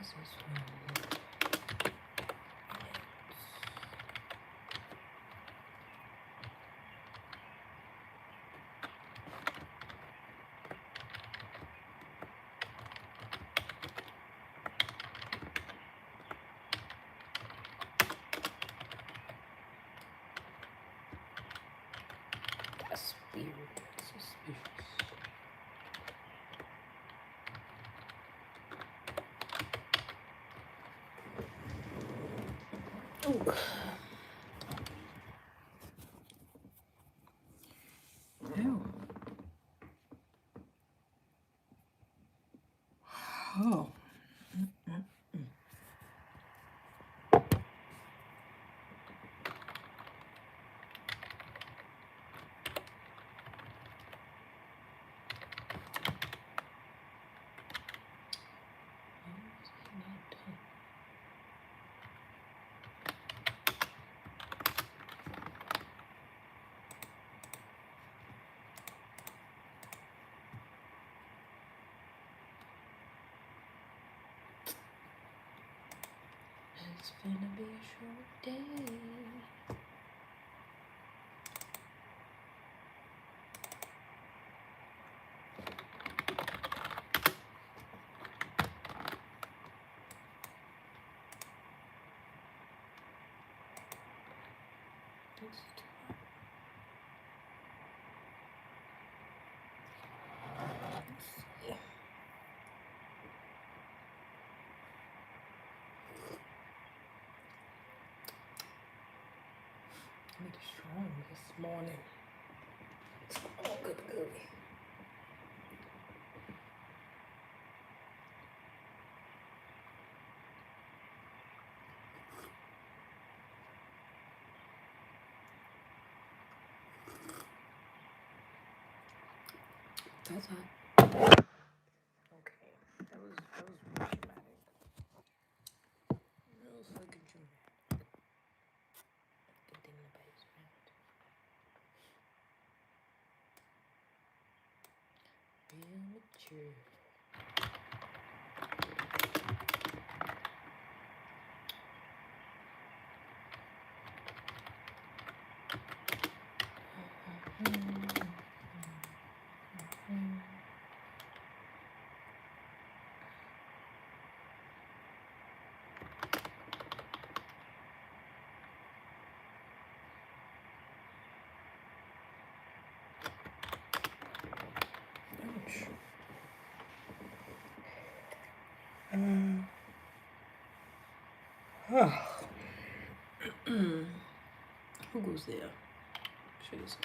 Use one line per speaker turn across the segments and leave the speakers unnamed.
this one? That's weird. That's suspicious. Oh. Ew. Oh. It's gonna be a short day. It's yeah. I made it strong this morning. Oh, good, good. That's hot. Okay, that was real dramatic. Real fucking dramatic. Get in the basement. Real mature. Ouch. Oh. Who goes there? Show yourself.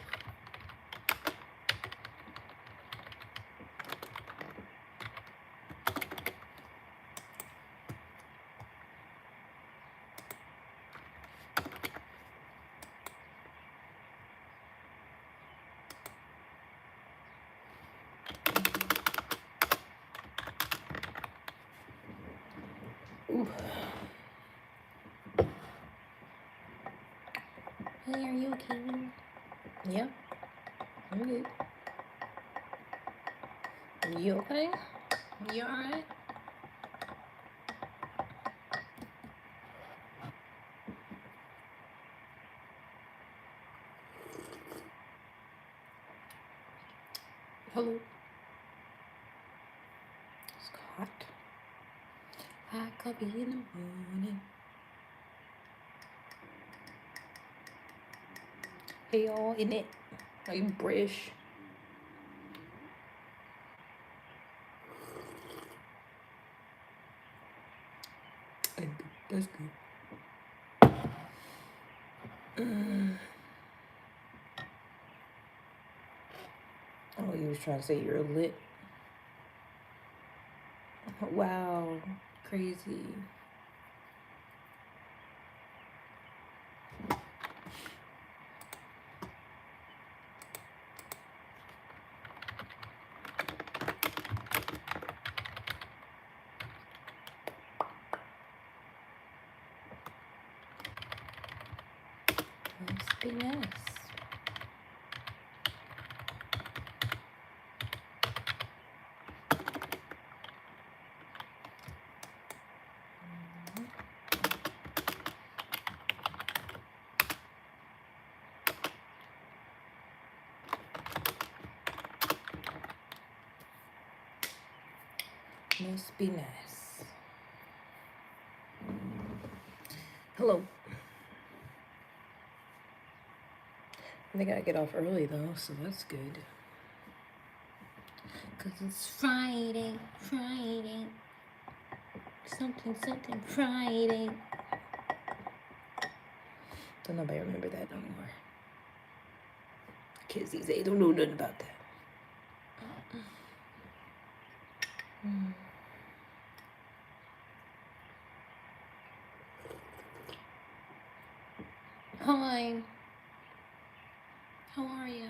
Ooh. Hey, are you okay? Yeah, I'm good. You okay? You alright? Hello. It's hot. Hot coffee in the morning. Hey y'all, in it. Are you British? That's good. Oh, you was trying to say you're lit. Wow, crazy. Must be nice. Must be nice. Hello. I gotta get off early though, so that's good. Cause it's Friday, something Friday. Don't nobody remember that no more. Kids these days don't know nothing about that. Hi. How are you?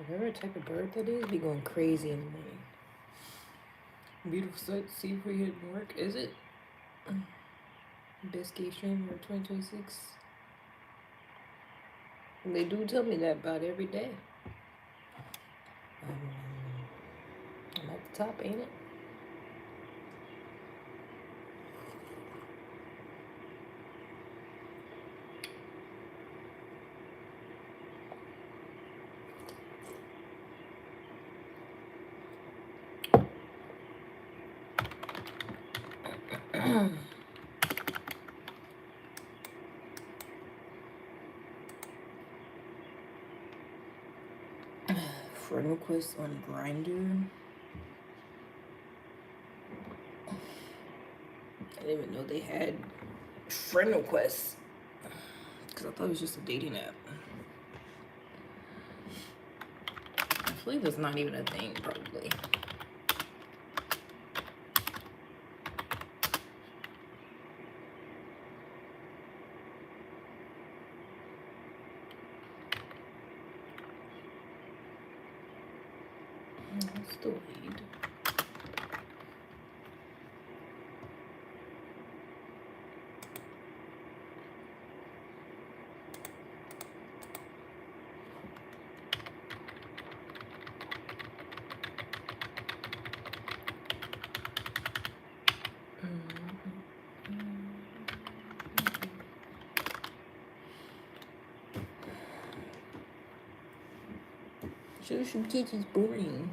Whatever type of bird that is, be going crazy in the morning. Beautiful sight to see for you at work, is it? Best gay streamer of 2026. They do tell me that about every day. I'm at the top, ain't it? Friend request on Grindr. I didn't even know they had friend requests because I thought it was just a dating app. I believe it's not even a thing, probably. That's the weed. Show some kids is boring.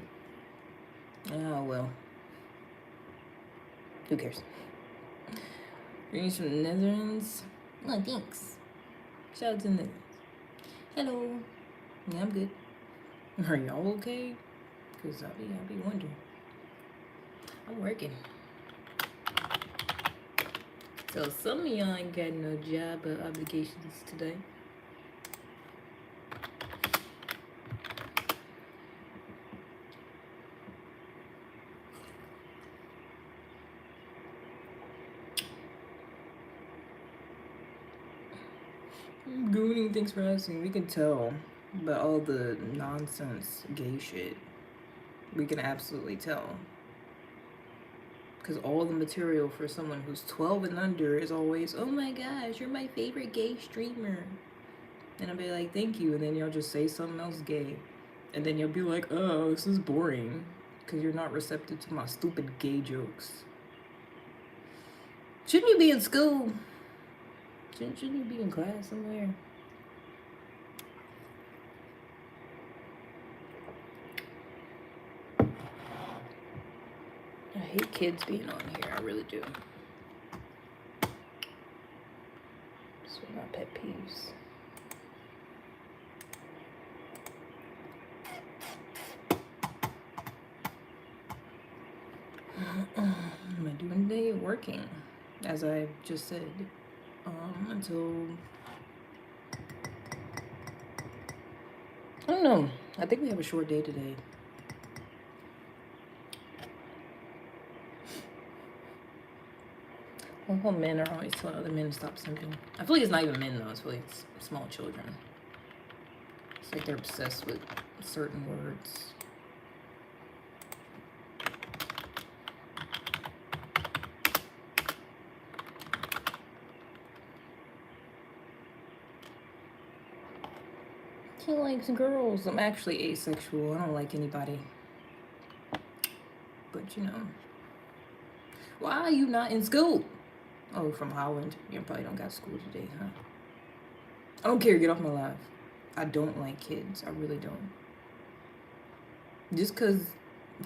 Oh well. Who cares? Bring some Netherlands. Oh, thanks. Shout out to Netherlands. Hello. Yeah, I'm good. Are y'all okay? Cause I'll be wondering. I'm working. So some of y'all ain't got no job or obligations today. Gooning, thanks for asking. We can tell by all the nonsense gay shit. We can absolutely tell. Because all the material for someone who's 12 and under is always, oh my gosh, you're my favorite gay streamer. And I'll be like, thank you. And then y'all just say something else gay. And then you'll be like, oh, this is boring. Because you're not receptive to my stupid gay jokes. Shouldn't you be in school? Shouldn't you be in class somewhere? I hate kids being on here. I really do. It's one of my pet peeves. doing today? Working, as I just said, until, I don't know. I think we have a short day today. Well, men are always telling other men to stop simping. I feel like it's not even men though. It's really small children. It's like they're obsessed with certain words. He likes girls. I'm actually asexual. I don't like anybody. But you know. Why are you not in school? Oh, from Holland. You probably don't got school today, huh? I don't care. Get off my live. I don't like kids. I really don't. Just because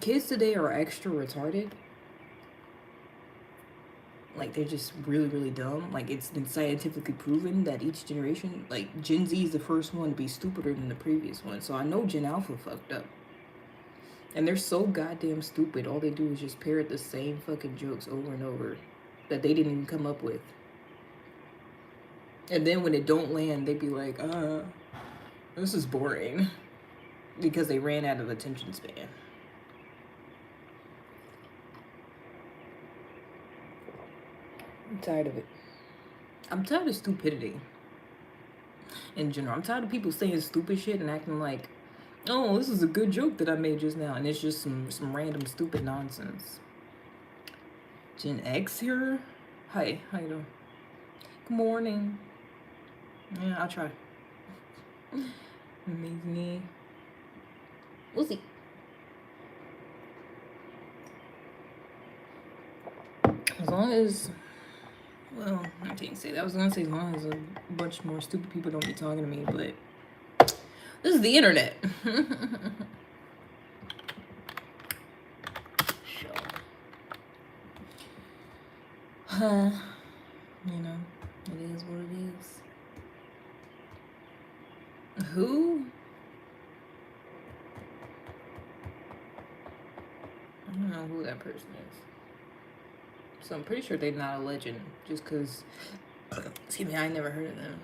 kids today are extra retarded. Like, they're just really, really dumb. Like, it's been scientifically proven that each generation, like, Gen Z is the first one to be stupider than the previous one. So I know Gen Alpha fucked up. And they're so goddamn stupid. All they do is just parrot the same fucking jokes over and over that they didn't even come up with. And then when it don't land, they be like, this is boring. Because they ran out of attention span. I'm tired of it. I'm tired of stupidity. In general. I'm tired of people saying stupid shit and acting like, oh, this is a good joke that I made just now. And it's just some random stupid nonsense. Gen X here? Hi, how you doing? Good morning. Yeah, I'll try. Amazing. We'll see. As long as, well, I can't say that. I was gonna say as long as a bunch more stupid people don't be talking to me, but this is the internet. You know, it is what it is. Who? I don't know who that person is. So I'm pretty sure they're not a legend, just because, excuse me, I ain't never heard of them.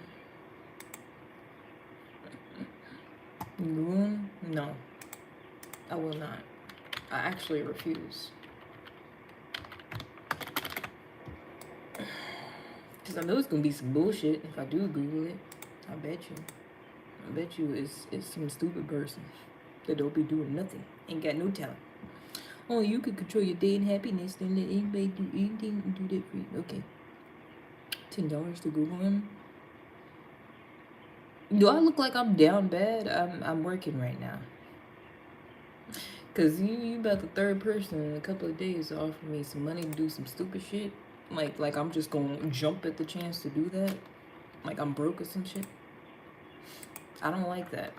Goon? No. I will not. I actually refuse. Because I know it's going to be some bullshit if I do Google it. I bet you. I bet you it's some stupid person that don't be doing nothing. Ain't got no talent. Oh, you could control your day and happiness, then let anybody do anything and do that for you. Okay. $10 to Google him. Do I look like I'm down bad? I'm working right now. Cause you about the third person in a couple of days to offer me some money to do some stupid shit. Like I'm just gonna jump at the chance to do that. Like I'm broke or some shit. I don't like that.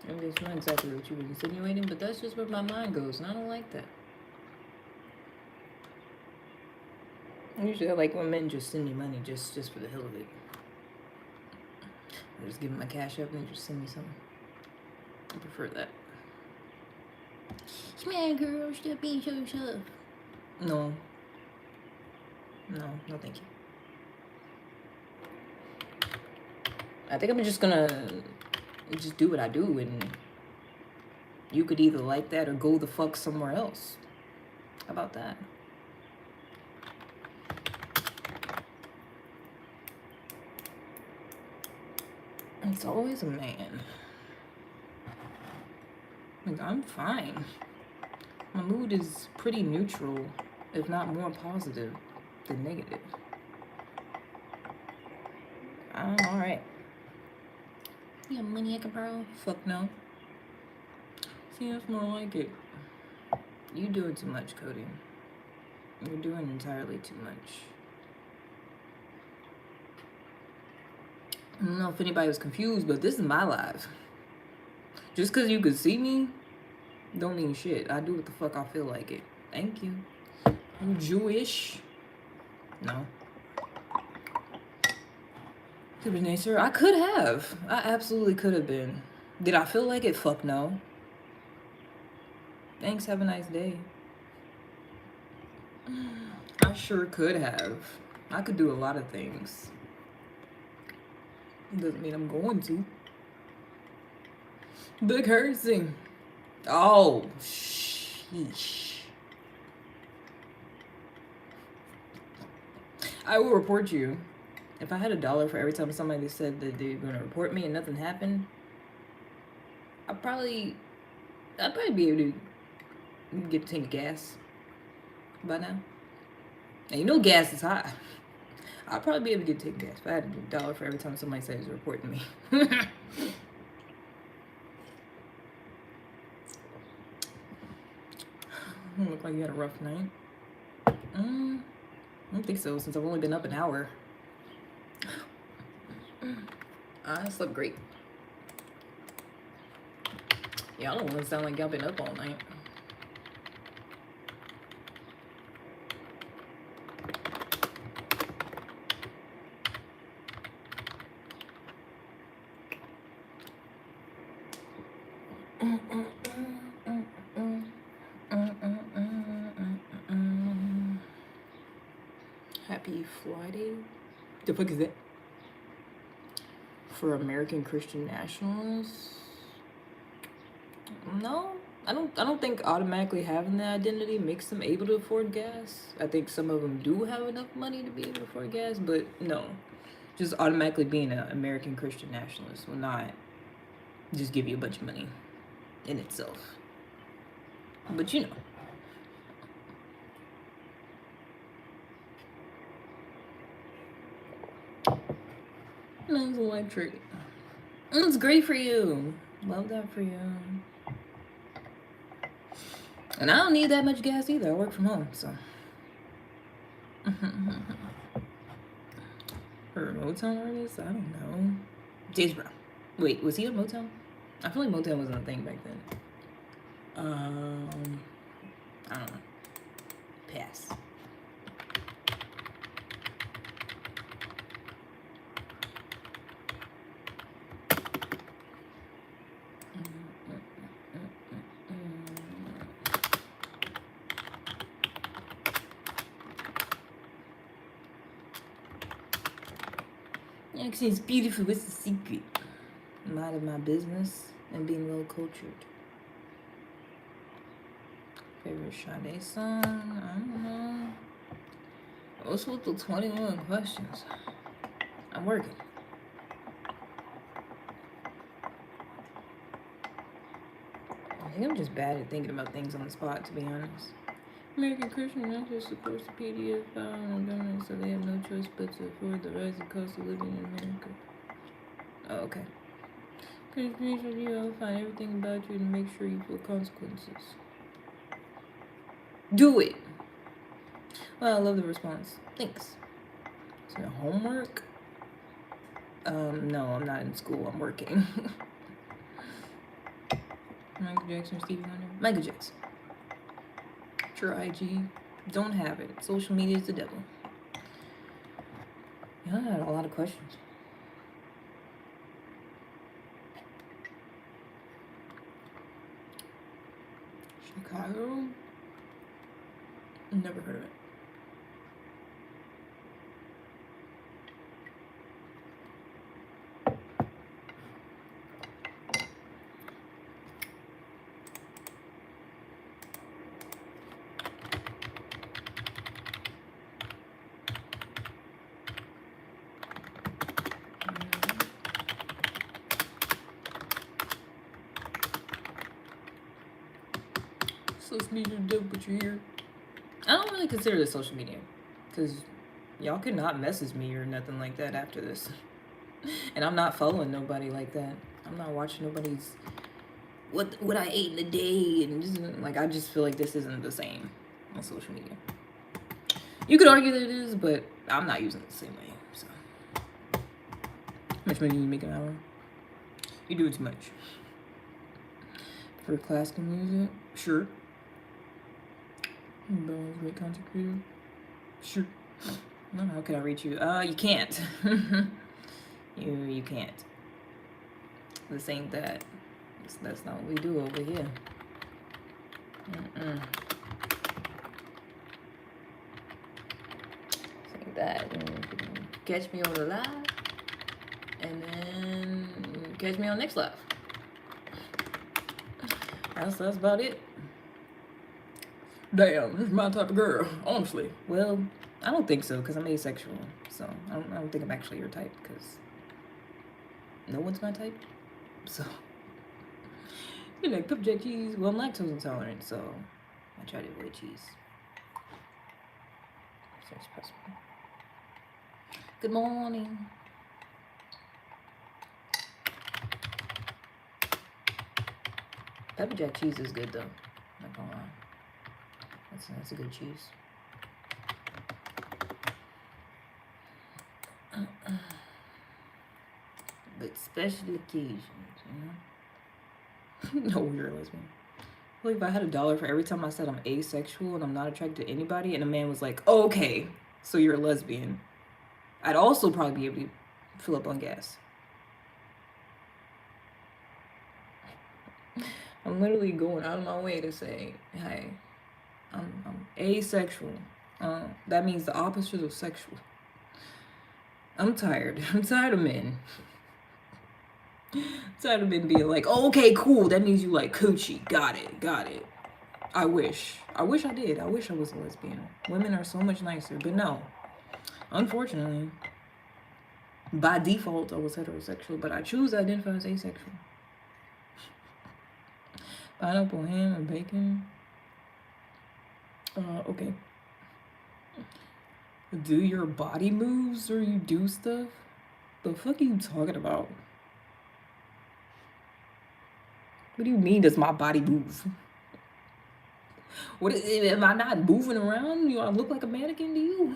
I mean, it's not exactly what you were insinuating, but that's just where my mind goes, and I don't like that. Usually I like when men just send me money just for the hell of it. I just give them my cash up and they just send me something. I prefer that. Come on, girl, stop being so tough. No, thank you. I think I'm just gonna just do what I do, and you could either like that or go the fuck somewhere else. How about that? It's always a man. Like, I'm fine. My mood is pretty neutral, if not more positive than negative. I'm alright. You got money I can borrow? Fuck no. See, that's more like it. You doing too much, Cody. You're doing entirely too much. I don't know if anybody was confused, but this is my life. Just because you could see me, don't mean shit. I do what the fuck I feel like it. Thank you. You Jewish? No. Could be nicer. I could have. I absolutely could have been. Did I feel like it? Fuck no. Thanks, have a nice day. I sure could have. I could do a lot of things. Doesn't mean I'm going to. The cursing. Oh, sheesh. I will report you. If I had $1 for every time somebody said that they're gonna report me and nothing happened, I'd probably be able to get a tank of gas by now. And you know gas is high. I'd probably be able to get a tank of gas if I had $1 for every time somebody says they're reporting me. Look like you had a rough night. I don't think so, since I've only been up an hour. I slept great. Y'all don't want to sound like y'all been up all night. Happy Friday. The fuck is that? For American Christian nationalists? No, I don't think automatically having that identity makes them able to afford gas. I think some of them do have enough money to be able to afford gas, but no. Just automatically being an American Christian nationalist will not just give you a bunch of money in itself. But you know. Mine's electric. It's great for you. Love that for you. And I don't need that much gas either. I work from home, so. For a Motown artist? I don't know. James Brown. Wait, was he a Motown? I feel like Motown wasn't a thing back then. I don't know. Pass. Actually, it's beautiful. What's the secret? Minding my business and being well cultured. Favorite Sade song? I don't know. What's with the 21 questions? I'm working. I think I'm just bad at thinking about things on the spot, to be honest. American Christian Nationalists supports the PDF file and government, so they have no choice but to afford the rising cost of living in America. Oh, okay. Christian, you will find everything about you to make sure you feel consequences. Do it! Well, I love the response. Thanks. So, homework? No, I'm not in school. I'm working. Michael Jackson or Stevie Wonder? Michael Jackson. Sure, IG. Don't have it. Social media is the devil. Yeah, I had a lot of questions. Chicago? Never heard of it. Social media devil, but you're here. I don't really consider this social media, because y'all could not message me or nothing like that after this. And I'm not following nobody like that. I'm not watching nobody's what I ate in a day, and just, like, I just feel like this isn't the same on social media. You could argue that it is, but I'm not using it the same way. So, how much money do you make an hour? You do it too much. For classical music, sure. Great content creator, sure. No, how can I reach you? You can't. you can't. This ain't that. That's not what we do over here. Like that. And catch me on the live. And then catch me on next live. That's about it. Damn, this is my type of girl, honestly. Well, I don't think so, because I'm asexual. So I don't think I'm actually your type, because no one's my type. So, you know, cup jack cheese. Well, I'm lactose intolerant, so I try to avoid cheese. So it's possible. Good morning. Pepper jack cheese is good though. Not gonna lie. That's a good cheese. But special occasions, you know? No, you're a lesbian. Well, if I had $1 for every time I said I'm asexual and I'm not attracted to anybody, and a man was like, oh, okay, so you're a lesbian, I'd also probably be able to fill up on gas. I'm literally going out of my way to say, hey, I'm asexual. That means the opposite of sexual. I'm tired. I'm tired of men. I'm tired of men being like, oh, okay, cool. That means you like coochie. Got it. I wish I did. I wish I was a lesbian. Women are so much nicer, but no. Unfortunately, by default, I was heterosexual, but I choose to identify as asexual. Pineapple, ham, and bacon. Okay. Do your body moves or you do stuff? The fuck are you talking about? What do you mean does my body move? What am I not moving around? You I look like a mannequin to you?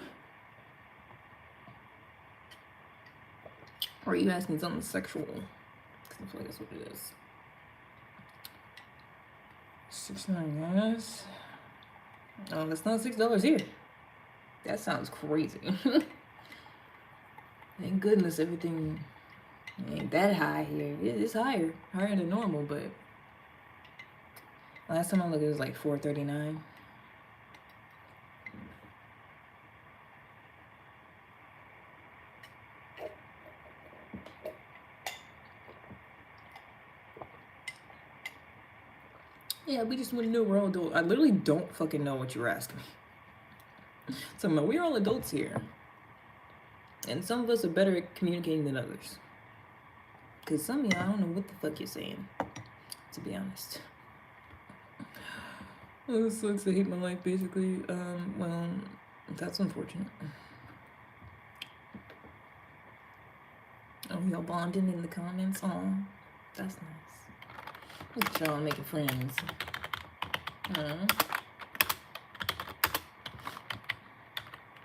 Or are you asking something sexual? Because I feel like that's what it is. 6.99, yes. Oh, that's not $6 here. That sounds crazy. Thank goodness everything ain't that high here. It's higher than normal, but last time I looked, it was like $4.39. Yeah, we just want to know we're all adults. I literally don't fucking know what you're asking me. So we're all adults here. And some of us are better at communicating than others. Because some of y'all, I don't know what the fuck you're saying, to be honest. Well, this sucks. I hate my life, basically. Well, that's unfortunate. Oh, y'all bonding in the comments? Oh, that's nice. Look at y'all making friends.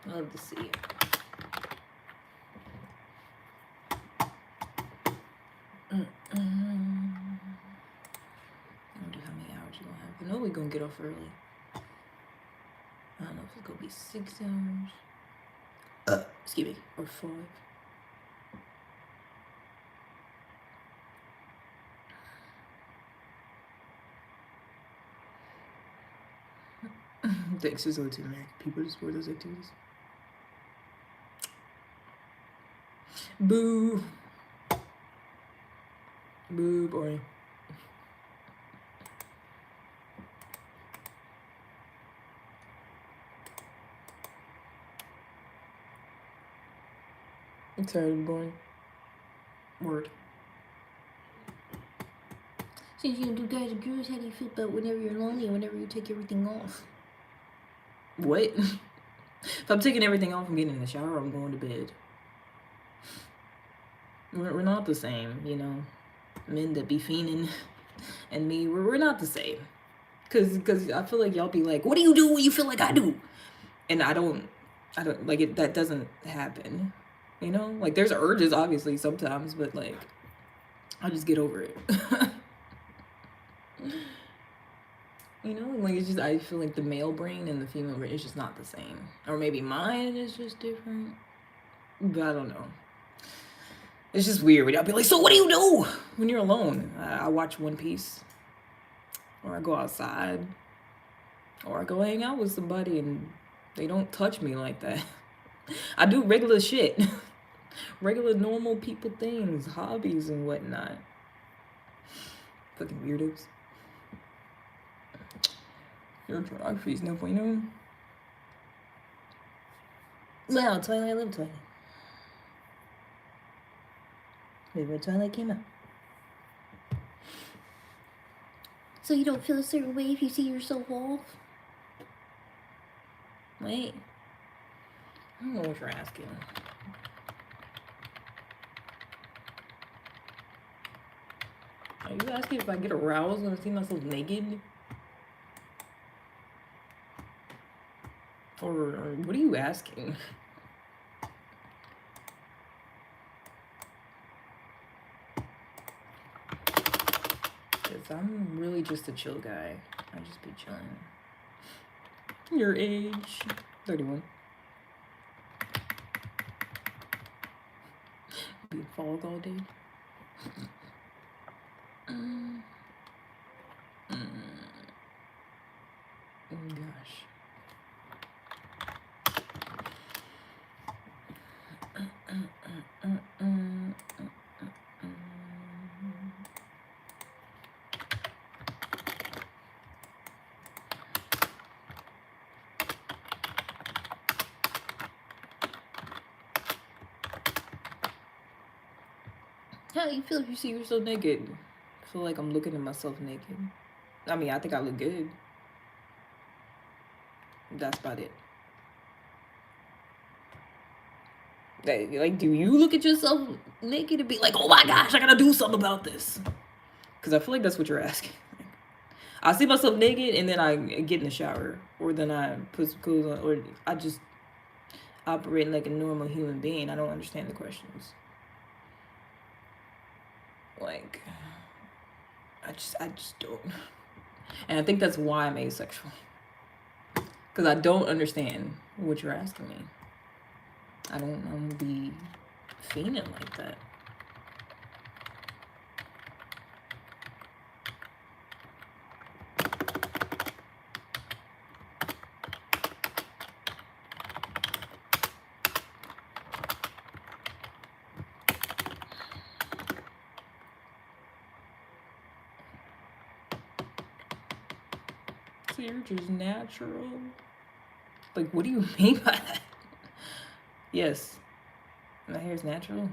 Love to see it. I wonder how many hours you're gonna have. I know we're gonna get off early. I don't know if it's gonna be 6 hours. Excuse me, or 5. Thanks to those American people to support those activities. Boo. Boo, boy. I'm tired of boring. Word. Since you don't do guys and girls, how do you feel about whenever you're lonely and whenever you take everything off? What? If I'm taking everything off, I'm getting in the shower, I'm going to bed. We're not the same, you know. Men that be fiending and me, we're not the same. Cause I feel like y'all be like, what do you do when you feel like I do? And I don't like it. That doesn't happen. You know, like there's urges obviously sometimes, but like I just get over it. You know, like it's just I feel like the male brain and the female brain is just not the same, or maybe mine is just different. But I don't know. It's just weird. I'll be like, so what do you do when you're alone? I watch One Piece, or I go outside, Or I go hang out with somebody and they don't touch me like that. I do regular shit. Regular normal people things, hobbies and whatnot. Fucking weirdos. Your geography's no bueno. Well, Twilight, I love Twilight. Maybe when Twilight came out. So you don't feel a certain way if you see yourself off? Wait. I don't know what you're asking. Are you asking if I get aroused when I see myself naked? Or what are you asking? Because I'm really just a chill guy. I just be chilling. Your age? 31. Be in fog all day. Oh gosh. How do you feel if you see yourself naked? I feel like I'm looking at myself naked. I mean, I think I look good. That's about it. Like, do you look at yourself naked and be like, oh my gosh, I gotta do something about this? Because I feel like that's what you're asking. I see myself naked and then I get in the shower. Or then I put some clothes on. Or I just operate like a normal human being. I don't understand the questions. Like, I just don't. And I think that's why I'm asexual. Because I don't understand what you're asking me. I don't be feeling like that. So you're just natural? Like, what do you mean by that? Yes. My hair's natural.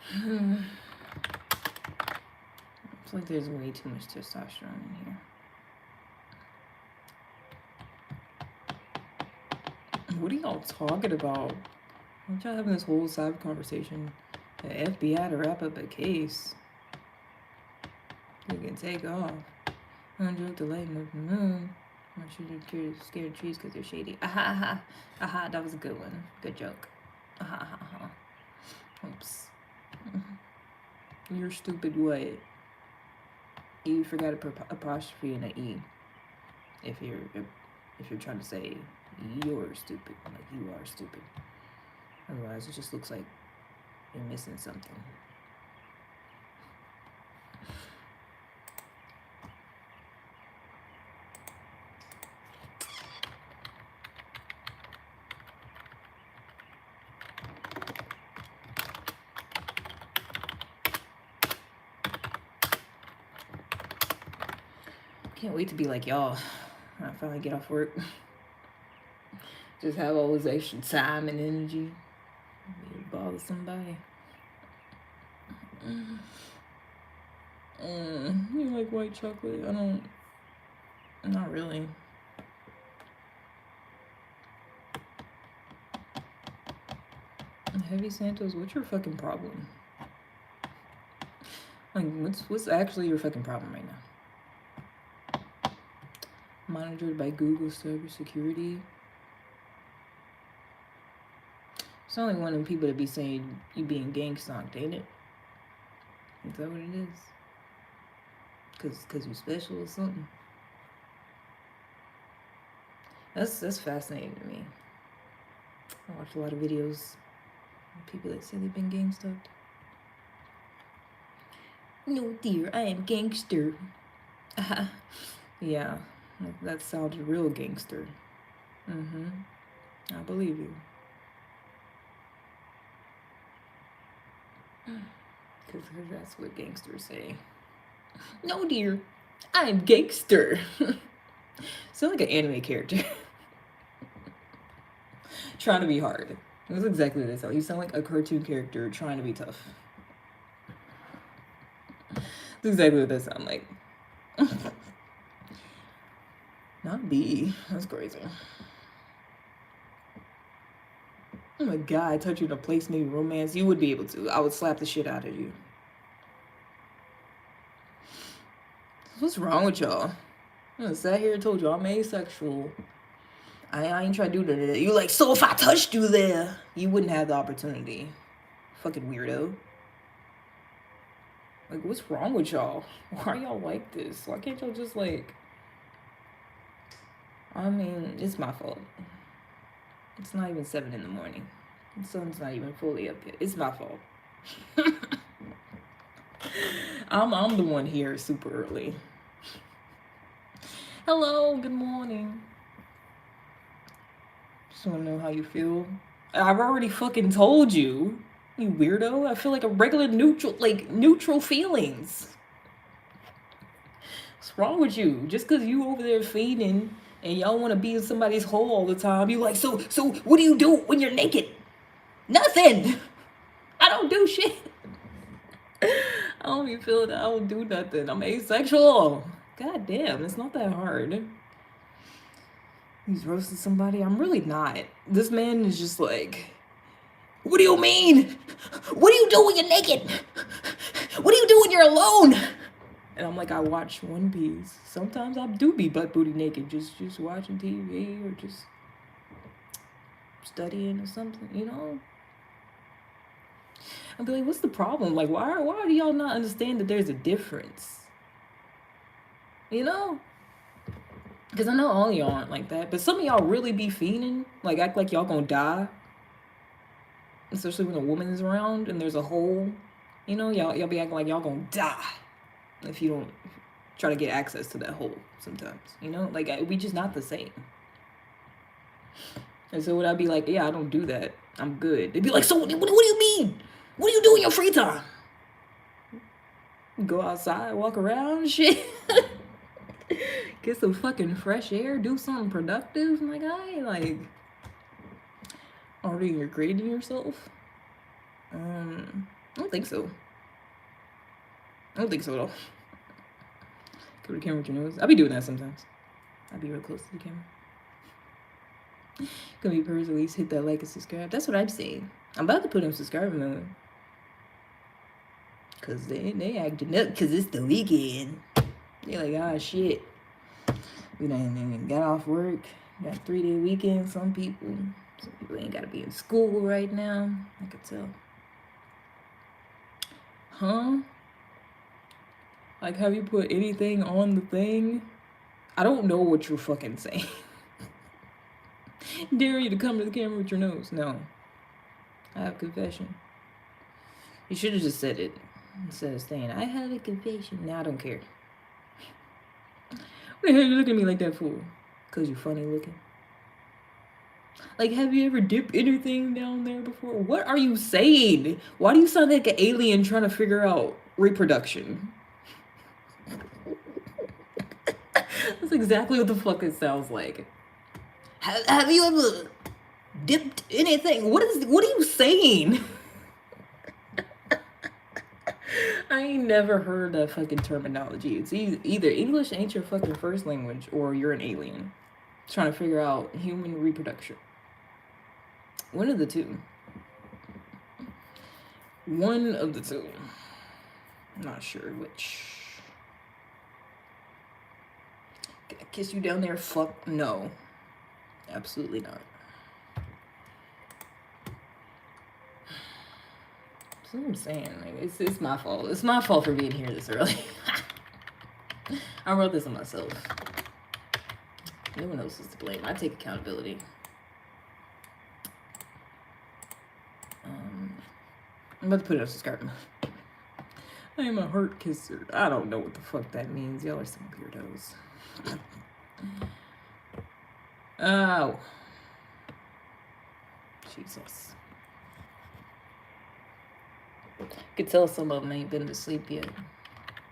I feel like there's way too much testosterone in here. What are y'all talking about? Aren't y'all having this whole side conversation? The FBI to wrap up a case. You can take off. Joke the light move the moon. I want you to scared of trees because they're shady. Aha, aha. Aha, that was a good one. Good joke. Aha, aha, aha. Oops. You're stupid what? You forgot a apostrophe and an E. If you're trying to say you're stupid, like you are stupid. Otherwise, it just looks like you're missing something. Can't wait to be like y'all when I finally get off work. Just have all this extra time and energy. Maybe bother somebody. You like white chocolate? I don't. Not really. Heavy Santos, what's your fucking problem? Like, what's actually your fucking problem right now? Monitored by Google cybersecurity. It's only one of people to be saying you being gang stalked, ain't it? Is that what it is? Cause you special or something? That's fascinating to me. I watch a lot of videos of people that say they've been gang stalked. No, dear, I am gangster. Yeah, that sounded real gangster. Mm-hmm. I believe you. Because that's what gangsters say. No, dear, I am gangster. Sound like an anime character. Trying to be hard. That's exactly what it sounds. You sound like a cartoon character trying to be tough. That's exactly what that sounds like. Not B. That's crazy. Oh my god, I touch you in a place, maybe romance. You would be able to. I would slap the shit out of you. What's wrong with y'all? I sat here and told you I'm asexual. I ain't trying to do that. You like, so if I touched you there, you wouldn't have the opportunity. Fucking weirdo. Like, what's wrong with y'all? Why are y'all like this? Why can't y'all just like... I mean, it's my fault. It's not even 7 in the morning. The sun's not even fully up yet. It's my fault. I'm the one here super early. Hello, good morning. Just want to know how you feel. I've already fucking told you, you weirdo. I feel like a regular neutral feelings. What's wrong with you? Just because you over there feeding and y'all want to be in somebody's hole all the time, you like, so what do you do when you're naked? Nothing. I don't do shit. I don't even feel that I don't do nothing. I'm asexual. God damn, it's not that hard. He's roasting somebody. I'm really not. This man is just like, what do you mean? What do you do when you're naked? What do you do when you're alone? And I'm like, I watch One Piece. Sometimes I do be butt booty naked, just watching TV or just studying or something, you know? I'd be like, what's the problem? Like, why do y'all not understand that there's a difference? You know? Because I know all y'all aren't like that, but some of y'all really be fiending, like act like y'all gonna die. Especially when a woman is around and there's a hole. You know, y'all be acting like y'all gonna die if you don't try to get access to that hole sometimes. You know, like we just not the same. And so would I be like, yeah, I don't do that. I'm good. They'd be like, so what do you mean? What do you do in your free time? Go outside, walk around, shit. Get some fucking fresh air, do something productive, my guy. Like, already you're grading yourself? I don't think so. I don't think so at all. Go to the camera with your nose. I'll be doing that sometimes. I'll be real close to the camera. Gonna be purrs, at least hit that like and subscribe. That's what I'm saying. I'm about to put in subscriber mode. Cause they acting up cause it's the weekend. They're like, ah shit. We done got off work. Got a 3-day weekend. Some people ain't gotta be in school right now. I could tell. Huh? Like, have you put anything on the thing? I don't know what you're fucking saying. Dare you to come to the camera with your nose. No. I have confession. You should have just said it. Instead of saying, I have a confession. Now I don't care. What the hell are you looking at me like that for? Because you're funny looking. Like, have you ever dipped anything down there before? What are you saying? Why do you sound like an alien trying to figure out reproduction? That's exactly what the fuck it sounds like. Have you ever dipped anything? What are you saying? I ain't never heard that fucking terminology. It's either English ain't your fucking first language or you're an alien trying to figure out human reproduction. One of the two. One of the two. I'm not sure which. Can I kiss you down there? Fuck no. Absolutely not. That's what I'm saying. Like, it's my fault. It's my fault for being here this early. I wrote this on myself. No one else is to blame. I take accountability. I'm about to put it on subscribe. I am a heart kisser. I don't know what the fuck that means. Y'all are some weirdos. Oh. Jesus. You could tell some of them ain't been to sleep yet.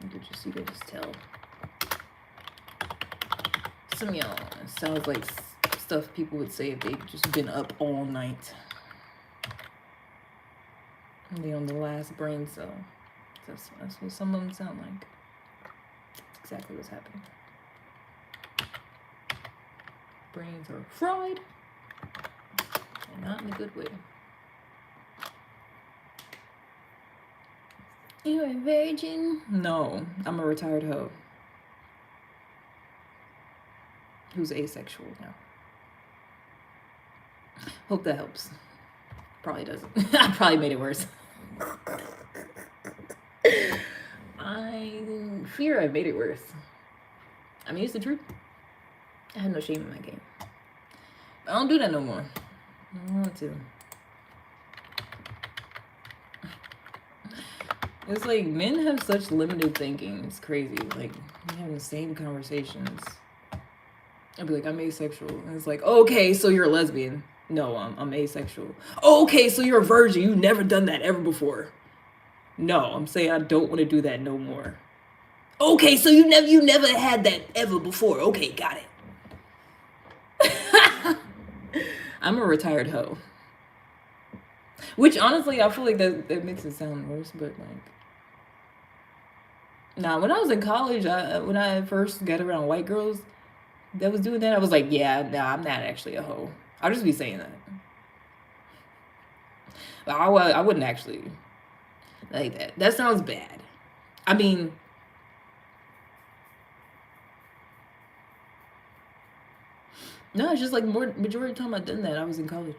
You could just tell. Some of y'all, it sounds like stuff people would say if they've just been up all night. And they on the last brain cell. That's what some of them sound like. That's exactly what's happening. Brains are fried. And not in a good way. You're a virgin? No, I'm a retired hoe. Who's asexual now. Hope that helps. Probably doesn't. I probably made it worse. I fear I made it worse. I mean, it's the truth. I had no shame in my game. I don't do that no more. I don't want to. It's like men have such limited thinking. It's crazy. Like, we're having the same conversations. I'd be like, I'm asexual. And it's like, okay, so you're a lesbian. No, I'm asexual. Okay, so you're a virgin. You've never done that ever before. No, I'm saying I don't want to do that no more. Okay, so you never had that ever before. Okay, got it. I'm a retired hoe. Which honestly, I feel like that makes it sound worse, but like, nah, when I was in college, when I first got around white girls that was doing that, I was like, yeah, nah, I'm not actually a hoe. I'll just be saying that. But I wouldn't actually like that. That sounds bad. I mean, no, it's just like majority of the time I've done that, I was in college.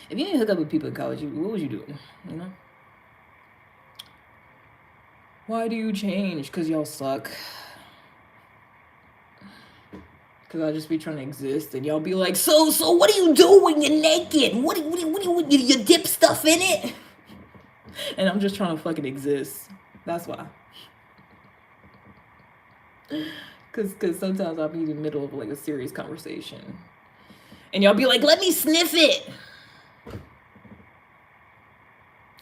If you didn't hook up with people in college, what was you doing? You know? Why do you change? Because y'all suck. Because I'll just be trying to exist and y'all be like, so what do you do when you're naked? What do you dip stuff in it? And I'm just trying to fucking exist. That's why. Because sometimes I'll be in the middle of like a serious conversation. And y'all be like, let me sniff it.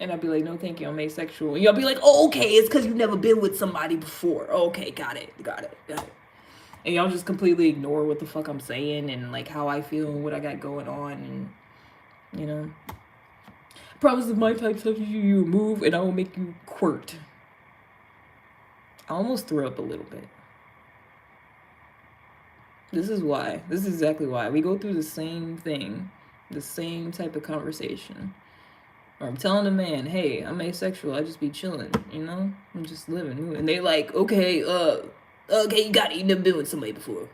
And I'll be like, no, thank you, I'm asexual. And y'all be like, oh, okay, it's because you've never been with somebody before. Okay, got it. And y'all just completely ignore what the fuck I'm saying and like how I feel and what I got going on. And, you know, promise if my type touches you move and I will make you quirt. I almost threw up a little bit. This is why. This is exactly why. We go through the same thing, the same type of conversation. Or I'm telling a man, hey, I'm asexual, I just be chilling, you know? I'm just living. And they like, okay, you got it, you never been with somebody before.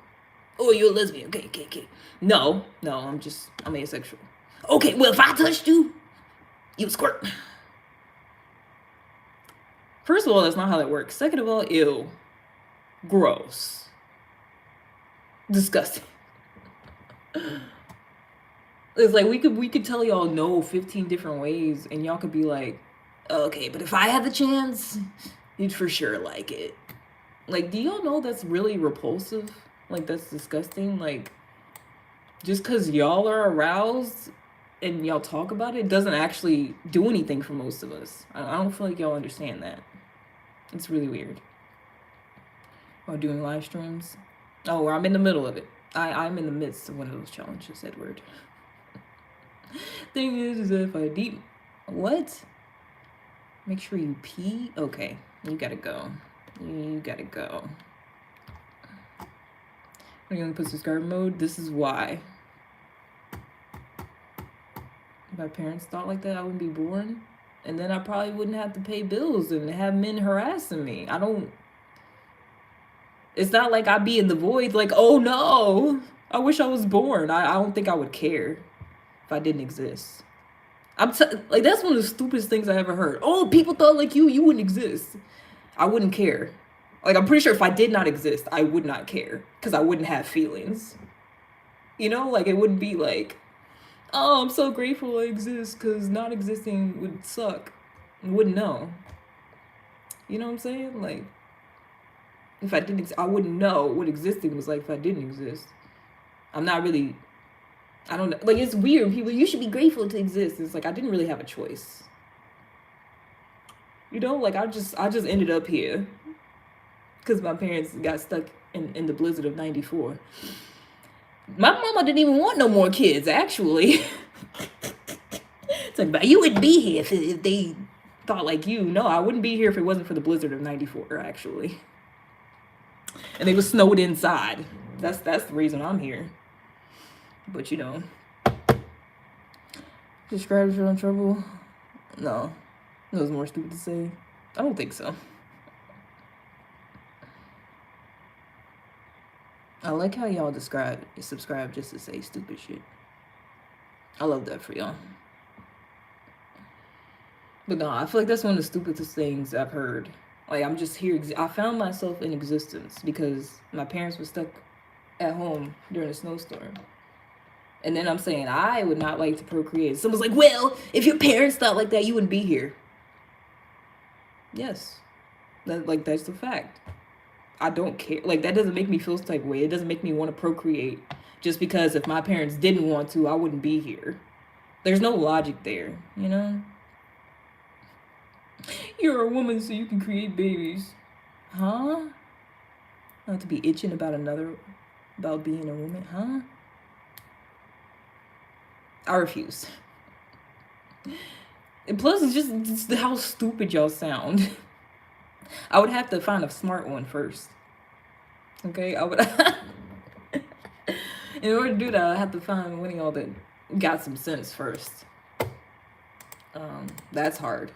Oh, you're a lesbian, okay. No, I'm asexual. Okay, well, if I touched you, you would squirt. First of all, that's not how that works. Second of all, ew. Gross. Disgusting. It's like we could tell y'all no 15 different ways and y'all could be like, okay, but if I had the chance, you'd for sure like it. Like, do y'all know that's really repulsive? Like, that's disgusting. Like, just because y'all are aroused and y'all talk about it doesn't actually do anything for most of us. I don't feel like y'all understand that. It's really weird. While doing live streams. Oh, I'm in the middle of it. I'm in the midst of one of those challenges, Edward. Thing is if I deep... What? Make sure you pee? Okay, you gotta go. You gotta go. Are you gonna put subscribe mode? This is why. If my parents thought like that, I wouldn't be born. And then I probably wouldn't have to pay bills and have men harassing me. I don't... It's not like I'd be in the void like, oh no, I wish I was born. I don't think I would care if I didn't exist. Like, that's one of the stupidest things I ever heard. Oh, people thought like you wouldn't exist. I wouldn't care. Like, I'm pretty sure if I did not exist, I would not care because I wouldn't have feelings. You know, like, it wouldn't be like, oh, I'm so grateful I exist because not existing would suck. wouldn't know. You know what I'm saying? Like, if I didn't, I wouldn't know what existing was like if I didn't exist. I'm not really, I don't know. Like, it's weird. People, you should be grateful to exist. It's like, I didn't really have a choice. You know, like, I just ended up here because my parents got stuck in the blizzard of 94. My mama didn't even want no more kids, actually. It's like, but you wouldn't be here if they thought like you. No, I wouldn't be here if it wasn't for the blizzard of 94, actually. And they were snowed inside. That's the reason I'm here. But, you know. Describe your own trouble? No. That was more stupid to say. I don't think so. I like how y'all subscribe just to say stupid shit. I love that for y'all. But no, I feel like that's one of the stupidest things I've heard. Like, I'm just here. I found myself in existence because my parents were stuck at home during a snowstorm. And then I'm saying I would not like to procreate. Someone's like, well, if your parents thought like that, you wouldn't be here. Yes. That's the fact. I don't care. Like, that doesn't make me feel some type of way. It doesn't make me want to procreate. Just because if my parents didn't want to, I wouldn't be here. There's no logic there, you know? You're a woman, so you can create babies. Huh? Not to be itching about being a woman, huh? I refuse. And plus, it's just how stupid y'all sound. I would have to find a smart one first. Okay? I would. In order to do that, I have to find one of y'all that got some sense first. That's hard.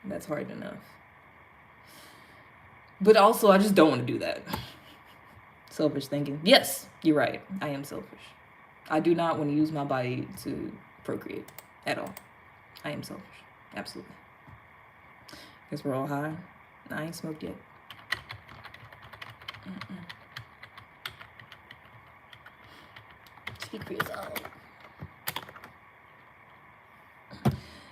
That's hard enough. But also, I just don't want to do that. Selfish thinking. Yes, you're right. I am selfish. I do not want to use my body to procreate at all. I am selfish. Absolutely. Guess we're all high. I ain't smoked yet. Speak for yourself.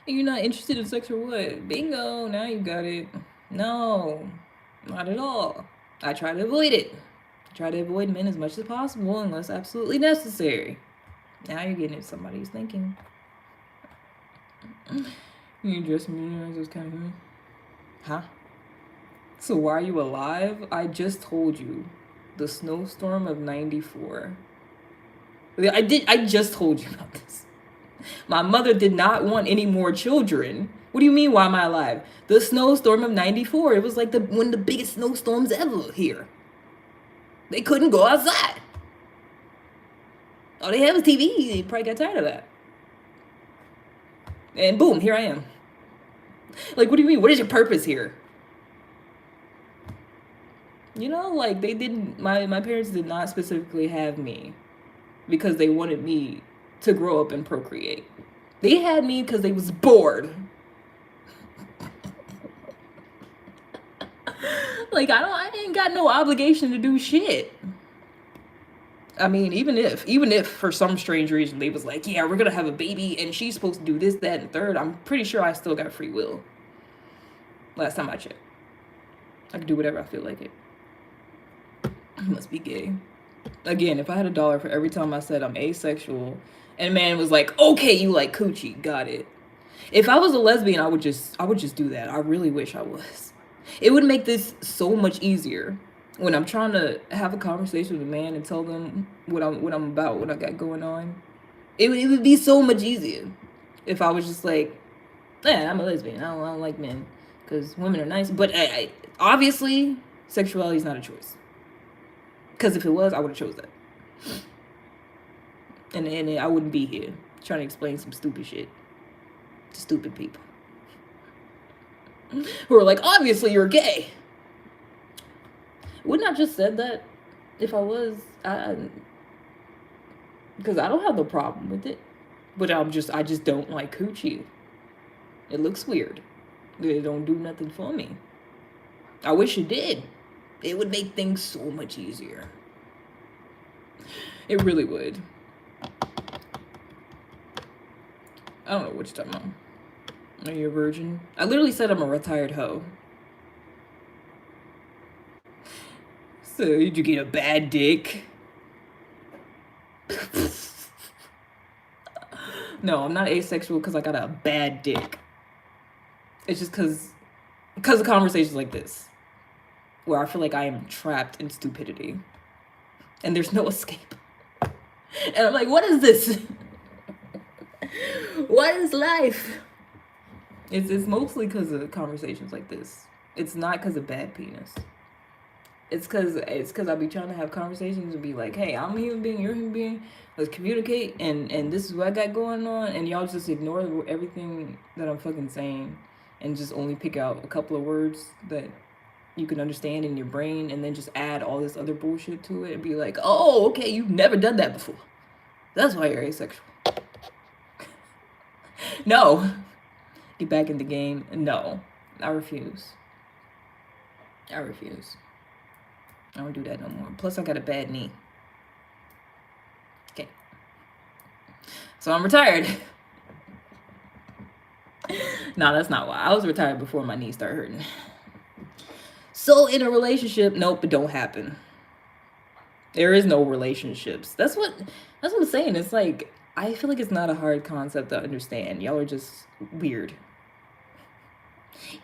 You're not interested in sex or what? Bingo, now you got it. No, not at all. I try to avoid it. I try to avoid men as much as possible unless absolutely necessary. Now you're getting at somebody's thinking. You address me as kind of, huh? So why are you alive? I just told you. The snowstorm of 94. I just told you about this. My mother did not want any more children. What do you mean, why am I alive? The snowstorm of 94. It was like one of the biggest snowstorms ever here. They couldn't go outside. All they had was TV. They probably got tired of that. And boom, here I am. Like, what do you mean? What is your purpose here? You know, like, they didn't, my parents did not specifically have me because they wanted me to grow up and procreate. They had me because they was bored. Like, I ain't got no obligation to do shit. I mean, even if for some strange reason they was like, yeah, we're gonna have a baby and she's supposed to do this, that, and third, I'm pretty sure I still got free will. Last time I checked. I can do whatever I feel like it. I must be gay. Again, if I had $1 for every time I said I'm asexual and a man was like, okay, you like coochie, got it. If I was a lesbian, I would just do that. I really wish I was. It would make this so much easier when I'm trying to have a conversation with a man and tell them what I'm about, what I got going on. It would be so much easier if I was just like, yeah, I'm a lesbian. I don't like men because women are nice. But obviously, sexuality is not a choice. Because if it was, I would have chose that. And I wouldn't be here trying to explain some stupid shit to stupid people who are like, obviously you're gay. Wouldn't I just said that if I was? Because I don't have no problem with it. But I just don't like coochie. It looks weird. It don't do nothing for me. I wish it did. It would make things so much easier. It really would. I don't know what you're talking about. Are you a virgin? I literally said I'm a retired hoe. So, did you get a bad dick? No, I'm not asexual because I got a bad dick. It's just because of conversations like this, where I feel like I am trapped in stupidity. And there's no escape. And I'm like, what is this? What is life? It's mostly because of conversations like this. It's not because of bad penis. It's because I be trying to have conversations and be like, hey, I'm a human being, you're a human being. Let's communicate, and this is what I got going on, and y'all just ignore everything that I'm fucking saying, and just only pick out a couple of words that you can understand in your brain, and then just add all this other bullshit to it, and be like, oh, okay, you've never done that before. That's why you're asexual. No. Get back in the game. No. I refuse. I refuse. I don't do that no more. Plus, I got a bad knee. Okay. So I'm retired. No, that's not why. I was retired before my knee started hurting. So in a relationship, nope, it don't happen. There is no relationships. That's what I'm saying. It's like, I feel like it's not a hard concept to understand. Y'all are just weird.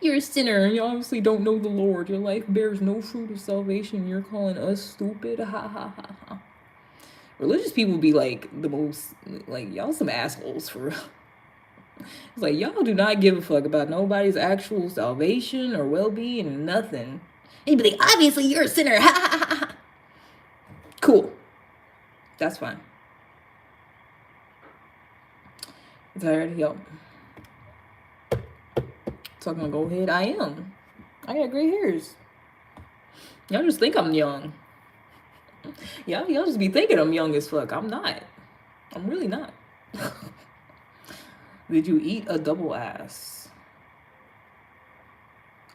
You're a sinner and you obviously don't know the Lord. Your life bears no fruit of salvation. You're calling us stupid. Ha ha ha ha. Religious people be like the most, like, y'all some assholes for real. It's like, y'all do not give a fuck about nobody's actual salvation or well-being or nothing. And you'd be like, obviously you're a sinner. Ha ha ha ha. Cool. That's fine. Tired? Yo. Talking about go ahead. I am. I got gray hairs. Y'all just think I'm young. Y'all just be thinking I'm young as fuck. I'm not. I'm really not. Did you eat a double ass?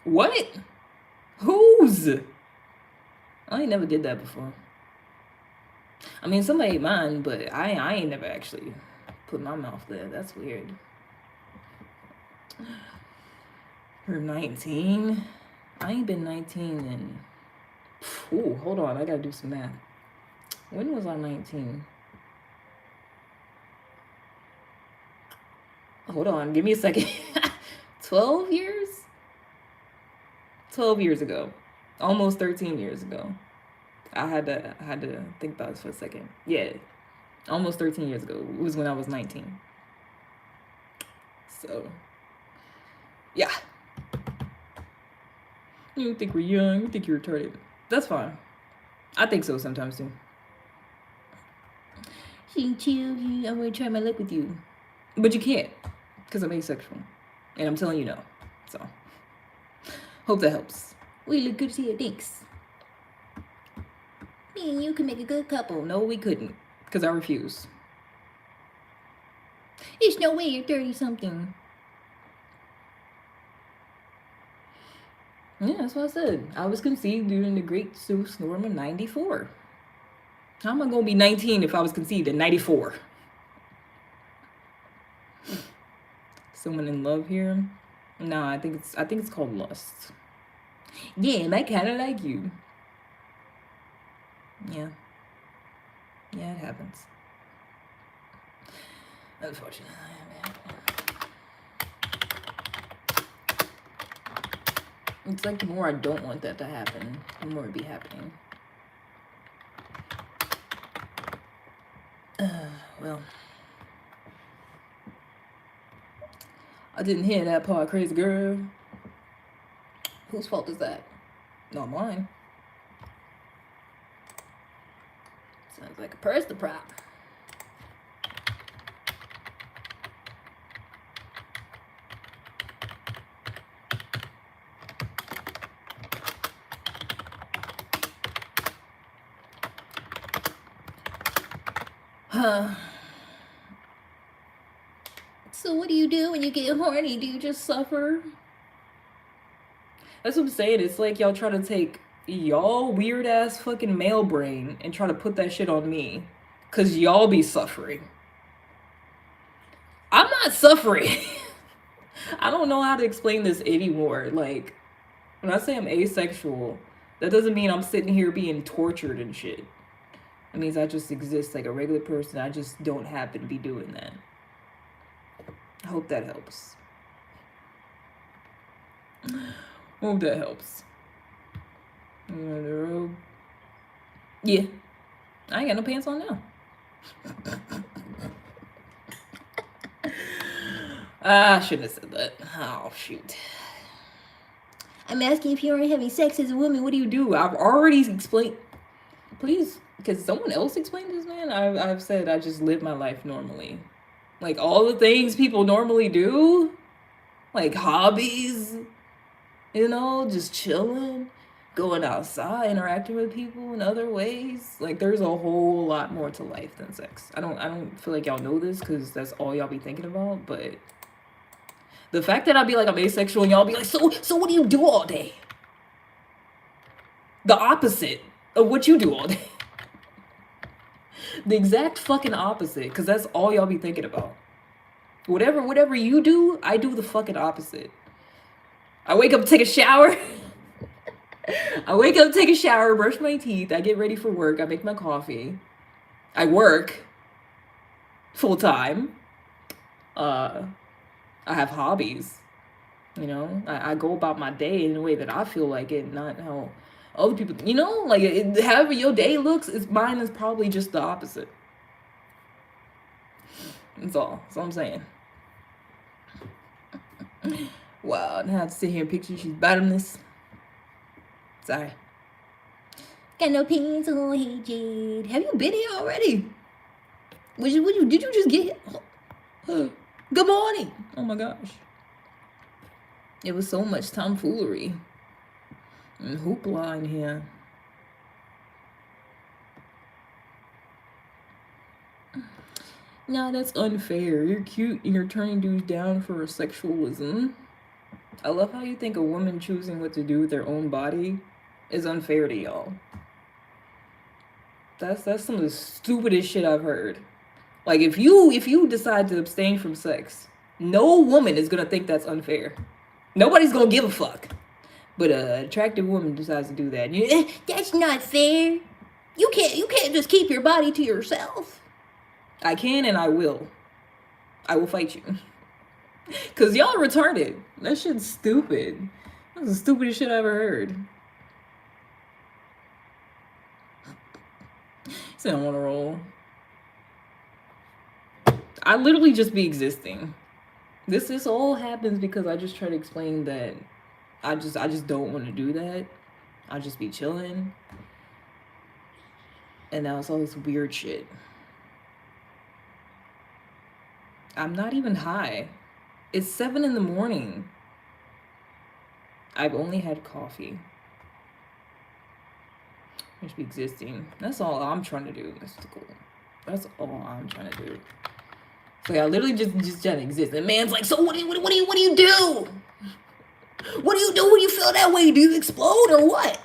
What? Whose? I ain't never did that before. I mean, somebody ate mine, but I ain't never actually put my mouth there. That's weird. For 19? I ain't been 19 in... Ooh, hold on. I gotta do some math. When was I 19? Hold on. Give me a second. 12 years? 12 years ago. Almost 13 years ago. I had to think about this for a second. Yeah. Almost 13 years ago. It was when I was 19. So, yeah. You think we're young. You think you're retarded. That's fine. I think so sometimes too. I want to try my luck with you. But you can't. Because I'm asexual. And I'm telling you no. So, hope that helps. We look good to you. Thanks. Me and you can make a good couple. No, we couldn't. Because I refuse. There's no way you're 30-something. Yeah, that's what I said. I was conceived during the Great Snowstorm of 94. How am I going to be 19 if I was conceived in 94? Someone in love here? No, I think it's called lust. Yeah, and I kind of like you. Yeah. Yeah, it happens. Unfortunately, it's like the more I don't want that to happen, the more it be happening. Well, I didn't hear that part, crazy girl. Whose fault is that? Not mine. Sounds like a personal prop. So what do you do when you get horny? Do you just suffer? That's what I'm saying. It's like y'all try to take y'all weird ass fucking male brain and try to put that shit on me. Cause y'all be suffering. I'm not suffering. I don't know how to explain this anymore. Like, when I say I'm asexual, that doesn't mean I'm sitting here being tortured and shit. It means I just exist like a regular person. I just don't happen to be doing that. I hope that helps. Hope that helps. Yeah. I ain't got no pants on now. I shouldn't have said that. Oh, shoot. I'm asking if you aren't having sex as a woman, what do you do? I've already explained. Please, because someone else explained this, man. I've said I just live my life normally. Like all the things people normally do. Like hobbies, you know, just chilling, going outside, interacting with people in other ways. Like there's a whole lot more to life than sex. I don't feel like y'all know this because that's all y'all be thinking about, but the fact that I'll be like I'm asexual and y'all be like, so what do you do all day? The opposite of what you do all day. The exact fucking opposite, because that's all y'all be thinking about. Whatever you do, I do the fucking opposite. I wake up, take a shower. I wake up, take a shower, brush my teeth. I get ready for work. I make my coffee. I work full time. I have hobbies. You know, I go about my day in a way that I feel like it, not how other people, you know, like however your day looks, mine is probably just the opposite. That's all. That's all I'm saying. Wow, I have to sit here and picture she's bottomless. Sorry. Got no pants on, hey Jade. Have you been here already? Did you just get here? Good morning. Oh my gosh. It was so much tomfoolery and hoopla in here. No, that's unfair. You're cute and you're turning dudes down for sexualism. I love how you think a woman choosing what to do with their own body is unfair to y'all. That's some of the stupidest shit I've heard. Like if you decide to abstain from sex, no woman is gonna think that's unfair. Nobody's gonna give a fuck. But an attractive woman decides to do that. That's not fair. You can't just keep your body to yourself. I can and I will. I will fight you. Cause y'all are retarded. That shit's stupid. That's the stupidest shit I ever heard. So I'm on a roll. I literally just be existing. This all happens because I just try to explain that I just don't want to do that. I just be chilling. And now it's all this weird shit. I'm not even high. It's 7 a.m. I've only had coffee. Just be existing. That's all I'm trying to do. That's cool. That's all I'm trying to do. So yeah, I literally just trying to exist. And man's like, so what do you do? What do you do when you feel that way? Do you explode or what?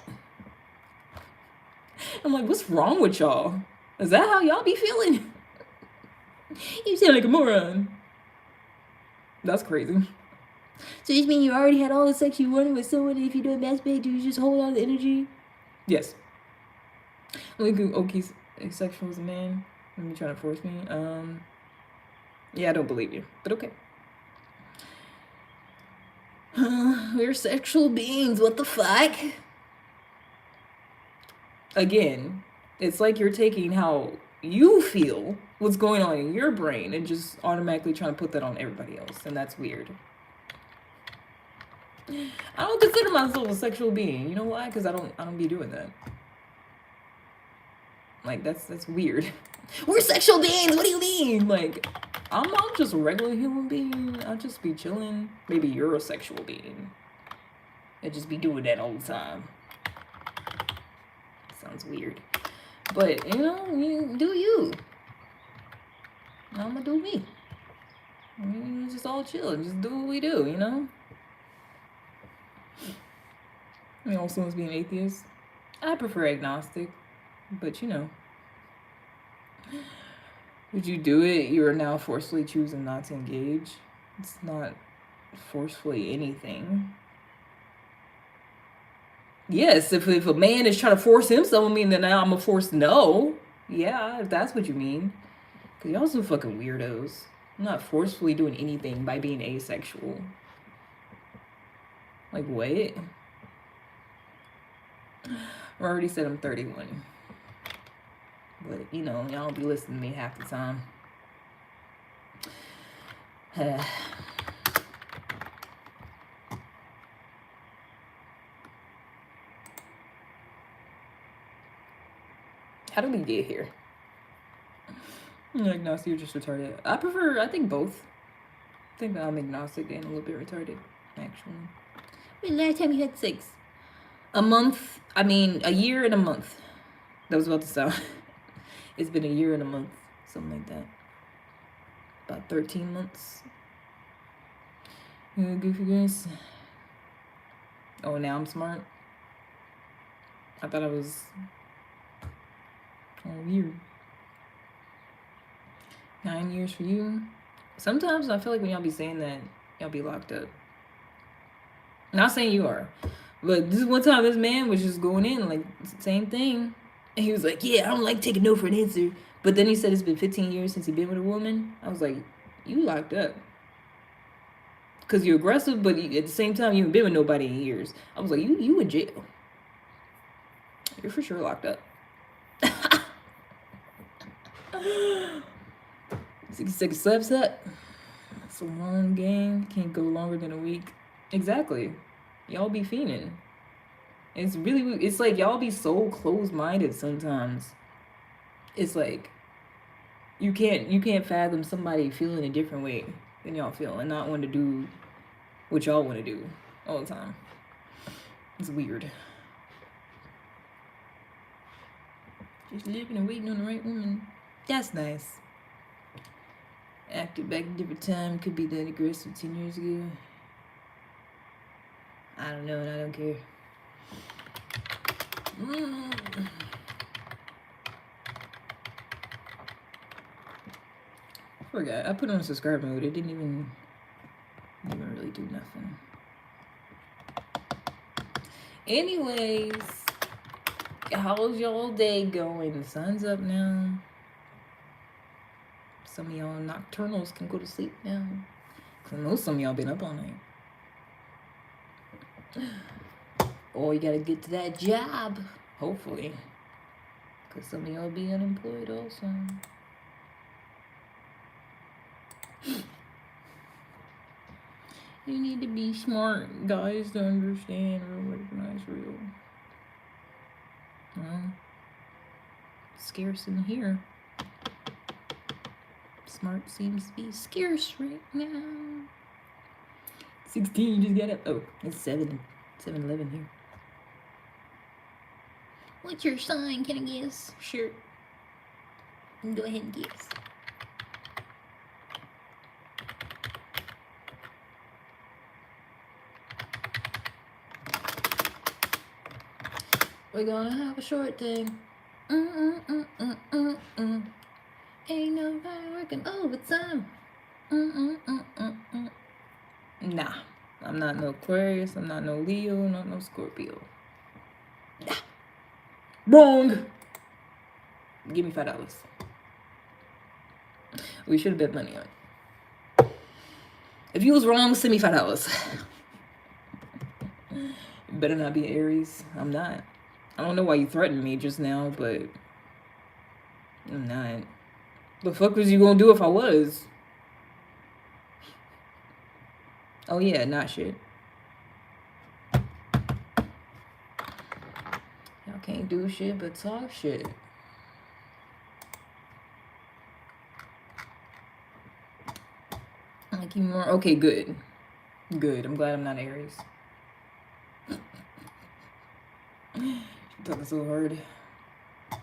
I'm like, what's wrong with y'all? Is that how y'all be feeling? You sound like a moron. That's crazy. So this means you already had all the sex you wanted with someone, and if you don't masturbate, do you just hold on the energy? Yes. Like, okay, asexual as a man. Let me try to force me. Yeah, I don't believe you, but okay. We're sexual beings. What the fuck? Again, it's like you're taking how you feel, what's going on in your brain, and just automatically trying to put that on everybody else, and that's weird. I don't consider myself a sexual being. You know why? Because I don't be doing that. Like that's weird. We're sexual beings. What do you mean? Like I'm just a regular human being. I just be chilling. Maybe you're a sexual being. I just be doing that all the time. Sounds weird. But, you know, you do you. I'm gonna do me. We just all chill. Just do what we do, you know? I mean, also as being atheist. I prefer agnostic. But, you know. Would you do it? You are now forcefully choosing not to engage. It's not forcefully anything. Yes, if a man is trying to force himself on me, then now I'm a forced no. Yeah, if that's what you mean. Because y'all some fucking weirdos. I'm not forcefully doing anything by being asexual. Like, what? I already said I'm 31. But, you know, y'all don't be listening to me half the time. How do we get here? Agnostic, you're just retarded. I think both. I think I'm agnostic and a little bit retarded, actually. When last time you had sex? A year and a month. That was about to sound. It's been a year and a month, something like that. About 13 months. Yeah, goofy guys. Oh, now I'm smart. I thought I was weird. 9 years for you. Sometimes I feel like when y'all be saying that, y'all be locked up. Not saying you are, but this one time this man was just going in like same thing, and he was like, "Yeah, I don't like taking no for an answer." But then he said it's been 15 years since he been with a woman. I was like, "You locked up." Cause you're aggressive, but at the same time you haven't been with nobody in years. I was like, you in jail. You're for sure locked up. 60-second slap set. It's a long game. Can't go longer than a week. Exactly. Y'all be fiending. It's like y'all be so close-minded sometimes. It's like you can't fathom somebody feeling a different way than y'all feel and not want to do what y'all want to do all the time. It's weird. Just living and waiting on the right woman. That's nice. Acted back a different time. Could be that aggressive 10 years ago. I don't know and I don't care. I forgot. I put on subscribe mode. It didn't even really do nothing. Anyways, how's y'all day going? The sun's up now. Some of y'all nocturnals can go to sleep now. Cause I know some of y'all been up all night. Or you gotta get to that job, hopefully. Cause some of y'all be unemployed also. You need to be smart, guys, to understand or recognize real. Well, scarce in here. Smart seems to be scarce right now. 16 just got up. Oh, it's 7-11 here. What's your sign? Can I guess? Sure. Go ahead and guess. We're gonna have a short day. Ain't nobody working overtime. Nah, I'm not no Aquarius. I'm not no Leo. Not no Scorpio. Nah. Wrong. Give me $5. We should have bet money on it. If you was wrong, send me $5. Better not be Aries. I'm not. I don't know why you threatened me just now, but I'm not. The fuck was you gonna do if I was? Oh yeah, not shit. Y'all can't do shit but talk shit. Like you more. Okay, good. Good. I'm glad I'm not Aries. Talking so hard.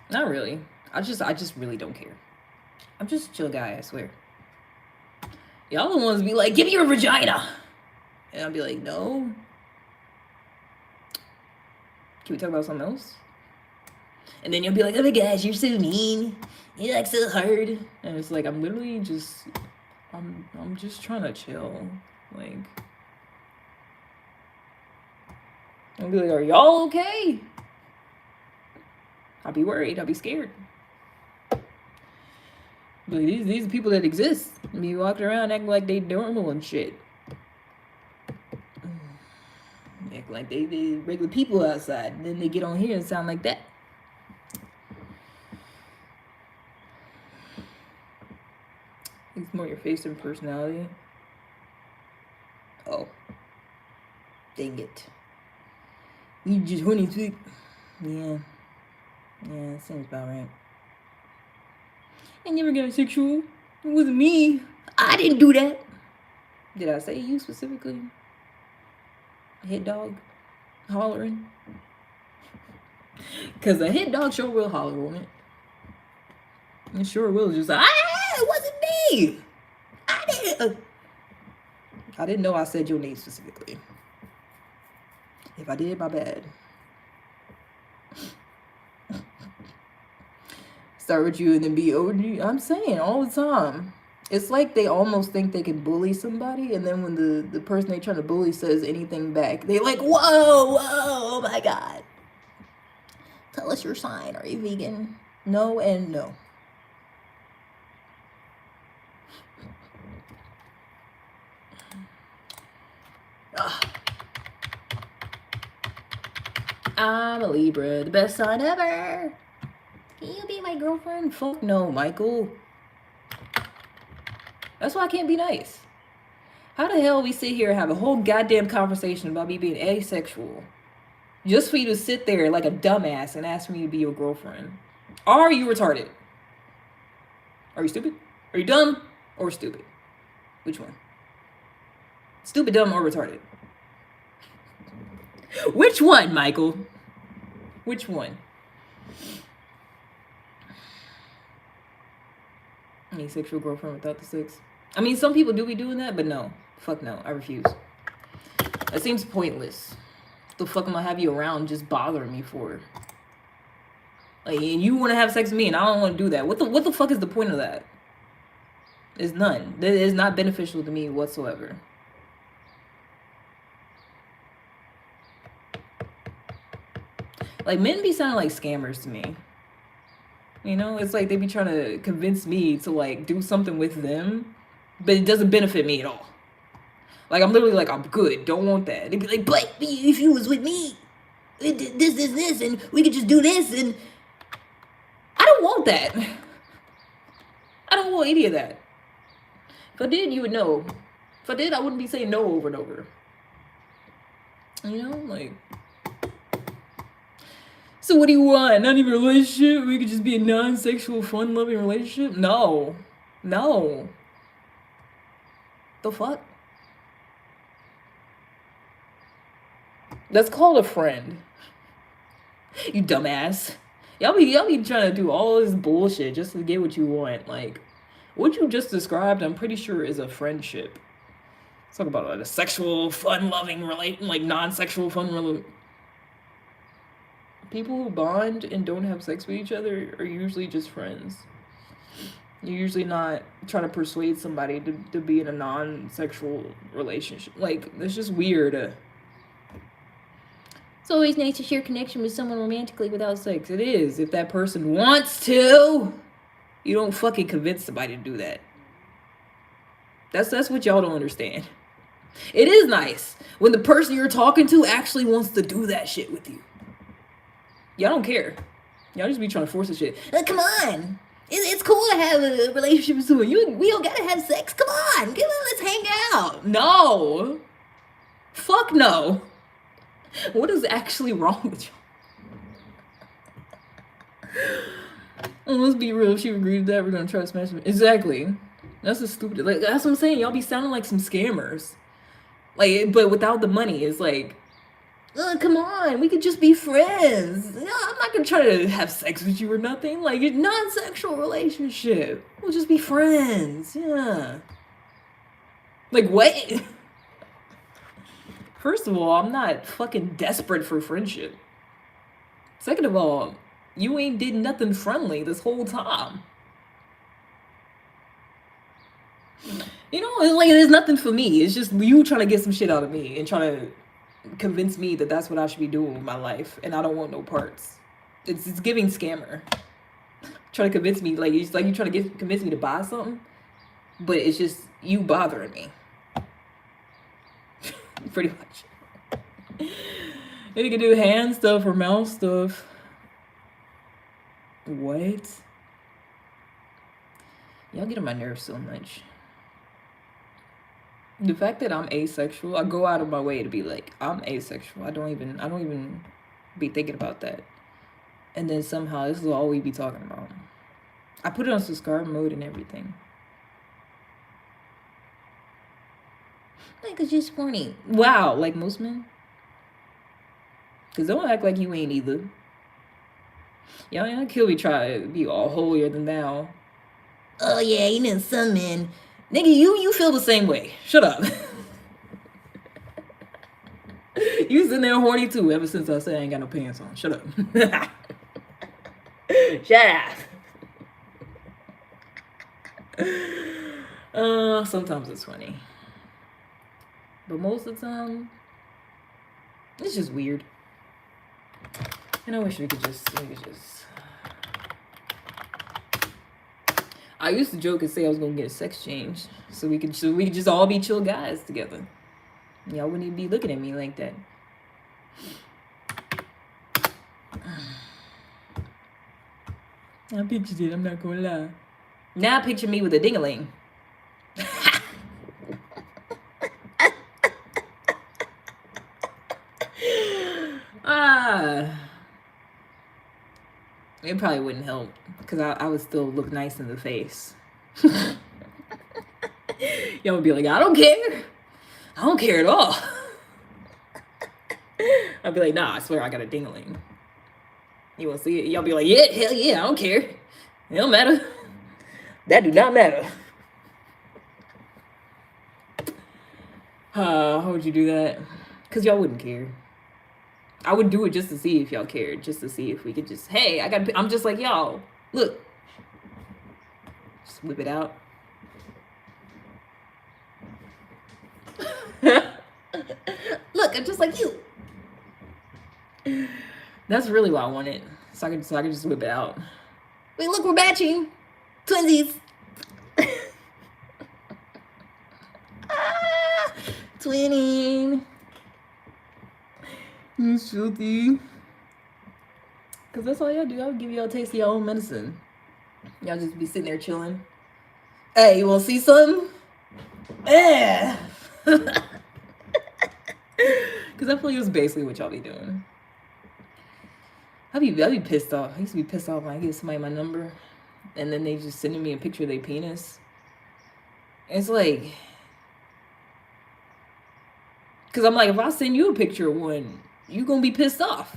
Not really. I just really don't care. I'm just a chill guy, I swear. Y'all the ones be like, give me your vagina. And I'll be like, no. Can we talk about something else? And then you'll be like, oh my gosh, you're so mean. You're like so hard. And it's like, I'm literally just, I'm just trying to chill. Like, I'll be like, are y'all okay? I'll be worried. I'll be scared. But these are people that exist. I mean, walking around acting like they normal and shit. Act like they regular people outside. And then they get on here and sound like that. It's more your face and personality. Oh. Dang it. You just horny tweak. Yeah. Yeah, that seems about right. I never got sexual. It wasn't me. I didn't do that. Did I say you specifically? Hit dog? Hollering? Because a hit dog sure will holler, won't it? It sure will. Just like, it wasn't me. I didn't know I said your name specifically. If I did, my bad. Start with you and then be OG. I'm saying all the time. It's like they almost think they can bully somebody, and then when the person they trying to bully says anything back, they like, whoa, oh my God. Tell us your sign. Are you vegan? No and no. Ugh. I'm a Libra, the best sign ever. Can you be my girlfriend? Fuck no, Michael. That's why I can't be nice. How the hell we sit here and have a whole goddamn conversation about me being asexual just for you to sit there like a dumbass and ask me to be your girlfriend? Are you retarded? Are you stupid? Are you dumb or stupid? Which one? Stupid, dumb, or retarded? Which one, Michael? Which one? Asexual girlfriend without the sex. I mean, some people do be doing that, but no. Fuck no. I refuse. That seems pointless. What the fuck am I have you around just bothering me for? Like, and you want to have sex with me and I don't want to do that. What the fuck is the point of that? There's none. That is not beneficial to me whatsoever. Like, men be sounding like scammers to me. You know, it's like they be trying to convince me to like do something with them, but it doesn't benefit me at all. Like, I'm literally like, I'm good, don't want that. They'd be like, but if you was with me, this, and we could just do this, and I don't want that. I don't want any of that. If I did, you would know. If I did, I wouldn't be saying no over and over. You know, like. So what do you want? Not even a relationship? We could just be a non-sexual, fun-loving relationship? No. No. The fuck? That's called a friend. You dumbass. Y'all be trying to do all this bullshit just to get what you want. Like, what you just described, I'm pretty sure is a friendship. Let's talk about like a sexual, fun-loving relation, like non-sexual, fun-loving. People who bond and don't have sex with each other are usually just friends. You're usually not trying to persuade somebody to be in a non-sexual relationship. Like, it's just weird. It's always nice to share connection with someone romantically without sex. It is, if that person wants to. You don't fucking convince somebody to do that. That's what y'all don't understand. It is nice when the person you're talking to actually wants to do that shit with you. Y'all don't care. Y'all just be trying to force the shit. Come on. It's cool to have a relationship with someone. We don't gotta have sex. Come on. Let's hang out. No. Fuck no. What is actually wrong with you? Let's be real. If she agreed to that, we're gonna try to smash them. Exactly. That's a stupid. Like, that's what I'm saying. Y'all be sounding like some scammers. Like, but without the money, it's like, come on, we could just be friends. No, I'm not gonna try to have sex with you or nothing. Like, it's non-sexual relationship. We'll just be friends. Yeah. Like, what? First of all, I'm not fucking desperate for friendship. Second of all, you ain't did nothing friendly this whole time. You know, it's like there's nothing for me. It's just you trying to get some shit out of me and trying to convince me that that's what I should be doing with my life, and I don't want no parts. It's giving scammer. Trying to convince me, like it's like you trying to convince me to buy something, but it's just you bothering me. Pretty much. And you can do hand stuff or mouth stuff. What? Y'all get on my nerves so much. The fact that I'm asexual, I go out of my way to be like, I'm asexual. I don't even be thinking about that. And then somehow this is all we be talking about. I put it on subscribe mode and everything. Like, it's just funny. Wow, like most men. Because don't act like you ain't either. Y'all kill me try to be all holier than thou. Oh yeah, you know some men. Nigga, you feel the same way. Shut up. You sitting there horny too ever since I said I ain't got no pants on. Shut up. Shut up. Sometimes it's funny. But most of the time, it's just weird. And I wish we could just I used to joke and say I was gonna get a sex change so we could just all be chill guys together. Y'all wouldn't even be looking at me like that. I pictured it, I'm not gonna lie. Now picture me with a ding-a-ling. It probably wouldn't help because I would still look nice in the face. Y'all would be like, I don't care. I don't care at all. I'd be like, nah, I swear I got a ding-a-ling. You want to see it? Y'all be like, yeah, hell yeah, I don't care. It don't matter. That do not matter. How would you do that? Because y'all wouldn't care. I would do it just to see if y'all cared. Just to see if we could just, hey, I'm just like, y'all, look. Just whip it out. Look, I'm just like you. That's really what I wanted. So I could just whip it out. Wait, look, we're matching. Twinsies. Twinning. You filthy. Because that's all y'all do. I'll give y'all a taste of your own medicine. Y'all just be sitting there chilling. Hey, you want to see something? Yeah. Because I feel like it's basically what y'all be doing. I'd be pissed off. I used to be pissed off when I give somebody my number and then they just sending me a picture of their penis. It's like, because I'm like, if I send you a picture of one, you gonna be pissed off,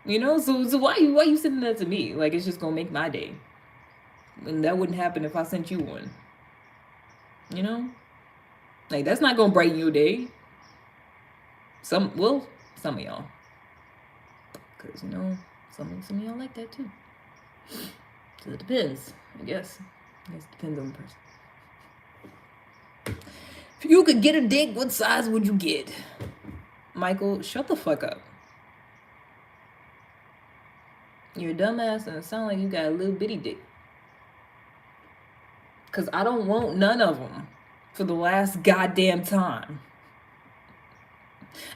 you know? So why you sending that to me? Like, it's just gonna make my day. And that wouldn't happen if I sent you one, you know? Like, that's not gonna brighten your day. Some of y'all, because, you know, some of y'all like that too. So it depends, I guess. It depends on the person. If you could get a dick, what size would you get? Michael, shut the fuck up. You're a dumbass and it sounds like you got a little bitty dick. Because I don't want none of them for the last goddamn time.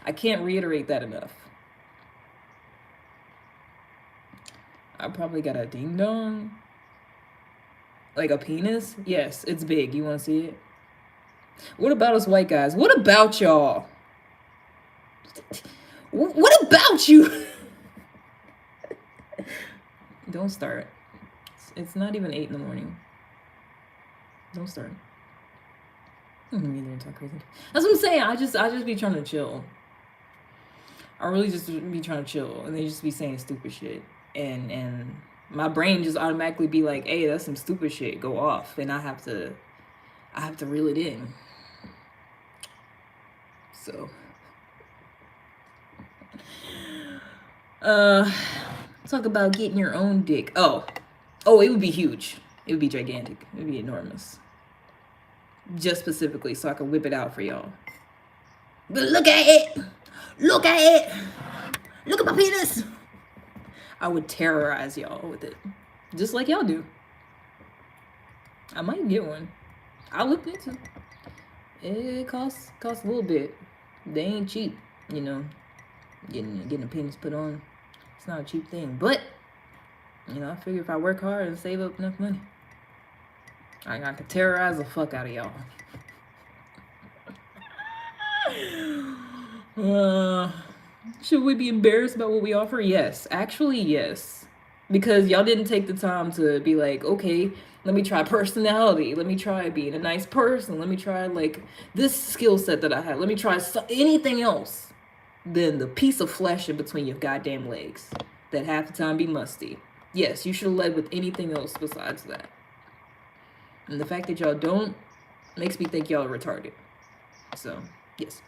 I can't reiterate that enough. I probably got a ding dong. Like a penis? Yes, it's big. You want to see it? What about us white guys? What about y'all? What about you? Don't start. It's not even 8 in the morning. Don't start. Me there and talk crazy. That's what I'm saying. I just be trying to chill. I really just be trying to chill, and they just be saying stupid shit, and my brain just automatically be like, "Hey, that's some stupid shit. Go off," and I have to reel it in. So, talk about getting your own dick. Oh, it would be huge. It would be gigantic. It would be enormous. Just specifically so I can whip it out for y'all. But look at it. Look at it. Look at my penis. I would terrorize y'all with it. Just like y'all do. I might get one. I looked into it. It costs a little bit. They ain't cheap, you know. Getting a penis put on. It's not a cheap thing. But, you know, I figure if I work hard and save up enough money, I can terrorize the fuck out of y'all. Should we be embarrassed about what we offer? Yes. Actually, yes. Because y'all didn't take the time to be like, okay, let me try personality. Let me try being a nice person. Let me try, like, this skill set that I have. Let me try anything else than the piece of flesh in between your goddamn legs that half the time be musty. Yes, you should have led with anything else besides that. And the fact that y'all don't makes me think y'all are retarded. So, yes.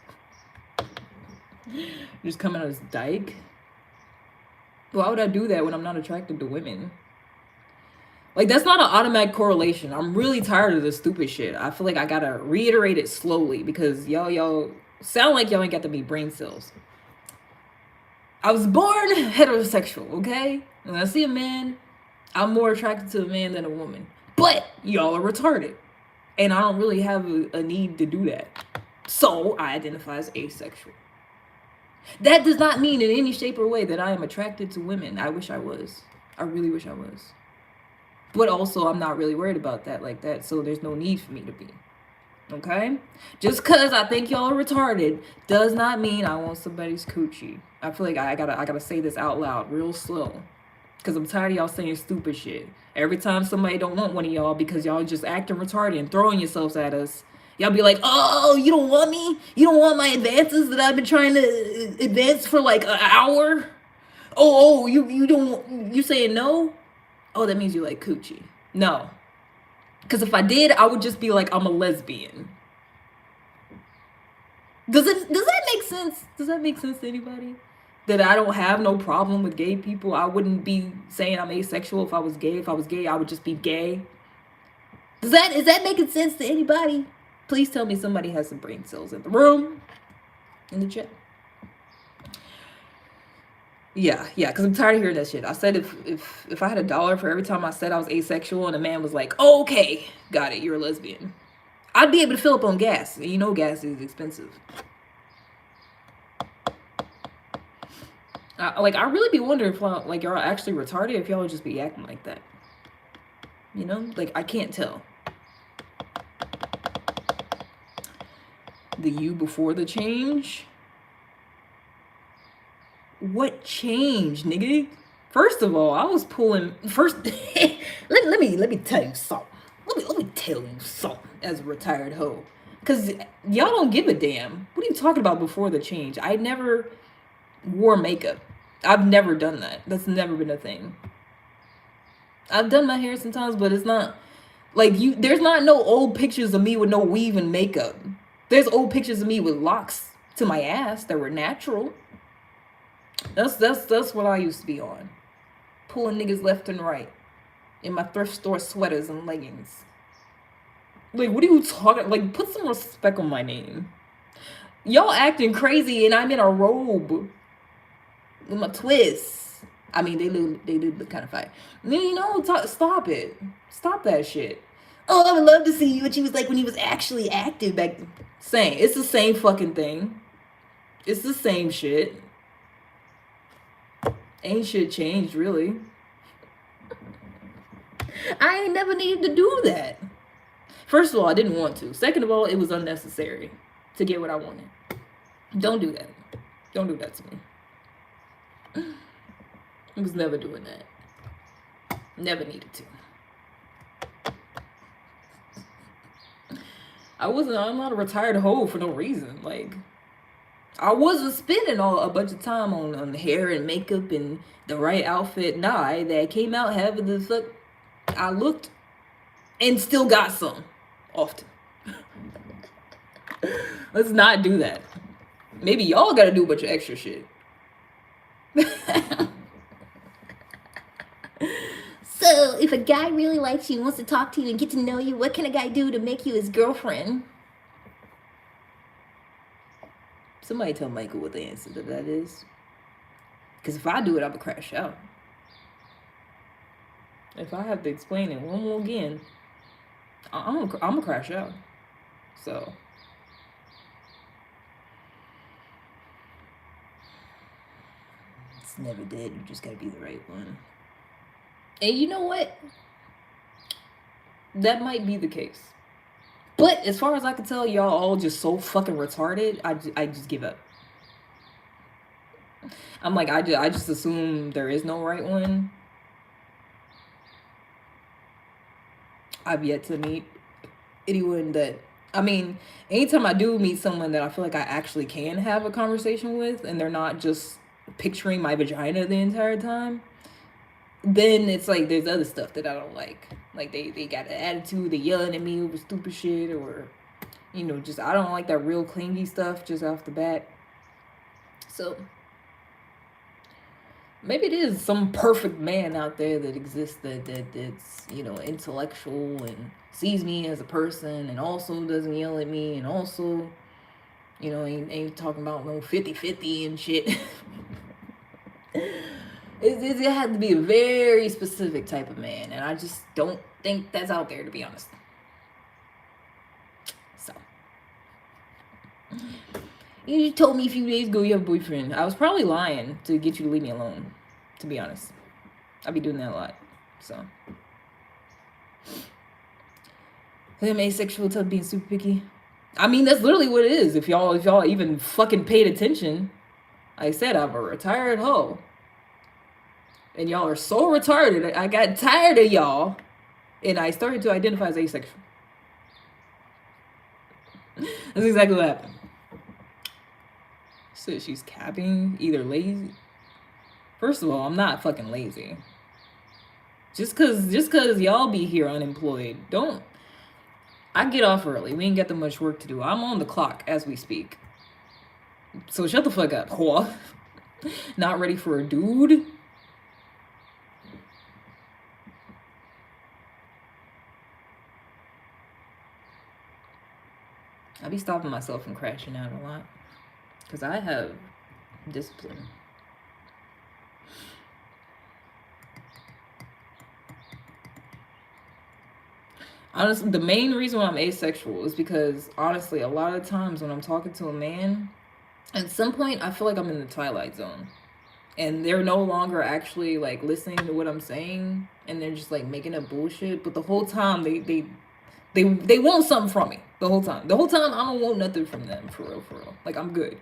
Just coming out as dyke. Why would I do that when I'm not attracted to women? Like, that's not an automatic correlation. I'm really tired of this stupid shit. I feel like I gotta reiterate it slowly because y'all sound like y'all ain't got to be brain cells. I was born heterosexual, okay? When I see a man, I'm more attracted to a man than a woman. But y'all are retarded. And I don't really have a need to do that. So I identify as asexual. That does not mean in any shape or way that I am attracted to women. I wish I was. I really wish I was. But also, I'm not really worried about that like that, so there's no need for me to be. Okay? Just because I think y'all are retarded does not mean I want somebody's coochie. I feel like I gotta say this out loud real slow. Because I'm tired of y'all saying stupid shit. Every time somebody don't want one of y'all because y'all just acting retarded and throwing yourselves at us, y'all be like, oh, you don't want me? You don't want my advances that I've been trying to advance for like an hour? Oh, you don't, you saying no? Oh, that means you like coochie. No. Because if I did, I would just be like, I'm a lesbian. Does that make sense? Does that make sense to anybody? That I don't have no problem with gay people. I wouldn't be saying I'm asexual if I was gay. If I was gay, I would just be gay. Is that making sense to anybody? Please tell me somebody has some brain cells in the room. In the chat. Yeah, because I'm tired of hearing that shit. I said if I had $1 for every time I said I was asexual and a man was like, oh, okay, got it, you're a lesbian, I'd be able to fill up on gas. And you know gas is expensive. I really be wondering if like y'all are actually retarded, if y'all would just be acting like that. You know, like I can't tell. The you before the change. What changed, nigga? First of all, I was pulling first. let me tell you something. Let me tell you something as a retired hoe, cause y'all don't give a damn. What are you talking about before the change? I never wore makeup. I've never done that. That's never been a thing. I've done my hair sometimes, but it's not like you. There's not no old pictures of me with no weave and makeup. There's old pictures of me with locks to my ass that were natural. That's what I used to be on. Pulling niggas left and right. In my thrift store sweaters and leggings. Like, what are you talking? Like, put some respect on my name. Y'all acting crazy and I'm in a robe. With my twists. I mean, they do look kind of fire. You know, stop it. Stop that shit. Oh, I would love to see what he was like when he was actually active back then. Same. It's the same fucking thing. It's the same shit. Ain't shit changed, really. I ain't never needed to do that. First of all, I didn't want to. Second of all, it was unnecessary to get what I wanted. Don't do that. Don't do that to me. I was never doing that. Never needed to. I'm not a retired hoe for no reason. Like, I wasn't spending a bunch of time on hair and makeup and the right outfit. Nah, that came out however the fuck I looked and still got some often. Let's not do that. Maybe y'all gotta do a bunch of extra shit. So, if a guy really likes you, wants to talk to you and get to know you, what can a guy do to make you his girlfriend? Somebody tell Michael what the answer to that is. Because if I do it, I'm going to crash out. If I have to explain it one more again, I'm going to crash out. So. It's never dead. You just got to be the right one. And you know what? That might be the case. But as far as I can tell, y'all all just so fucking retarded. I just give up. I'm like, I just assume there is no right one. I've yet to meet anyone that, I mean, anytime I do meet someone that I feel like I actually can have a conversation with, and they're not just picturing my vagina the entire time, then it's like there's other stuff that I don't like. Like they got an attitude, they yelling at me over stupid shit, or, you know, just I don't like that real clingy stuff just off the bat. So maybe it is some perfect man out there that exists that's, you know, intellectual and sees me as a person and also doesn't yell at me and also, you know, ain't talking about no 50-50 and shit. It had to be a very specific type of man, and I just don't think that's out there, to be honest. So, you told me a few days ago you have a boyfriend. I was probably lying to get you to leave me alone, to be honest. I be doing that a lot, so. I'm asexual to being super picky. I mean, that's literally what it is. If y'all even fucking paid attention, I said I'm a retired hoe. And y'all are so retarded. I got tired of y'all. And I started to identify as asexual. That's exactly what happened. So she's capping, either lazy. First of all, I'm not fucking lazy. Just cause y'all be here unemployed, don't. I get off early. We ain't got that much work to do. I'm on the clock as we speak. So shut the fuck up, whore. Not ready for a dude. I be stopping myself from crashing out a lot. Because I have discipline. Honestly, the main reason why I'm asexual is because, honestly, a lot of times when I'm talking to a man, at some point I feel like I'm in the Twilight Zone. And they're no longer actually, like, listening to what I'm saying. And they're just, like, making up bullshit. But the whole time, they want something from me. The whole time. The whole time, I don't want nothing from them, for real, for real. Like, I'm good.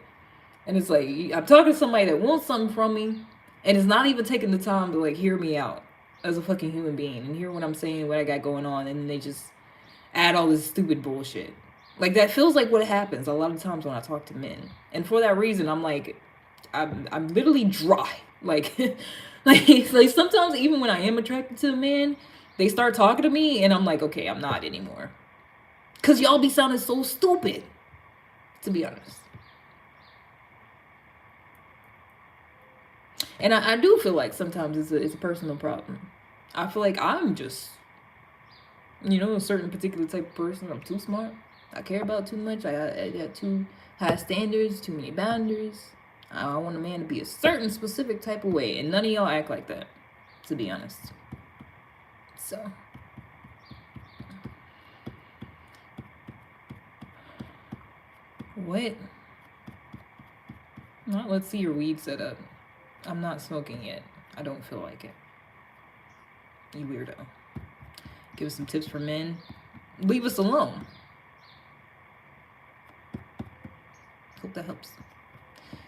And it's like, I'm talking to somebody that wants something from me, and it's not even taking the time to, like, hear me out as a fucking human being and hear what I'm saying, what I got going on, and they just add all this stupid bullshit. Like, that feels like what happens a lot of times when I talk to men. And for that reason, I'm like, I'm literally dry. Like, like sometimes even when I am attracted to a man, they start talking to me, and I'm like, okay, I'm not anymore. Because y'all be sounding so stupid, to be honest. And I do feel like sometimes it's a personal problem. I feel like I'm just, you know, a certain particular type of person. I'm too smart. I care about too much. I got too high standards, too many boundaries. I want a man to be a certain specific type of way. And none of y'all act like that, to be honest. So. What? Well, let's see your weed setup. I'm not smoking yet. I don't feel like it. You weirdo. Give us some tips for men. Leave us alone. Hope that helps.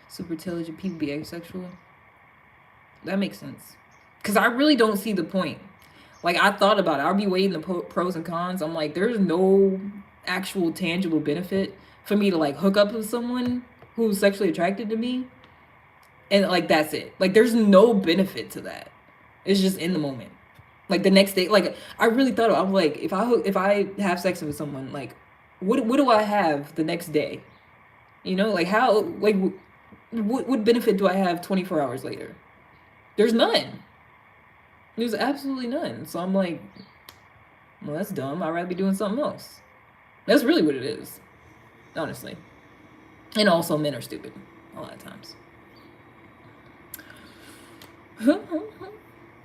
Super intelligent people be asexual. That makes sense. Because I really don't see the point. Like, I thought about it. I'll be weighing the pros and cons. I'm like, there's no actual tangible benefit for me to, like, hook up with someone who's sexually attracted to me. And, like, that's it. Like, there's no benefit to that. It's just in the moment. Like, the next day, like, I really thought, I'm like, if I have sex with someone, like, what do I have the next day? You know, like, how, like, what benefit do I have 24 hours later? There's none. There's absolutely none. So I'm like, well, that's dumb. I'd rather be doing something else. That's really what it is. Honestly. And also, men are stupid a lot of times.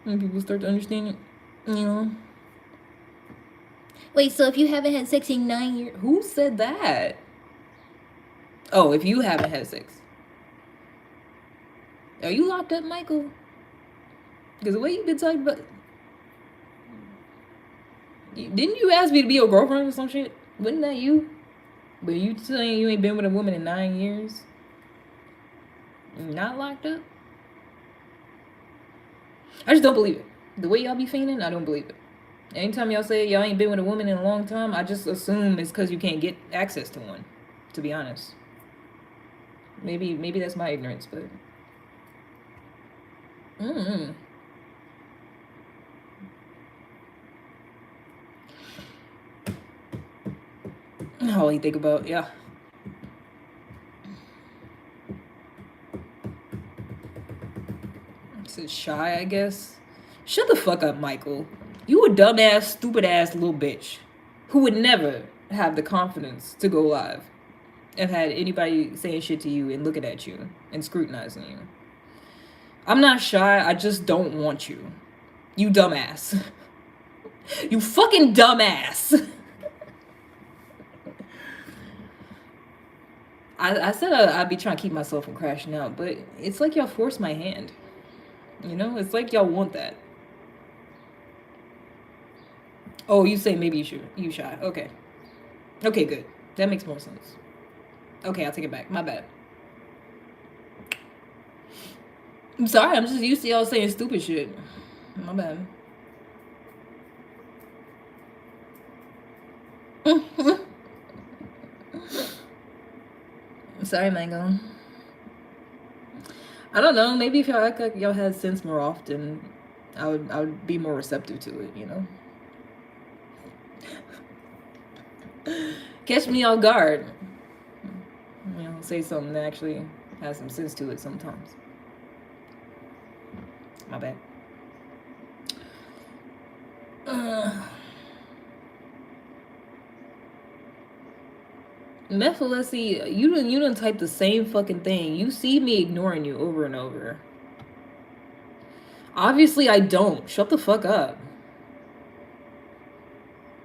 When people start to understand it, you know. Wait, so if you haven't had sex in 9 years, who said that? Oh, if you haven't had sex, are you locked up, Michael? Because the way you've been talking about, didn't you ask me to be your girlfriend or some shit? Wasn't that you? But you saying you ain't been with a woman in 9 years? Not locked up? I just don't believe it. The way y'all be feeling, I don't believe it. Anytime y'all say y'all ain't been with a woman in a long time, I just assume it's because you can't get access to one. To be honest, maybe that's my ignorance, but. All you think about, yeah. It's shy, I guess. Shut the fuck up, Michael. You a dumbass, stupid ass little bitch who would never have the confidence to go live and had anybody saying shit to you and looking at you and scrutinizing you. I'm not shy, I just don't want you. You dumbass. You fucking dumbass. I said I'd be trying to keep myself from crashing out, but it's like y'all force my hand. You know, it's like y'all want that. Oh, you say maybe you shy. Okay. Okay, good. That makes more sense. Okay, I'll take it back. My bad. I'm sorry, I'm just used to y'all saying stupid shit. My bad. Sorry, Mango. I don't know. Maybe if y'all act like y'all had sense more often, I would be more receptive to it. You know. Catch me off guard. You know, say something that actually has some sense to it sometimes. My bad. Methalessy, you didn't type the same fucking thing. You see me ignoring you over and over. Obviously, I don't. Shut the fuck up.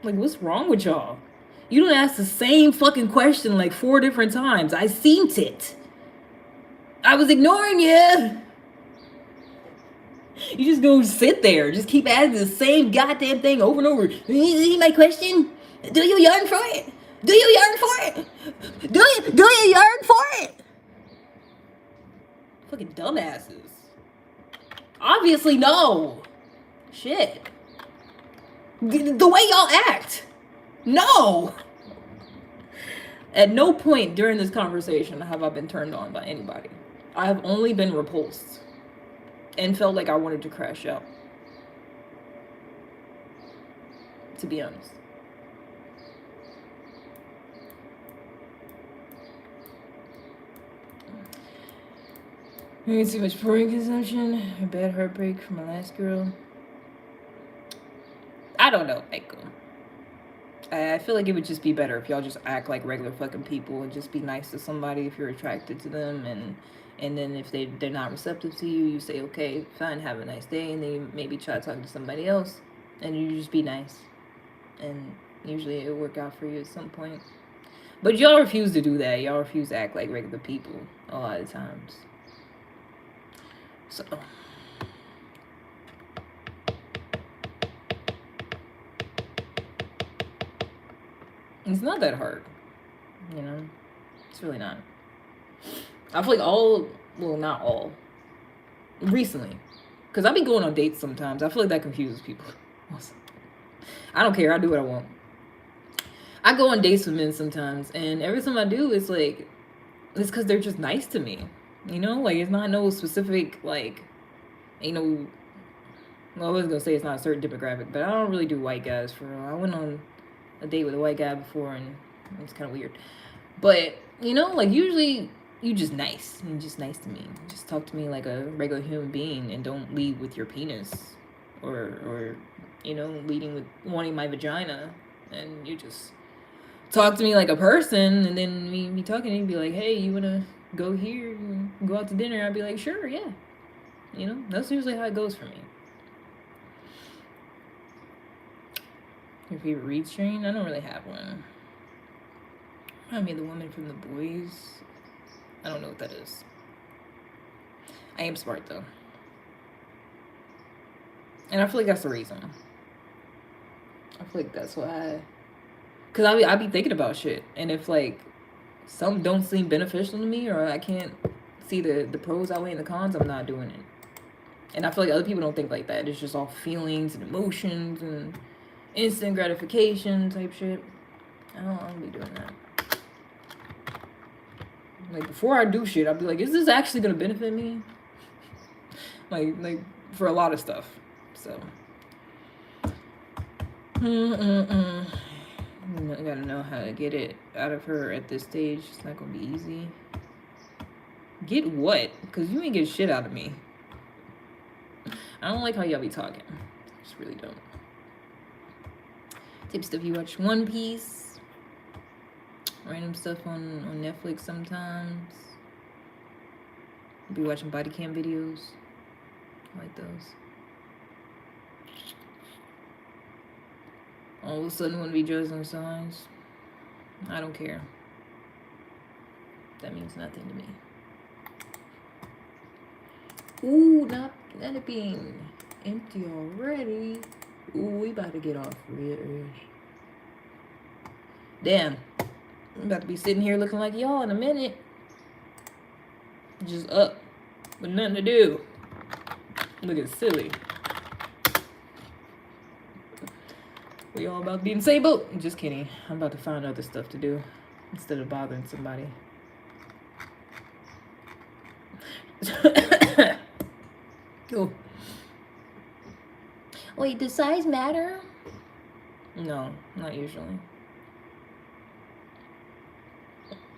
Like, what's wrong with y'all? You don't ask the same fucking question like 4 different times. I seen it. I was ignoring you. You just go sit there. Just keep asking the same goddamn thing over and over. You see my question? Do you yearn for it? Do you yearn for it? Do you yearn for it? Fucking dumbasses. Obviously, no. Shit. The way y'all act. No. At no point during this conversation have I been turned on by anybody. I have only been repulsed and felt like I wanted to crash out. To be honest. Maybe too much porn consumption, a bad heartbreak from my last girl. I don't know, Michael. I feel like it would just be better if y'all just act like regular fucking people and just be nice to somebody if you're attracted to them, and then if they're not receptive to you, you say, okay, fine, have a nice day, and then you maybe try to talk to somebody else, and you just be nice, and usually it'll work out for you at some point. But y'all refuse to do that. Y'all refuse to act like regular people a lot of times. So it's not that hard, you know. It's really not. I feel like not all, recently, because I be going on dates sometimes. I feel like that confuses people. I don't care. I do what I want. I go on dates with men sometimes, and every time I do, it's like, it's because they're just nice to me. You know, like, it's not no specific, like, ain't no, well, I was gonna say it's not a certain demographic, but I don't really do white guys for real. I went on a date with a white guy before, and it's kind of weird. But, you know, like, usually you just nice. You're just nice to me. Just talk to me like a regular human being, and don't lead with your penis, or you know, leading with wanting my vagina, and you just talk to me like a person, and then me talking to you, be like, hey, you wanna go here, go out to dinner? I'd be like, sure, yeah. You know, that's usually how it goes for me. Your favorite read strain? I don't really have one. I mean, the woman from The Boys. I don't know what that is. I am smart though, and I feel like that's the reason. I feel like that's why. Cause I be thinking about shit, and if like some don't seem beneficial to me, or I can't see the pros outweighing the cons, I'm not doing it. And I feel like other people don't think like that. It's just all feelings and emotions and instant gratification type shit. I don't be doing that. Like before I do shit, I'll be like, is this actually gonna benefit me? like for a lot of stuff. So I gotta know how to get it out of her at this stage. It's not gonna be easy. Get what? Because you ain't get shit out of me. I don't like how y'all be talking. I just really don't. Type stuff you watch One Piece. Random stuff on Netflix sometimes. Be watching body cam videos. I like those. All of a sudden want to be judging signs. I don't care. That means nothing to me. Ooh, not it being empty already. Ooh, we about to get off real early. Damn. I'm about to be sitting here looking like y'all in a minute. Just up with nothing to do. Looking silly. We all about to be in the same boat. Just kidding. I'm about to find other stuff to do instead of bothering somebody. Cool. Wait, does size matter? No, not usually.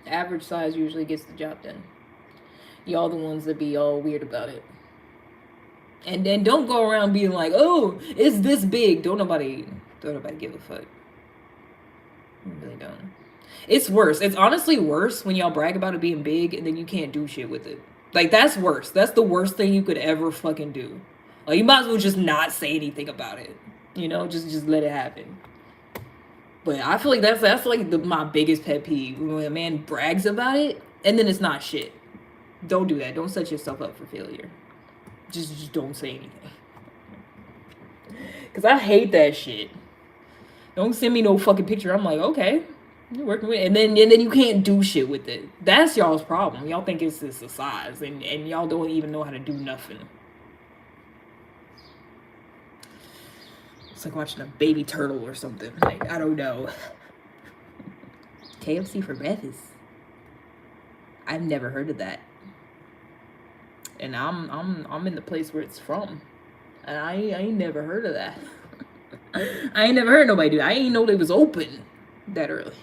Average size usually gets the job done. Y'all the ones that be all weird about it. And then don't go around being like, oh, it's this big. Don't nobody give a fuck. I really don't. It's worse. It's honestly worse when y'all brag about it being big and then you can't do shit with it. Like, that's worse. That's the worst thing you could ever fucking do. Like, you might as well just not say anything about it. You know, just let it happen. But I feel like that's like my biggest pet peeve. When a man brags about it and then it's not shit. Don't do that. Don't set yourself up for failure. Just don't say anything. Because I hate that shit. Don't send me no fucking picture. I'm like, okay, you're working with it. And then you can't do shit with it. That's y'all's problem. Y'all think it's just a size. And y'all don't even know how to do nothing. It's like watching a baby turtle or something. Like, I don't know. KFC for breakfast. I've never heard of that. And I'm in the place where it's from. And I ain't never heard of that. I ain't never heard nobody do that. I ain't know they was open that early.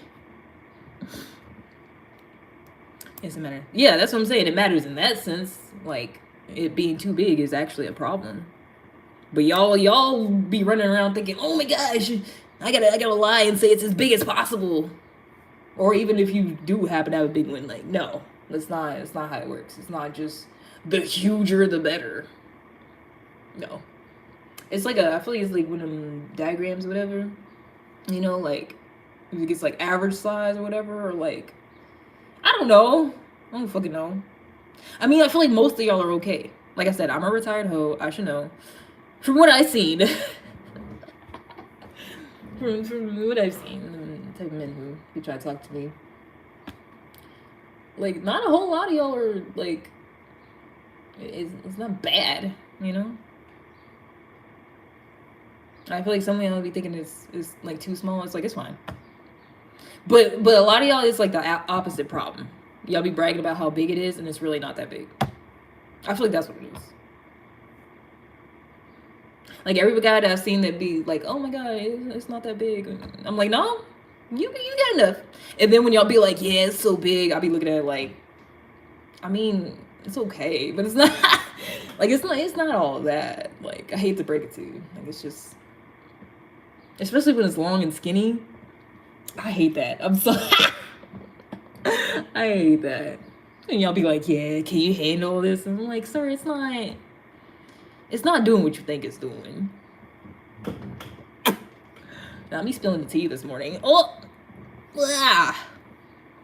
It doesn't matter. Yeah, that's what I'm saying. It matters in that sense. Like, it being too big is actually a problem. But y'all be running around thinking, oh my gosh, I gotta lie and say it's as big as possible. Or even if you do happen to have a big one, like, no, it's not how it works. It's not just the huger the better. No. It's like I feel like it's like one of them diagrams or whatever. You know, like if it gets like average size or whatever, or like I don't know. I don't fucking know. I mean, I feel like most of y'all are okay. Like I said, I'm a retired hoe. I should know. From what I've seen. from what I've seen, the type of men who try to talk to me. Like, not a whole lot of y'all are like it's not bad, you know? I feel like some of y'all will be thinking it's like too small. It's like, it's fine. But a lot of y'all, it's like the opposite problem. Y'all be bragging about how big it is, and it's really not that big. I feel like that's what it is. Like, every guy that I've seen that be like, oh my god, it's not that big. I'm like, no, you got enough. And then when y'all be like, yeah, it's so big, I'll be looking at it like, I mean, it's okay, but it's not like it's not all that. Like, I hate to break it to you. Like, it's just, especially when it's long and skinny, I hate that. I'm so I hate that. And y'all be like, yeah, can you handle this? And I'm like, sir, it's not doing what you think it's doing. Now me spilling the tea this morning. Oh,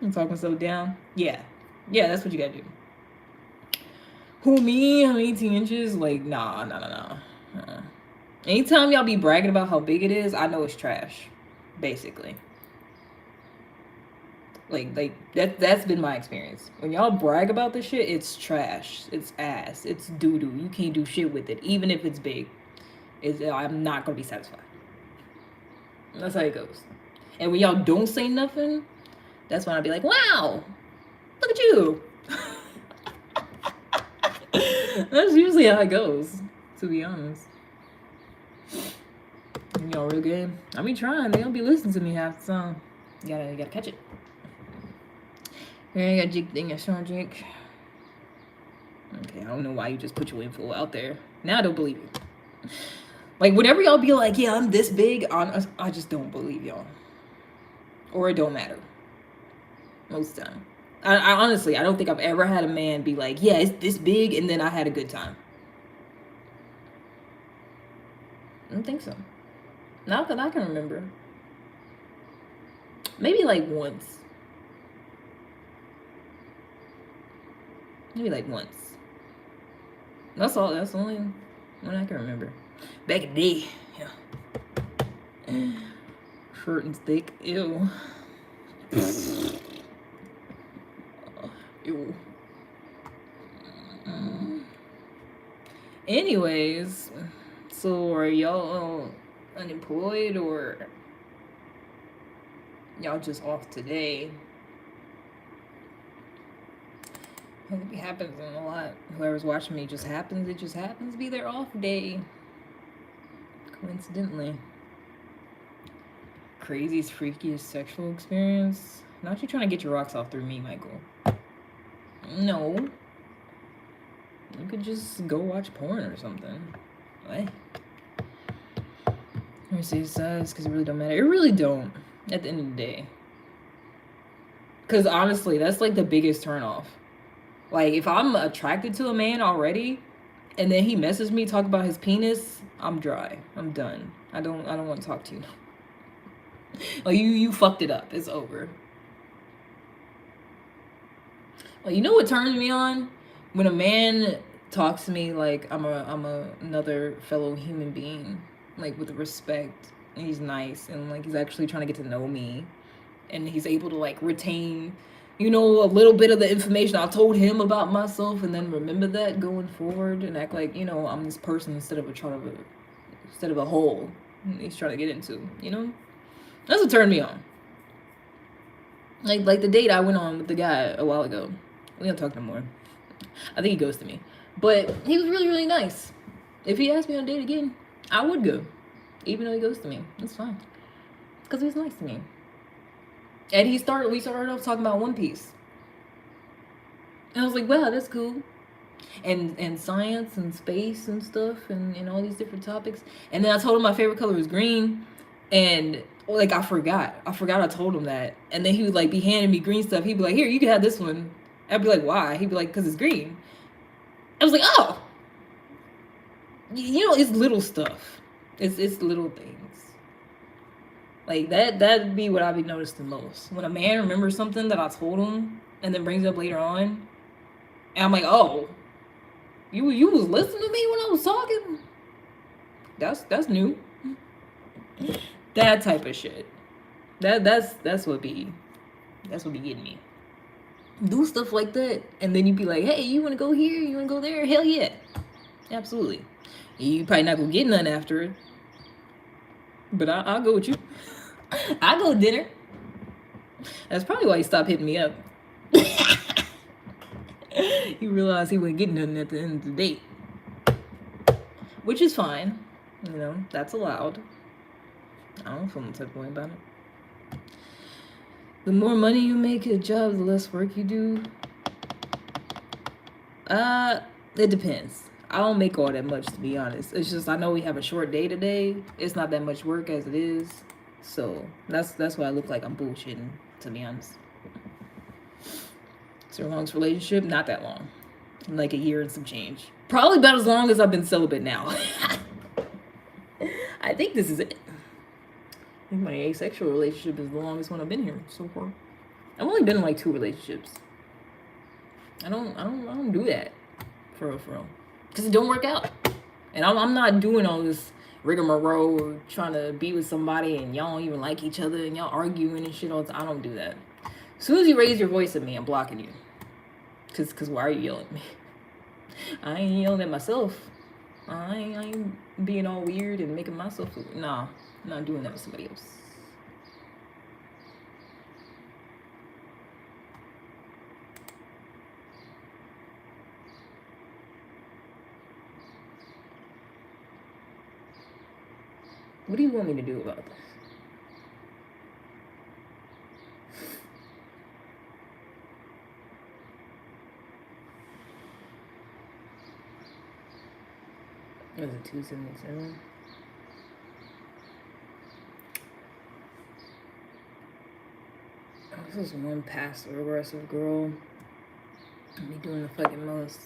I'm talking myself down. Yeah, that's what you gotta do. Who, me? I'm 18 inches? Like, nah. Anytime y'all be bragging about how big it is, I know it's trash. Basically. Like that's been my experience. When y'all brag about this shit, it's trash. It's ass. It's doo-doo. You can't do shit with it. Even if it's big. I'm not gonna be satisfied. That's how it goes. And when y'all don't say nothing, that's when I'll be like, wow, look at you. That's usually how it goes, to be honest. Y'all real game. I be trying. They don't be listening to me half the time. You gotta catch it. Yeah, you got Jake thing, yeah, Sean Jake. Okay, I don't know why you just put your info out there. Now I don't believe you. Like, whenever y'all be like, yeah, I'm this big, I just don't believe y'all. Or it don't matter. Most of the time. I honestly, I don't think I've ever had a man be like, yeah, it's this big, and then I had a good time. I don't think so. Not that I can remember. Maybe like once. Maybe like once. That's all. That's the only one I can remember. Back in the day. Yeah. Short and thick. Ew. Ew. Anyways, so are y'all unemployed or y'all just off today? It happens a lot. Whoever's watching me, it just happens to be their off day. Coincidentally. Craziest, freakiest sexual experience? Not you trying to get your rocks off through me, Michael. No. You could just go watch porn or something. What? Let me see it says, because it really don't matter. It really don't, at the end of the day. Because honestly, that's like the biggest turnoff. Like, if I'm attracted to a man already, and then he messes me, talk about his penis, I'm dry. I'm done. I don't want to talk to you. Like, you fucked it up. It's over. Like, you know what turns me on? When a man talks to me like I'm another fellow human being, like with respect, and he's nice, and like he's actually trying to get to know me, and he's able to like retain, you know, a little bit of the information I told him about myself, and then remember that going forward, and act like, you know, I'm this person instead of a hole he's trying to get into, you know? That's what turned me on. Like the date I went on with the guy a while ago. We don't talk no more. I think he ghosted me. But he was really, really nice. If he asked me on a date again, I would go. Even though he ghosted me. That's fine. Because he was nice to me. And we started off talking about One Piece. And I was like, wow, that's cool. And science and space and stuff and all these different topics. And then I told him my favorite color was green. And like I forgot I told him that. And then he would like be handing me green stuff. He'd be like, here, you can have this one. I'd be like, why? He'd be like, because it's green. I was like, oh, you know, it's little stuff. It's little things. Like that'd be what I'd be noticed the most. When a man remembers something that I told him and then brings it up later on, and I'm like, oh, you was listening to me when I was talking? That's new. That type of shit. That's what be getting me. Do stuff like that, and then you be like, hey, you want to go here? You want to go there? Hell yeah. Absolutely. You probably not gonna get none after it. But I'll go with you. I'll go to dinner. That's probably why he stopped hitting me up. He realized he wasn't getting nothing at the end of the date. Which is fine. You know, that's allowed. I don't feel no type of way about it. The more money you make at a job, the less work you do. It depends. I don't make all that much, to be honest. It's just I know we have a short day today. It's not that much work as it is. So that's why I look like I'm bullshitting, to be honest. So longest relationship, not that long. Like a year and some change. Probably about as long as I've been celibate now. I think this is it. I think my asexual relationship is the longest one I've been here so far. I've only been in like 2 relationships. I don't do that for real. Because it don't work out. And I'm not doing all this rigmarole trying to be with somebody and y'all don't even like each other and y'all arguing and shit all the time. I don't do that. As soon as you raise your voice at me, I'm blocking you. Cause why are you yelling at me? I ain't yelling at myself. I ain't being all weird and making myself nah, I'm not doing that with somebody else. What do you want me to do about this? Was it 277? This is one passive aggressive girl. Me doing the fucking most.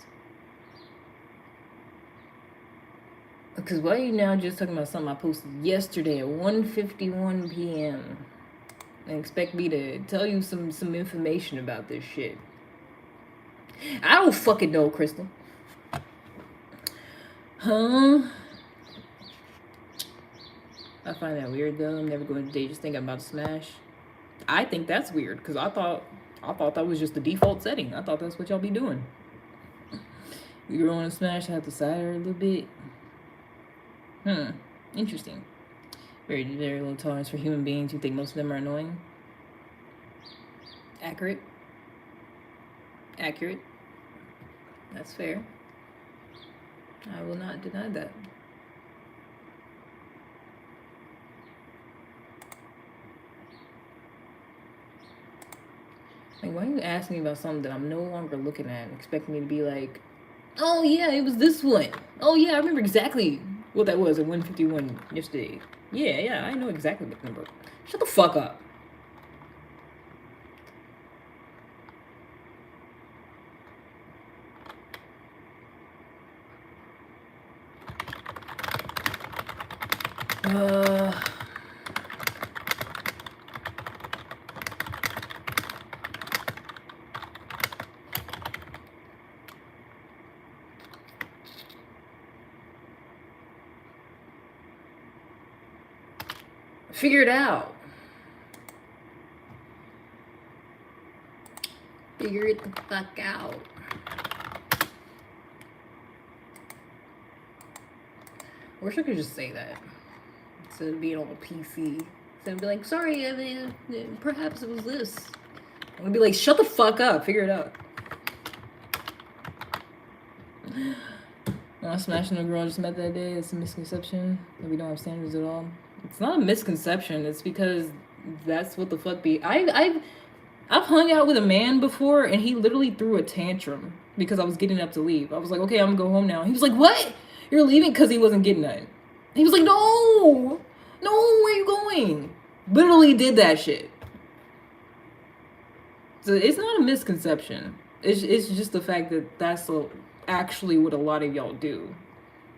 Because why are you now just talking about something I posted yesterday at 1:51 p.m. and expect me to tell you some information about this shit? I don't fucking know, Crystal. Huh? I find that weird though. I'm never going to date just thinking about a smash. I think that's weird because I thought that was just the default setting. I thought that's what y'all be doing. You girl want to smash, have to side her a little bit. Interesting. Very, very low tolerance for human beings. You think most of them are annoying? Accurate. That's fair. I will not deny that. Like, why are you asking me about something that I'm no longer looking at and expecting me to be like, oh yeah, it was this one. Oh yeah, I remember exactly what that was at 1:51 yesterday. Yeah, I know exactly what number. Shut the fuck up. Figure it out. Figure it the fuck out. I wish I could just say that instead of being all PC. Instead of be like, sorry, I mean, perhaps it was this. I'm gonna be like, shut the fuck up. Figure it out. When I smashing a girl I just met that day, it's a misconception that we don't have standards at all. It's not a misconception. It's because that's what the fuck be. I've hung out with a man before, and he literally threw a tantrum because I was getting up to leave. I was like, okay, I'm gonna go home now. He was like, what? You're leaving? Because he wasn't getting nothing. He was like, no, where are you going? Literally did that shit. So it's not a misconception. It's just the fact that that's actually what a lot of y'all do.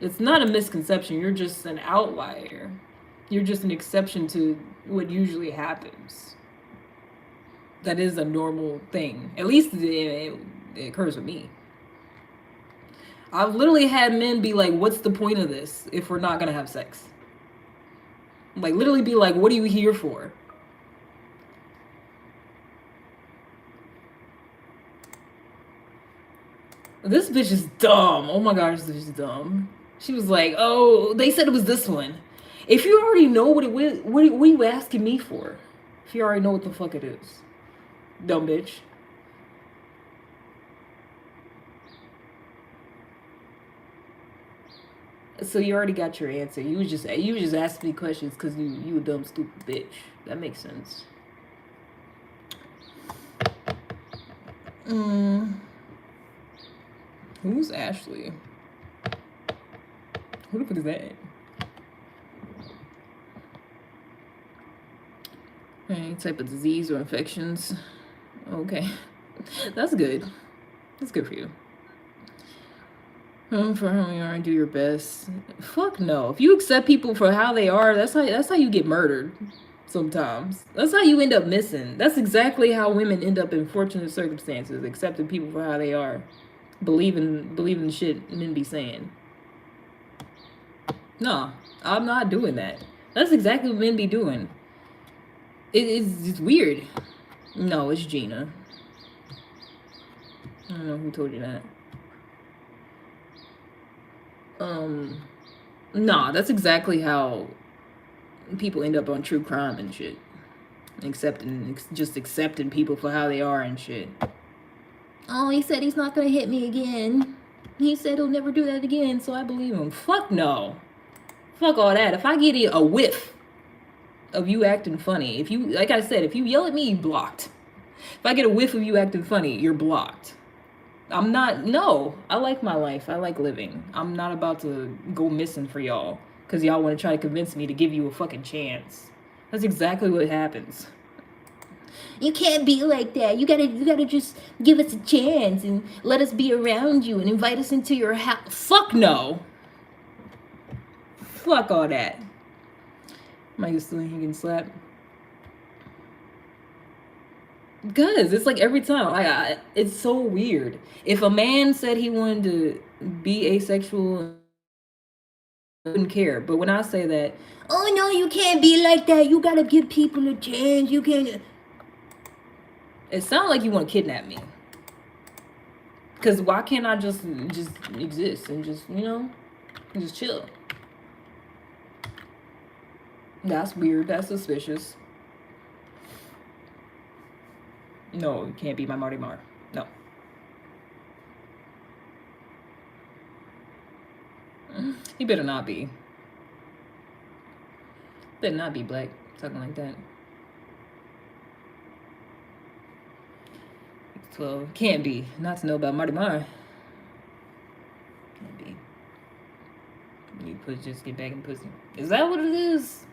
It's not a misconception. You're just an outlier. You're just an exception to what usually happens. That is a normal thing. At least it occurs with me. I've literally had men be like, what's the point of this if we're not going to have sex? Like, literally be like, what are you here for? This bitch is dumb. Oh my gosh, this bitch is dumb. She was like, oh, they said it was this one. If you already know what it was, what are you asking me for? If you already know what the fuck it is. Dumb bitch. So you already got your answer. You was just asking me questions because you a dumb stupid bitch. That makes sense. Who's Ashley? Who the fuck is that? type of disease or infections. Okay. That's good. That's good for you. For how you are and do your best. Fuck no. If you accept people for how they are, that's how you get murdered. Sometimes that's how you end up missing. That's exactly how women end up in fortunate circumstances, accepting people for how they are, believing shit men be saying. No, I'm not doing that. That's exactly what men be doing. It's weird. No, it's Gina. I don't know who told you that. Nah, that's exactly how people end up on true crime and shit. Just accepting people for how they are and shit. Oh, he said he's not gonna hit me again. He said he'll never do that again, so I believe him. Fuck no. Fuck all that. If I get a whiff of you acting funny, if you, like I said, if you yell at me, you blocked. If I get a whiff of you acting funny, you're blocked. I'm not, no. I like my life. I like living. I'm not about to go missing for y'all because y'all want to try to convince me to give you a fucking chance. That's exactly what happens. You can't be like that. You gotta just give us a chance and let us be around you and invite us into your house. Fuck no. Fuck all that. Am I still getting slapped? Because it's like every time, it's so weird. If a man said he wanted to be asexual, I wouldn't care. But when I say that, oh no, you can't be like that. You gotta give people a chance. You can't. It sounds like you want to kidnap me. Because why can't I just exist and just, just chill? That's weird. That's suspicious. No, you can't be my Marty Mar. No. You better not be. Better not be black. Talking like that. 12. Can't be. Not to know about Marty Mar. Can't be. You just get back in pussy. Is that what it is?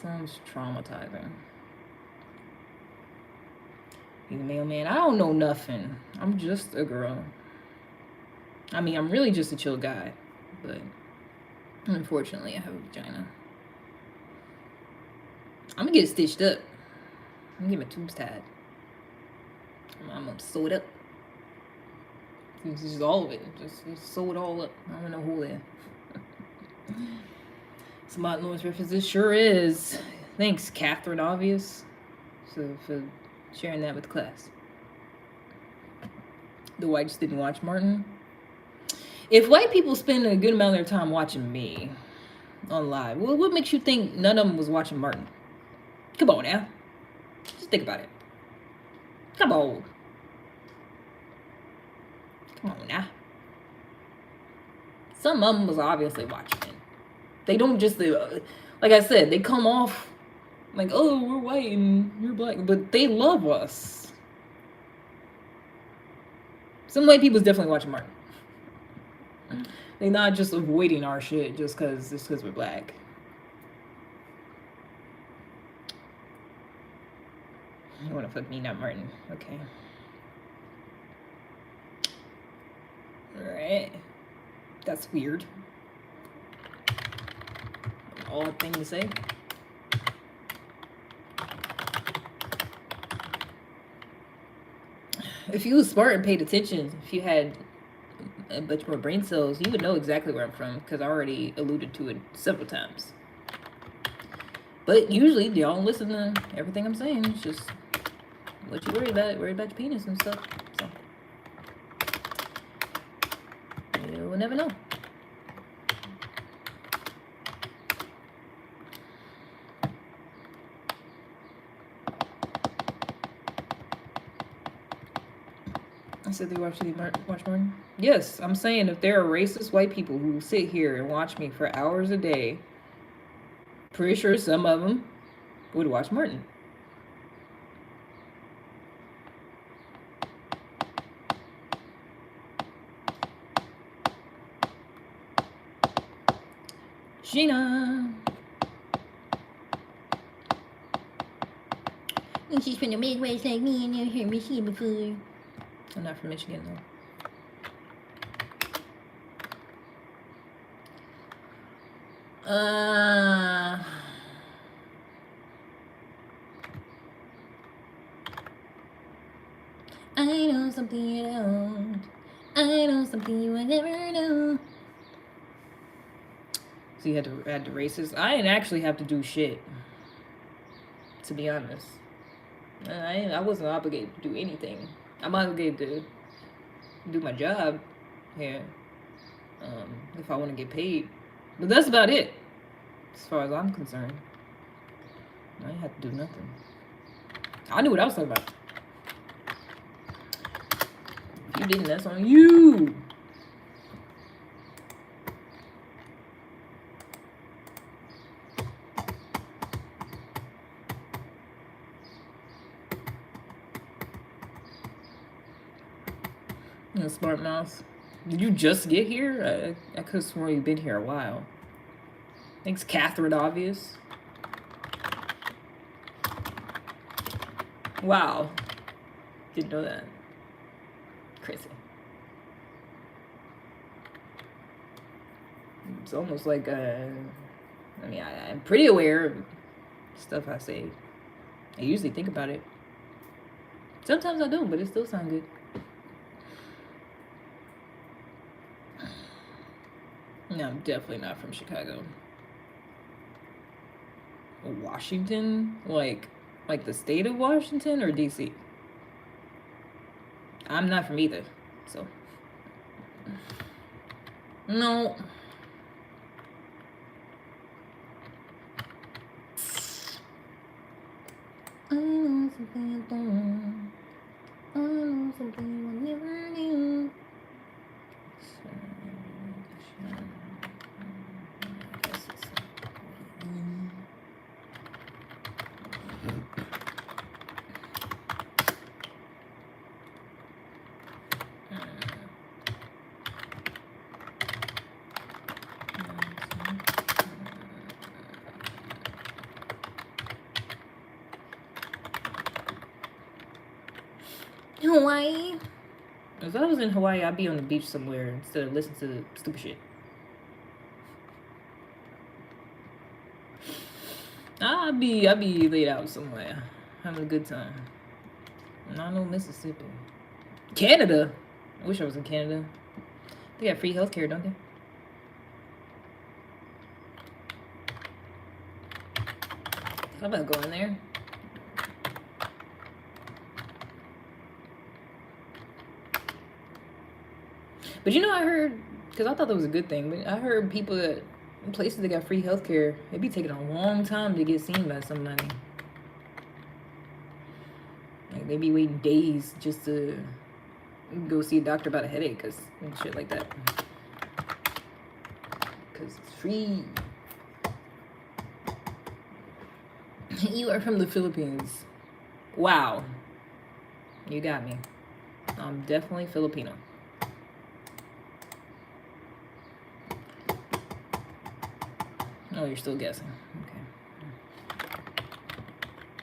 Sounds traumatizing. You the mailman. I don't know nothing. I'm just a girl. I mean, I'm really just a chill guy. But unfortunately, I have a vagina. I'm gonna get it stitched up. I'm gonna get my tubes tied. I'm gonna sew it up. This is all of it. Just sew it all up. I don't know who there. Smart Lewis references sure is. Thanks, Catherine Obvious, for sharing that with the class. The whites didn't watch Martin. If white people spend a good amount of their time watching me on live, what makes you think none of them was watching Martin? Come on now. Just think about it. Come on. Come on now. Some of them was obviously watching it. They don't just, like I said, they come off like, oh, we're white and you're black, but they love us. Some white people's definitely watching Martin. They're not just avoiding our shit just because we're black. You want to fuck me, not Martin. Okay. Alright. That's weird. Odd thing to say. If you was smart and paid attention, if you had a bunch more brain cells, you would know exactly where I'm from because I already alluded to it several times. But usually, y'all don't listen to everything I'm saying. It's just what you worry about your penis and stuff. So you'll never know. I said they watch Martin. Yes, I'm saying if there are racist white people who sit here and watch me for hours a day, pretty sure some of them would watch Martin. Gina. And she's from the Midwest like me, and I've heard Michigan before. I'm not from Michigan though. I know something you don't. I know something you will never know. So you had to add the races. I didn't actually have to do shit, to be honest. I wasn't obligated to do anything. I'm obligated to do my job here, if I want to get paid. But that's about it, as far as I'm concerned. I didn't have to do nothing. I knew what I was talking about. If you didn't, that's on you. You know, smart mouse. Did you just get here? I could have sworn you've been here a while. Thanks, Catherine Obvious. Wow. Didn't know that. Crazy. It's almost like, I mean, I'm pretty aware of stuff I say. I usually think about it. Sometimes I don't, but it still sounds good. No, I'm definitely not from Chicago. Washington? Like the state of Washington or DC? I'm not from either, so. No. I know something you don't. I know something you will never knew. Hawaii. If I was in Hawaii, I'd be on the beach somewhere instead of listening to stupid shit. I'd be laid out somewhere, having a good time. Not no Mississippi. Canada. I wish I was in Canada. They got free healthcare, don't they? I'm about to go in there. But you know, I heard, because I thought that was a good thing, but I heard people that in places that got free healthcare, it be taking a long time to get seen by somebody. Like, they be waiting days just to go see a doctor about a headache and shit like that. Because it's free. You are from the Philippines. Wow. You got me. I'm definitely Filipino. Oh, you're still guessing. Okay.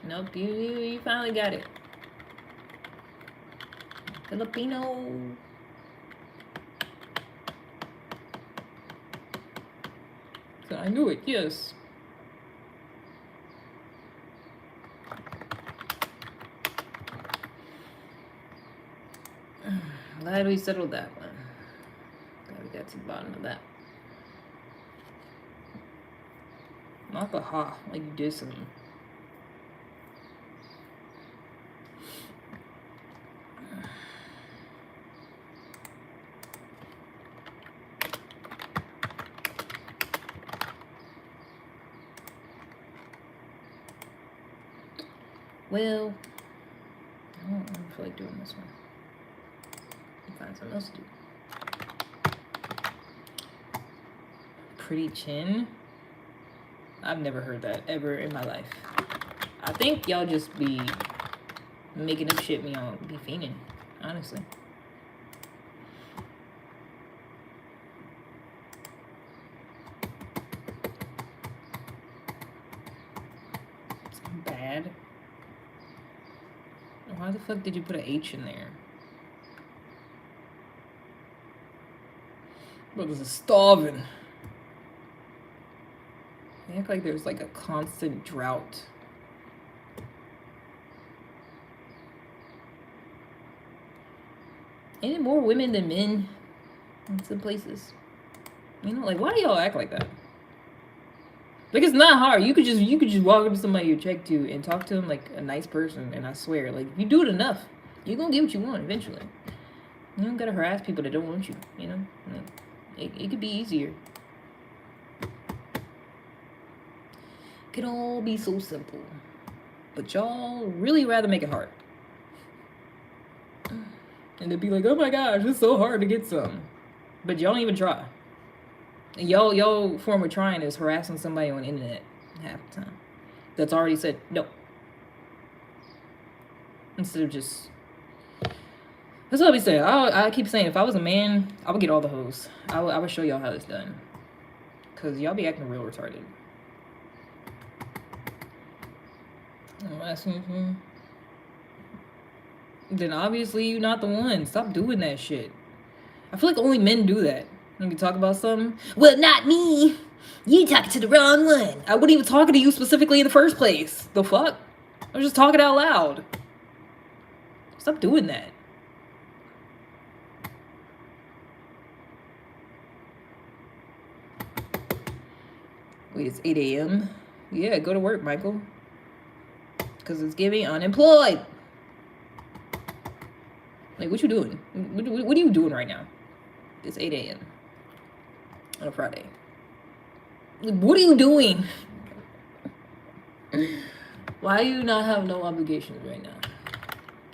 Nope, you finally got it. Filipino. So I knew it, yes. Glad we settled that one. Glad we got to the bottom of that. Not the ha, like you did something. Well, I don't feel like doing this one. I'll find something else to do. Pretty chin? I've never heard that ever in my life. I think y'all just be making up shit when y'all be fiending, honestly. It's bad. Why the fuck did you put an H in there? Brothers are starving. They act like there's like a constant drought. Ain't it more women than men in some places? You know, like, why do y'all act like that? Like, it's not hard. You could just walk up to somebody you check to and talk to them like a nice person. And I swear, like, if you do it enough, you're gonna get what you want eventually. You don't gotta harass people that don't want you. You know, it could be easier. It could all be so simple, but y'all really rather make it hard. And they'd be like, "Oh my gosh, it's so hard to get some," but y'all don't even try. And y'all form of trying is harassing somebody on the internet half the time that's already said no. Instead of just, that's what I be saying. I keep saying, if I was a man, I would get all the hoes. I would show y'all how it's done, cause y'all be acting real retarded. Then obviously you're not the one. Stop doing that shit. I feel like only men do that. When we talk about something, well, not me. You talking to the wrong one. I wasn't even talking to you specifically in the first place. The fuck? I was just talking out loud. Stop doing that. Wait, it's 8 a.m.? Yeah, go to work, Michael. Because it's giving unemployed. Like, what you doing? What are you doing right now? It's 8 a.m. on a Friday. What are you doing? Why do you not have no obligations right now?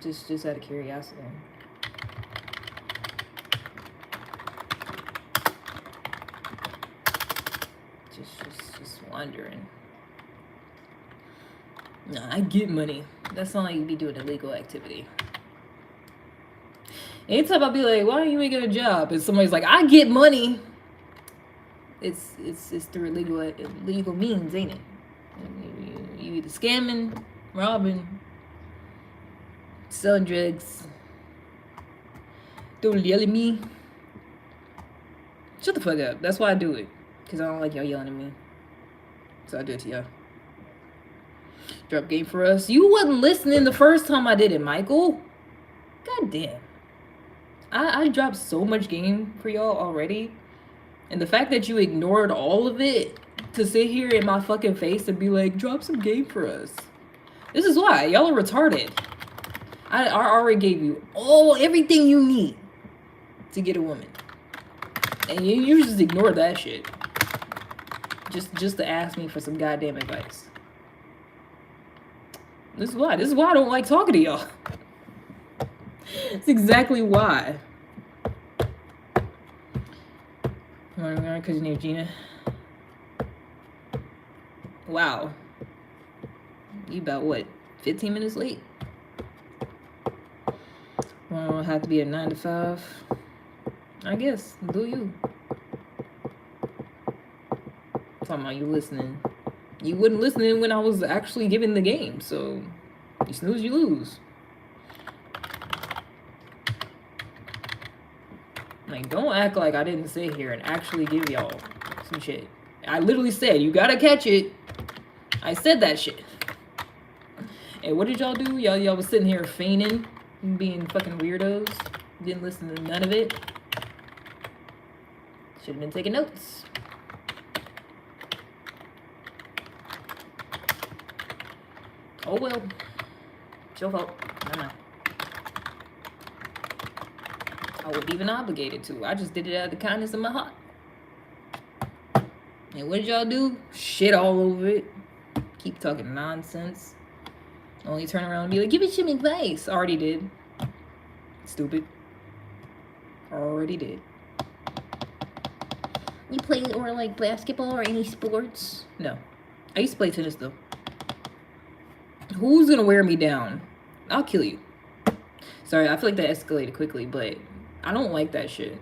Just out of curiosity. Just wondering. Nah, I get money. That's not like you be doing illegal activity. Anytime I'll be like, why are you making a job? And somebody's like, I get money. It's through illegal means, ain't it? You either scamming, robbing, selling drugs. Don't yell at me. Shut the fuck up. That's why I do it. Because I don't like y'all yelling at me. So I do it to y'all. Drop game for us. You wasn't listening the first time I did it, Michael. God damn. I dropped so much game for y'all already. And the fact that you ignored all of it to sit here in my fucking face and be like, drop some game for us. This is why. Y'all are retarded. I already gave you everything you need to get a woman. And you just ignored that shit. Just to ask me for some goddamn advice. This is why. This is why I don't like talking to y'all. That's exactly why. Because your name's Gina. Wow. You about what? 15 minutes late? Well, I don't have to be at 9 to 5. I guess. Do you? Talking about you listening. You wasn't listening when I was actually giving the game, so you snooze, you lose. Like, don't act like I didn't sit here and actually give y'all some shit. I literally said, you gotta catch it. I said that shit. And what did y'all do? Y'all was sitting here feigning, being fucking weirdos. Didn't listen to none of it. Should have been taking notes. Oh well. It's your fault. Nah. I wasn't even obligated to. I just did it out of the kindness of my heart. And what did y'all do? Shit all over it. Keep talking nonsense. Only turn around and be like, give me some advice. Already did. Stupid. Already did. You play or like basketball or any sports? No. I used to play tennis though. Who's gonna wear me down? I'll kill you. Sorry, I feel like that escalated quickly, but I don't like that shit.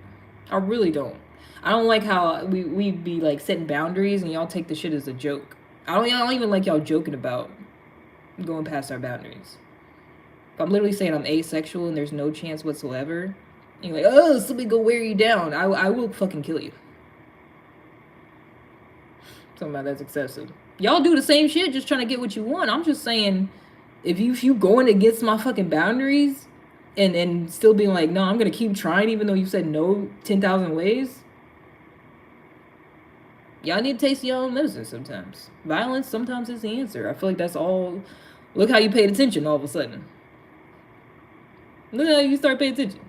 I really don't. I don't like how we be like setting boundaries and y'all take the shit as a joke. I don't even like y'all joking about going past our boundaries. If I'm literally saying I'm asexual and there's no chance whatsoever, and you're like, oh, somebody go wear you down, I will fucking kill you. Talking about that's excessive. Y'all do the same shit, just trying to get what you want. I'm just saying, if you going against my fucking boundaries, and still being like, no, I'm gonna keep trying, even though you said no 10,000 ways. Y'all need to taste your own medicine sometimes. Violence sometimes is the answer. I feel like that's all. Look how you paid attention all of a sudden. Look how you start paying attention.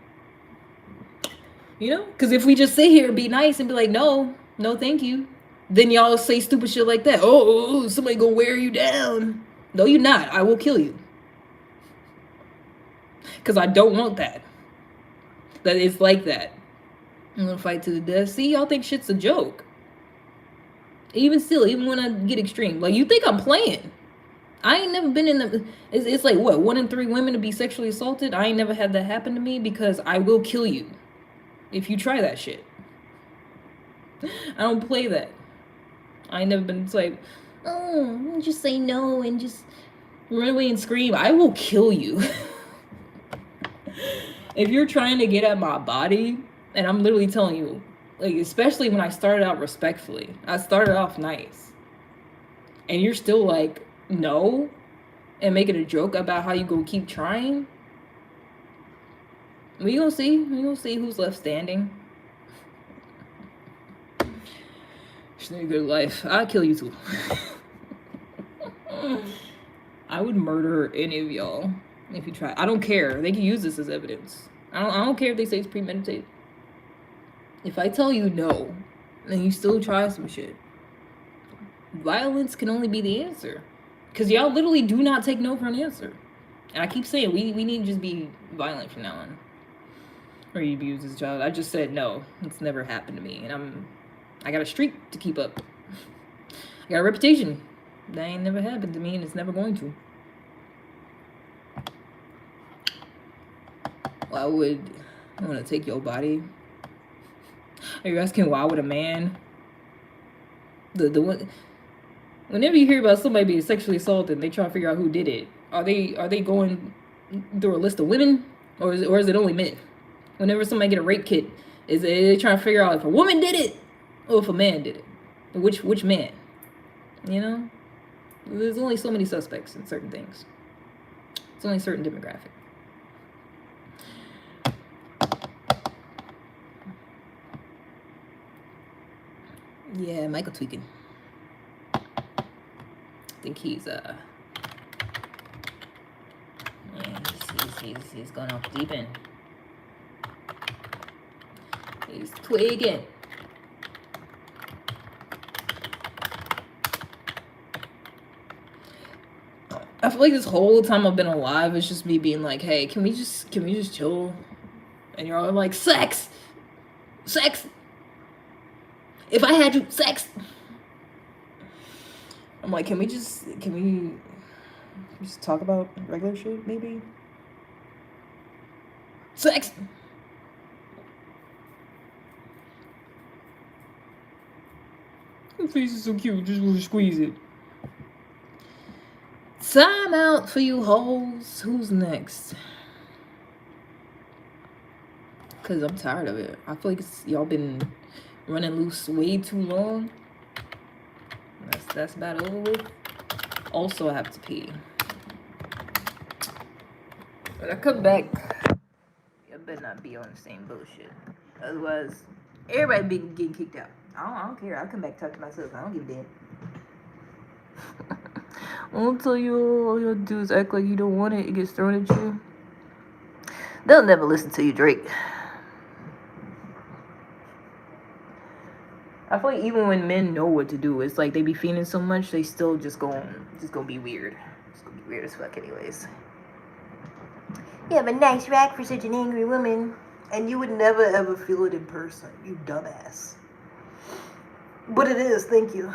You know? Because if we just sit here and be nice and be like, no, no, thank you, then y'all say stupid shit like that. Oh, somebody gonna wear you down. No, you're not. I will kill you. Because I don't want that. That it's like that. I'm gonna fight to the death. See, y'all think shit's a joke. Even still, even when I get extreme. Like, you think I'm playing. I ain't never been in the... It's like, what, 1 in 3 women to be sexually assaulted? I ain't never had that happen to me because I will kill you if you try that shit. I don't play that. I ain't never been... It's like, oh, just say no and just run away and scream. I will kill you. If you're trying to get at my body, and I'm literally telling you, like, especially when I started out respectfully, I started off nice, and you're still like, no, and making a joke about how you gonna keep trying, we gonna see who's left standing. It's not a good life. I'll kill you too. I would murder any of y'all if you try. I don't care. They can use this as evidence. I don't care if they say it's premeditated. If I tell you no, and you still try some shit, violence can only be the answer. Because y'all literally do not take no for an answer. And I keep saying, we need to just be violent from now on. Or you abuse as a child. I just said no. It's never happened to me. And I got a streak to keep up. I got a reputation. That ain't never happened to me, and it's never going to. Why would I want to take your body? Are you asking why would a man? The one. Whenever you hear about somebody being sexually assaulted, they try to figure out who did it. Are they going through a list of women, or is it only men? Whenever somebody get a rape kit, is they trying to figure out if a woman did it or if a man did it? Which man? You know, there's only so many suspects in certain things. It's only a certain demographic. Yeah, Michael tweaking. I think he's yeah, he's going off deep end. He's twigging. I feel like this whole time I've been alive, it's just me being like, hey, can we just chill? And you're all like, sex! If I had you, sex! I'm like, can we just talk about regular shit, maybe? Sex! Your face is so cute, just want to squeeze it. Time out for you hoes. Who's next? Because I'm tired of it. I feel like y'all been running loose way too long. That's about over with. Also, I have to pee. When I come back, I better not be on the same bullshit. Otherwise, everybody be getting kicked out. I don't care. I'll come back and talk to myself. I don't give a damn. I'll tell you all you do is act like you don't want it. It gets thrown at you. They'll never listen to you, Drake. I feel like even when men know what to do, it's like they be feeling so much, they still just gonna be weird. It's gonna be weird as fuck anyways. You have a nice rack for such an angry woman. And you would never ever feel it in person, you dumbass. But it is, thank you.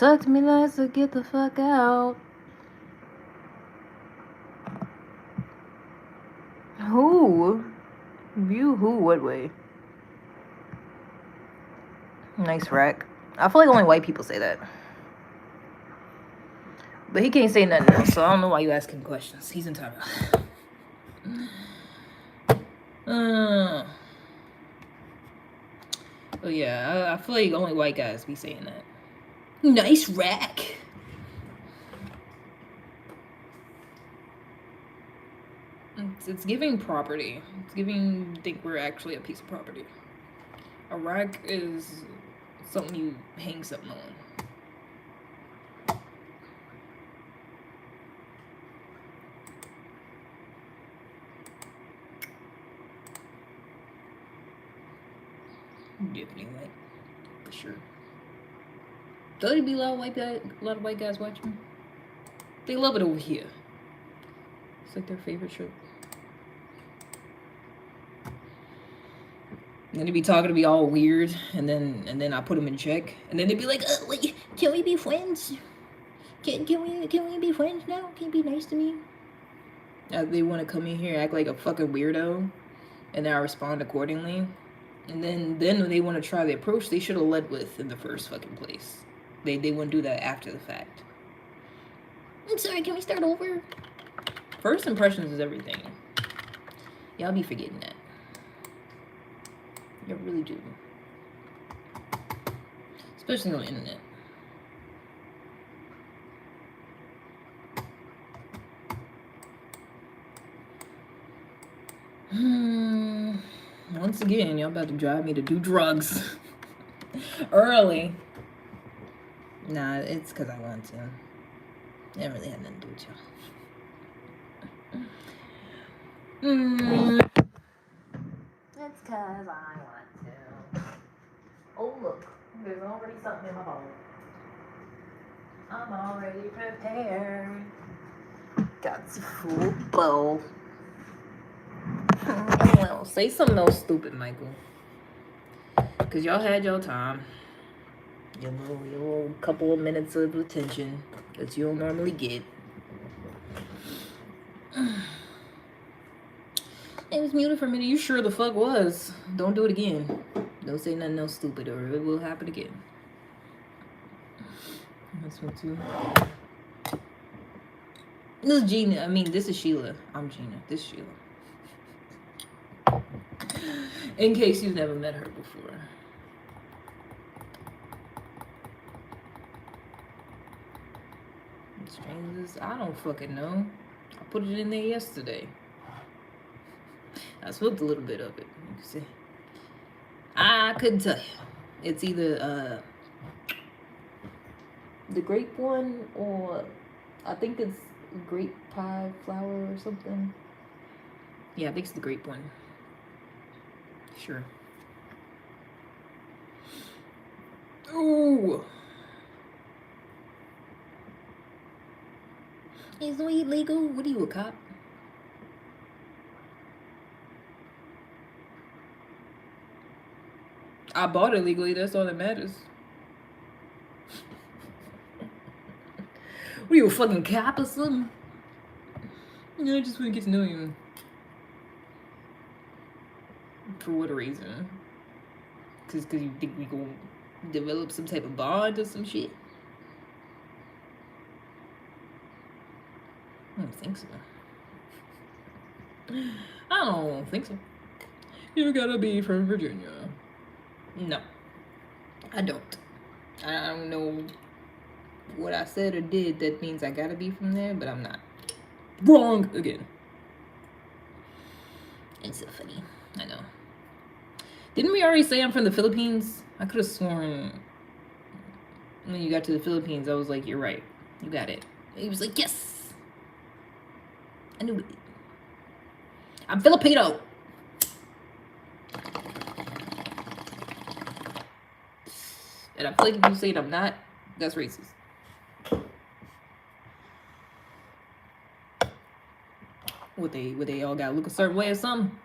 Talk to me nice or get the fuck out. Who? View who? What way? Nice rack. I feel like only white people say that. But he can't say nothing else, so I don't know why you asking questions. He's entitled. Oh yeah, I feel like only white guys be saying that. Nice rack. It's giving property. It's giving think we're actually a piece of property. A rack is something you hang something on. Definitely white, for sure. Does there be a lot of white guys watching? They love it over here. It's like their favorite show. And then they be talking to me all weird, and then I put them in check, and then they'd be like, wait, can we be friends? Can we be friends now? Can you be nice to me? They want to come in here and act like a fucking weirdo, and then I respond accordingly. And then when they want to try the approach they should have led with in the first fucking place. They wouldn't do that after the fact. I'm sorry, can we start over? First impressions is everything. Y'all be forgetting that. You really do. Especially on the internet. Once again, y'all about to drive me to do drugs. Early. Nah, it's because I want to. It really had nothing to do with y'all. It's because I want to. Oh, look. There's already something in my bowl. I'm already prepared. Got the full bowl. Well, say something else stupid, Michael. Because y'all had your time. Your little couple of minutes of attention that you don't normally get. It was muted for a minute. You sure the fuck was. Don't do it again. Don't say nothing else stupid or it will happen again. This one too. This is Gina. This is Sheila. I'm Gina. This is Sheila. In case you've never met her before. Strangers, I don't fucking know. I put it in there yesterday. I smoked a little bit of it. You can see. I couldn't tell you. It's either the grape one or I think it's grape pie flour or something. Yeah, I think it's the grape one. Sure. Ooh. Is weed legal? What are you, a cop? I bought it legally, that's all that matters. What are you, a fucking cop or something? I just want to get to know you. For what reason? Cause you think we gonna develop some type of bond or some shit? I don't think so. I don't think so. You gotta be from Virginia. No, I don't. I don't know what I said or did that means I gotta be from there, but I'm not. Wrong again. It's so funny. I know. Didn't we already say I'm from the Philippines? I could have sworn when you got to the Philippines, I was like, you're right. You got it. He was like, yes. I knew it. I'm Filipino. And I feel like if you say it, I'm not, that's racist. What they all gotta look a certain way or something?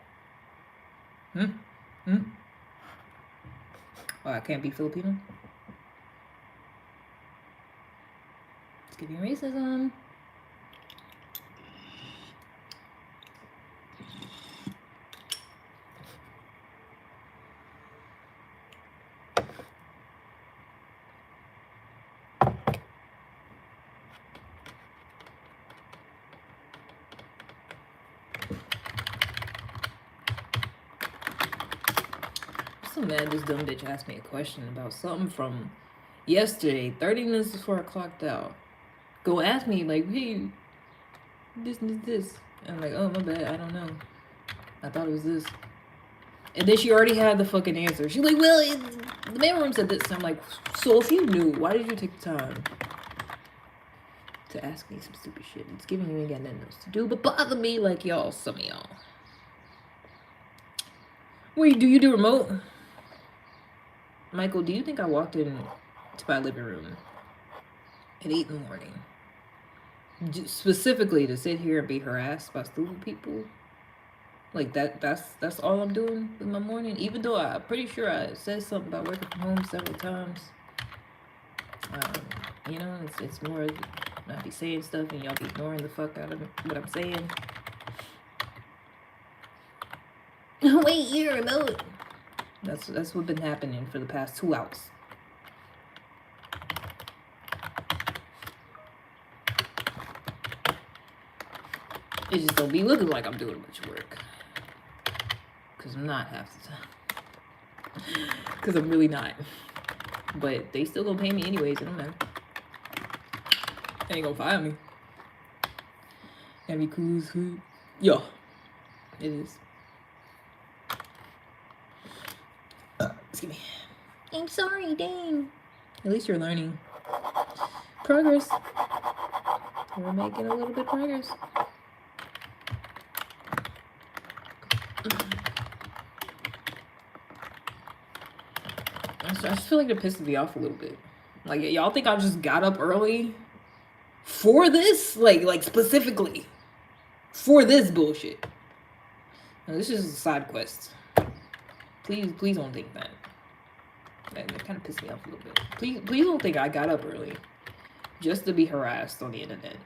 Oh, I can't be Filipino? Skipping racism. I'm so mad this dumb bitch asked me a question about something from yesterday, 30 minutes before I clocked out. Go ask me, like, hey, this. And I'm like, oh, my bad, I don't know. I thought it was this. And then she already had the fucking answer. She's like, well, the mailroom said this. And I'm like, so if you knew, why did you take the time to ask me some stupid shit? It's giving you ain't got nothing else to do but bother me like y'all, some of y'all. Wait, do you do remote? Michael, do you think I walked in to my living room at 8 in the morning specifically to sit here and be harassed by stupid people? Like that's all I'm doing with my morning, even though I'm pretty sure I said something about working from home several times. You know, it's more I be saying stuff and y'all be ignoring the fuck out of what I'm saying. Wait, you're remote. That's what's been happening for the past 2 hours. It just don't be looking like I'm doing much work. Because I'm not half the time. Because I'm really not. But they still gonna pay me anyways. It don't matter. They ain't gonna fire me. That'd be cool as who? Yo. It is. Excuse me. I'm sorry, dang. At least you're learning. Progress. We're making a little bit of progress. I just feel like they're pissing me off a little bit. Like, y'all think I just got up early for this? Like specifically for this bullshit. Now, this is a side quest. Please don't think that. That kind of pissed me off a little bit. Please don't think I got up early just to be harassed on the internet.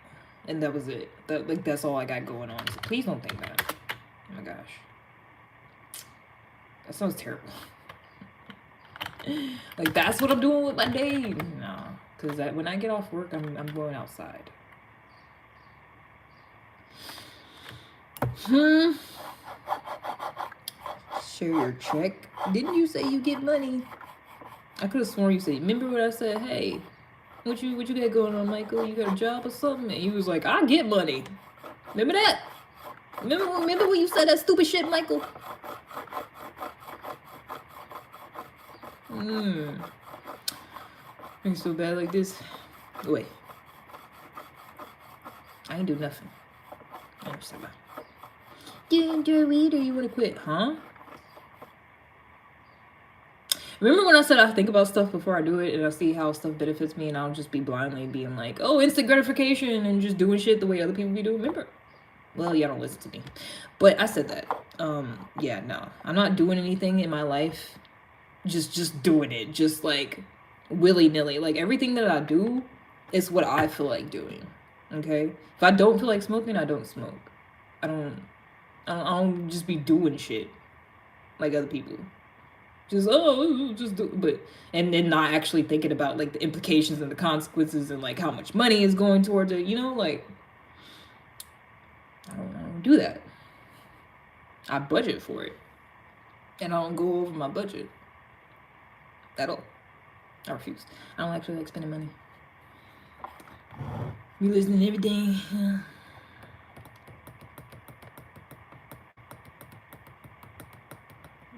And that was it. That's all I got going on. So please don't think that. Oh my gosh. That sounds terrible. Like, that's what I'm doing with my day. No. Because when I get off work, I'm going outside. Share your check. Didn't you say you get money? I could have sworn you said, remember when I said, hey, what you got going on, Michael? You got a job or something? And you was like, I get money. Remember that? Remember when you said that stupid shit, Michael? Ain't so bad like this. Wait. I ain't do nothing. I understand that. Do you enjoy weed or you want to quit? Huh? Remember when I said I think about stuff before I do it and I see how stuff benefits me and I'll just be blindly being like, oh, instant gratification and just doing shit the way other people be doing? Remember? Well, y'all don't listen to me. But I said that. Yeah, no. I'm not doing anything in my life. Just doing it. Just like willy-nilly. Like everything that I do is what I feel like doing. Okay? If I don't feel like smoking, I don't smoke. I don't just be doing shit like other people. Just do, but and then not actually thinking about like the implications and the consequences and like how much money is going towards it, you know, like I don't do that. I budget for it. And I don't go over my budget at all. I refuse. I don't actually like spending money. You listening to everything.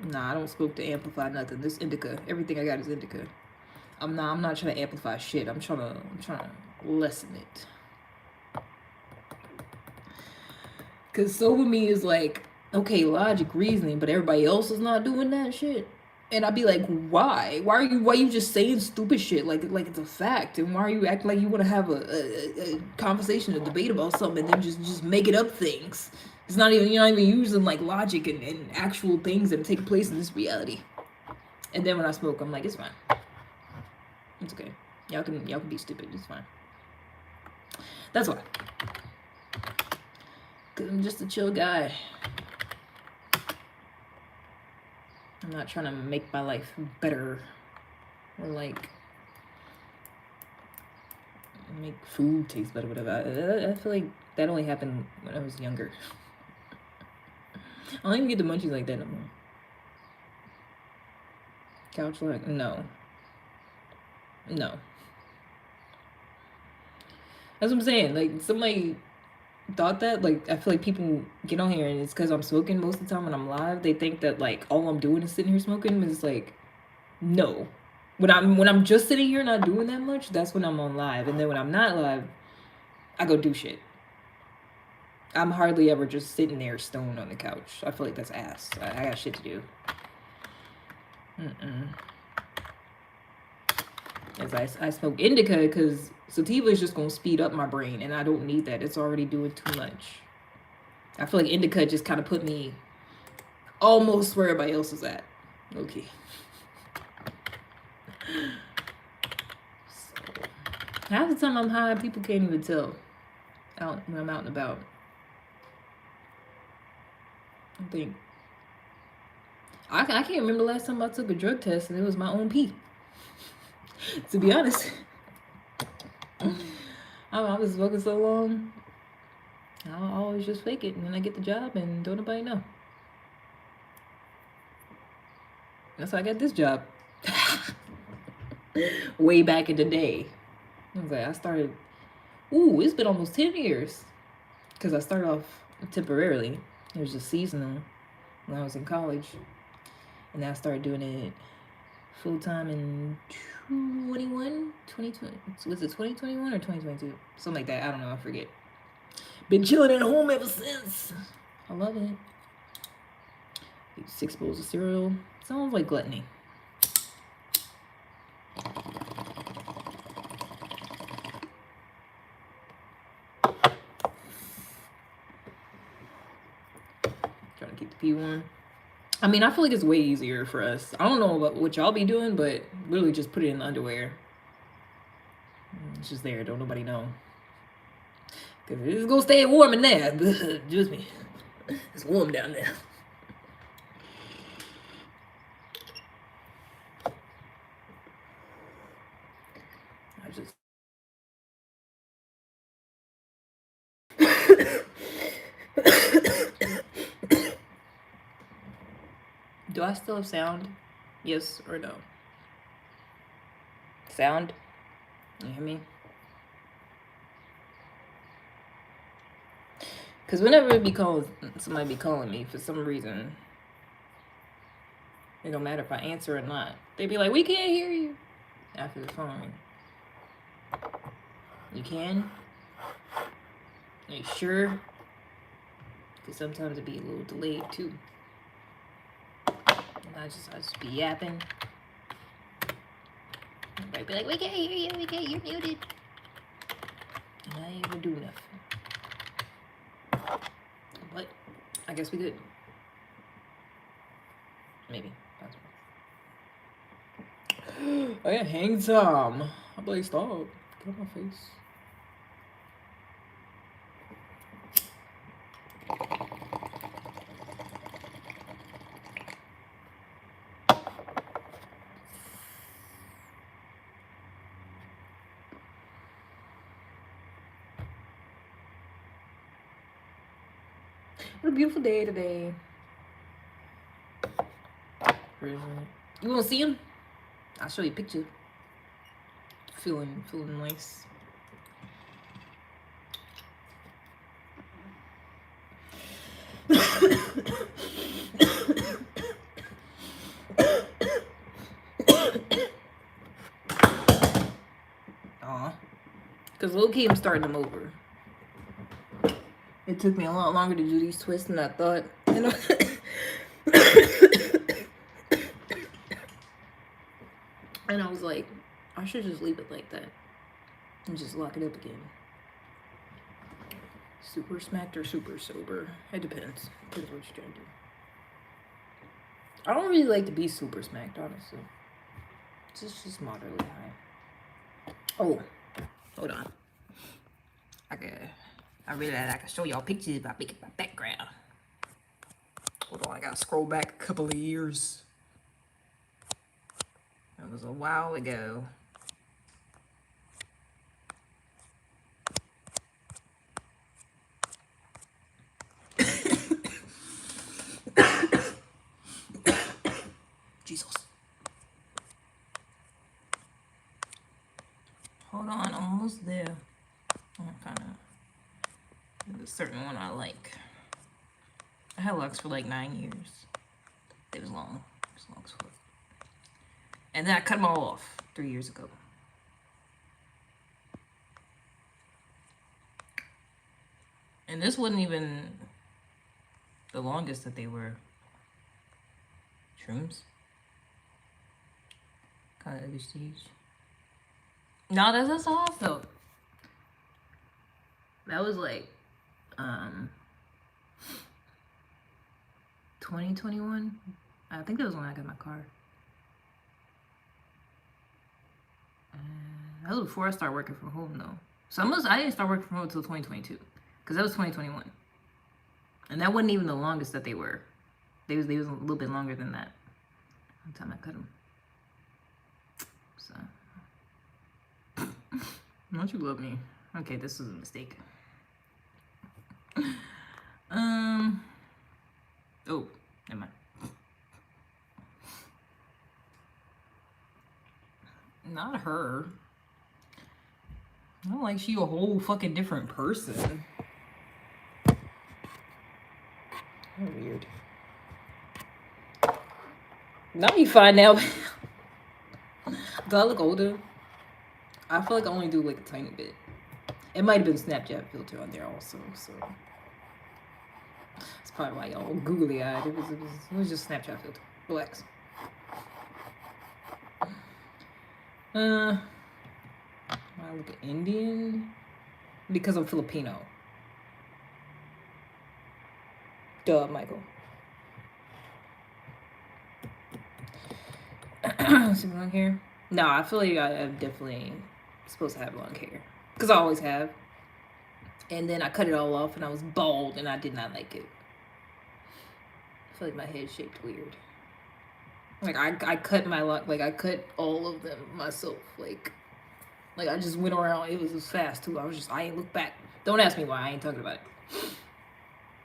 Nah, I don't smoke to amplify nothing. This indica, everything I got is indica. I'm not trying to amplify shit. I'm trying to lessen it. Cause sober me is like, okay, logic, reasoning, but everybody else is not doing that shit. And I'd be like, why? Why are you just saying stupid shit like it's a fact? And why are you acting like you want to have a conversation, a debate about something, and then just making up things? It's not even, you're not even using like logic and actual things that take place in this reality. And then when I smoke, I'm like, it's fine. It's okay. Y'all can be stupid. It's fine. That's why. Because I'm just a chill guy. I'm not trying to make my life better. Or like make food taste better, whatever. I feel like that only happened when I was younger. I don't even get the munchies like that no more. Couch like, no. No. That's what I'm saying. Like, somebody thought that. Like, I feel like people get on here and it's because I'm smoking most of the time when I'm live. They think that, like, all I'm doing is sitting here smoking. But it's like, no. When I'm just sitting here not doing that much, that's when I'm on live. And then when I'm not live, I go do shit. I'm hardly ever just sitting there stoned on the couch. I feel like that's ass. I got shit to do. As I smoke indica because sativa is just going to speed up my brain, and I don't need that. It's already doing too much. I feel like indica just kind of put me almost where everybody else is at. Okay. So, half the time I'm high, people can't even tell when I'm out and about. I think I can't remember the last time I took a drug test and it was my own pee. To be honest, I was smoking so long, I'll always just fake it, and then I get the job and don't nobody know. That's how I got this job. Way back in the day. I started, it's been almost 10 years. Because I started off temporarily. It was just seasonal when I was in college. And then I started doing it full time in 2020. Was it 2021 or 2022? Something like that. I don't know. I forget. Been chilling at home ever since. I love it. Eat 6 bowls of cereal. Sounds like gluttony. Trying to keep the pee warm. I mean, I feel like it's way easier for us. I don't know what y'all be doing, but literally just put it in the underwear. It's just there. Don't nobody know. Because it's going to stay warm in there. Just me. It's warm down there. I just... Do I still have sound? Yes or no? Sound? You hear me? Because whenever somebody be calling me for some reason, it don't matter if I answer or not. They be like, we can't hear you after the phone ring. You can? Are you sure? Because sometimes it be a little delayed too. And I just be yapping. Everybody be like, we can't hear you, you're muted. And I ain't gonna do nothing. But I guess we good. Maybe. Oh yeah, hang time. I play stop. Get off my face. What a beautiful day today. You wanna see him? I'll show you a picture. Feeling nice. Aw. Because low-key I'm starting them over. It took me a lot longer to do these twists than I thought. You know? And I was like, I should just leave it like that. And just lock it up again. Super smacked or super sober? It depends. Depends what you're trying to do. I don't really like to be super smacked, honestly. Just moderately high. Oh, hold on. I really I can show y'all pictures by making my background. Hold on, I gotta scroll back a couple of years. That was a while ago. Jesus. Hold on, almost there. I'm kind of. There's a certain one I like. I had Lux for like 9 years. It was long. It was long as fuck. And then I cut them all off 3 years ago. And this wasn't even the longest that they were. Shrooms. Kind of this stage. No, that's how I felt. That was like 2021. I think that was when I got my car. That was before I started working from home though. So I didn't start working from home until 2022. Because that was 2021. And that wasn't even the longest that they were. They was a little bit longer than that. By the time I cut them. So. Don't you love me? Okay, this was a mistake. Oh, never mind. Not her. Not like she a whole fucking different person. Weird. Now you find out. Do I look older? I feel like I only do like a tiny bit. It might have been Snapchat filter on there also, so it's probably why y'all googly eyed. It was just Snapchat filter. Relax. I look Indian because I'm Filipino. Duh, Michael. See long hair? No, I feel like I'm definitely supposed to have long hair. Because I always have. And then I cut it all off and I was bald and I did not like it. I feel like my head shaped weird. Like I cut my lock, like I cut all of them myself. Like I just went around. It was fast too. I ain't look back. Don't ask me why. I ain't talking about it.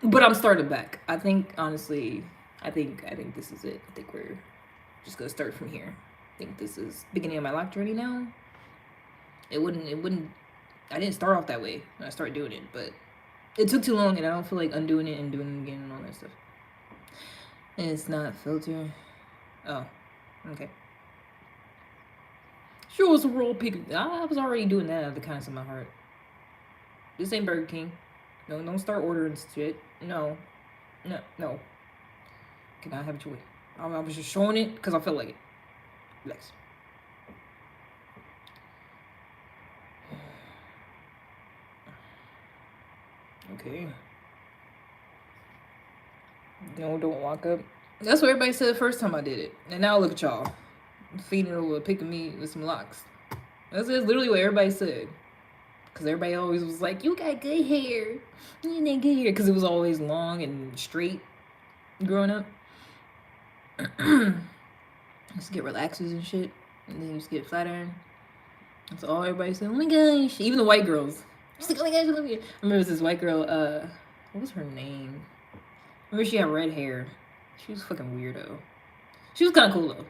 But I'm starting back. I think honestly, I think this is it. I think we're just gonna start from here. I think this is beginning of my lock journey now. It wouldn't. I didn't start off that way when I started doing it, but it took too long, and I don't feel like undoing it and doing it again and all that stuff. And it's not filter. Oh, okay. Sure, it's a roll pick. I was already doing that out of the kindness of my heart. This ain't Burger King. No, don't start ordering shit. No. Can I have it your way? I was just showing it because I felt like it. Relax. Okay. No, don't walk up. That's what everybody said the first time I did it. And now look at y'all. Feeding over picking me with some locks. That's literally what everybody said. Because everybody always was like, you got good hair. You got good hair. Because it was always long and straight growing up. Used to get relaxers and shit. And then used to get flat iron. That's all everybody said. Oh my gosh. Even the white girls. She's like, oh my gosh, I love you. I remember this white girl, what was her name? I remember she had red hair. She was fucking weirdo. She was kind of cool though.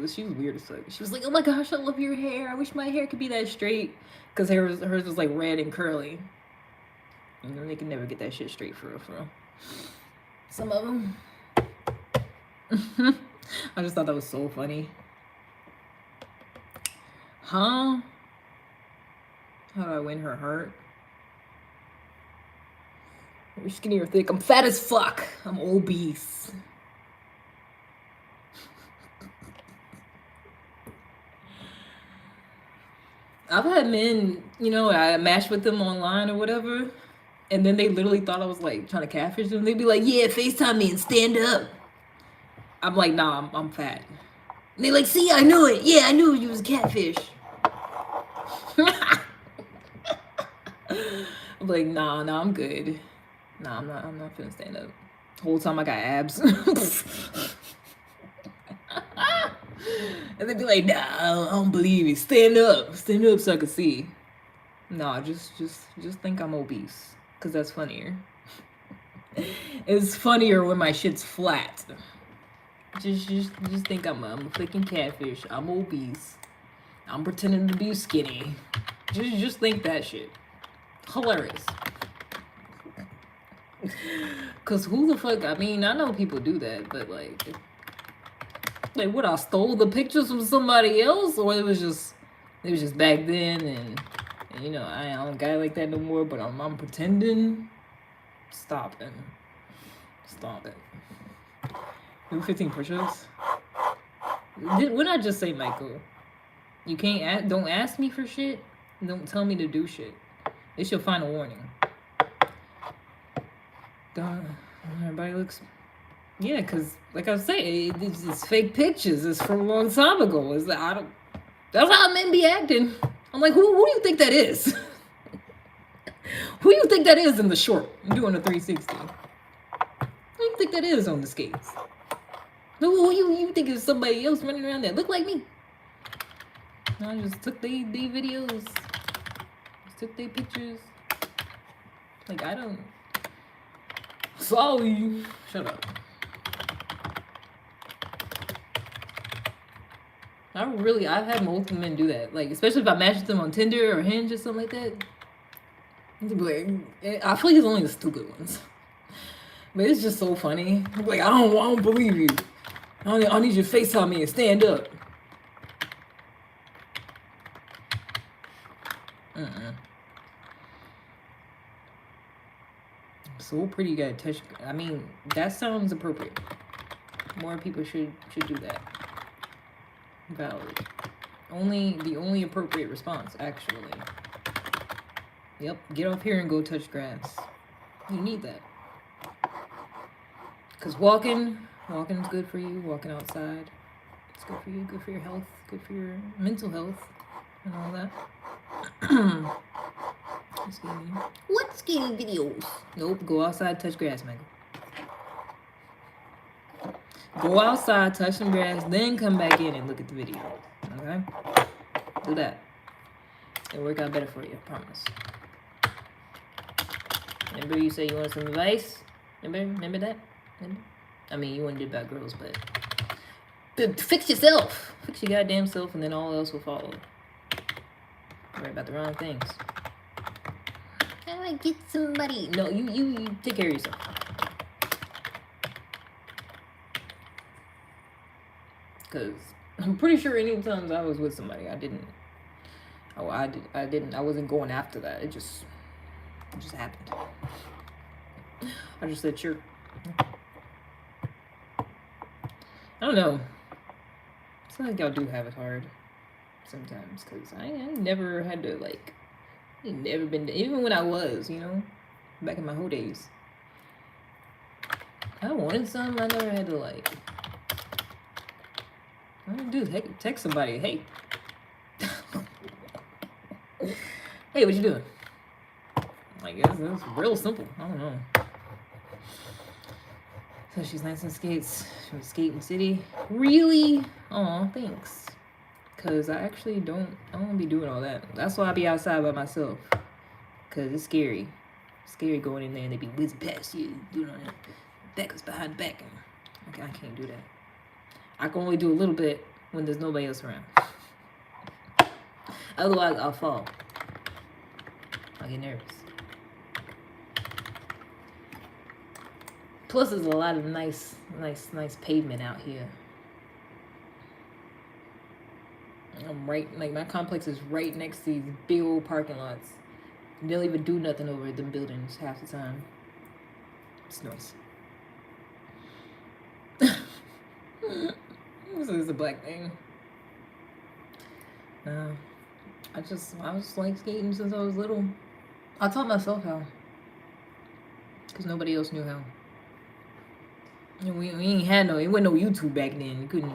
She was weird as fuck. She was like, oh my gosh, I love your hair. I wish my hair could be that straight. Because hers was like red and curly. You know, they can never get that shit straight for real, for real. Some of them. I just thought that was so funny. Huh? How do I win her heart? You're skinny or thick? I'm fat as fuck. I'm obese. I've had men, you know, I matched with them online or whatever, and then they literally thought I was like trying to catfish them. They'd be like, yeah, FaceTime me and stand up. I'm like, nah, I'm fat. And they like, see, I knew it. Yeah, I knew you was a catfish. I'm like, nah, I'm good. Nah, I'm not finna stand up. The whole time I got abs. And they'd be like, nah, I don't believe it. Stand up so I can see. Nah, just think I'm obese, cause that's funnier. It's funnier when my shit's flat. Just think I'm a freaking catfish. I'm obese. I'm pretending to be skinny. Just think that shit. Hilarious. Cause who the fuck? I mean, I know people do that, but like what? I stole the pictures from somebody else, or it was just back then, and you know, I don't got like that no more. But I'm pretending. Stop it. Stop it. Do 15 push-ups. What I just say, Michael? You can't don't ask me for shit. Don't tell me to do shit. It's your final warning. Everybody looks. Yeah, cause like I was saying, it's fake pictures. It's from a long time ago. It's like I don't. That's how men be acting. I'm like, who do you think that is? Who do you think that is in the short doing a 360? Who do you think that is on the skates? Who you think is somebody else running around that look like me? I just took they videos, just took their pictures. Like I don't. Sorry. Shut up. I've had multiple men do that. Like, especially if I match with them on Tinder or Hinge or something like that. Like, I feel like it's only the stupid ones. But it's just so funny. Like, I don't believe you. I need you to FaceTime me and stand up. So pretty, you gotta touch. I mean, that sounds appropriate. More people should do that. Valid. The only appropriate response, actually. Yep, get up here and go touch grass. You need that. Cause walking is good for you. Walking outside, it's good for you. Good for your health. Good for your mental health and all that. What skating videos? Nope. Go outside, touch grass, Michael. Go outside, touch some grass, then come back in and look at the video. Okay? Do that. It'll work out better for you, I promise. Remember you said you wanted some advice? Remember that? I mean, you wouldn't do about girls, but fix yourself. Fix your goddamn self, and then all else will follow. Worry about the wrong things. How do I get somebody? No, you take care of yourself. Cause I'm pretty sure any times I was with somebody, I wasn't going after that. It just happened. I just said sure. I don't know. It's like y'all do have it hard sometimes, cause I never had to like. Never been to, even when I was, back in my whole days. I wanted something. I never had to like. I don't do text somebody. Hey, hey, what you doing? I guess that's real simple. I don't know. So she's nice and skates. She was skating city. Really? Aw, thanks. Cause I actually don't be doing all that. That's why I be outside by myself. Cause it's scary. It's scary going in there and they be whizzing past you, doing all that. Back is behind back. And I can't do that. I can only do a little bit when there's nobody else around. Otherwise, I'll fall. I'll get nervous. Plus, there's a lot of nice pavement out here. I'm right, like my complex is right next to these big old parking lots. They don't even do nothing over them buildings half the time. It's nice. This is a black thing. No, I just like skating since I was little. I taught myself how, cause nobody else knew how. And we ain't had it wasn't no YouTube back then. You couldn't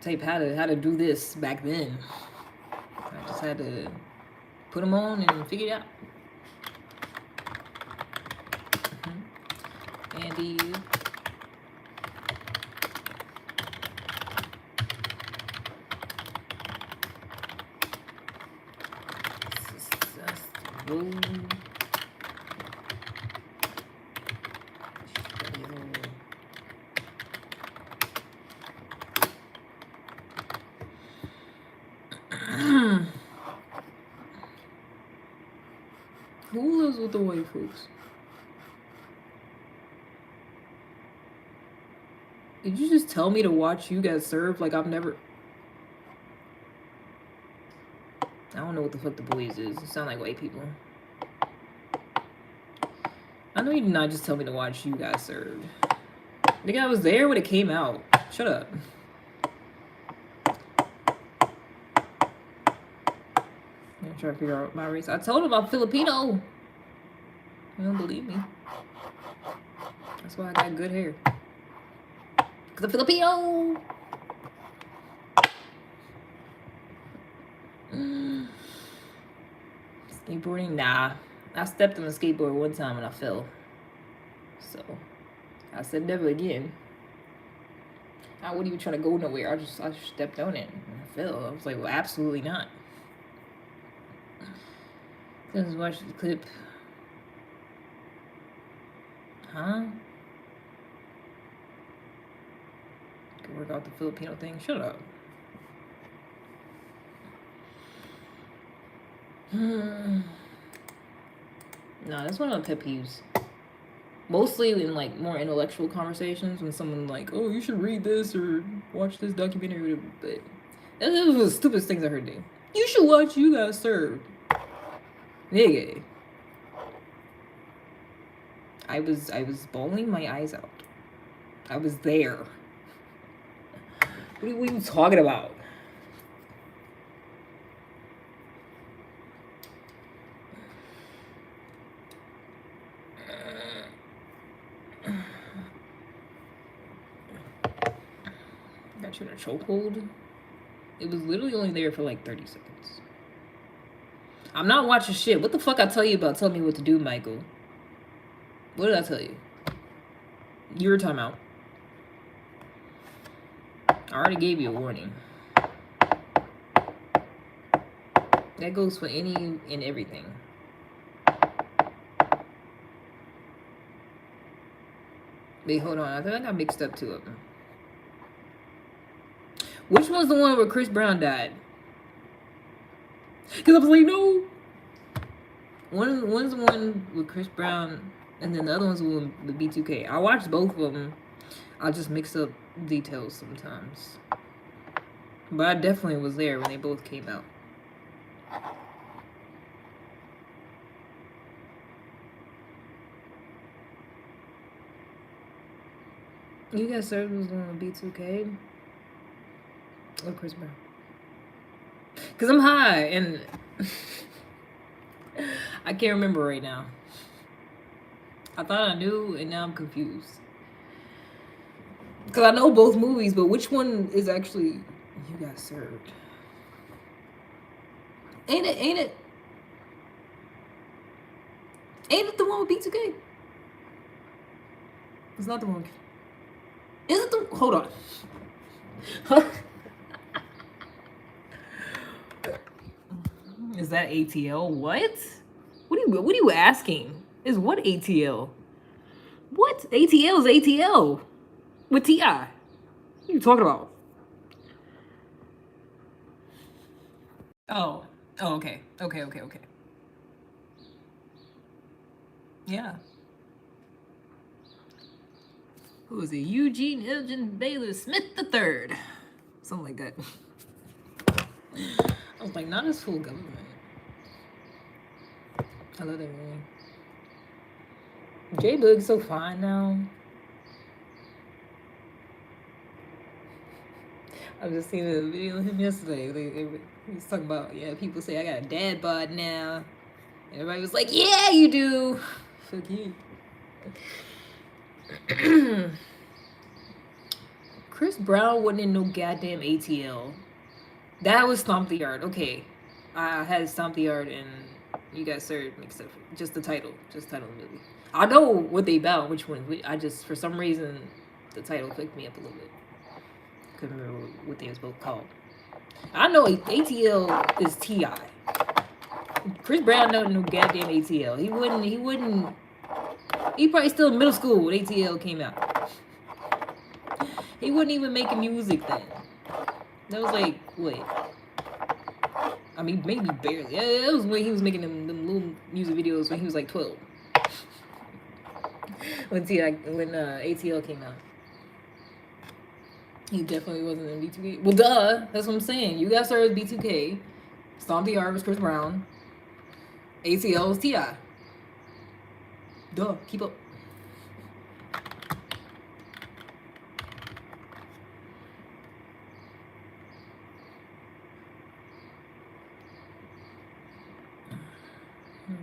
type how to do this back then. I just had to put them on and figure it out. baby. Who lives with the white folks? Did you just tell me to watch you guys serve? Like I've never. I don't know what the fuck the boys is. It sound like white people. I know you did not just tell me to watch you guys serve. Nigga, I was there when it came out. Shut up. I'm trying to figure out my race. I told him I'm Filipino. You don't believe me. That's why I got good hair. Cause I'm Filipino. Skateboarding? Nah. I stepped on a skateboard one time and I fell. So I said never again. I wasn't even trying to go nowhere. I just stepped on it and I fell. I was like, well, absolutely not. Let's watch the clip. Huh? Can work out the Filipino thing. Shut up. No, that's one of my pet peeves. Mostly in like more intellectual conversations when someone like, oh, you should read this or watch this documentary. But that was the stupidest things I heard today. You should watch You Got Served. Nigga. I was bawling my eyes out. I was there. What are you talking about? Got you in a chokehold. It was literally only there for like 30 seconds. I'm not watching shit. What the fuck I tell you about? Tell me what to do, Michael. What did I tell you? Your timeout. I already gave you a warning. That goes for any and everything. Wait, hold on. I think I got mixed up two of them. Which one's the one where Chris Brown died? Because I was like, no. One's the one with Chris Brown, and then the other one's with the B2K. I watched both of them. I just mix up details sometimes. But I definitely was there when they both came out. You Got Served was on B2K or Chris Brown? Because I'm high and I can't remember right now. I thought I knew and now I'm confused. Because I know both movies, but which one is actually You Got Served? Ain't it? Ain't it the one with B2K? It's not the one. Is it the? Hold on. Is that ATL? What? What are you asking? Is what ATL? What? ATL is ATL with T.I. What are you talking about? Oh, okay. Yeah. Who is it? Eugene Elgin Baylor Smith III. Something like that. I was like, not his full government. I love that movie. J Boog's so fine now. I was just seeing a video of him yesterday. He was talking about, yeah, people say I got a dad bod now. And everybody was like, yeah, you do. Fuck you. Chris Brown wasn't in no goddamn ATL. That was Stomp the Yard. Okay. I had Stomp the Yard and You Got Served mixed up. Just the title. Just the title of the movie. I know what they about, which one. I just, for some reason, the title clicked me up a little bit. Couldn't remember what they was both called. I know ATL is T.I. Chris Brown don't know goddamn ATL. He wouldn't. He probably still in middle school when ATL came out. He wasn't even making music then. That was like, wait. I mean, maybe barely. That was when he was making them little music videos when he was like 12. when ATL came out. He definitely wasn't in B2K. Well, duh. That's what I'm saying. You got started with B2K. Stomp the Art was Chris Brown. ATL was T.I. Duh. Keep up.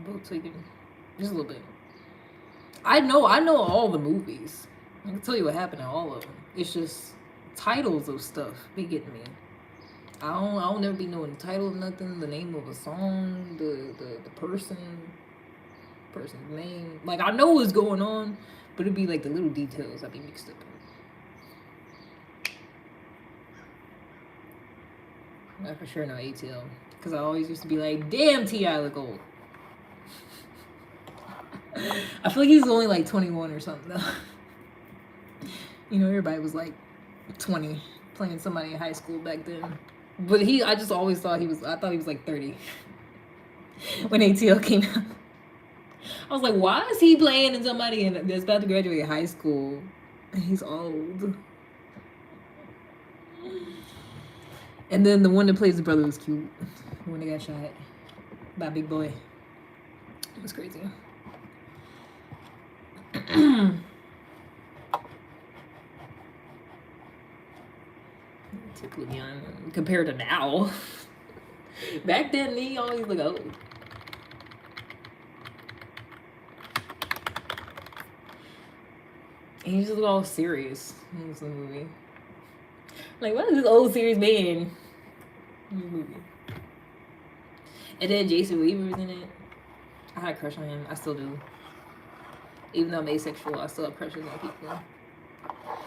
Both taking just a little bit. I know all the movies. I can tell you what happened in all of them. It's just titles of stuff be getting me. I don't never be knowing the title of nothing, the name of a song, the person's name. Like I know what's going on, but it'd be like the little details I'd be mixed up in. I for sure know ATL. Because I always used to be like, damn, T.I. look old. I feel like he's only like 21 or something though. You know, everybody was like 20 playing somebody in high school back then. But I just always thought I thought he was like 30 when ATL came out. I was like, why is he playing in somebody that's about to graduate high school? And he's old. And then the one that plays the brother was cute. The one that got shot by Big Boy. It was crazy. Typically young compared to now. Back then, he always looked old. And he just looked all serious in this movie. Like, what is this old serious man in this movie? And then Jason Weaver was in it. I had a crush on him. I still do. Even though I'm asexual, I still have crushes on people.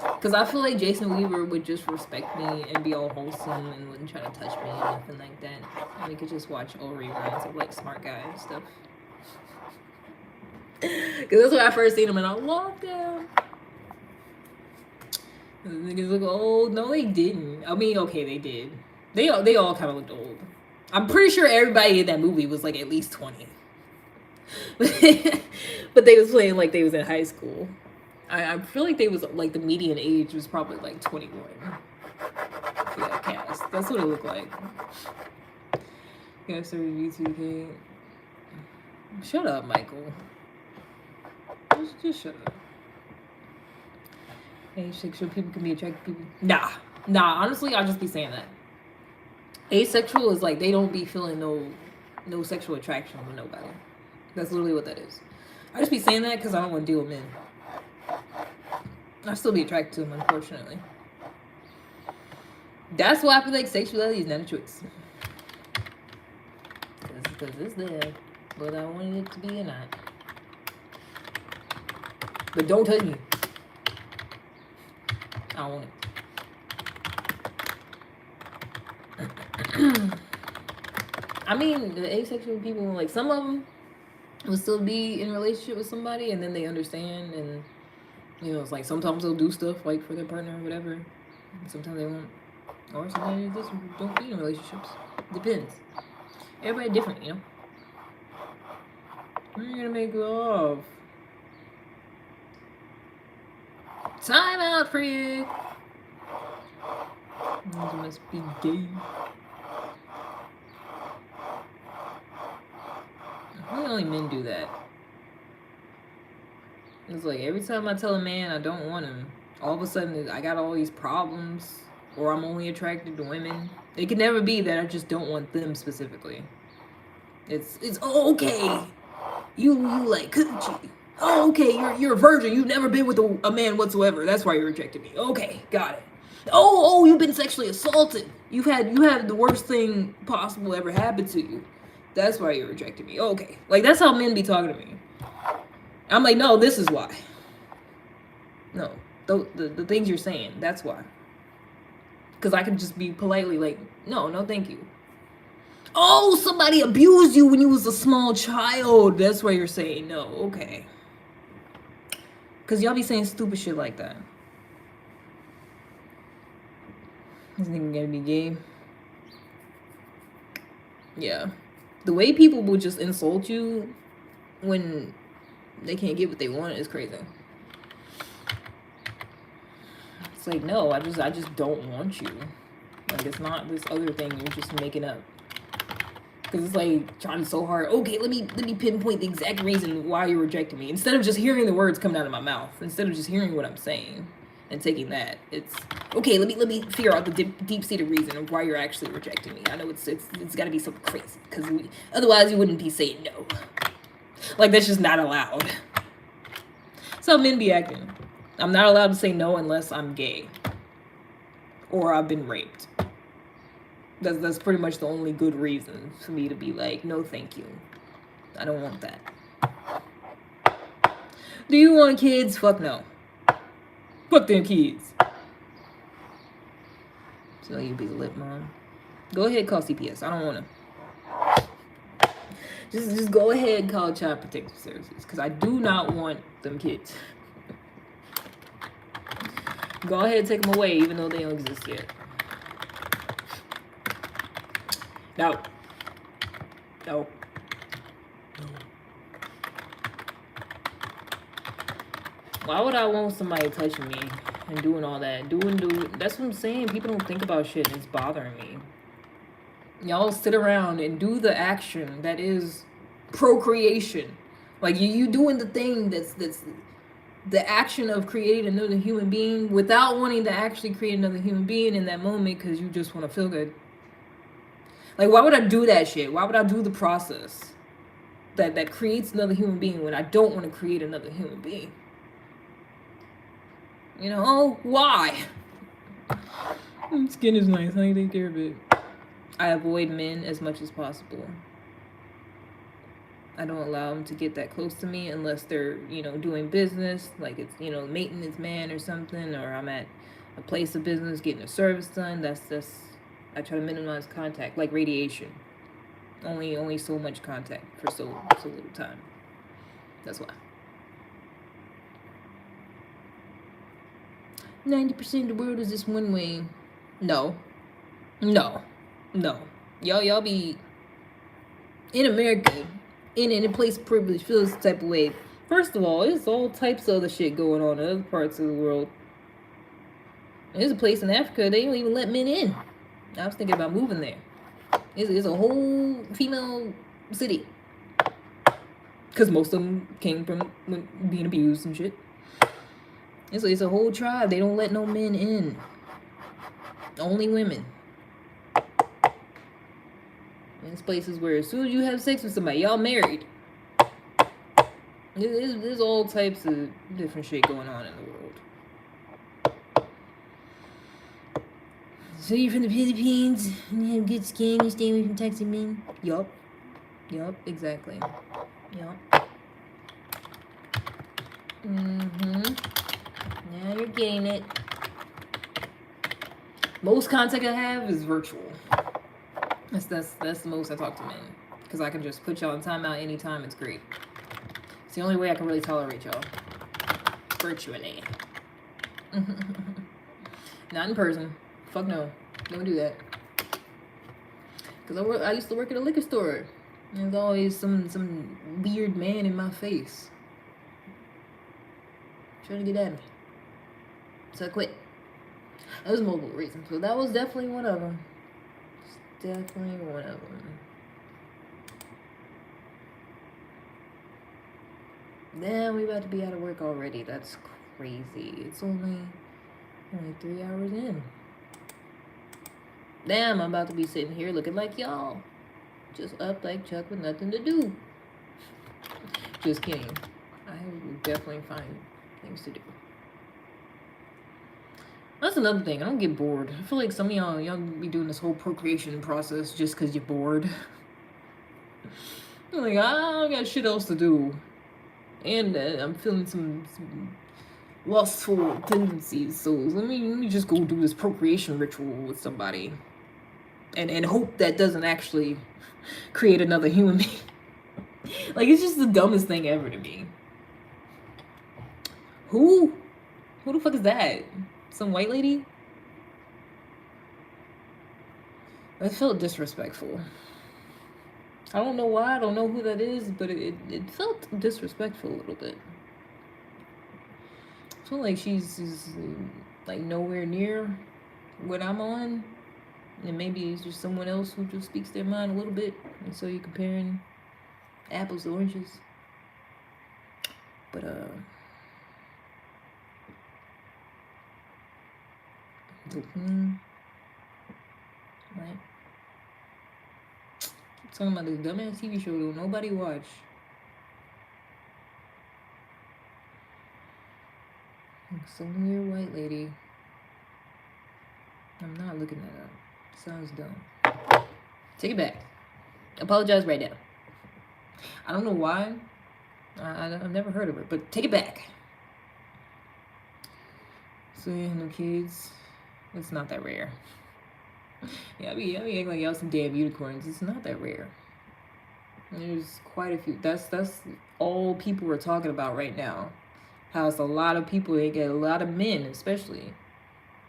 Because I feel like Jason Weaver would just respect me and be all wholesome and wouldn't try to touch me or nothing like that. And we could just watch old reruns of like Smart Guy and stuff. Because that's when I first seen him and I loved him. The niggas look old. No, they didn't. I mean, okay, they did. They all kind of looked old. I'm pretty sure everybody in that movie was like at least 20. But they was playing like they was in high school. I feel like they was like the median age was probably like 21 for that cast. That's what it looked like. Yeah, so V2K. Shut up, Michael. Just shut up. Asexual people can be attracted to people. Nah. Honestly, I'll just be saying that. Asexual is like they don't be feeling no sexual attraction with nobody. That's literally what that is. I just be saying that because I don't want to deal with men. I still be attracted to them, unfortunately. That's why I feel like sexuality is not a choice. Because it's there, whether I wanted it to be or not. But don't touch me. I don't want it. I mean, the asexual people, like some of them will still be in a relationship with somebody and then they understand and, you know, it's like sometimes they'll do stuff like for their partner or whatever. Sometimes they won't. Or sometimes they just don't be in relationships. Depends. Everybody different, you know? When are you gonna make love? Time out, freak! Those must be gay. Why only men do that? It's like every time I tell a man I don't want him, all of a sudden I got all these problems, or I'm only attracted to women. It can never be that I just don't want them specifically. It's okay. You like coochie. Oh, okay, you're a virgin. You've never been with a man whatsoever. That's why you rejected me. Okay, got it. Oh, you've been sexually assaulted. You had the worst thing possible ever happen to you. That's why you rejected me. Okay, like that's how men be talking to me. I'm like, no, this is why. No, the things you're saying, that's why. Because I can just be politely like, no, no, thank you. Oh, somebody abused you when you was a small child. That's why you're saying no. Okay. Because y'all be saying stupid shit like that. This nigga gonna be gay. Yeah. The way people will just insult you when they can't get what they want is crazy. It's like, no, I just don't want you. Like, it's not this other thing you're just making up. Because it's like trying so hard. Okay, let me pinpoint the exact reason why you're rejecting me. Instead of just hearing the words coming out of my mouth. Instead of just hearing what I'm saying and taking that, it's okay. Let me figure out the deep-seated reason of why you're actually rejecting me. I know it's got to be something crazy because otherwise you wouldn't be saying no. Like, that's just not allowed. So men be acting. I'm not allowed to say no unless I'm gay or I've been raped. That's pretty much the only good reason for me to be like, no, thank you. I don't want that. Do you want kids? Fuck no. Fuck them kids. So you be the lip mom. Go ahead, call CPS. I don't want to. Just go ahead and call Child Protective Services because I do not want them kids. Go ahead and take them away even though they don't exist yet. No. No. Why would I want somebody touching me and doing all that? Doing. That's what I'm saying. People don't think about shit and it's bothering me. Y'all sit around and do the action that is procreation. Like you doing the thing that's the action of creating another human being without wanting to actually create another human being in that moment because you just want to feel good. Like, why would I do that shit? Why would I do the process that creates another human being when I don't want to create another human being? You know, oh, why? Skin is nice. How do you take care of it? I avoid men as much as possible. I don't allow them to get that close to me unless they're, doing business, like it's, maintenance man or something, or I'm at a place of business getting a service done. That's I try to minimize contact, like radiation. Only so much contact for so little time. That's why. 90% of the world is this one way. No. Y'all be in America, in a place of privilege, feels the type of way. First of all, there's all types of other shit going on in other parts of the world. There's a place in Africa they don't even let men in. I was thinking about moving there. It's a whole female city. Because most of them came from being abused and shit. It's a whole tribe. They don't let no men in. Only women. There's places where as soon as you have sex with somebody, y'all married. There's all types of different shit going on in the world. So you're from the Philippines, and you have good skin, you stay away from toxic men? Yup, exactly. Yup. Now you're getting it. Most contact I have is virtual. That's the most I talk to men. Because I can just put y'all in timeout anytime, it's great. It's the only way I can really tolerate y'all. Virtually. Not in person. Fuck no. Don't do that. Because I used to work at a liquor store. And there's always some weird man in my face. Trying to get at me. So I quit. There was multiple reasons. But that was definitely one of them. Definitely one of them. Damn, we about to be out of work already. That's crazy. It's only 3 hours in. Damn, I'm about to be sitting here looking like y'all. Just up like Chuck with nothing to do. Just kidding. I will definitely find things to do. That's another thing. I don't get bored. I feel like some of y'all be doing this whole procreation process just because you're bored. You're like, I don't got shit else to do. And I'm feeling some lustful tendencies. So let me just go do this procreation ritual with somebody, and hope that doesn't actually create another human being. Like, it's just the dumbest thing ever to me. Who the fuck is that? Some white lady? That felt disrespectful. I don't know why. I don't know who that is, but it felt disrespectful a little bit. I feel like she's like nowhere near what I'm on, and maybe it's just someone else who just speaks their mind a little bit, and so you're comparing apples to oranges. But right. Talking about this dumbass TV show that nobody watch. Some weird white lady. I'm not looking that up. Sounds dumb. Take it back. Apologize right now. I don't know why. I've never heard of her, but take it back. So yeah, no kids. It's not that rare. Yeah, I be acting like y'all some damn unicorns. It's not that rare. There's quite a few. That's all people are talking about right now. How it's a lot of people. They get a lot of men, especially,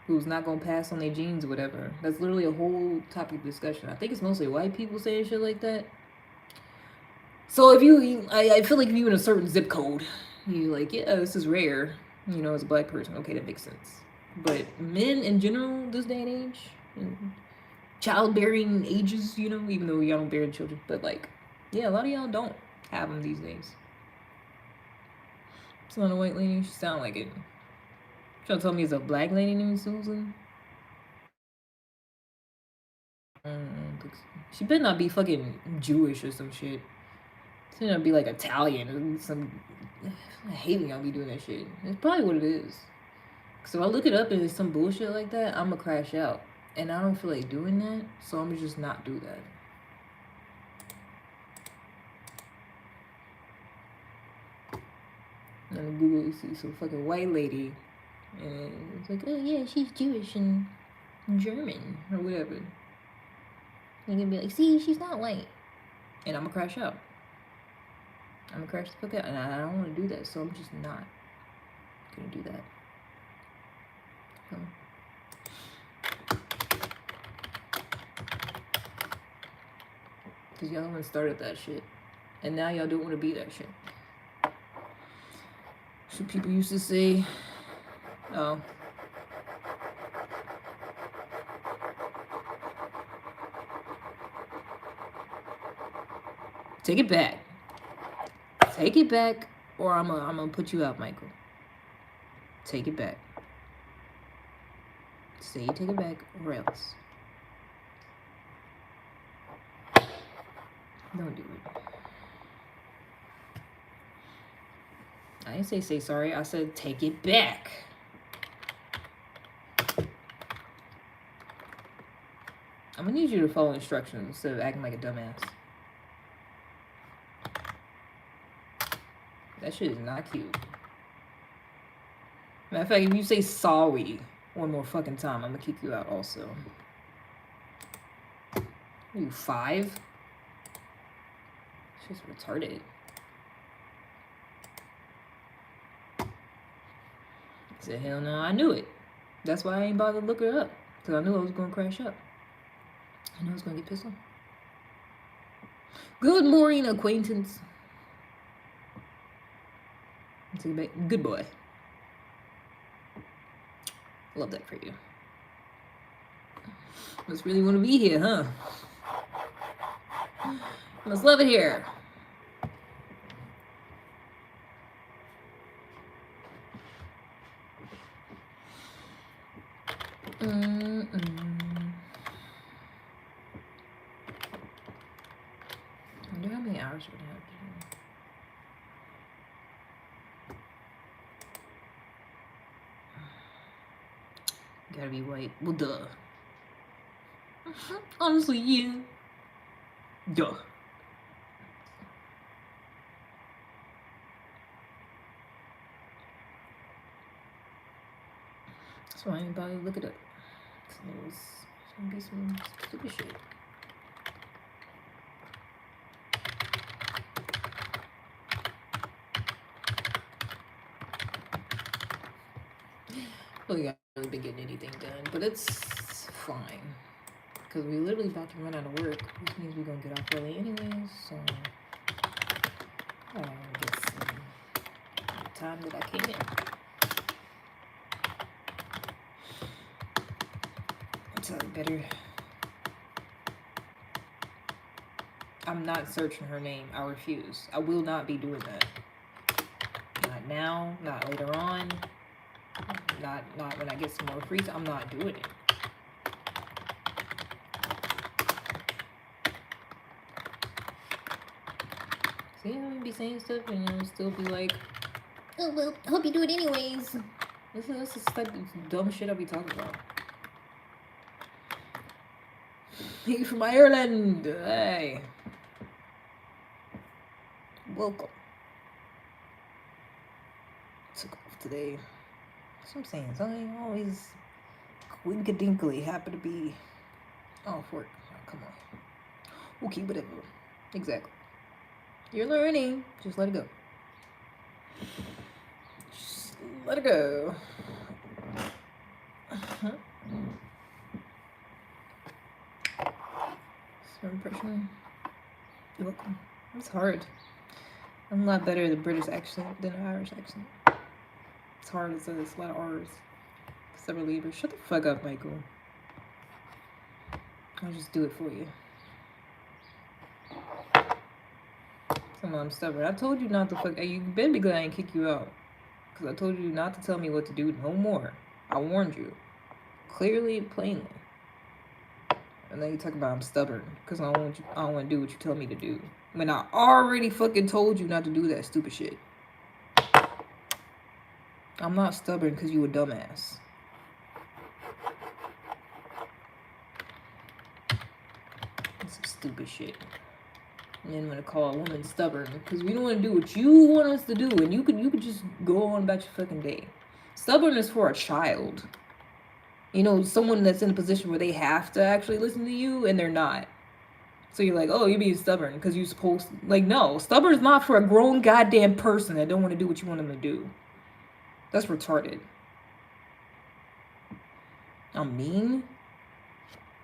who's not gonna pass on their genes or whatever. That's literally a whole topic of discussion. I think it's mostly white people saying shit like that. So if I feel like if you in a certain zip code, you're like, yeah, this is rare. You know, as a black person, okay, that makes sense. But men in general, this day and age, childbearing ages, you know, even though y'all don't bear children, but like, yeah, a lot of y'all don't have them these days. It's not a white lady. She sound like it. Trying to tell me it's a black lady named Susan? She better not be fucking Jewish or some shit. She better not be like Italian or some. I hate when y'all be doing that shit. It's probably what it is. Cause if I look it up and it's some bullshit like that, I'ma crash out. And I don't feel like doing that, so I'm gonna just not do that. And Google, you see some fucking white lady, and it's like, oh yeah, she's Jewish and German or whatever. You're gonna be like, see, she's not white, and I'm gonna crash out. I'm gonna crash the fuck out, and I don't want to do that, so I'm just not gonna do that. Because y'all the one started that shit, and now y'all don't want to be that shit. So people used to say, oh. Take it back. Take it back, or I'm gonna put you out, Michael. Take it back. Say take it back, or else. Don't do it. I didn't say sorry. I said take it back. I'm gonna need you to follow instructions instead of acting like a dumbass. That shit is not cute. Matter of fact, if you say sorry one more fucking time, I'm gonna kick you out also. Are you 5? She's retarded. I said, hell no, I knew it. That's why I ain't bothered to look her up. Because I knew I was gonna crash up. I knew I was gonna get pissed off. Good morning, acquaintance. Good boy. Love that for you. Must really want to be here, huh? Must love it here. I wonder how many hours would have today. Gotta be white. Well, duh. Honestly, yeah. Duh. So I ain't about to look it up. So it's gonna be some stupid shit. Really haven't really been getting anything done, but it's fine. Because we literally about to run out of work, which means we're gonna get off early anyways, so I'll get some time that I came in. So better. I'm not searching her name. I refuse. I will not be doing that. Not now, not later on. Not when I get some more free time. I'm not doing it. See, I'm gonna be saying stuff and you'll still be like, oh well, I hope you do it anyways. This is the type of dumb shit I'll be talking about. Hey, from Ireland. Hey. Welcome. Took off today. That's what I'm saying. So I ain't always quinkadinkly happy to be off work. Oh, come on. Okay, whatever. Exactly. You're learning. Just let it go. Just let it go. So impression. You're welcome. It's hard. I'm a lot better at the British accent than the Irish accent. It's hard. It's a lot of R's. Several levers. Shut the fuck up, Michael. I'll just do it for you. I'm stubborn. I told you not to fuck. You better be glad I ain't kick you out. Because I told you not to tell me what to do no more. I warned you. Clearly and plainly. And then you talk about I'm stubborn. Because I don't want to do what you tell me to do. When I already fucking told you not to do that stupid shit. I'm not stubborn because you a dumbass. That's some stupid shit. And then I'm gonna call a woman stubborn because we don't want to do what you want us to do, and you could just go on about your fucking day. Stubborn is for a child. You know, someone that's in a position where they have to actually listen to you and they're not. So you're like, oh, you're being stubborn because you're supposed to. Like, no, stubborn is not for a grown goddamn person that don't want to do what you want them to do. That's retarded. I'm mean.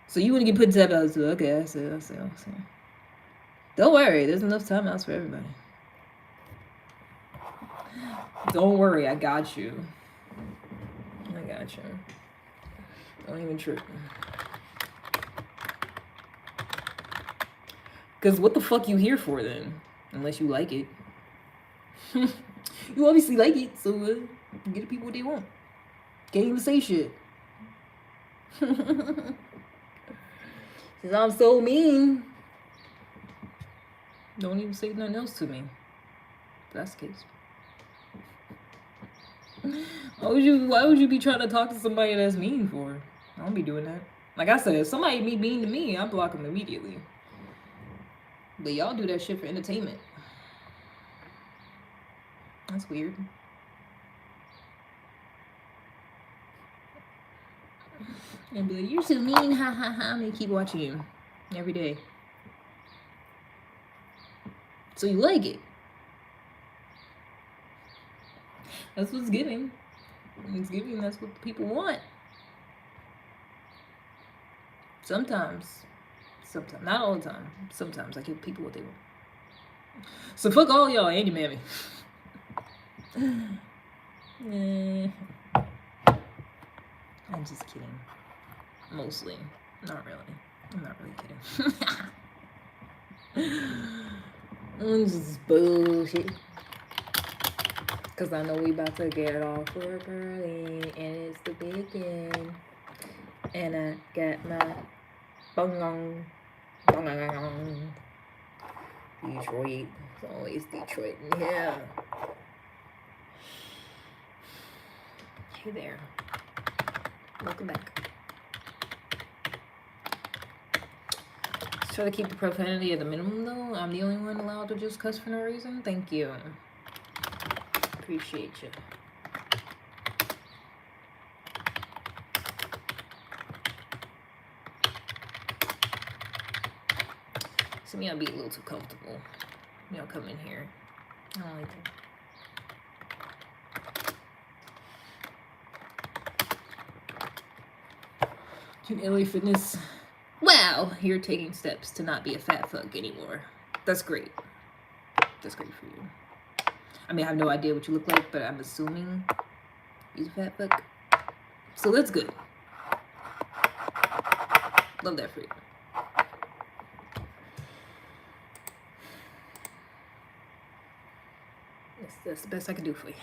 So you want to get put to that? Okay, I see. Don't worry, there's enough timeouts for everybody. Don't worry, I got you. I got you. Don't even trip. Because what the fuck you here for then? Unless you like it. You obviously like it, so get the people what they want. Can't even say shit. Since I'm so mean. Don't even say nothing else to me. If that's the case. Why would you be trying to talk to somebody that's mean for? I don't be doing that. Like I said, if somebody be mean to me, I block them immediately. But y'all do that shit for entertainment. That's weird. And be like, you're so mean, ha ha ha. I'm gonna keep watching you every day. So you like it. That's what's giving. It's giving, that's what people want. Sometimes, not all the time. Sometimes I give people what they want. So fuck all y'all and your mammy. I'm just kidding. Mostly. Not really. I'm not really kidding. I'm just bullshit. Because I know we about to get off work early. And it's the weekend. And I got my bong. Detroit. It's always Detroit in here. Hey there. Welcome back. Let's try to keep the profanity at the minimum though. I'm the only one allowed to just cuss for no reason. Thank you. Appreciate you. Some of y'all be a little too comfortable. Y'all come in here. I don't like that. Can LA Fitness? Wow, you're taking steps to not be a fat fuck anymore. That's great. That's great for you. I mean, I have no idea what you look like, but I'm assuming he's a fat fuck. So that's good. Love that for you. That's the best I can do for you.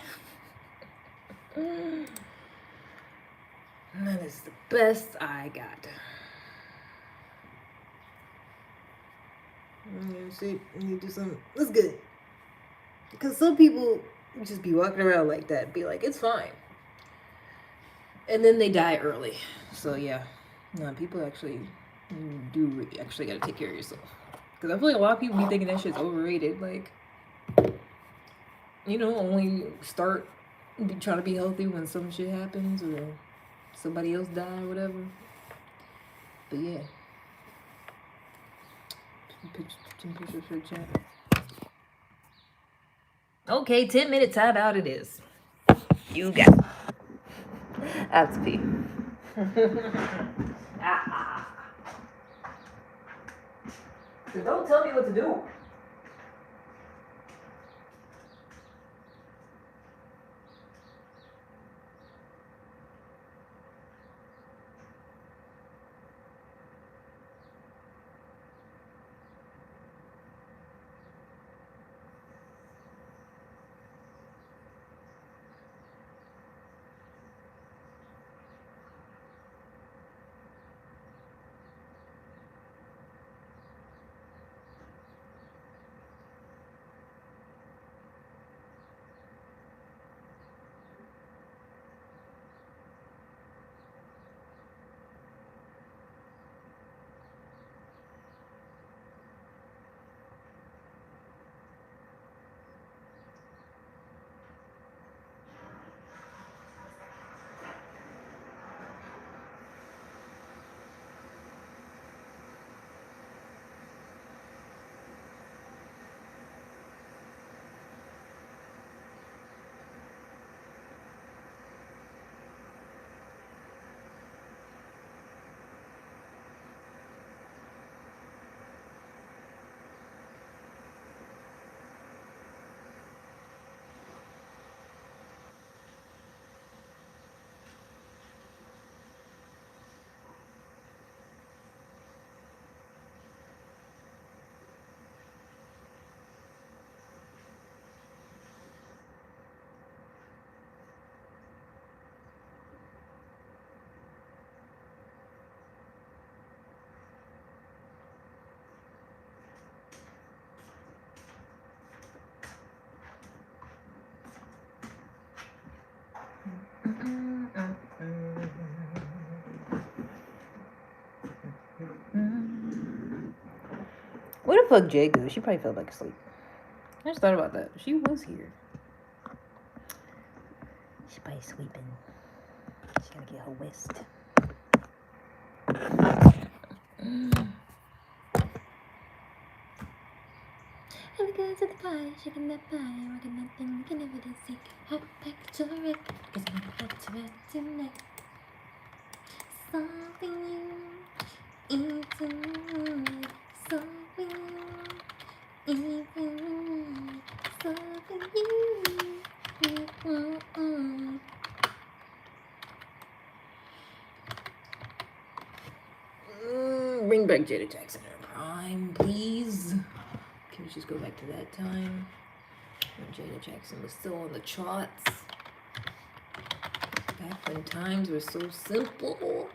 That is the best I got. See, you do something. That's good. Because some people just be walking around like that, be like, it's fine. And then they die early. So yeah, no, people actually do actually gotta take care of yourself. Because I feel like a lot of people be thinking that shit's overrated. Like, you know, only start trying to be healthy when some shit happens or somebody else die or whatever. But yeah. Some pictures for the chat. Okay, 10-minute time out it is. You got it. That's pee. So don't tell me what to do. Where the fuck Jay go? She probably fell back asleep. I just thought about that. She was here. She probably sleeping. She gotta get her west. And we go to the pie, shaking that pie, rocking that thing, we can never see. Hop back to it, cause I'm about to ride tonight. Something you eat tonight, something you even, something you. Bring back Jada Jackson in her prime, please. Can we just go back to that time when Jada Jackson was still on the charts? Back when times were so simple.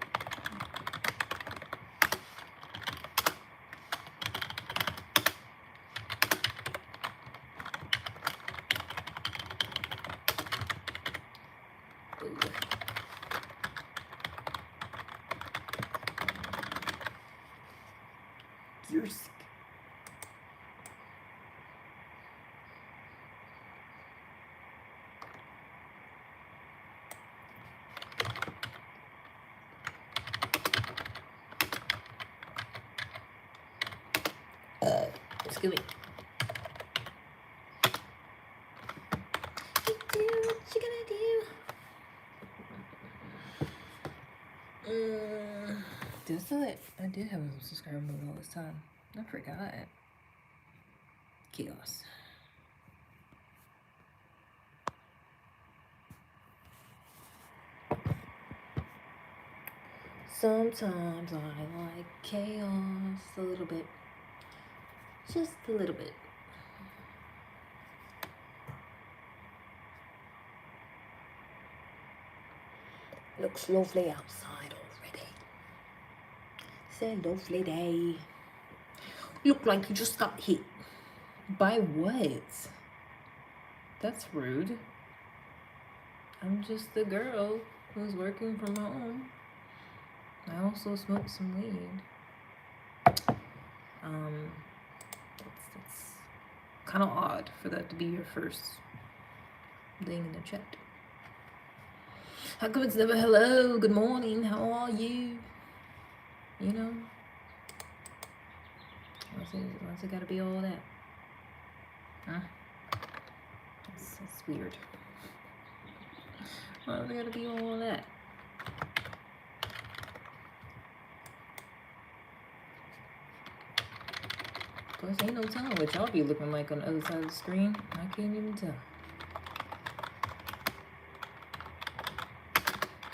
You're sick. Scooby. Do what you gonna do? Did I still it? I did have a subscriber mode all this time. I forgot. Chaos. Sometimes I like chaos a little bit. Just a little bit. Looks lovely outside already. It's a lovely day. Look like you just got hit. By what? That's rude. I'm just the girl who's working from home. I also smoke some weed. That's kind of odd for that to be your first thing in the chat. How come it's never hello, good morning, how are you? You know? Why's it gotta be all that? Huh? That's weird. Why's it gotta be all that? Plus, ain't no telling what y'all be looking like on the other side of the screen. I can't even tell.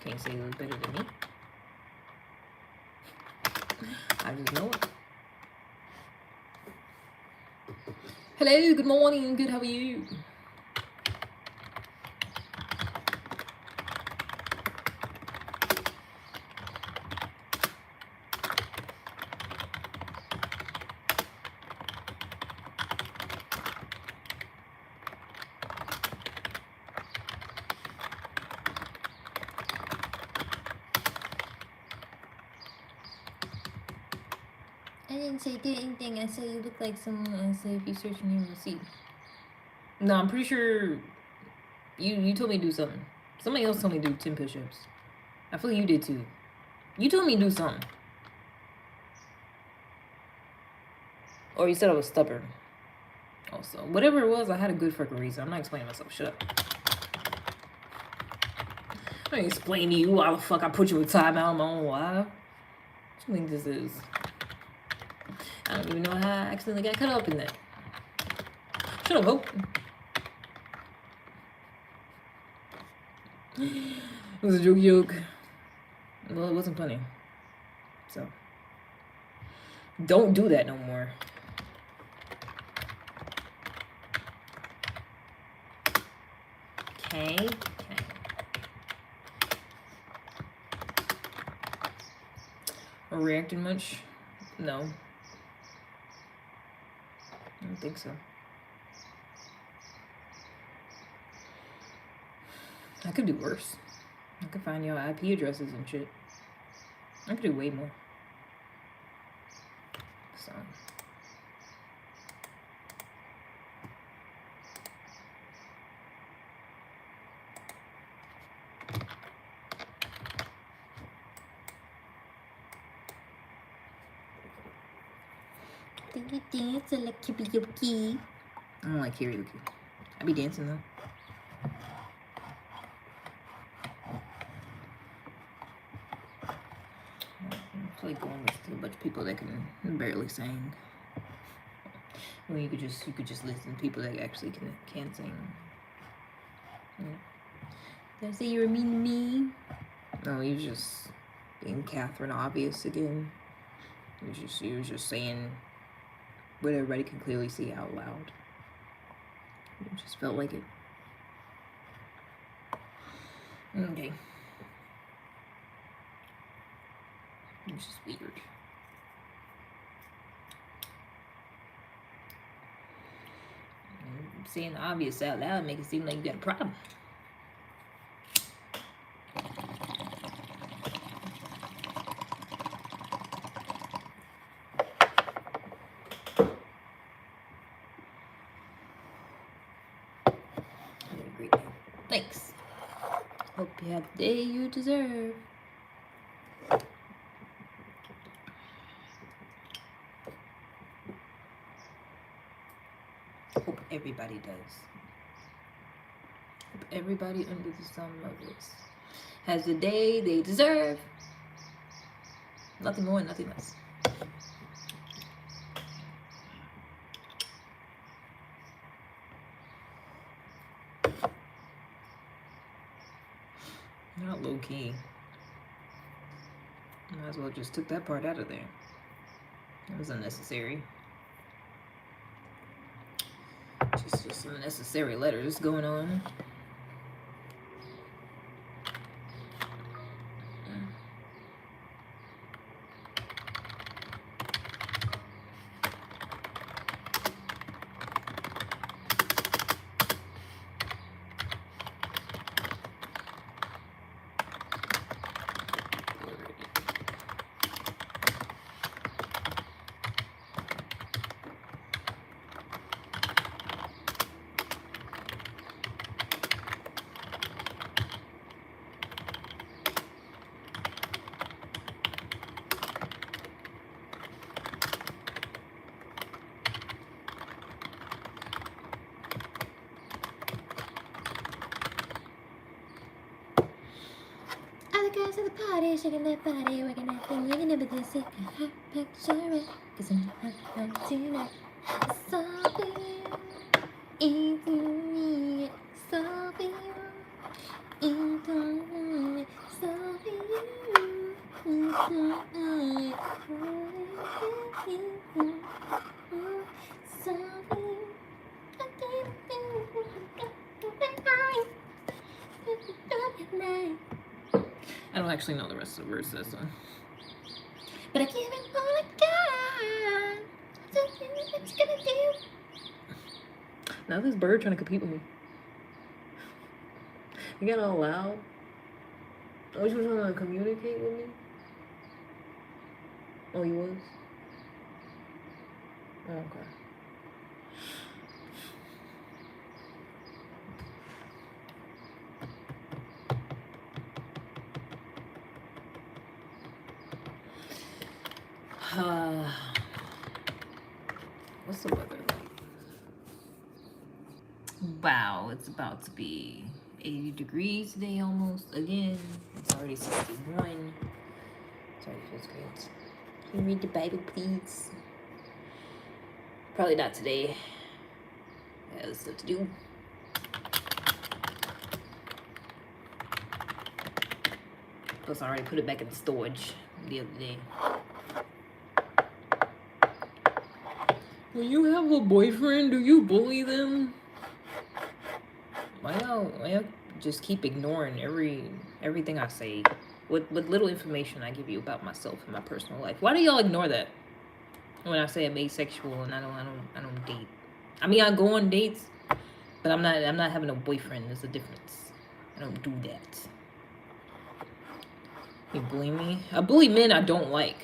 Can't say you look better than me. I just know it. Hello, good morning, good, how are you? I didn't say do anything. I said you look like someone. I said if you search your name, you'll see. No, I'm pretty sure you told me to do something. Somebody else told me to do 10 push-ups. I feel like you did too. You told me to do something. Or you said I was stubborn. Also, whatever it was, I had a good fucking reason. I'm not explaining myself. Shut up. I ain't explain to you why the fuck I put you in timeout on my own live. What do you think this is? I don't even know how I accidentally got cut up in that. Shut up, Hope. It was a joke. Well, it wasn't funny. So, don't do that no more. Okay. Reacting much? No. I don't think so. I could do worse. I could find your IP addresses and shit. I could do way more. So. Do you dance like karaoke? I don't like karaoke. I be dancing though. It's like going with a bunch of people that can barely sing. Well, you could just listen to people that actually can sing. Yeah. Did I say you were mean to me? No, you was just being Catherine obvious again. You was just saying what everybody can clearly see out loud. It just felt like it. Okay. It's just weird. Saying the obvious out loud make it seem like you got a problem. Great. Thanks. Hope you have the day you deserve. Hope everybody does. Hope everybody under the sun of this has the day they deserve. Nothing more, nothing less. Not low key. Might as well just took that part out of there. It was unnecessary. Just unnecessary letters going on. Girls at the party, shaking that body, working that thing, looking up at this sick picture it. Cause I'm hot tonight. It's all for you, into me, it's all for you, into me, it's all for you, into me, it's all for you. I don't actually know the rest of the words to this one. But I give it all I got. What you gonna do? Now this bird trying to compete with me. You got all loud. Oh, you were trying to communicate with me? Oh, you was? Oh, okay. What's the weather like? Wow, it's about to be 80 degrees today almost. Again, it's already 61. Sorry, feels great. Can you read the Bible, please? Probably not today. I got stuff to do. Plus, I already put it back in the storage the other day. When you have a boyfriend, do you bully them? Why y'all just keep ignoring everything I say? What little information I give you about myself and my personal life. Why do y'all ignore that? When I say I'm asexual and I don't date. I mean, I go on dates, but I'm not having a boyfriend. There's a difference. I don't do that. You bully me? I bully men I don't like.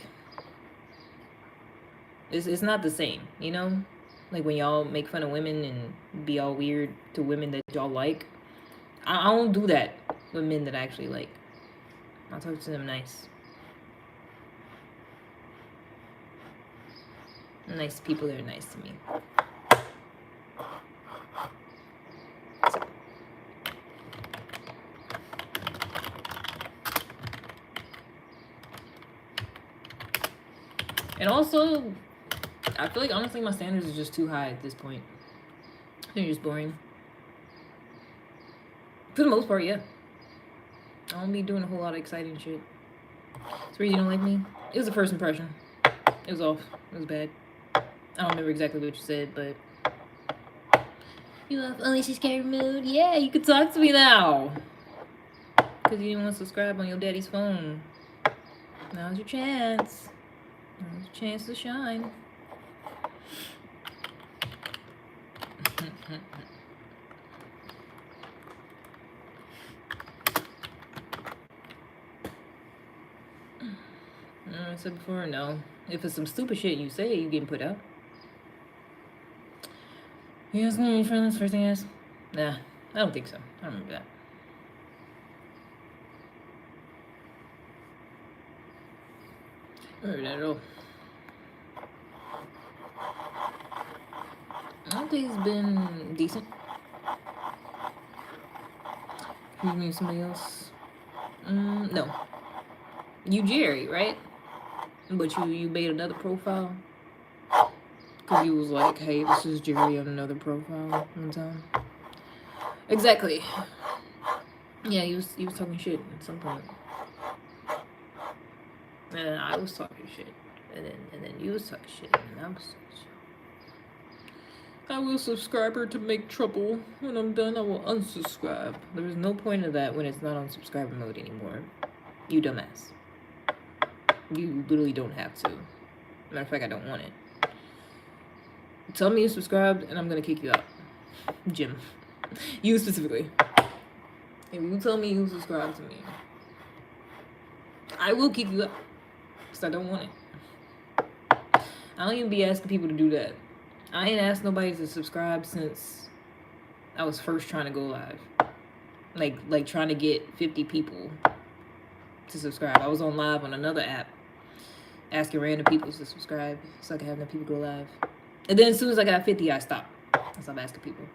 It's not the same, you know? Like when y'all make fun of women and be all weird to women that y'all like. I don't do that with men that I actually like. I'll talk to them nice. Nice people that are nice to me. And also, I feel like honestly my standards are just too high at this point. They're just boring. For the most part, yeah. I don't be doing a whole lot of exciting shit. It's the reason you don't like me. It was the first impression. It was off. It was bad. I don't remember exactly what you said, but you love Alicia Scary Mood. Yeah, you can talk to me now. Because you didn't want to subscribe on your daddy's phone. Now's your chance. Now's your chance to shine. I said before, no. If it's some stupid shit you say, you getting put out. You guys gonna be friends? First thing is, nah, I don't think so. I don't remember that. I don't remember that at all. I don't day's been decent. You mean somebody else? No. You Jerry, right? But you made another profile? Because you was like, hey, this is Jerry on another profile one time. Exactly. Yeah, he was talking shit at some point. And then I was talking shit. And then you was talking shit. And I was talking shit. I will subscribe her to make trouble. When I'm done, I will unsubscribe. There is no point of that when it's not on subscriber mode anymore. You dumbass. You literally don't have to. Matter of fact, I don't want it. Tell me you subscribed, and I'm gonna kick you out. Jim. You specifically. If you tell me you subscribe to me, I will kick you out. Because I don't want it. I don't even be asking people to do that. I ain't asked nobody to subscribe since I was first trying to go live. Like trying to get 50 people to subscribe. I was on live on another app asking random people to subscribe so I could have no people go live. And then as soon as I got 50, I stopped. I stopped asking people.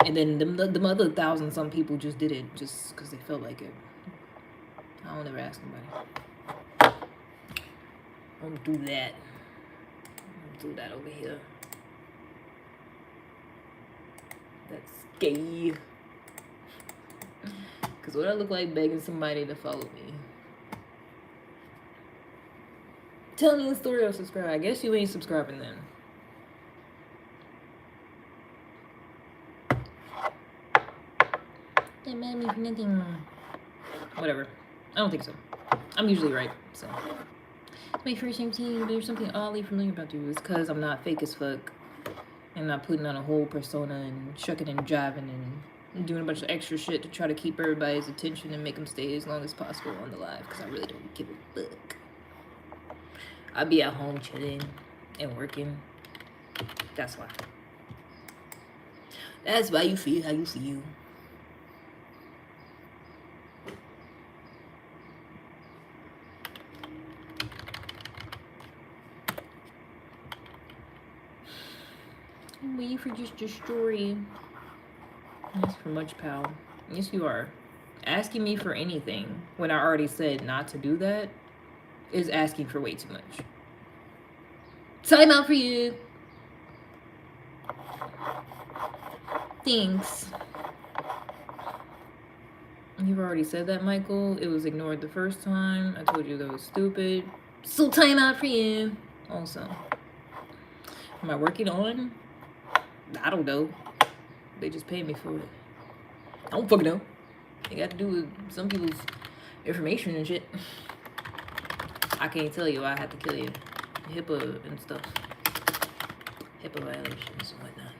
And then the other 1,000-some people just did it just because they felt like it. I don't ever ask nobody. I don't do that. I don't do that over here. That's gay. Because what I look like begging somebody to follow me? Tell me a story or subscribe. I guess you ain't subscribing then. They mad at me for nothing. Whatever. I don't think so. I'm usually right, so. My first time seeing you, there's something oddly familiar about you. It's because I'm not fake as fuck. And not putting on a whole persona and shucking and jiving and doing a bunch of extra shit to try to keep everybody's attention and make them stay as long as possible on the live. Because I really don't give a fuck. I'll be at home chilling and working. That's why. That's why you feel how you feel. I'm waiting for just your story. That's for much, pal. Yes, you are. Asking me for anything when I already said not to do that is asking for way too much. Time out for you. Thanks. You've already said that, Michael. It was ignored the first time. I told you that was stupid. So time out for you. Also. Am I working on? I don't know. They just pay me for it. I don't fucking know. It got to do with some people's information and shit. I can't tell you. I have to kill you. HIPAA and stuff. HIPAA violations and whatnot.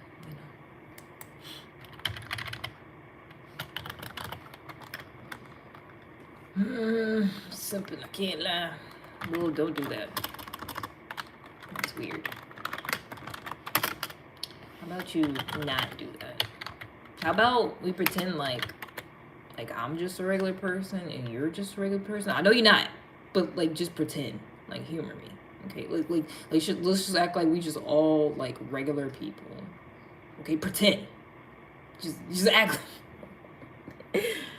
You know. Something I can't lie. Well, don't do that. That's weird. How about you not do that? How about we pretend like I'm just a regular person and you're just a regular person? I know you're not, but like just pretend, like humor me, okay? Let's just act like we just all like regular people, okay? Pretend, just act.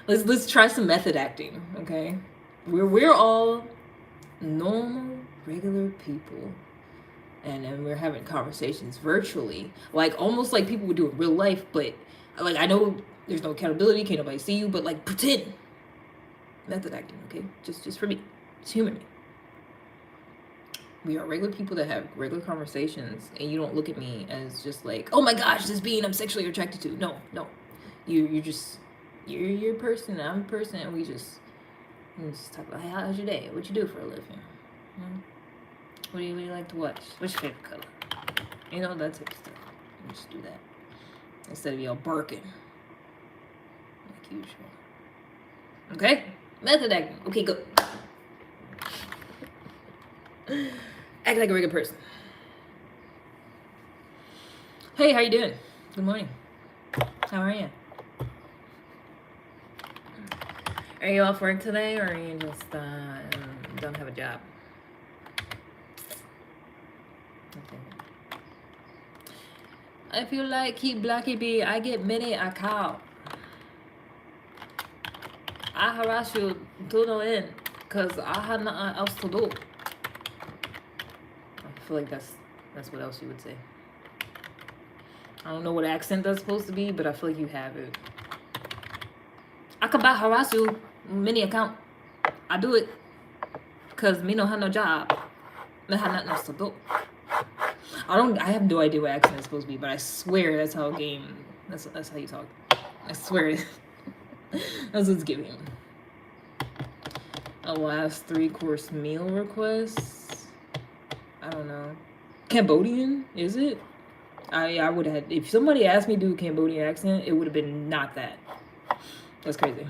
let's try some method acting, okay? We're all normal, regular people. And then we're having conversations virtually, like almost like people would do in real life. But like I know there's no accountability, can't nobody see you, but like pretend. Method acting, okay? Just for me, just humor me. We are regular people that have regular conversations, and you don't look at me as just like, oh my gosh, this being I'm sexually attracted to. No, you're a person, I'm a person, and we just talk about, hey, how's your day? What you do for a living? What do you really like to watch? What's your favorite color? You know, that type of stuff. You just do that. Instead of y'all barking. Like usual. Okay? Method acting. Okay, go. Act like a regular person. Hey, how you doing? Good morning. How are you? Are you off work today, or are you just don't have a job? Okay. I feel like keep Blackie B. I get many account. I harass you to no end because I have nothing else to do. I feel like that's what else you would say. I don't know what accent that's supposed to be, but I feel like you have it. I could buy harass you many account. I do it because me no have no job. Me have nothing else to do. I have no idea what accent it's supposed to be, but I swear that's how that's how you talk. I swear that's what's giving. A last 3-course meal request. I don't know. Cambodian, is it? I would have, if somebody asked me to do a Cambodian accent, it would have been not that. That's crazy.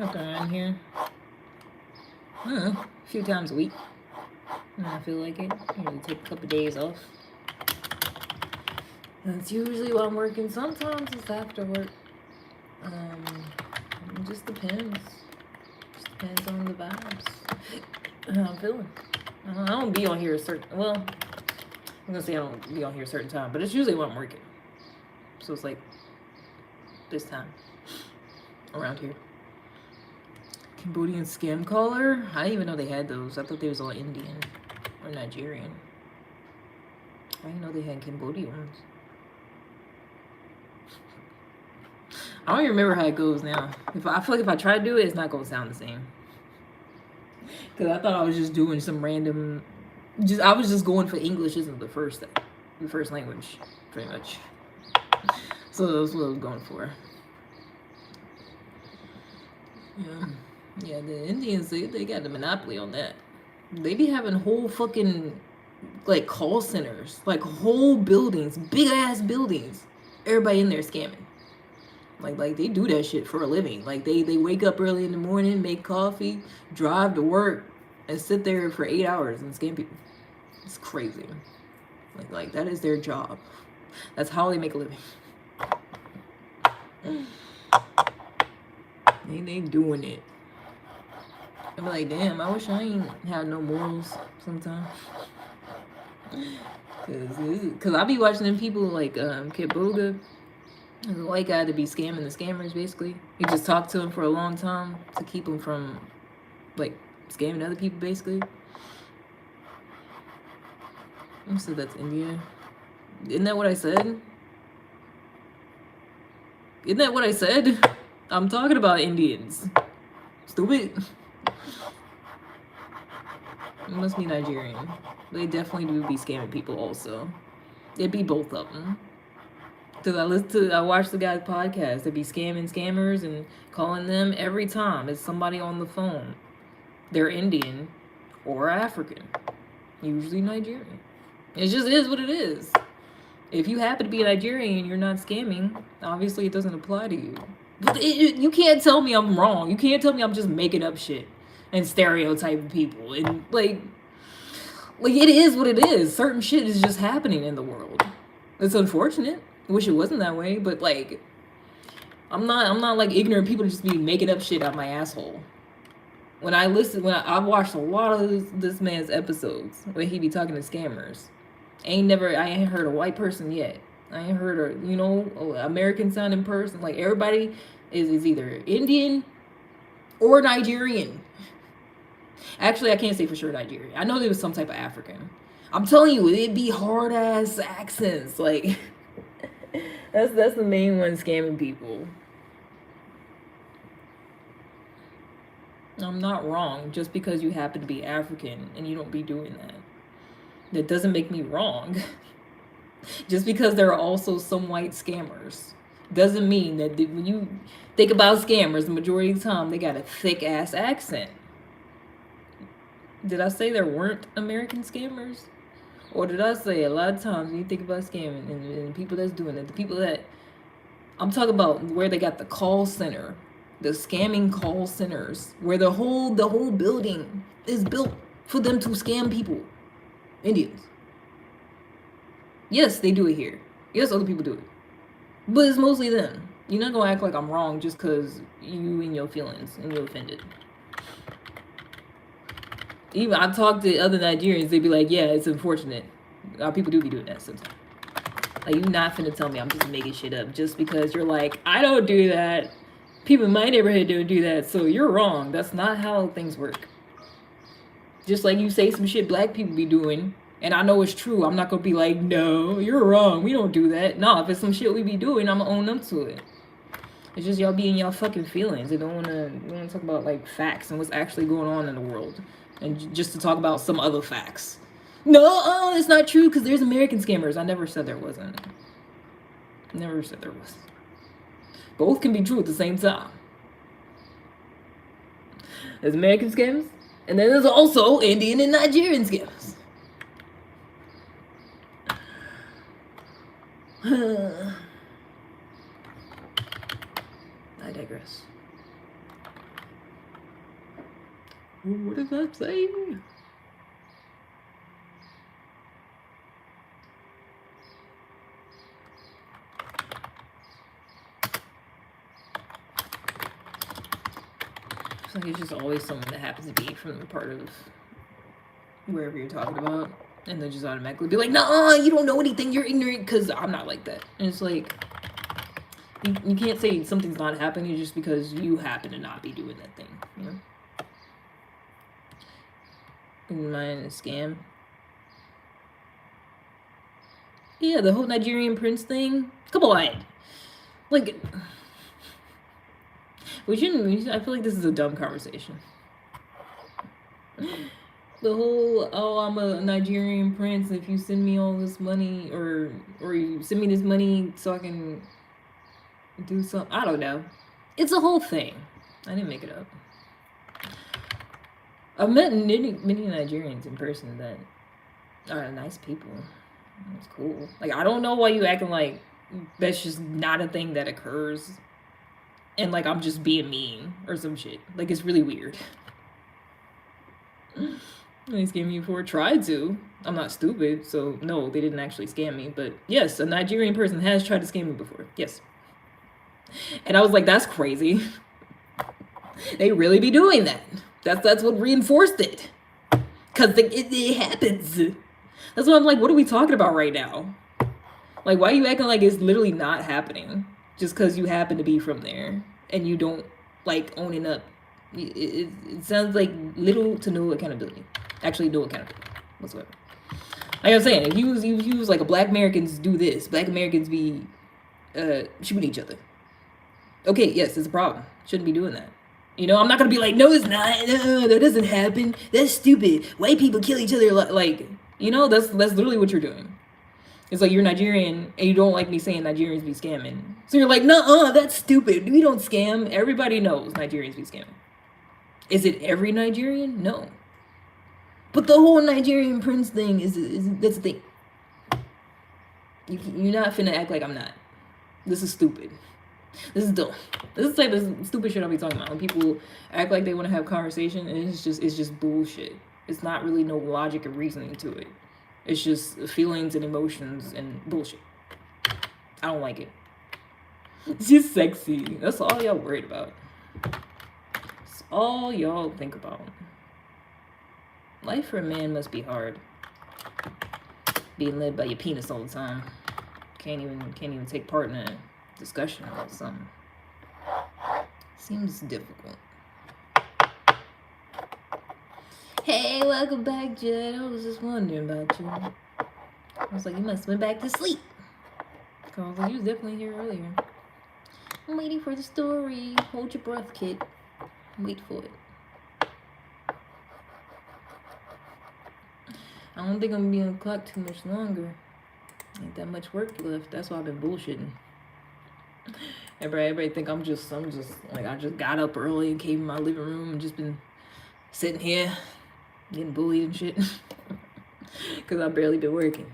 Okay, I'm here. A few times a week. When I feel like it. I usually take a couple days off. That's usually while I'm working. Sometimes it's after work. It just depends. Just depends on the vibes. How I'm feeling. I don't be on here a certain, well, I'm gonna say I don't be on here a certain time, but it's usually when I'm working. So it's like this time around here. Cambodian scam caller? I didn't even know they had those. I thought they was all Indian or Nigerian. I didn't know they had Cambodians. I don't even remember how it goes now. I feel like if I try to do it, it's not gonna sound the same. Cause I thought I was just doing some random, I was just going for English isn't the first language, pretty much. So that's what I was going for. Yeah, the Indians, they got the monopoly on that. They be having whole fucking, like, call centers, like whole buildings, big ass buildings. Everybody in there scamming. Like they do that shit for a living. Like they wake up early in the morning, make coffee, drive to work, and sit there for 8 hours and scam people. It's crazy. Like that is their job. That's how they make a living. They doing it. I'm like, damn, I wish I ain't had no morals sometimes. Cause I be watching them people like Kid Boga. The white guy to be scamming the scammers, basically. He just talked to them for a long time to keep them from, like, scamming other people, basically. I said that's India. Isn't that what I said? Isn't that what I said? I'm talking about Indians. Stupid. It must be Nigerian. They definitely do be scamming people also. It'd be both of them. Because I watch the guy's podcast. They be scamming scammers and calling them every time. It's somebody on the phone. They're Indian or African. Usually Nigerian. It just is what it is. If you happen to be a Nigerian and you're not scamming, obviously it doesn't apply to you. But you can't tell me I'm wrong. You can't tell me I'm just making up shit and stereotyping people. And like it is what it is. Certain shit is just happening in the world. It's unfortunate. I wish it wasn't that way, but like I'm not like ignorant people to just be making up shit out my asshole. When I've watched a lot of this man's episodes where he be talking to scammers. I ain't heard a white person yet. I ain't heard a American sounding person. Like everybody is either Indian or Nigerian. Actually, I can't say for sure Nigerian. I know there was some type of African. I'm telling you, it'd be hard ass accents. Like that's the main one scamming people. I'm not wrong just because you happen to be African and you don't be doing that. That doesn't make me wrong. Just because there are also some white scammers doesn't mean that when you think about scammers, the majority of the time they got a thick ass accent. Did I say there weren't American scammers? Or did I say a lot of times when you think about scamming and the people that's doing it, the people that I'm talking about where they got the call center, the scamming call centers, where the whole building is built for them to scam people. Indians. Yes, they do it here. Yes, other people do it. But it's mostly them. You're not gonna act like I'm wrong just because you in your feelings and you're offended. Even I talk to other Nigerians, they be like, yeah, it's unfortunate. People do be doing that sometimes. Like, you not finna tell me I'm just making shit up just because you're like, I don't do that. People in my neighborhood don't do that, so you're wrong. That's not how things work. Just like you say some shit black people be doing, and I know it's true. I'm not gonna be like, no, you're wrong. We don't do that. No, if it's some shit we be doing, I'm gonna own up to it. It's just y'all being y'all fucking feelings. They don't wanna talk about like facts and what's actually going on in the world, and just to talk about some other facts. No, it's not true because there's American scammers. I never said there wasn't. Never said there was. Both can be true at the same time. There's American scammers, and then there's also Indian and Nigerian scammers. I digress. What does that say? It's like it's just always someone that happens to be from a part of wherever you're talking about, and they just automatically be like, "No, you don't know anything. You're ignorant." Because I'm not like that. And it's like you can't say something's not happening just because you happen to not be doing that thing. You know. Mine a scam. Yeah, the whole Nigerian prince thing. Come on, like. We shouldn't. I feel like this is a dumb conversation. The whole, oh, I'm a Nigerian prince. If you send me all this money, or you send me this money so I can do something. I don't know. It's a whole thing. I didn't make it up. I've met many Nigerians in person that are nice people. It's cool. Like, I don't know why you acting like that's just not a thing that occurs. And like I'm just being mean or some shit. Like, it's really weird. They scam me before. Tried to. I'm not stupid, so no, they didn't actually scam me. But yes, a Nigerian person has tried to scam me before. Yes. And I was like, that's crazy. They really be doing that. That's what reinforced it. Cause it happens. That's why I'm like, what are we talking about right now? Like, why are you acting like it's literally not happening? Just because you happen to be from there and you don't like owning up. It sounds like little to no accountability. Actually, no accountability whatsoever. Like I was saying, if you was like a black Americans do this, black Americans be shooting each other. Okay, yes, it's a problem. Shouldn't be doing that. You know, I'm not gonna be like, no, it's not. That doesn't happen. That's stupid. White people kill each other. Like, you know, that's literally what you're doing. It's like you're Nigerian and you don't like me saying Nigerians be scamming. So you're like, nuh-uh, that's stupid. We don't scam. Everybody knows Nigerians be scamming. Is it every Nigerian? No. But the whole Nigerian prince thing is that's the thing. You're not finna act like I'm not. This is stupid. This is dumb. This is the type of stupid shit I'll be talking about. When people act like they want to have conversation and it's just bullshit. It's not really no logic or reasoning to it. It's just feelings and emotions and bullshit. I don't like it. It's just sexy. That's all y'all worried about. It's all y'all think about. Life for a man must be hard. Being led by your penis all the time. Can't even take part in a discussion about something. Seems difficult. Hey, welcome back, Jed. I was just wondering about you. I was like, you must have went back to sleep. Cause I was like, you was definitely here earlier. I'm waiting for the story. Hold your breath, kid. Wait for it. I don't think I'm gonna be on the clock too much longer. Ain't that much work left. That's why I've been bullshitting. Everybody think I'm just like, I just got up early and came in my living room and just been sitting here getting bullied and shit. Cause I've barely been working.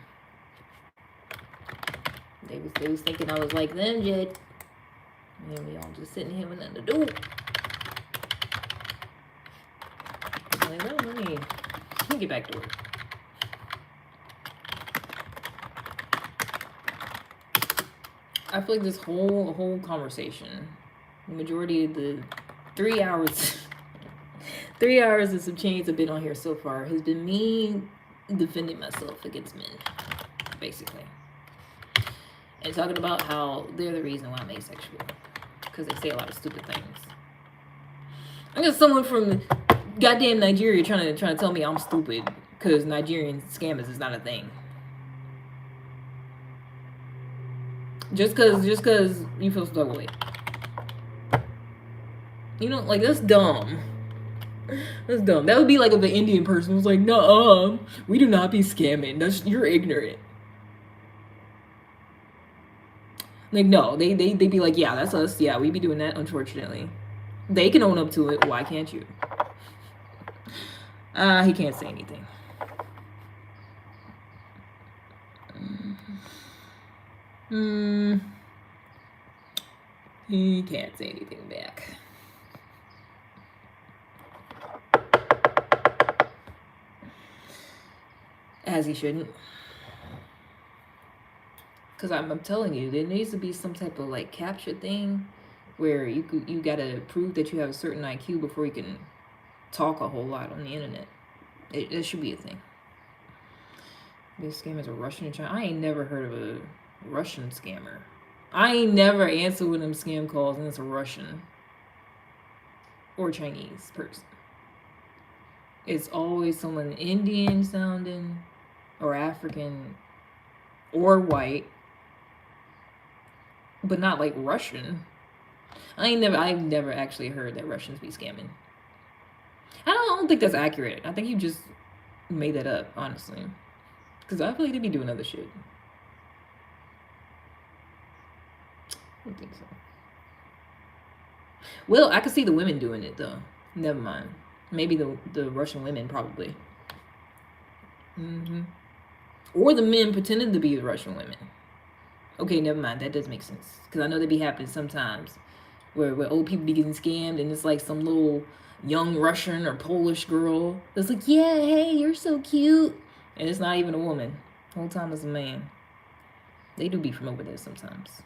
They was thinking I was like them, Jed. And we all just sitting here with nothing to do. I'm like, well, let me get back to work. I feel like this whole conversation, the majority of the 3 hours, 3 hours and some change I've been on here so far has been me defending myself against men, basically. And talking about how they're the reason why I'm asexual. Because they say a lot of stupid things. I got someone from goddamn Nigeria trying to tell me I'm stupid because Nigerian scammers is not a thing. Just cause you feel stuck with it. You know, like, that's dumb. That's dumb. That would be like if an Indian person was like, no, we do not be scamming. You're ignorant. Like, no, they be like, yeah, that's us. Yeah, we be doing that, unfortunately. They can own up to it. Why can't you? He can't say anything. He can't say anything back. As he shouldn't. Because I'm telling you, there needs to be some type of like capture thing where you gotta prove that you have a certain IQ before you can talk a whole lot on the internet. It should be a thing. This scam is a Russian China. I ain't never heard of a Russian scammer. I ain't never answered one of them scam calls and it's a Russian or Chinese person. It's always someone Indian sounding or African or white, but not like Russian. I've never actually heard that Russians be scamming. I don't think that's accurate. I think you just made that up, honestly. Because I feel like they be doing other shit. I don't think so. Well, I could see the women doing it, though. Never mind. Maybe the Russian women, probably. Or the men pretending to be the Russian women. Okay, never mind. That does make sense. Because I know they be happening sometimes. Where old people be getting scammed and it's like some little young Russian or Polish girl that's like, yeah, hey, you're so cute. And it's not even a woman. The whole time it's a man. They do be from over there sometimes.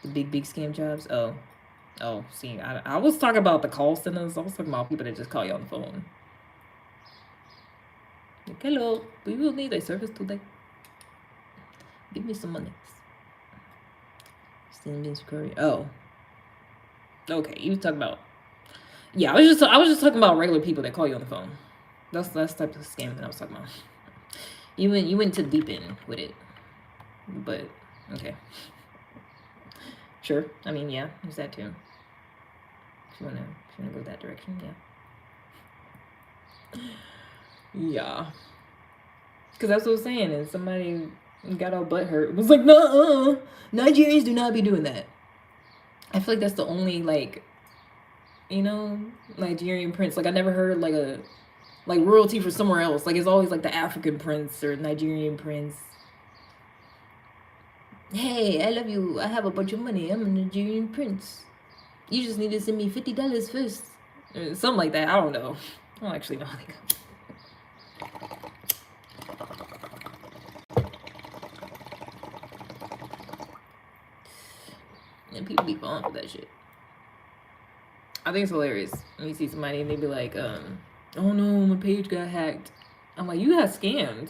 The big scam jobs. Oh, see, I was talking about the call centers. I was talking about people that just call you on the phone. Like, hello, we will need a service today. Give me some money. Oh. Okay, you talking about... Yeah, I was just talking about regular people that call you on the phone. That's the type of scam that I was talking about. You went to the deep end with it. But, okay. Sure. I mean, yeah, there's that too. If you wanna go that direction, yeah. Yeah. Because that's what I was saying, and somebody got all butthurt. It was like, no, Nigerians do not be doing that. I feel like that's the only, like, you know, Nigerian prince. Like, I never heard, like, royalty for somewhere else. Like, it's always, like, the African prince or Nigerian prince. Hey, I love you. I have a bunch of money. I'm a Nigerian prince. You just need to send me $50 first. Or something like that. I don't know. I don't actually know how they go. And people be falling for that shit. I think it's hilarious when you see somebody and they be like, oh no, my page got hacked. I'm like, you got scammed.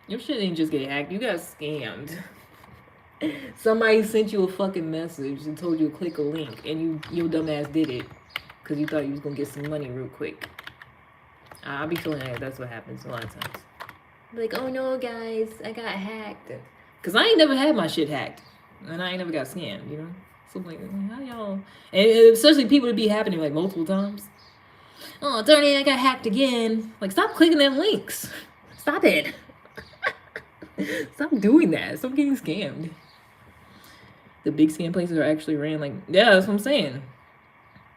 Your shit didn't just get hacked, you got scammed. Somebody sent you a fucking message and told you to click a link and your dumb ass did it because you thought you was gonna get some money real quick. I'll be feeling like that's what happens a lot of times. Like, oh no guys, I got hacked. Cause I ain't never had my shit hacked. And I ain't never got scammed, you know? Like, how y'all, and especially people would be happening like multiple times. Oh, darn it, I got hacked again. Like, stop clicking them links. Stop it. Stop doing that. Stop getting scammed. The big scam places are actually ran like, yeah, that's what I'm saying.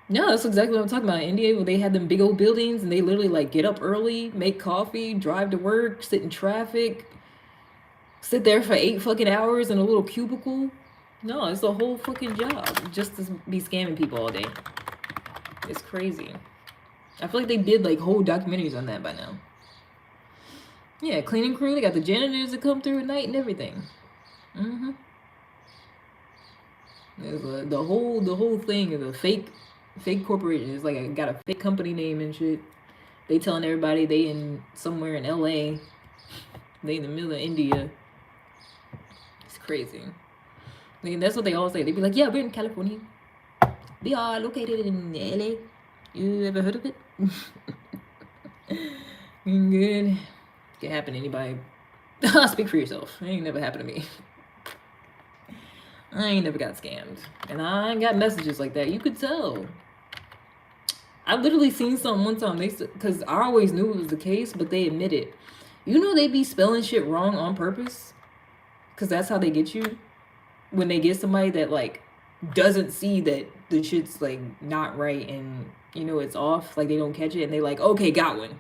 Yeah, that's exactly what I'm talking about. In India, where they had them big old buildings and they literally like get up early, make coffee, drive to work, sit in traffic, sit there for 8 fucking hours in a little cubicle. No, it's a whole fucking job just to be scamming people all day. It's crazy. I feel like they did like whole documentaries on that by now. Yeah, cleaning crew. They got the janitors that come through at night and everything. There's the whole thing is a fake corporation. It's like got a fake company name and shit. They telling everybody they in somewhere in LA. They in the middle of India. It's crazy. I mean, that's what they all say. They be like, yeah, we're in California. We are located in LA. You ever heard of it? Good. Can happen to anybody. Speak for yourself. It ain't never happened to me. I ain't never got scammed. And I ain't got messages like that. You could tell. I literally seen something one time. Because I always knew it was the case, but they admit it. You know they be spelling shit wrong on purpose? Because that's how they get you. When they get somebody that, like, doesn't see that the shit's, like, not right and, you know, it's off. Like, they don't catch it. And they like, okay, got one.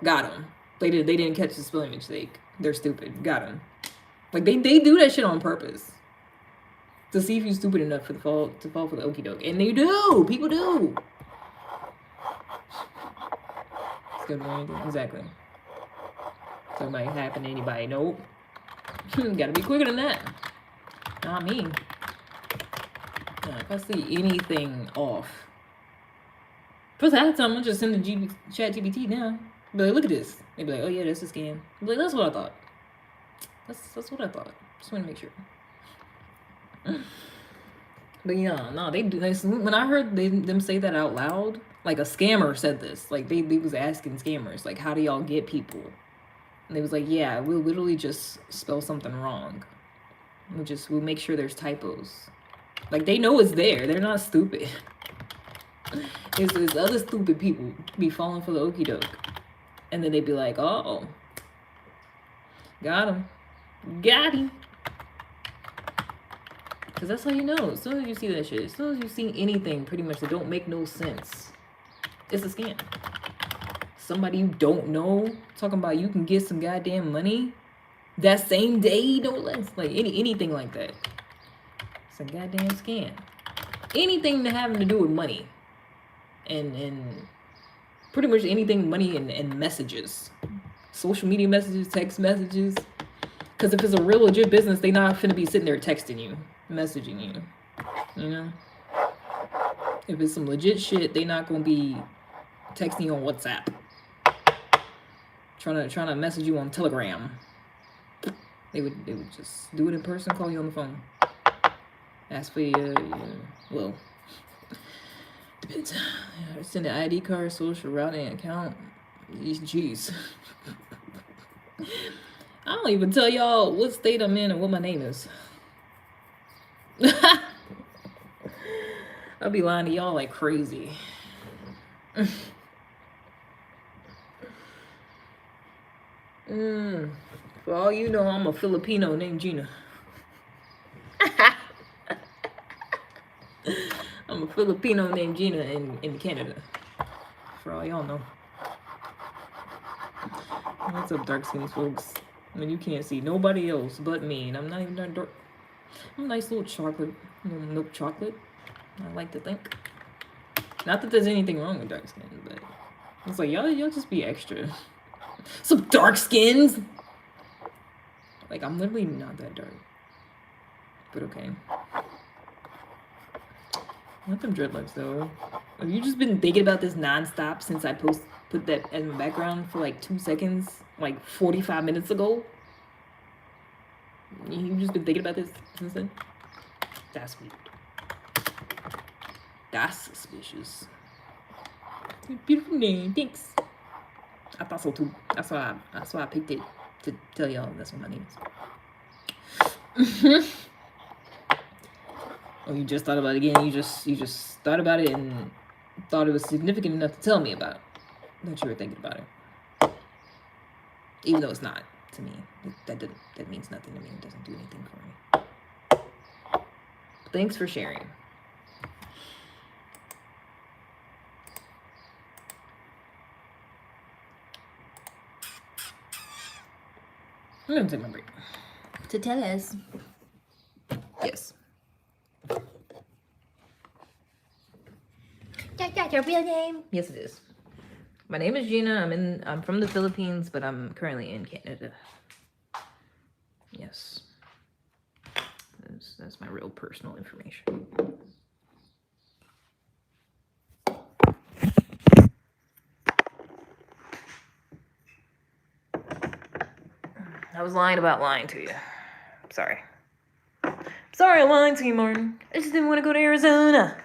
Got them. They didn't catch the spelling mistake. They're stupid. Got them. Like, they do that shit on purpose. To see if you're stupid enough to fall for the okie doke. And they do. People do. It's good morning. Exactly. So it might happen to anybody. Nope. Gotta be quicker than that. Not me. If I see anything off. First half the time, I'm just sending chat GPT now. Be like, look at this. They be like, oh yeah, that's a scam. Be like, that's what I thought. That's what I thought. Just want to make sure. But yeah, no, they do. When I heard them say that out loud, like a scammer said this. Like they was asking scammers, like, how do y'all get people? And they was like, yeah, we'll literally just spell something wrong. We'll make sure there's typos. Like they know it's there. They're not stupid. It's other stupid people be falling for the okie doke. And then they be like, oh, got him. Got him. Because that's how you know. As soon as you see that shit, as soon as you see anything pretty much that don't make no sense, it's a scam. Somebody you don't know talking about you can get some goddamn money that same day, no less. Like anything like that. It's a goddamn scam. Anything that having to do with money. And pretty much anything money and messages. Social media messages, text messages. Because if it's a real legit business, they not finna be sitting there texting you, messaging you. You know? If it's some legit shit, they not gonna be texting you on WhatsApp. Trying to message you on Telegram. They would just do it in person, call you on the phone. Ask for your well, depends. Send an ID card, social routing account. Jeez. I don't even tell y'all what state I'm in and what my name is. I'll be lying to y'all like crazy. For all you know, I'm a Filipino named Gina. I'm a Filipino named Gina in Canada. For all y'all know. What's up, dark skins, folks? When you can't see nobody else but me, and I'm not even that dark. I'm a nice little chocolate, little milk chocolate. I like to think. Not that there's anything wrong with dark skin, but it's like y'all just be extra. Some dark skins. Like I'm literally not that dark, but okay. I want them dreadlocks though. Have you just been thinking about this nonstop since I put that as my background for like 2 seconds, like 45 minutes ago? You've just been thinking about this since then? That's weird. That's suspicious. Beautiful name, thanks. I thought so too. That's why I picked it to tell y'all that's what my name is. Oh, you just thought about it again. You just thought about it and thought it was significant enough to tell me about it. That you were thinking about it. Even though it's not to me. That means nothing to me. It doesn't do anything for me. Thanks for sharing. I'm gonna take my break. To tell us. Yes. That's your real name? Yes, it is. My name is Gina. I'm from the Philippines, but I'm currently in Canada. Yes. That's my real personal information. I was lying about lying to you. Sorry. Sorry I lied to you, Martin. I just didn't want to go to Arizona.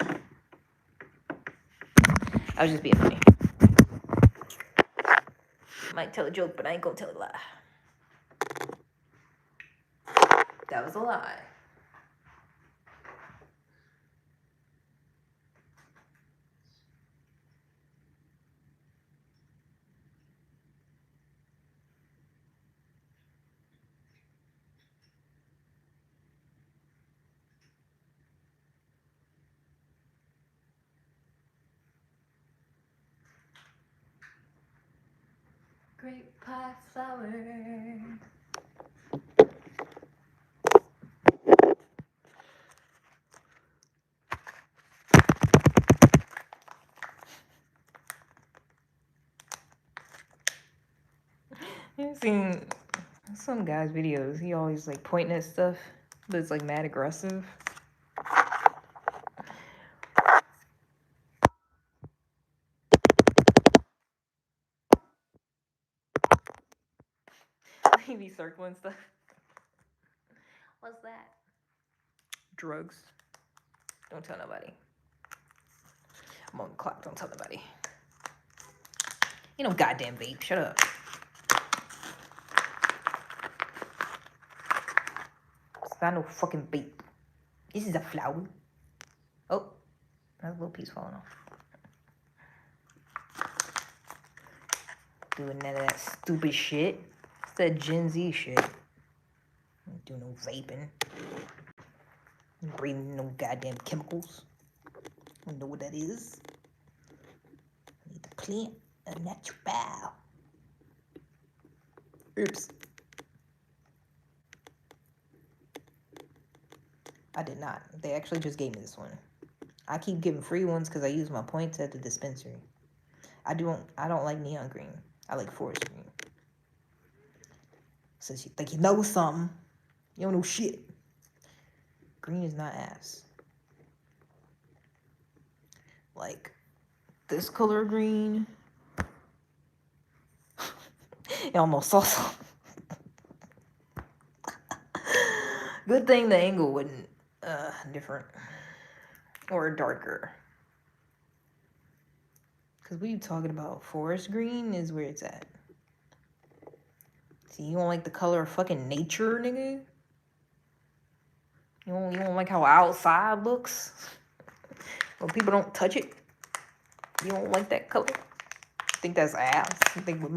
I was just being funny. Might tell a joke, but I ain't gonna tell a lie. That was a lie. Grape pie flower. I've seen some guy's videos. He always like pointing at stuff, but it's like mad aggressive. He be circling stuff. What's that? Drugs. Don't tell nobody. I'm on the clock. Don't tell nobody. You know, goddamn vape. Shut up. It's not no fucking vape. This is a flower. Oh, another little piece falling off. Doing none of that stupid shit. It's that Gen Z shit. Don't do no vaping. Breathing no goddamn chemicals. I don't know what that is. I need to plant a natural. Oops. I did not. They actually just gave me this one. I keep giving free ones because I use my points at the dispensary. I don't like neon green. I like forest green. Since you think you know something, you don't know shit. Green is not ass. Like this color green. It almost saw some. Good thing the angle wasn't different or darker. Cause what are you talking about? Forest green is where it's at. See, you don't like the color of fucking nature, nigga? You don't like how outside looks? When people don't touch it? You don't like that color? You think that's ass? You think what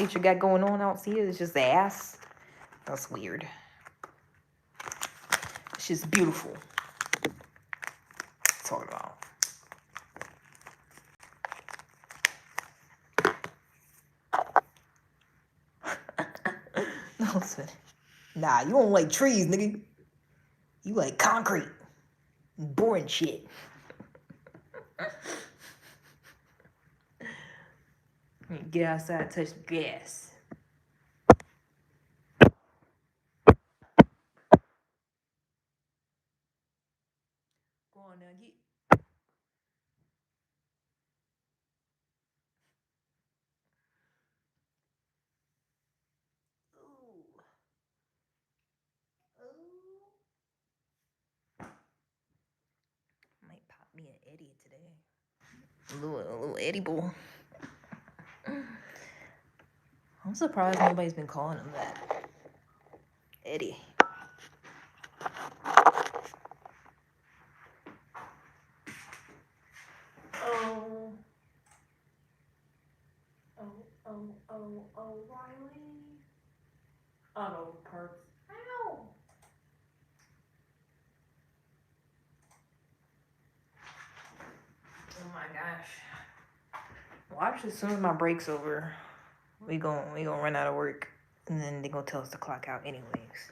nature got going on out here is just ass? That's weird. It's just beautiful. That's all about. No, nah, you don't like trees, nigga. You like concrete. Boring shit. Get outside, touch the grass. Go on now, get. Ooh. Might pop me an Eddie today. A little Eddie boy. I'm surprised nobody's been calling him that. Eddie. Oh, Riley. Auto parts. Ow! Oh my gosh. Watch as soon as my break's over, we gon' run out of work, and then they gonna tell us to clock out anyways.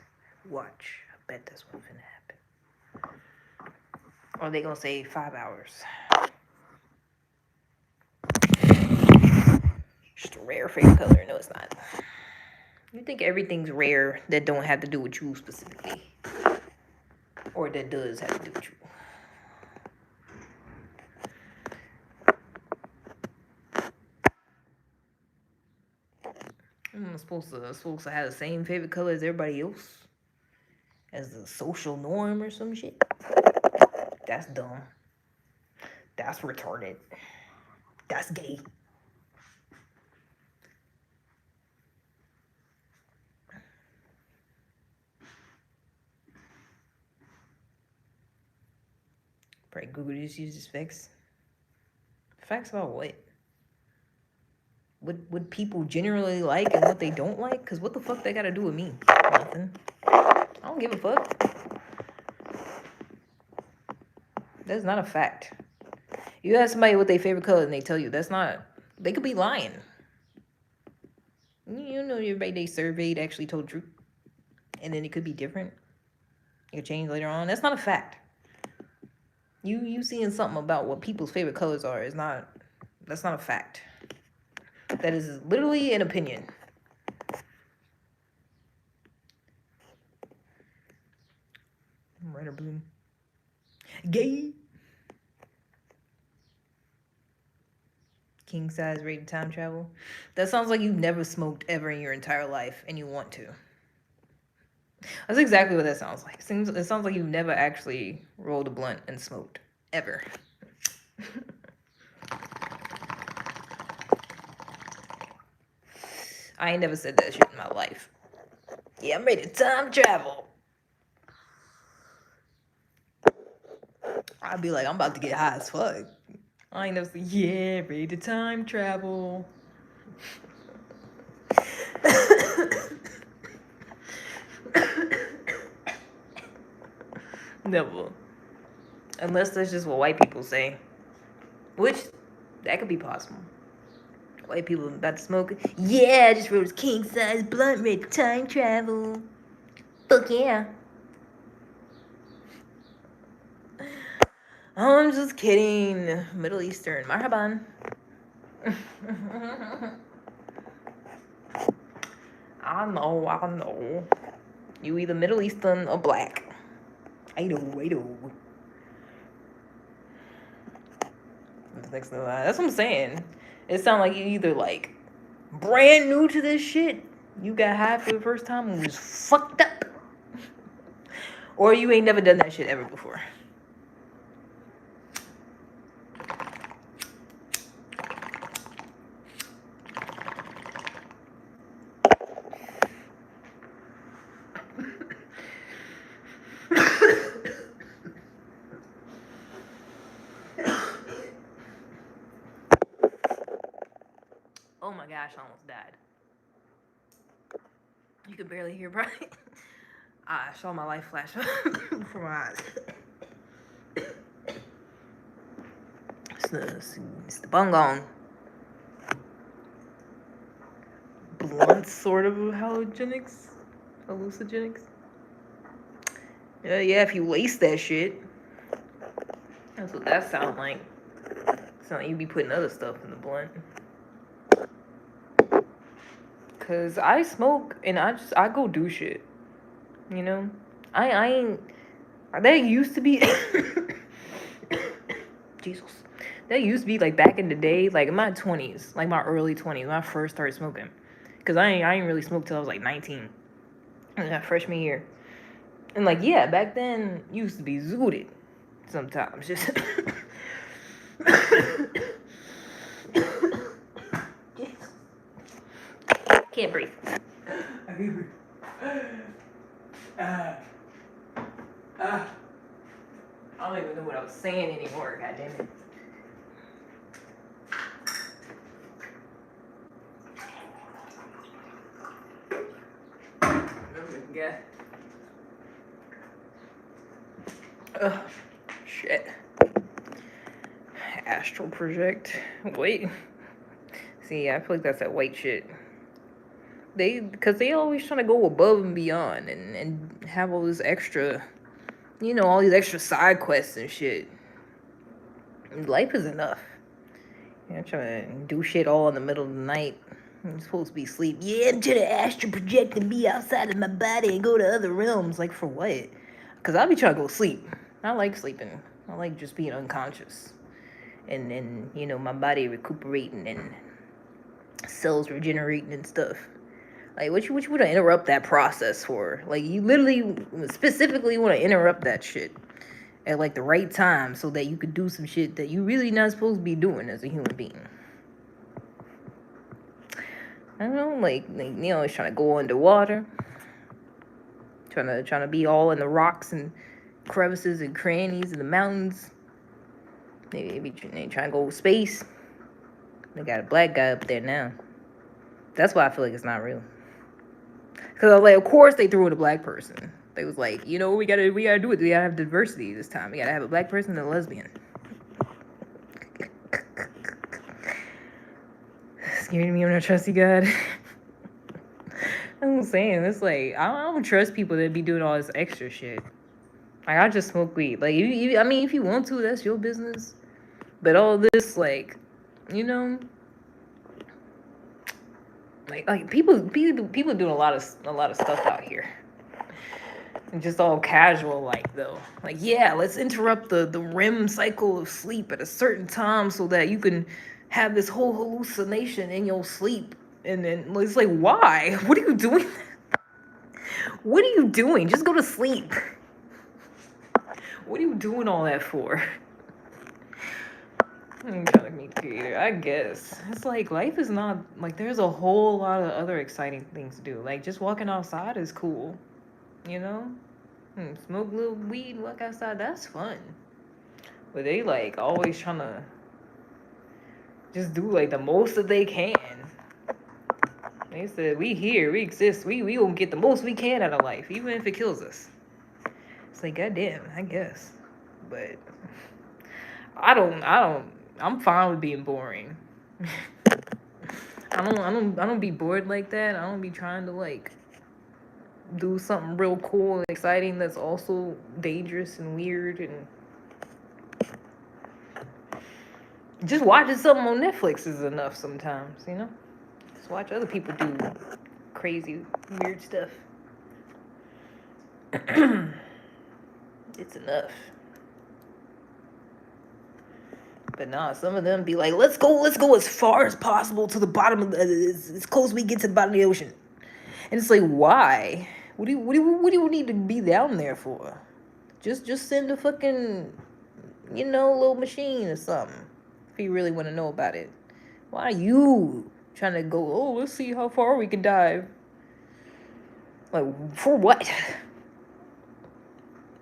Watch. I bet that's what's gonna happen. Or they gonna say 5 hours. Just a rare favorite color. No, it's not. You think everything's rare that don't have to do with you specifically, or that does have to do with you. I'm supposed to have the same favorite color as everybody else, as the social norm or some shit. That's dumb. That's retarded. That's gay. Probably Google just uses facts. Facts about what? What people generally like and what they don't like? Cause what the fuck they gotta do with me? Nothing. I don't give a fuck. That's not a fact. You ask somebody what their favorite color and they tell you, that's not. They could be lying. You know, everybody they surveyed actually told the truth, and then it could be different. It could change later on. That's not a fact. You seeing something about what people's favorite colors are is not. That's not a fact. That is literally an opinion. Red or blue? Gay. King size rated time travel. That sounds like you've never smoked ever in your entire life and you want to. That's exactly what that sounds like. It sounds like you've never actually rolled a blunt and smoked. Ever. I ain't never said that shit in my life. Yeah, I'm ready to time travel. I'd be like, I'm about to get high as fuck. I ain't never said, yeah, ready to time travel. Never. Unless that's just what white people say. Which, that could be possible. White people about to smoke. Yeah, I just wrote a king size blunt ready to time travel. Fuck yeah. I'm just kidding. Middle Eastern. Marhaban. I know. You either Middle Eastern or black. I know. That's what I'm saying. It sounds like you either like brand new to this shit, you got high for the first time and was fucked up, or you ain't never done that shit ever before. Oh my gosh, I almost died. You could barely hear, Brian. I saw my life flash before my eyes. It's the bungong. Blunt sort of hallucinogenics. Yeah, if you lace that shit. That's what that sounds like. Sound like you be putting other stuff in the blunt. Cause I smoke and I go do shit. You know? I ain't. That used to be. Jesus. That used to be like back in the day, like in my 20s, like my early 20s, when I first started smoking. Cause I ain't really smoked till I was like 19. In that freshman year. And like, yeah, back then used to be zooted sometimes. Just can't breathe. I can't breathe. I don't even know what I was saying anymore, goddammit. Yeah. Shit. Astral project. Wait. See, I feel like that's that white shit. Because they always trying to go above and beyond and have all this extra, all these extra side quests and shit. Life is enough. You're trying to do shit all in the middle of the night. I'm supposed to be asleep. Yeah, I'm trying to astral project and be outside of my body and go to other realms. Like, for what? Because I'll be trying to go sleep. I like sleeping. I like just being unconscious. And my body recuperating and cells regenerating and stuff. Like, what you want to interrupt that process for? Like, you literally specifically want to interrupt that shit at like the right time so that you could do some shit that you really not supposed to be doing as a human being. I don't know, like it's trying to go underwater, trying to be all in the rocks and crevices and crannies in the mountains. Maybe they trying to go space. They got a black guy up there now. That's why I feel like it's not real. Cause like, of course they threw in a black person. They was like, we gotta do it. We gotta have diversity this time. We gotta have a black person and a lesbian. Scaring me, I'm not trusty God. I'm saying, it's like I don't trust people that be doing all this extra shit. Like, I just smoke weed. Like, if you want to, that's your business. But all this, like, like people doing a lot of stuff out here. And just all casual, like, though. Like, yeah, let's interrupt the REM cycle of sleep at a certain time so that you can have this whole hallucination in your sleep. And then it's like, why? What are you doing? What are you doing? Just go to sleep. What are you doing all that for? I'm trying to meet creator, I guess. It's like, life is not, like, there's a whole lot of other exciting things to do. Like, just walking outside is cool. Smoke a little weed, walk outside, that's fun. But they, like, always trying to just do, like, the most that they can. They said, we here, we exist, we gonna get the most we can out of life, even if it kills us. It's like, goddamn, I guess. But I'm fine with being boring. I don't be bored like that. I don't be trying to, like, do something real cool and exciting that's also dangerous and weird, and just watching something on Netflix is enough sometimes, Just watch other people do crazy, weird stuff. It's enough. But nah, some of them be like, let's go as far as possible to the bottom of as close as we get to the bottom of the ocean. And it's like, why? What do you need to be down there for? Just send a fucking, little machine or something. If you really want to know about it. Why are you trying to go, let's see how far we can dive? Like, for what?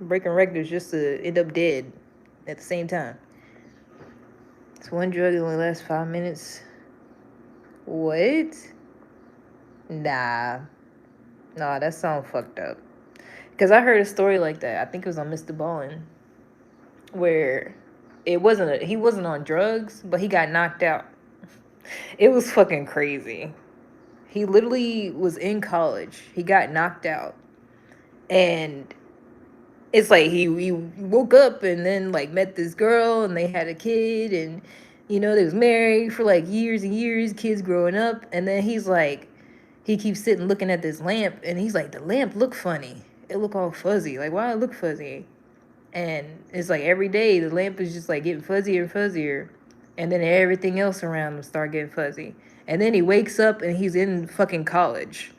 Breaking records just to end up dead at the same time. It's one drug that only lasts 5 minutes. What? Nah, that sounds fucked up. Because I heard a story like that. I think it was on Mr. Ballin, where he wasn't on drugs, but he got knocked out. It was fucking crazy. He literally was in college. He got knocked out. And it's like he woke up and then, like, met this girl and they had a kid, and they was married for like years and years, kids growing up. And then he's like, he keeps sitting looking at this lamp, and he's like, the lamp look funny, it look all fuzzy, like, why it look fuzzy? And it's like every day the lamp is just like getting fuzzier and fuzzier, and then everything else around him start getting fuzzy. And then he wakes up and he's in fucking college.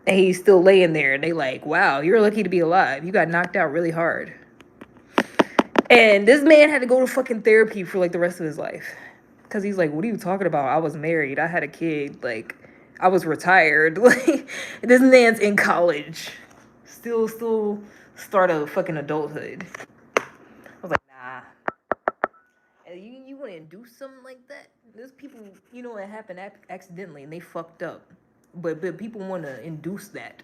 And he's still laying there. And they like, wow, you're lucky to be alive. You got knocked out really hard. And this man had to go to fucking therapy for like the rest of his life. Because he's like, what are you talking about? I was married. I had a kid. Like, I was retired. Like, this man's in college. Still start a fucking adulthood. I was like, nah. And you want to induce something like that? There's people, it happened accidentally and they fucked up. But people want to induce that.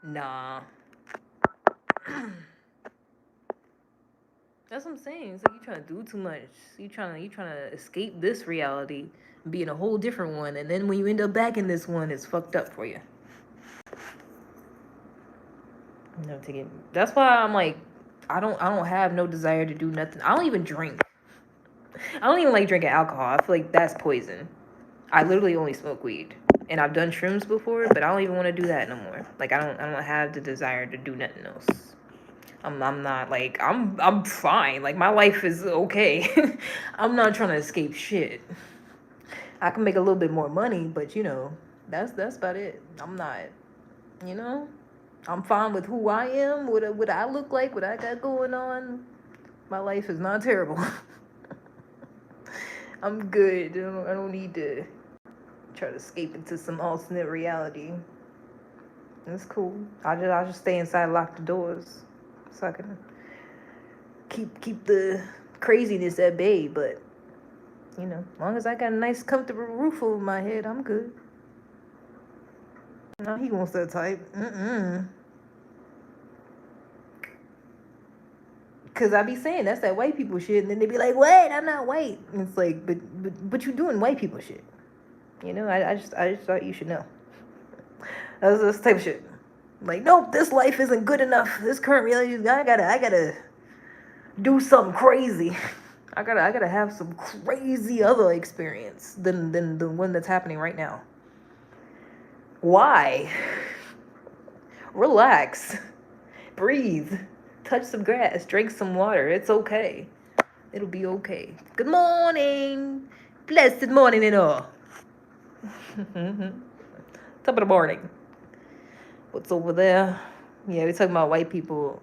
Nah. That's what I'm saying. It's like you're trying to do too much. You're trying to escape this reality and be in a whole different one. And then when you end up back in this one, it's fucked up for you. That's why I'm like, I don't have no desire to do nothing. I don't even drink. I don't even like drinking alcohol. I feel like that's poison. I literally only smoke weed. And I've done shrooms before, but I don't even want to do that no more. Like, I don't have the desire to do nothing else. I'm not, like, I'm fine. Like, my life is okay. I'm not trying to escape shit. I can make a little bit more money, but That's about it. I'm not, you know, I'm fine with who I am, what I look like, what I got going on. My life is not terrible. I'm good. I don't need to try to escape into some alternate reality. It's cool. I just stay inside, lock the doors, so I can keep the craziness at bay. But you know, as long as I got a nice, comfortable roof over my head, I'm good. No, he wants that type. Cause I be saying that's that white people shit, and then they be like, "Wait, I'm not white." And it's like, but you doing white people shit. You know, I just thought you should know. That's this type of shit. Like, nope, this life isn't good enough. This current reality, I gotta do something crazy. I gotta have some crazy other experience than the one that's happening right now. Why? Relax. Breathe. Touch some grass. Drink some water. It's okay. It'll be okay. Good morning. Blessed morning and all. Top of the morning. What's over there? Yeah, we're talking about white people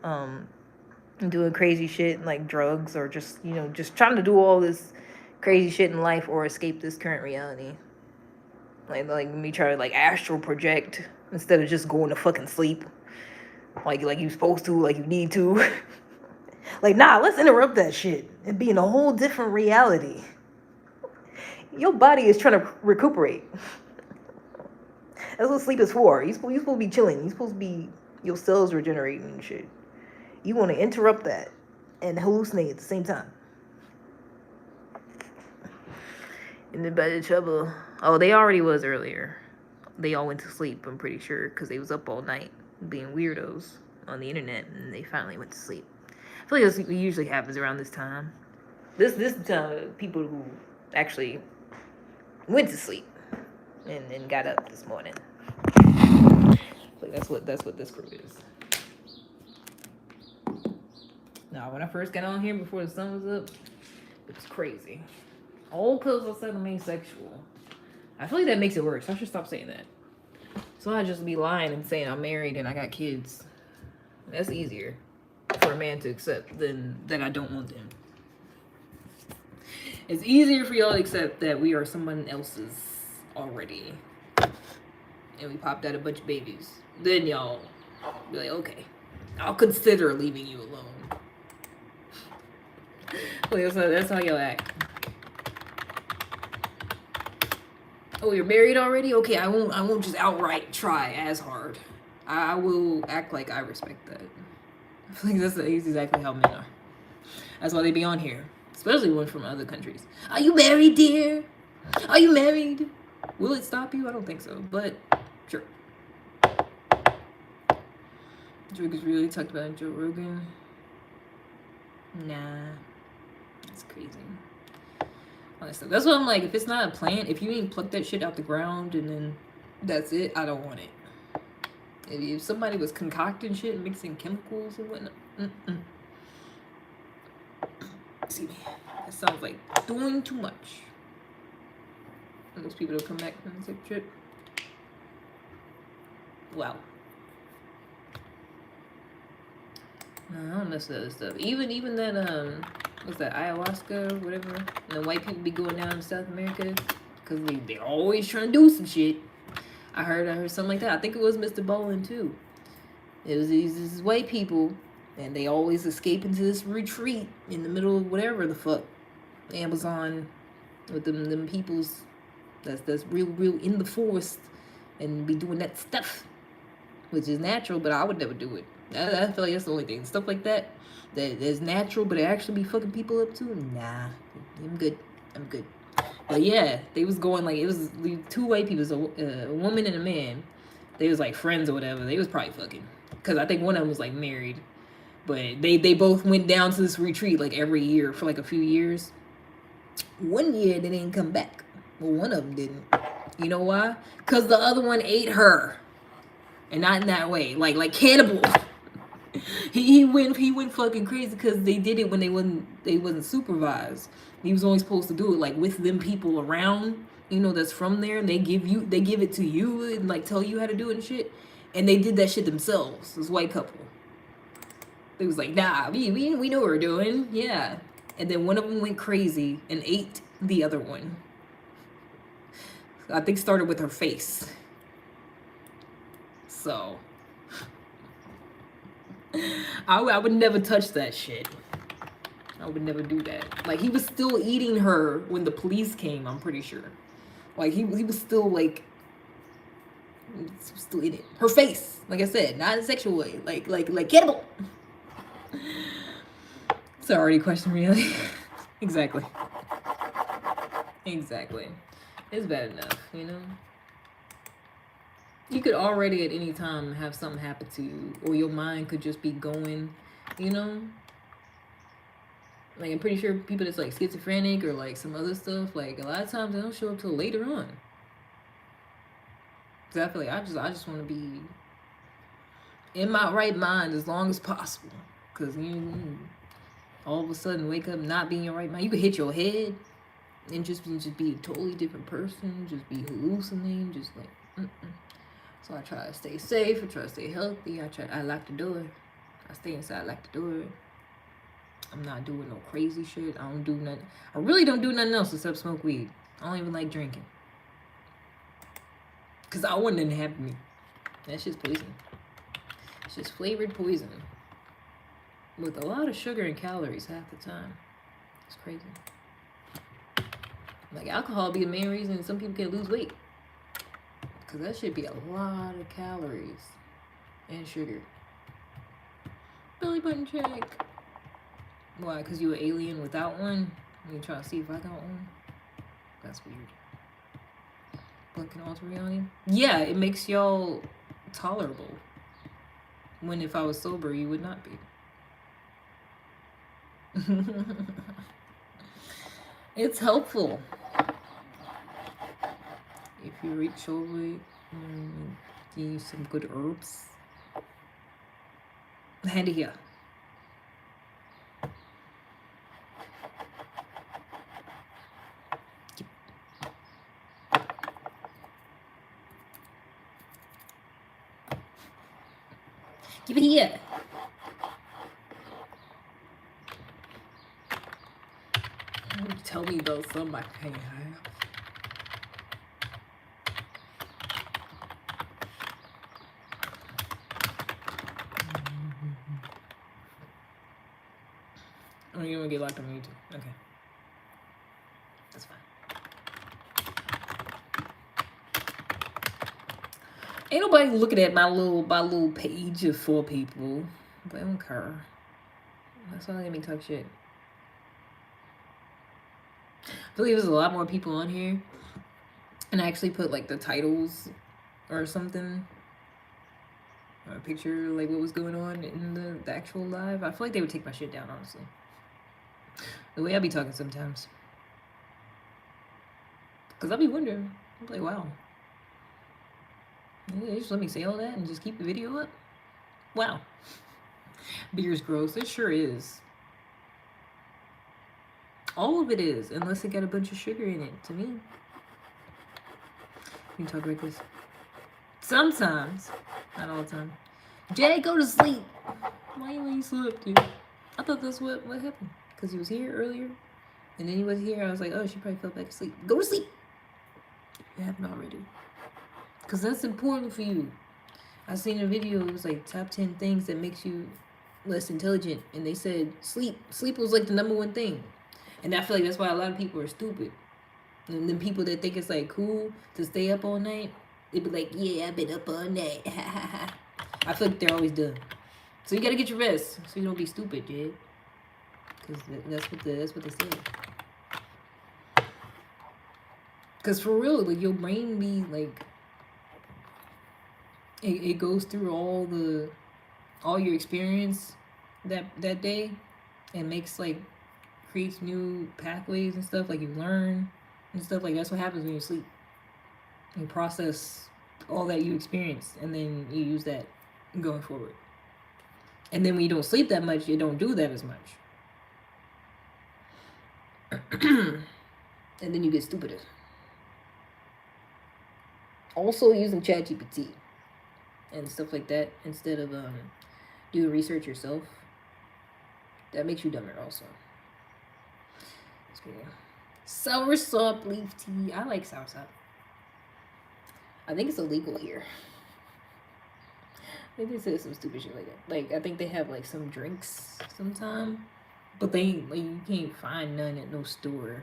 doing crazy shit like drugs or just, you know, just trying to do all this crazy shit in life or escape this current reality. Like me try to like astral project instead of just going to fucking sleep. Like you supposed to, like you need to. Like, nah, let's interrupt that shit and be in a whole different reality. Your body is trying to recuperate. That's what sleep is for. You're supposed to be chilling. You're supposed to be, your cells regenerating and shit. You want to interrupt that and hallucinate at the same time. Anybody trouble? Oh, they already was earlier. They all went to sleep, I'm pretty sure, because they was up all night being weirdos on the internet, and they finally went to sleep. I feel like this usually happens around this time. This time, people who actually went to sleep and got up this morning. Like that's what this crew is. Now, when I first got on here before the sun was up, it was crazy. All because I said I'm asexual. I feel like that makes it worse. I should stop saying that. So I just be lying and saying I'm married and I got kids. That's easier for a man to accept than that I don't want them. It's easier for y'all to accept that we are someone else's already. And we popped out a bunch of babies. Then y'all be like, okay, I'll consider leaving you alone. Wait, that's how y'all act. Oh, you're married already? Okay, I won't just outright try as hard. I will act like I respect that. I feel like that's exactly how men are. That's why they be on here. Especially one from other countries. Are you married, dear? Are you married? Will it stop you? I don't think so, but sure. Drake is really talked about Joe Rogan. Nah. That's crazy. That's what I'm like. If it's not a plant, if you ain't plucked that shit out the ground and then that's it, I don't want it. If somebody was concocting shit and mixing chemicals and whatnot, see me. That sounds like doing too much. And those people that come back from the trip. Wow. No, I don't mess with other stuff. Even that what's that, ayahuasca or whatever, and the white people be going down in South America because they're always trying to do some shit. I heard something like that. I think it was Mr. Bolin too. It was these white people, and they always escape into this retreat in the middle of whatever the fuck, Amazon, with them peoples that's real in the forest, and be doing that stuff, which is natural, but I would never do it. I feel like that's the only thing. Stuff like that is natural, but it actually be fucking people up too. Nah, I'm good. But yeah, they was going like, it was two white people, a woman and a man. They was like friends or whatever. They was probably fucking, because I think one of them was like married. But they both went down to this retreat like every year for like a few years. One year they didn't come back. Well, one of them didn't. You know why? Because the other one ate her. And not in that way. Like cannibal. He went fucking crazy because they did it when they wasn't supervised. He was only supposed to do it like with them people around, you know, that's from there, and they give it to you and like tell you how to do it and shit. And they did that shit themselves. This white couple. They was like, nah, we know what we're doing. Yeah. And then one of them went crazy and ate the other one. I think started with her face. So I would never touch that shit. I would never do that. Like, he was still eating her when the police came, I'm pretty sure. Like, he was still, like, still eating her face. Like I said, not in a sexual way. Like cannibal. Sorry, question reality. Exactly. Exactly. It's bad enough, you know? You could already at any time have something happen to you, or your mind could just be going, you know? Like, I'm pretty sure people that's like schizophrenic or like some other stuff, like a lot of times they don't show up till later on. Cause I feel like I just want to be in my right mind as long as possible. Cause you all of a sudden wake up not being in your right mind. You could hit your head and just be a totally different person. Just be hallucinating. Just like. So I try to stay safe. I try to stay healthy. I lock the door. I stay inside, lock the door. I'm not doing no crazy shit. I don't do nothing. I really don't do nothing else except smoke weed. I don't even like drinking. Cause I want nothing to happen to me. That shit's poison. It's just flavored poison. With a lot of sugar and calories half the time. It's crazy. Like, alcohol be the main reason some people can't lose weight. Cause that should be a lot of calories and sugar. Belly button check. Why? Cause you an alien without one? You try to see if I got one? That's weird. But can alter reality? Yeah, it makes y'all tolerable. When if I was sober, you would not be. It's helpful. If you reach over, give you some good herbs. Hand it here. Give it here. Tell me about something I can't have. Oh, you don't get locked on YouTube. Okay. That's fine. Ain't nobody looking at my little page of 4 people. But I don't care. That's why they let me talk shit. I believe there's a lot more people on here. And I actually put like the titles or something. Or a picture like what was going on in the actual live. I feel like they would take my shit down, honestly. The way I be talking sometimes. Cause I be wondering. I'm like, wow. They just let me say all that and just keep the video up? Wow. Beer's gross. It sure is. All of it is, unless it got a bunch of sugar in it, to me. You can talk like this. Sometimes. Not all the time. Jay, go to sleep. Why you ain't slept, dude? I thought that's what happened. Because he was here earlier. And then he was here. I was like, oh, she probably fell back asleep. Go to sleep. You haven't already. Because that's important for you. I seen a video. It was like top 10 things that makes you less intelligent. And they said sleep. Sleep was like the #1 thing. And I feel like that's why a lot of people are stupid. And then people that think it's like cool to stay up all night, they be like, yeah, I've been up all night. I feel like they're always done. So you gotta get your rest so you don't be stupid, dude. Because that's what they say. Because for real, like your brain be like, it goes through all your experience that day and makes like, creates new pathways and stuff, like you learn and stuff. Like that's what happens when you sleep. You process all that you experienced and then you use that going forward. And then when you don't sleep that much, you don't do that as much. And then you get stupider. Also using ChatGPT and stuff like that instead of doing research yourself. That makes you dumber also. Soursop leaf tea. I like soursop. I think it's illegal here. I think they said some stupid shit like that. Like I think they have like some drinks sometime, but they like you can't find none at no store.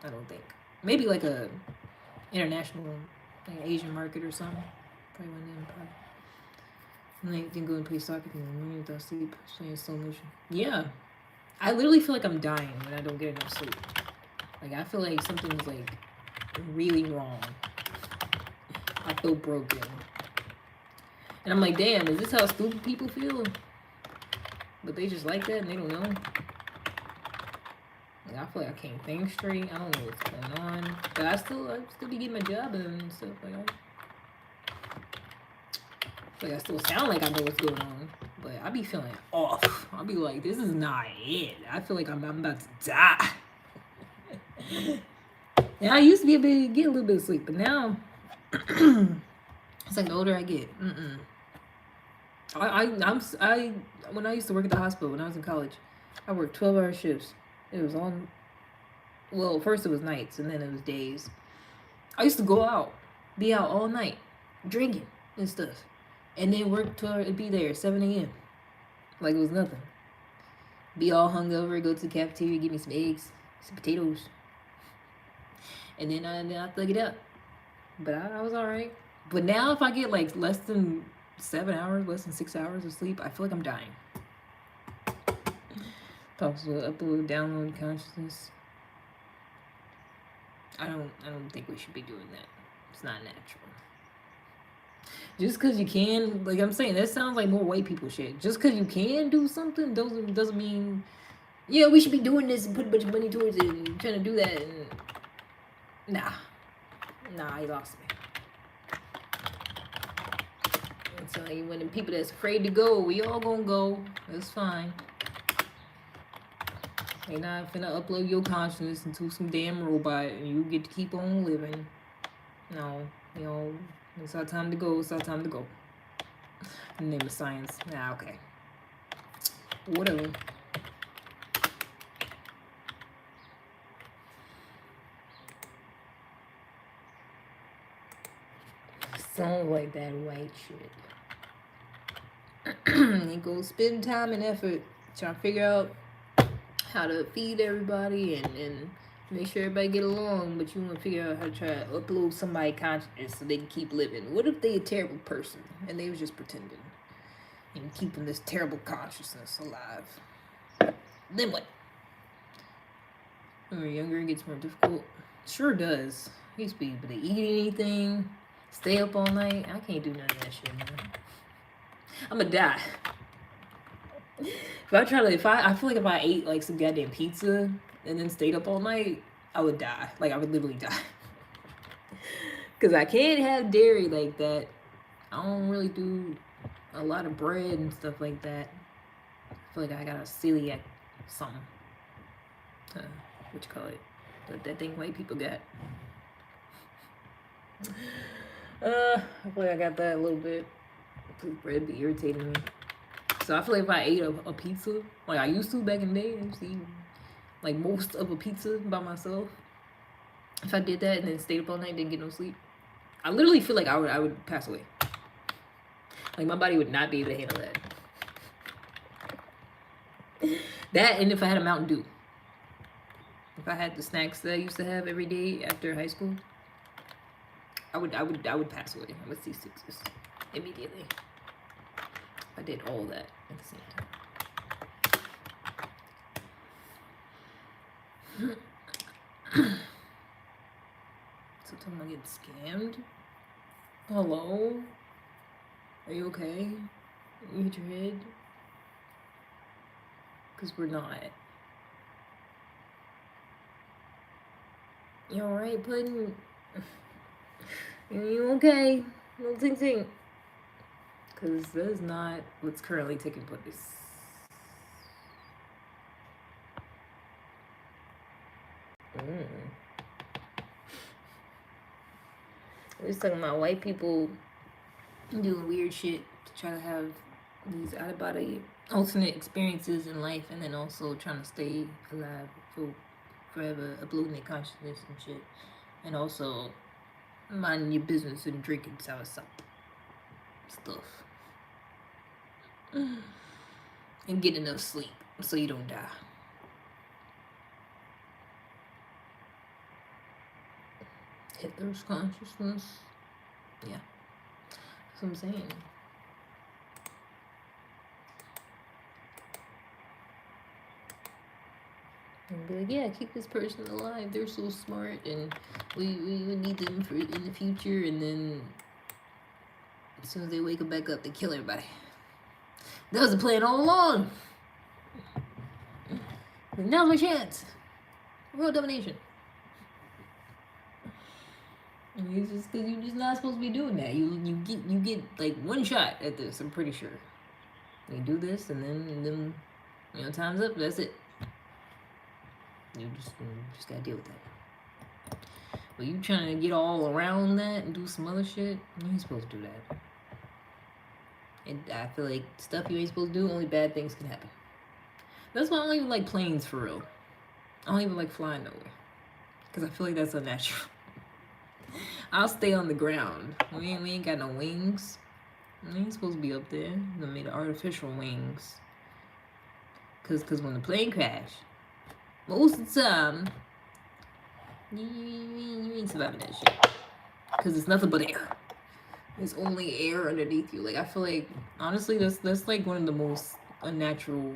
I don't think. Maybe like a international, like Asian market or something. Probably one of them. Probably. And then you can go and play soccer in the morning without sleep, playing slow motion. Yeah, I literally feel like I'm dying when I don't get enough sleep. Like I feel like something's like really wrong. I feel broken. And I'm like, damn, is this how stupid people feel? But they just like that and they don't know. Like, I feel like I can't think straight. I don't know what's going on. But I still be getting my job done and stuff like that. Like I still sound like I know what's going on. But I be feeling off. I'll be like, this is not it. I feel like I'm about to die. And I used to be able to get a little bit of sleep, but now it's like the older I get. I when I used to work at the hospital when I was in college, I worked 12-hour shifts. It was on. Well, first it was nights and then it was days. I used to go out, be out all night, drinking and stuff, and then work till be there at 7 a.m. like it was nothing. Be all hungover, go to the cafeteria, give me some eggs, some potatoes, and then I thug it up. But I was all right. But now if I get like less than 7 hours, less than 6 hours of sleep, I feel like I'm dying. Talks about upload, download consciousness. I don't think we should be doing that. It's not natural. Just because you can, like I'm saying, that sounds like more white people shit. Just because you can do something doesn't mean, yeah, we should be doing this and put a bunch of money towards it and trying to do that. And nah, he lost me. I'm telling you, when the people that's afraid to go, we all gonna go. That's fine. They not finna upload your consciousness into some damn robot and you get to keep on living. No, it's our time to go. It's our time to go. In the name of science. Nah, okay. Whatever. Sounds like that white shit. You go spend time and effort trying to figure out how to feed everybody and make sure everybody get along, but you want to figure out how to try to upload somebody consciousness so they can keep living. What if they a terrible person and they was just pretending and keeping this terrible consciousness alive? Then what? When we're younger, it gets more difficult. Sure does. I used to be able to eat anything, stay up all night. I can't do none of that shit, man. I'm gonna die. I feel like if I ate like some goddamn pizza and then stayed up all night, I would die. Like I would literally die. Cause I can't have dairy like that. I don't really do a lot of bread and stuff like that. I feel like I got a celiac something. What you call it? That thing white people got. I feel like I got that a little bit. Bread be irritating me. So I feel like if I ate a pizza, like I used to back in the day, I used to eat like most of a pizza by myself. If I did that and then stayed up all night, didn't get no sleep, I literally feel like I would pass away. Like my body would not be able to handle that. That and if I had a Mountain Dew. If I had the snacks that I used to have every day after high school, I would pass away. I would see sixes immediately. I did all that at the same time. So tell me I get scammed? Hello? Are you okay? You hit your head? Because we're not. You alright, Puddin'? You okay? No ting. Because that is not what's currently taking place. We was talking about white people doing weird shit to try to have these out of body alternate experiences in life, and then also trying to stay alive for forever, uploading their consciousness and shit, and also minding your business and drinking sour sop stuff, and get enough sleep so you don't die. Hitler's consciousness. Yeah, that's what I'm saying. And be like, yeah, keep this person alive. They're so smart, and we would need them for in the future. And then as soon as they wake up back up, they kill everybody. That was the plan all along. Now's my chance. World domination. It's just because you're just not supposed to be doing that. You get like one shot at this. I'm pretty sure. You do this, and then you know, time's up. That's it. You just gotta deal with that. But you trying to get all around that and do some other shit, you ain't supposed to do that. And I feel like stuff you ain't supposed to do, only bad things can happen. That's why I don't even like planes for real. I don't even like flying nowhere, because I feel like that's unnatural. I'll stay on the ground. We ain't got no wings. We ain't supposed to be up there. They made artificial wings. Cause when the plane crash, most of the time, you ain't surviving that shit. Cause it's nothing but air. There's only air underneath you. Like, I feel like, honestly, that's like one of the most unnatural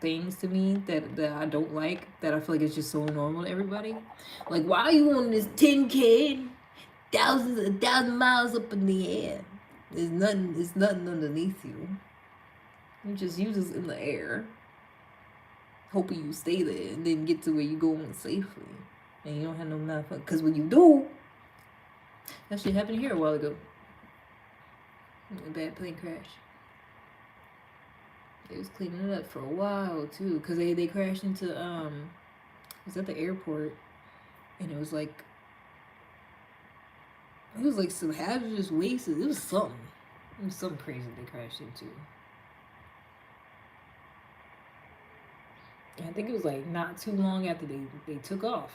things to me that I don't like, that I feel like it's just so normal to everybody. Like, why are you on this tin can, thousands miles up in the air? There's nothing underneath you. You just in the air, hoping you stay there and then get to where you going safely, and you don't have no malfunction. Because when you do, that shit happened here a while ago. A bad plane crash. They was cleaning it up for a while too, because they crashed into it was at the airport, and it was like some hazardous waste. It was something crazy they crashed into. I think it was like not too long after they took off.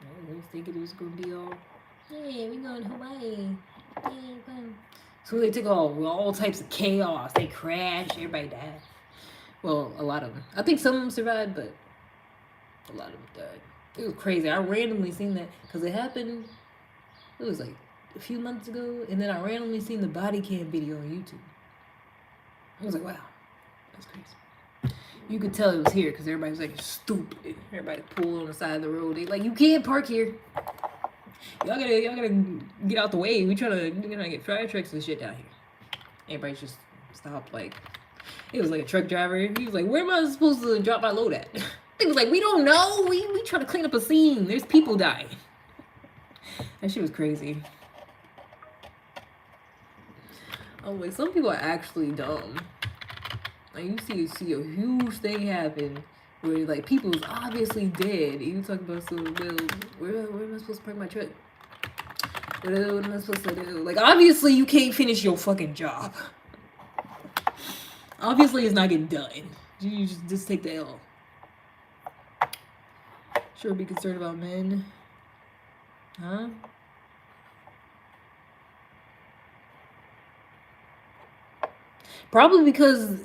I was thinking it was gonna be all, hey, we going to Hawaii. Hey, fun. So they took off with all types of chaos. They crashed, everybody died. Well, a lot of them. I think some of them survived, but a lot of them died. It was crazy. I randomly seen that because it happened, it was like a few months ago, and then I randomly seen the body cam video on YouTube. I was like, wow, that's crazy. You could tell it was here because everybody was like stupid. Everybody pulled on the side of the road. They like, you can't park here. Y'all gotta get out the way. We trying to get fire trucks and shit down here. Everybody just stopped. Like, it was like a truck driver. He was like, where am I supposed to drop my load at? He was like, we don't know. We trying to clean up a scene. There's people dying. That shit was crazy. I'm like, some people are actually dumb. Like, you see a huge thing happen where like people's obviously dead. You talk about, so, well, where am I supposed to park my truck? What am I supposed to do? Like, obviously you can't finish your fucking job. Obviously it's not getting done. You just take the L. Sure, be concerned about men. Huh? Probably because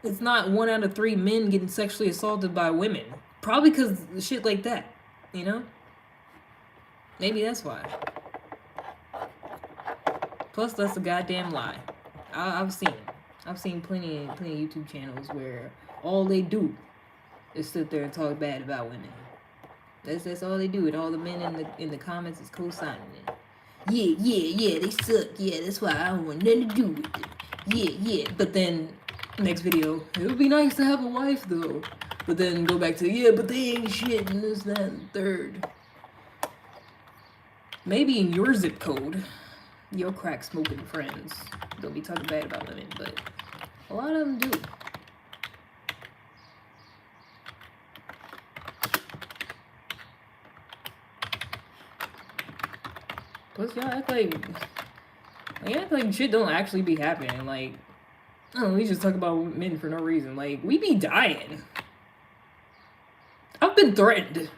it's not 1 out of 3 men getting sexually assaulted by women. Probably because shit like that, you know? Maybe that's why. Plus, that's a goddamn lie. I've seen plenty of YouTube channels where all they do is sit there and talk bad about women. That's all they do, and all the men in the comments is co-signing it. Yeah, they suck. Yeah, that's why I don't want nothing to do with it. Yeah. But then, next video, it would be nice to have a wife though. But then go back to, yeah, but they ain't shit, and this, that, and third. Maybe in your zip code, your crack smoking friends don't be talking bad about women, but a lot of them do. Plus, y'all act like shit don't actually be happening. Like, oh, we just talk about men for no reason. Like, we be dying. I've been threatened.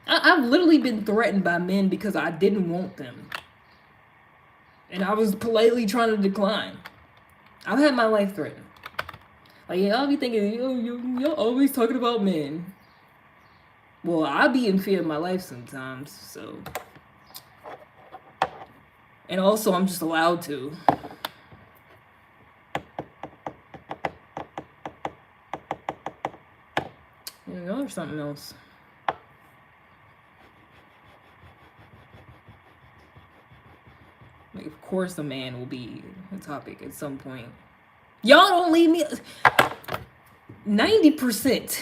I've literally been threatened by men because I didn't want them. And I was politely trying to decline. I've had my life threatened. Like, y'all be thinking, you're always talking about men. Well, I be in fear of my life sometimes, so. And also, I'm just allowed to. You know, or something else. Like, of course, a man will be a topic at some point. Y'all don't leave me. 90%.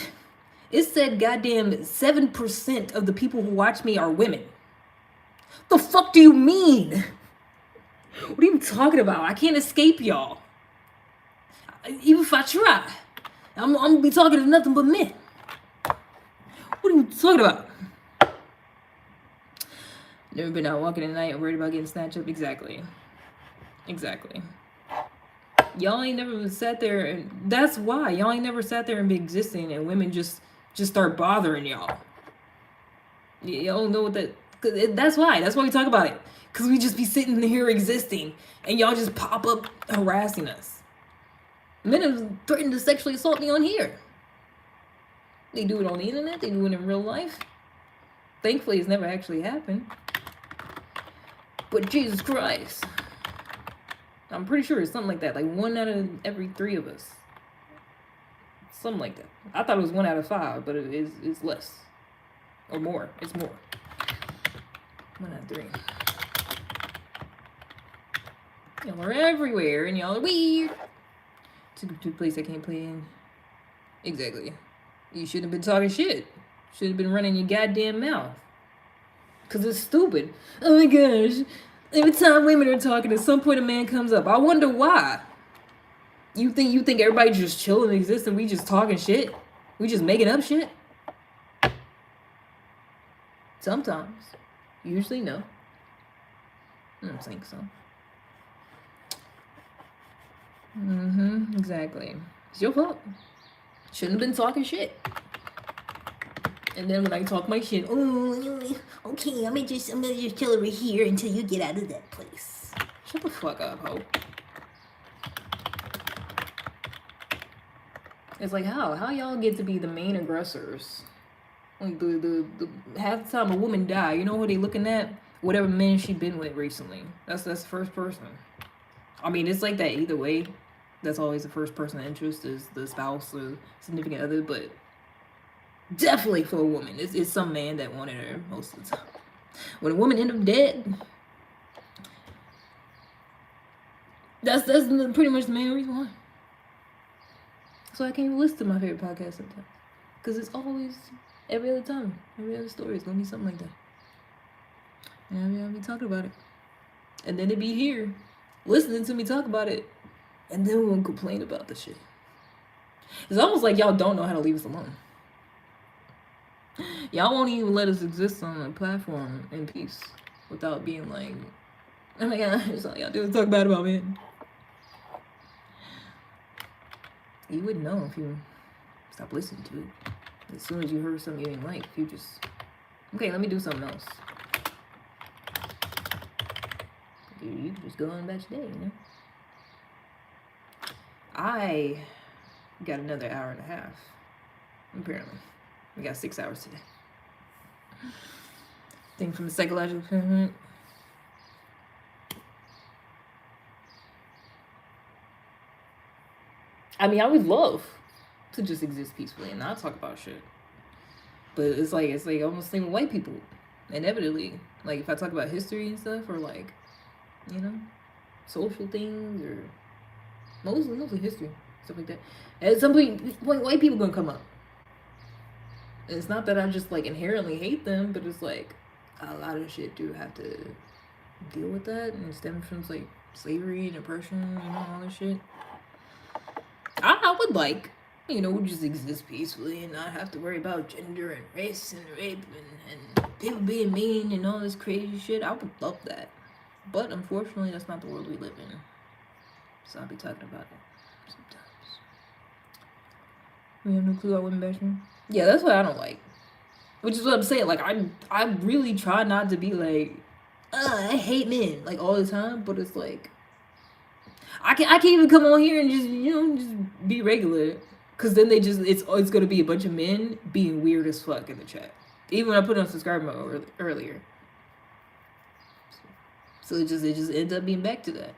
It said goddamn 7% of the people who watch me are women. The fuck do you mean? What are you talking about? I can't escape y'all. Even if I try, I'm gonna be talking to nothing but men. What are you talking about? Never been out walking at night worried about getting snatched up. Exactly. Y'all ain't never sat there, and that's why y'all ain't never sat there and been existing, and women just start bothering y'all. Y'all don't know what that. That's why we talk about it, because we just be sitting here existing, and y'all just pop up harassing us. Men have threatened to sexually assault me on here. They do it on the internet. They do it in real life. Thankfully, it's never actually happened. But Jesus Christ. I'm pretty sure it's something like that. Like 1 out of every 3 of us. Something like that. I thought it was 1 out of 5, but it's less. Or more. It's more. 1 out of 3. Y'all are everywhere and y'all are weird. To a place I can't play in. Exactly. You shouldn't have been talking shit. Should have been running your goddamn mouth. Because it's stupid. Oh my gosh. Every time women are talking, at some point a man comes up. I wonder why. You think everybody just chilling and exists and we just talking shit? We just making up shit? Sometimes. Usually no. I don't think so. Exactly. It's your fault. Shouldn't have been talking shit. And then when I talk my shit, oh, okay, I'm gonna just chill over here until you get out of that place. Shut the fuck up, ho. It's like how y'all get to be the main aggressors? Like the half the time a woman die, you know what they looking at? Whatever man she been with recently. That's the first person. I mean, it's like that either way. That's always the first person of interest is the spouse or significant other, but definitely for a woman, it's some man that wanted her most of the time. When a woman end up dead, that's pretty much the main reason why. So I can't even listen to my favorite podcast sometimes, because it's always every other time, every other story is gonna be something like that. And I'll be talking about it, and then they be here listening to me talk about it, and then we won't complain about the shit. It's almost like y'all don't know how to leave us alone. Y'all won't even let us exist on a platform in peace without being like, oh my gosh, all y'all do is talk bad about men. You wouldn't know if you stopped listening to it. As soon as you heard something you didn't like, you just, okay, let me do something else. You can just go on about your day, you know? I got another hour and a half, apparently. We got 6 hours today. Thing from the psychological standpoint. I mean, I would love to just exist peacefully and not talk about shit. But it's like almost same with white people. Inevitably. Like if I talk about history and stuff, or like, you know, social things, or mostly history, stuff like that. At some point white people gonna come up. And it's not that I just like inherently hate them, but it's like a lot of shit do have to deal with that, and it stems from like slavery and oppression, you know, all this shit. I would like, you know, just exist peacefully and not have to worry about gender and race and rape and people being mean and all this crazy shit. I would love that. But unfortunately, that's not the world we live in. So I'll be talking about it sometimes. We have no clue about women bashing. Yeah, that's what I don't like. Which is what I'm saying. Like I really try not to be like, I hate men like all the time. But it's like I can't even come on here and just just be regular. Cause then they just it's gonna be a bunch of men being weird as fuck in the chat. Even when I put on subscribe mode earlier. So it just ends up being back to that.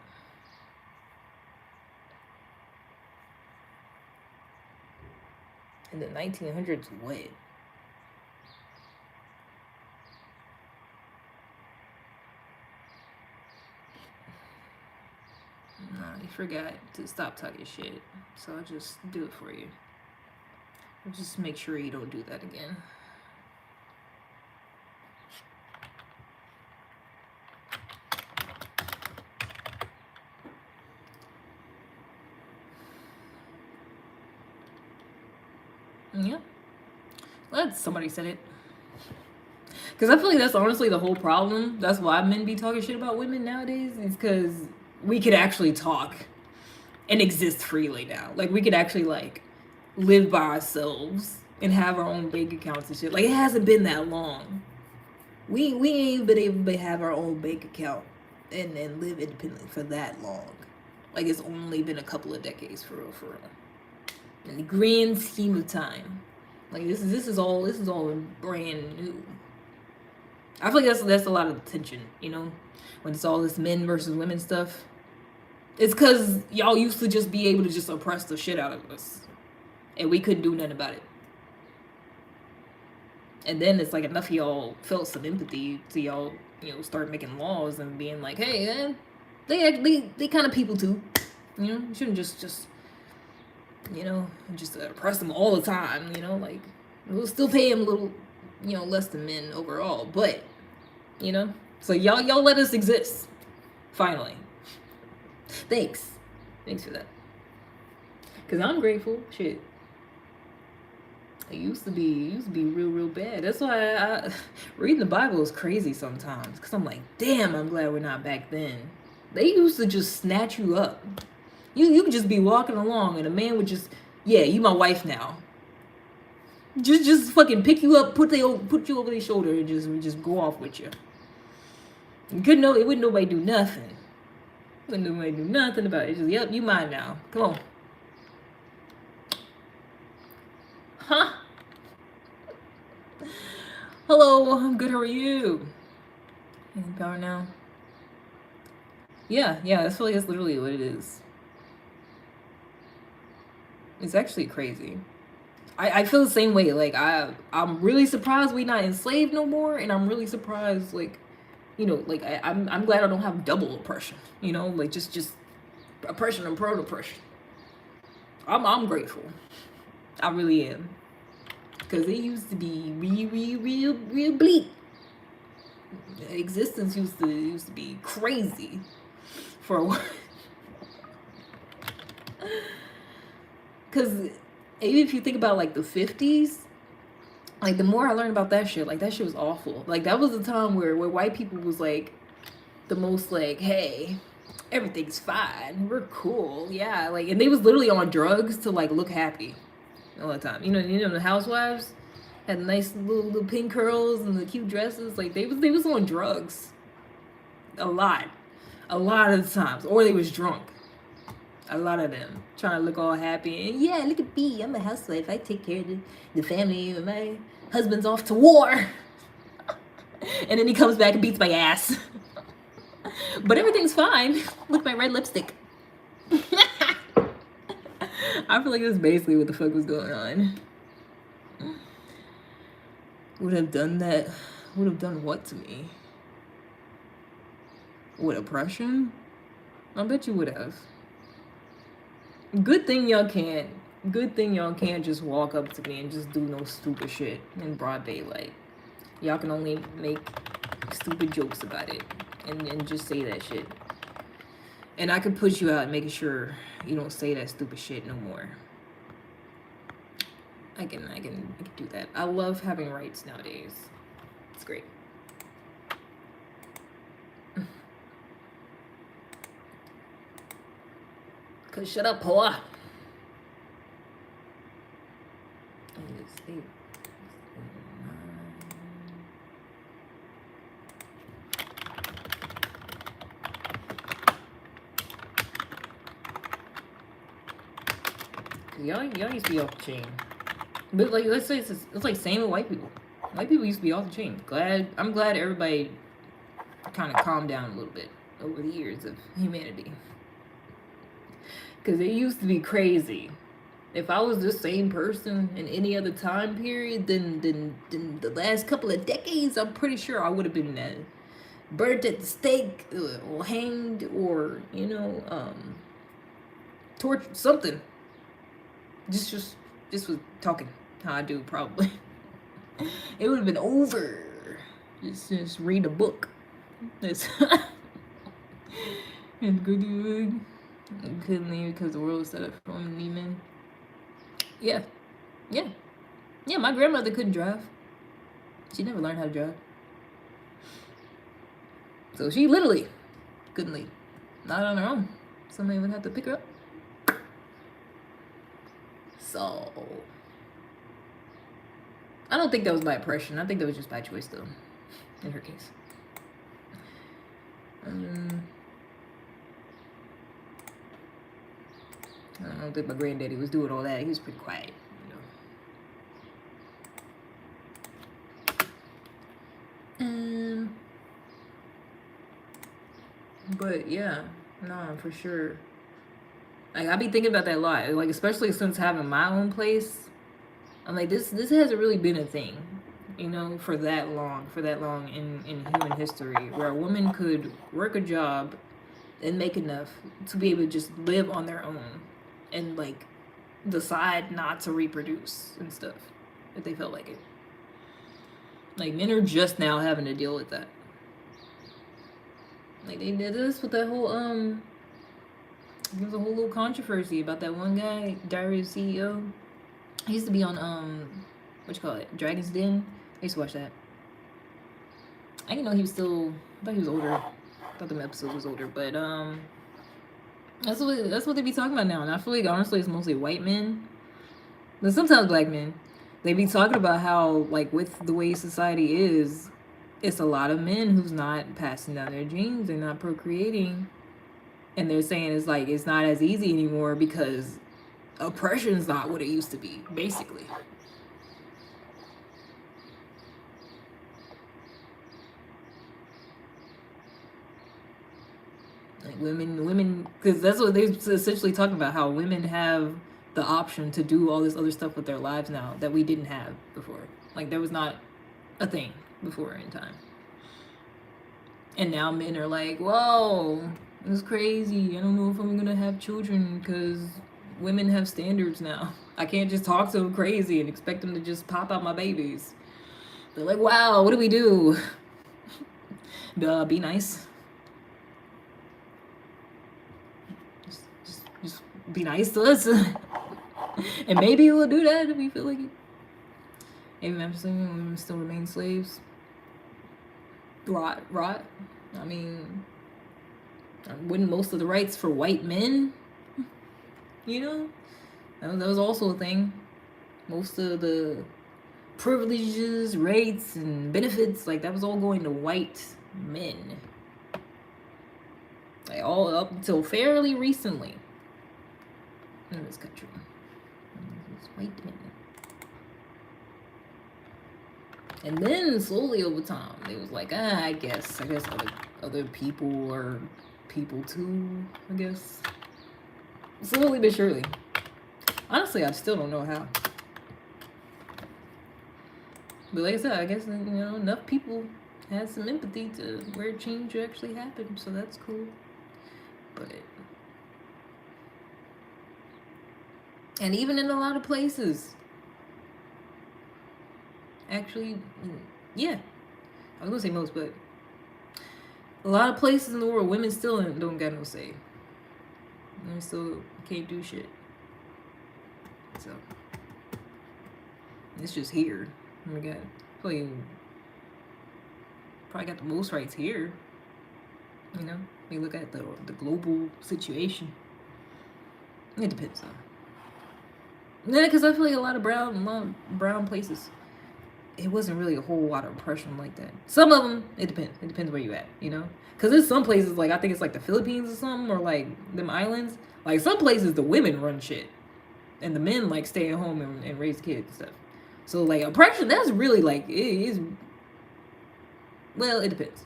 In the 1900s, what? Nah, you forgot to stop talking shit. So I'll just do it for you. I'll just make sure you don't do that again. Yeah. Glad somebody said it. Because I feel like that's honestly the whole problem. That's why men be talking shit about women nowadays. Is because we could actually talk and exist freely now. Like, we could actually, like, live by ourselves and have our own bank accounts and shit. Like, it hasn't been that long. We ain't been able to have our own bank account and live independently for that long. Like, it's only been a couple of decades for real, for real. In the grand scheme of time. Like, this is all brand new. I feel like that's a lot of tension, when it's all this men versus women stuff. It's because y'all used to just be able to just oppress the shit out of us, and we couldn't do nothing about it. And then it's like enough of y'all felt some empathy to y'all, start making laws and being like, hey, man, they kind of people too, you shouldn't just oppress them all the time, like we'll still pay them a little, less than men overall, but so y'all let us exist finally. Thanks for that, because I'm grateful. Shit, it used to be real bad. That's why reading the Bible is crazy sometimes, because I'm like, damn, I'm glad we're not back then. They used to just snatch you up. You could just be walking along and a man would just, yeah, you my wife now. Just fucking pick you up, put you over their shoulder and just go off with you. It wouldn't nobody do nothing. Wouldn't nobody do nothing about it. Just, yep, you mine now. Come on. Huh? Hello, I'm good. How are you? Any power now? Yeah, I feel like that's literally what it is. It's actually crazy. I feel the same way. Like, I'm really surprised we not enslaved no more, and I'm really surprised, like, I'm glad I don't have double oppression. Like just oppression and pro-oppression. I'm grateful. I really am. Because it used to be real bleak. Existence used to be crazy for a while. Because even if you think about like the 50s, like the more I learned about that shit, like that shit was awful. Like that was a time where white people was like the most like, hey, everything's fine, we're cool, yeah, like, and they was literally on drugs to like look happy all the time. The housewives had nice little pink curls and the cute dresses. Like they was on drugs a lot of the times, or they was drunk. A lot of them trying to look all happy and, yeah, look at me, I'm a housewife, I take care of the family, my husband's off to war. And then he comes back and beats my ass. But everything's fine. Look at my red lipstick. I feel like that's basically what the fuck was going on. Would have done that. Would have done what to me? What, oppression? I bet you would have. Good thing y'all can't just walk up to me and just do no stupid shit in broad daylight. Y'all can only make stupid jokes about it and just say that shit. And I could push you out and make sure you don't say that stupid shit no more. I can do that. I love having rights nowadays. It's great. Shut up, Paula. Y'all used to be off the chain. But like, let's say it's like same with white people. White people used to be off the chain. I'm glad everybody kind of calmed down a little bit over the years of humanity. Because it used to be crazy. If I was the same person in any other time period than the last couple of decades, I'm pretty sure I would have been burnt at the stake, or hanged, or tortured, something. Just was talking how I do, probably. It would have been over. Just read a book. It's good. Couldn't leave because the world was set up for women and men. Yeah. My grandmother couldn't drive. She never learned how to drive. So she literally couldn't leave. Not on her own. Somebody would have to pick her up. So I don't think that was by oppression. I think that was just by choice, though, in her case. I don't think my granddaddy was doing all that. He was pretty quiet, But yeah, no, for sure. Like, I be thinking about that a lot. Like, especially since having my own place. I'm like, this hasn't really been a thing, for that long in human history, where a woman could work a job and make enough to be able to just live on their own and like decide not to reproduce and stuff if they felt like it. Like, men are just now having to deal with that. Like, they did this with that whole there was a whole little controversy about that one guy, Diary of a CEO. He used to be on what you call it, Dragon's Den. I used to watch that. I didn't know he was still. I thought he was older. I thought the episode was older, but that's what they be talking about now. And I feel like honestly, it's mostly white men, but sometimes black men. They be talking about how, like, with the way society is, it's a lot of men who's not passing down their genes. They're not procreating, and they're saying it's like it's not as easy anymore because oppression's not what it used to be, basically. Like, women, because that's what they're essentially talking about, how women have the option to do all this other stuff with their lives now that we didn't have before. Like, there was not a thing before in time. And now men are like, whoa, it's crazy. I don't know if I'm gonna have children because women have standards now. I can't just talk to them crazy and expect them to just pop out my babies. They're like, wow, what do we do? Be nice. Just be nice to us. And maybe we'll do that if we feel like it. Maybe women still remain slaves. Rot. I mean, wouldn't most of the rights for white men? That was also a thing. Most of the privileges, rights, and benefits, like, that was all going to white men. Like, all up until fairly recently in this country. It's white men. And then slowly over time, they was like, I guess other people are people too, I guess. Slowly but surely. Honestly, I still don't know how. But like I said, I guess, enough people had some empathy to where change actually happened, so that's cool. But, and even in a lot of places, actually, yeah, I was gonna say most, but a lot of places in the world, women still don't got no say. Women still can't do shit. So, it's just here. Oh my god, probably got the most rights here. You look at the global situation. It depends though. Yeah, because I feel like a lot of brown places, it wasn't really a whole lot of oppression like that. Some of them, it depends. It depends where you at, you know. Because there's some places like I think it's like the Philippines or something, or like them islands. Like some places the women run shit, and the men like stay at home and raise kids and stuff. So like oppression, that's really like it is. Well, it depends.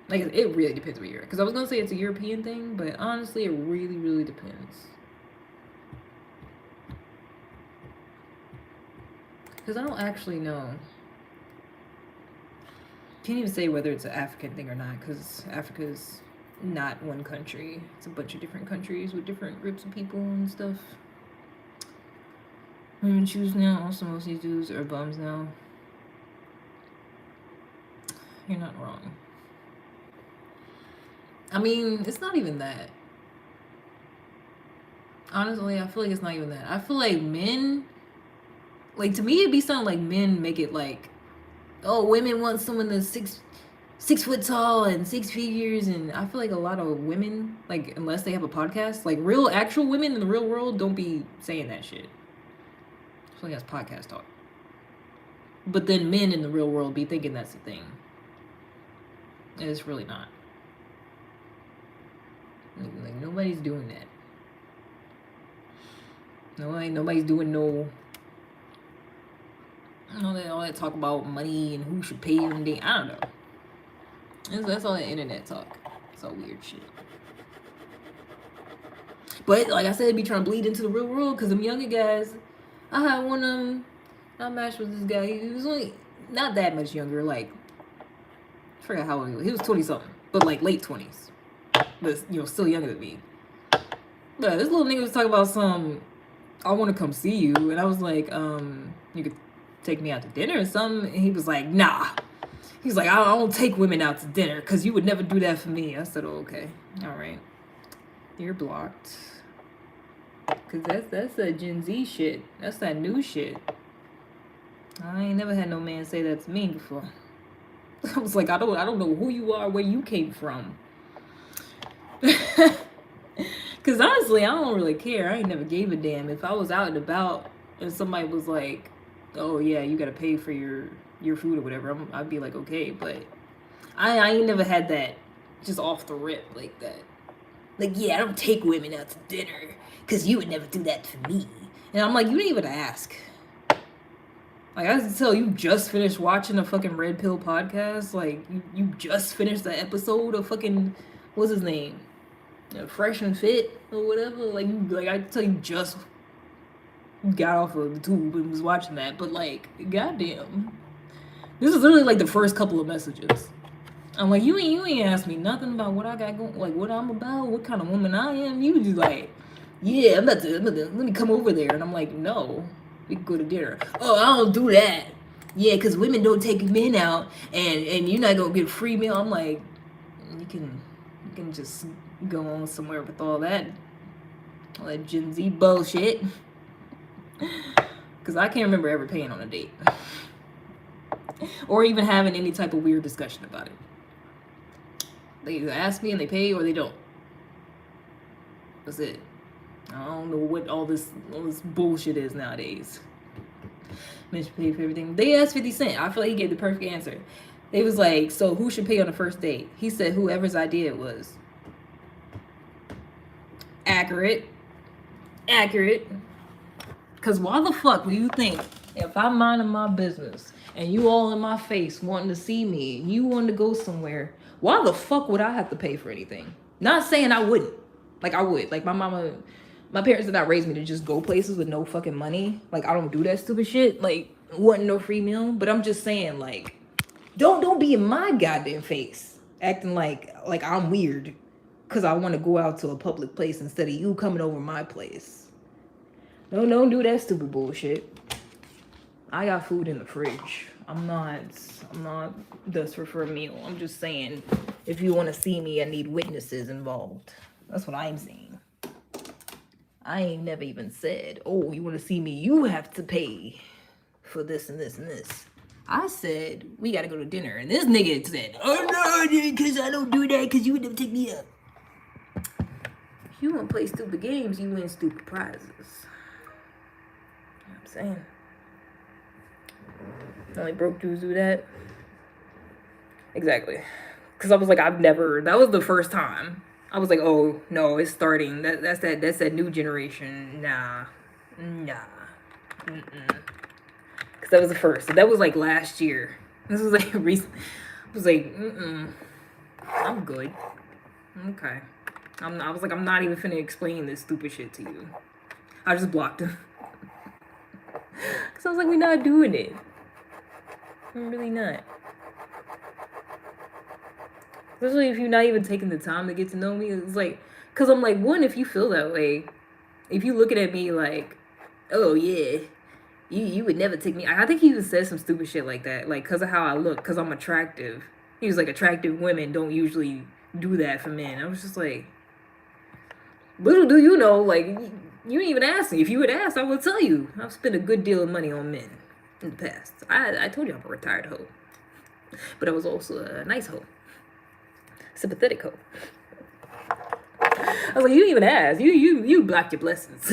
Like it really depends where you're at. Because I was gonna say it's a European thing, but honestly, it really, really depends. Because I don't actually know. Can't even say whether it's an African thing or not. Because Africa is not one country. It's a bunch of different countries with different groups of people and stuff. Women choose now. Also, most of these dudes are bums now. You're not wrong. I mean, it's not even that. Honestly, I feel like it's not even that. I feel like men, like to me, it'd be something like men make it like, oh, women want someone that's 6 foot tall and 6 figures, and I feel like a lot of women, like unless they have a podcast, like real actual women in the real world, don't be saying that shit. I feel like that's podcast talk. But then men in the real world be thinking that's the thing, and it's really not. Like nobody's doing that. Nobody's doing all that talk about money and who should pay you and I don't know. That's all that internet talk. It's all weird shit. But like I said, be trying to bleed into the real world because them younger guys. I had one of them. I matched with this guy. He was only not that much younger. Like I forgot how old he was. He was 20 something, but like late 20s. But still younger than me. But this little nigga was talking about I want to come see you, and I was like, you could take me out to dinner or something. And he was like, nah. He's like, I don't take women out to dinner because you would never do that for me. I said, oh, okay, all right, you're blocked. Cause that's that Gen Z shit. That's that new shit. I ain't never had no man say that to me before. I was like, I don't know who you are, where you came from. Cause honestly, I don't really care. I ain't never gave a damn. If I was out and about and somebody was like, oh yeah, you gotta pay for your food or whatever, I'd be like, okay. But I ain't never had that just off the rip like that. Like, yeah, I don't take women out to dinner because you would never do that for me. And I'm like, you didn't even ask. Like, I can tell you just finished watching a fucking Red Pill podcast. Like, you just finished the episode of fucking, what's his name? Fresh and Fit or whatever. Like I can tell you just got off of the tube and was watching that. But, like, goddamn. This is literally, like, the first couple of messages. I'm like, you ain't asked me nothing about what I got going, like, what I'm about, what kind of woman I am. You just like, yeah, I'm about to, let me come over there. And I'm like, no, we can go to dinner. Oh, I don't do that. Yeah, because women don't take men out, and you're not going to get a free meal. I'm like, you can just go on somewhere with all that Gen Z bullshit. Because I can't remember ever paying on a date. Or even having any type of weird discussion about it. They either ask me and they pay or they don't. That's it. I don't know what all this bullshit is nowadays. Men should pay for everything. They asked 50 Cent. I feel like he gave the perfect answer. They was like, so who should pay on the first date? He said whoever's idea it was. Accurate. Because why the fuck do you think if I'm minding my business and you all in my face wanting to see me and you wanting to go somewhere, why the fuck would I have to pay for anything? Not saying I wouldn't. Like, I would. Like, my parents did not raise me to just go places with no fucking money. Like, I don't do that stupid shit. Like, wanting no free meal. But I'm just saying, like, don't be in my goddamn face acting like I'm weird because I want to go out to a public place instead of you coming over my place. No, don't do that stupid bullshit. I got food in the fridge. I'm not desperate for a meal. I'm just saying, if you want to see me, I need witnesses involved. That's what I'm saying. I ain't never even said, oh, you want to see me, you have to pay for this and this and this. I said, we got to go to dinner. And this nigga said, oh, no, because I don't do that because you would never take me up. You want to play stupid games, you win stupid prizes. You know what I'm saying? Only broke dudes do that. Exactly. Because I was like, that was the first time. I was like, oh, no, it's starting. That's that new generation. Nah. Because that was the first. That was like last year. This was like recent. I was like, I'm good. Okay. I was like, I'm not even finna explain this stupid shit to you. I just blocked him. Because I was like, we're not doing it. I'm really not. Especially if you're not even taking the time to get to know me. It's like, because I'm like, one, if you feel that way, if you looking at me like, oh yeah, you would never take me. I think he even said some stupid shit like that, like because of how I look, because I'm attractive. He was like, attractive women don't usually do that for men. I was just like, little do you know, like, you didn't even ask me. If you would ask, I would tell you. I've spent a good deal of money on men in the past. I told you I'm a retired hoe, but I was also a nice hoe, sympathetic hoe. I was like, you didn't even ask. You blocked your blessings.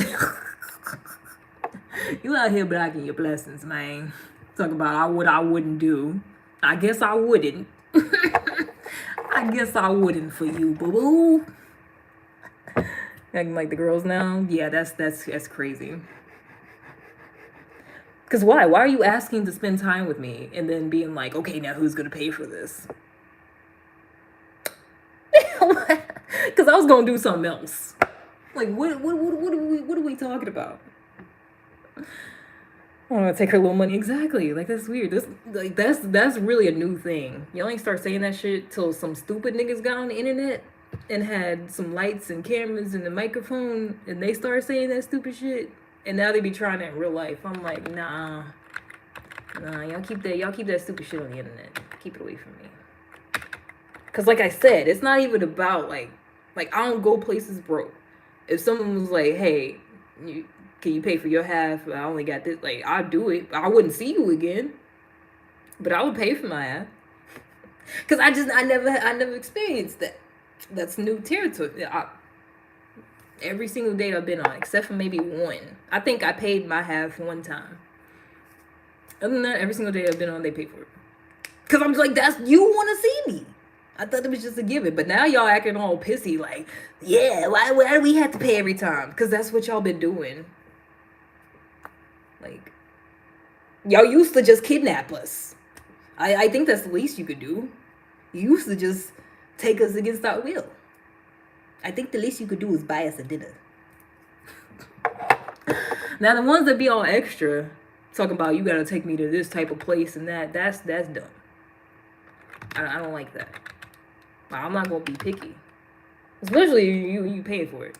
You out here blocking your blessings, man. Talk about what I wouldn't do. I guess I wouldn't. I guess I wouldn't for you, boo boo. Acting like the girls now. Yeah, that's crazy. Cause why? Why are you asking to spend time with me and then being like, okay, now who's gonna pay for this? Cause I was gonna do something else. Like what are we talking about? I want to take her little money. Exactly. Like that's weird. That's really a new thing. Y'all ain't start saying that shit till some stupid niggas got on the internet and had some lights and cameras and the microphone and they started saying that stupid shit. And now they be trying that in real life. I'm like, nah, y'all keep that stupid shit on the internet. Keep it away from me. Cause like I said, it's not even about like I don't go places broke. If someone was like, hey, can you pay for your half? I only got this. Like, I'd do it. I wouldn't see you again, but I would pay for my half. Cause I never experienced that. That's new territory. Every single date I've been on, except for maybe one. I think I paid my half one time. Other than that, every single date I've been on, they pay for it. Cause I'm like, you want to see me. I thought it was just a given, but now y'all acting all pissy, like, yeah, why do we have to pay every time? Cause that's what y'all been doing. Like, y'all used to just kidnap us. I think that's the least you could do. You used to just take us against our will. I think the least you could do is buy us a dinner. Now the ones that be all extra, talking about you gotta take me to this type of place and that's dumb. I don't like that. I'm not gonna be picky, especially you paying for it.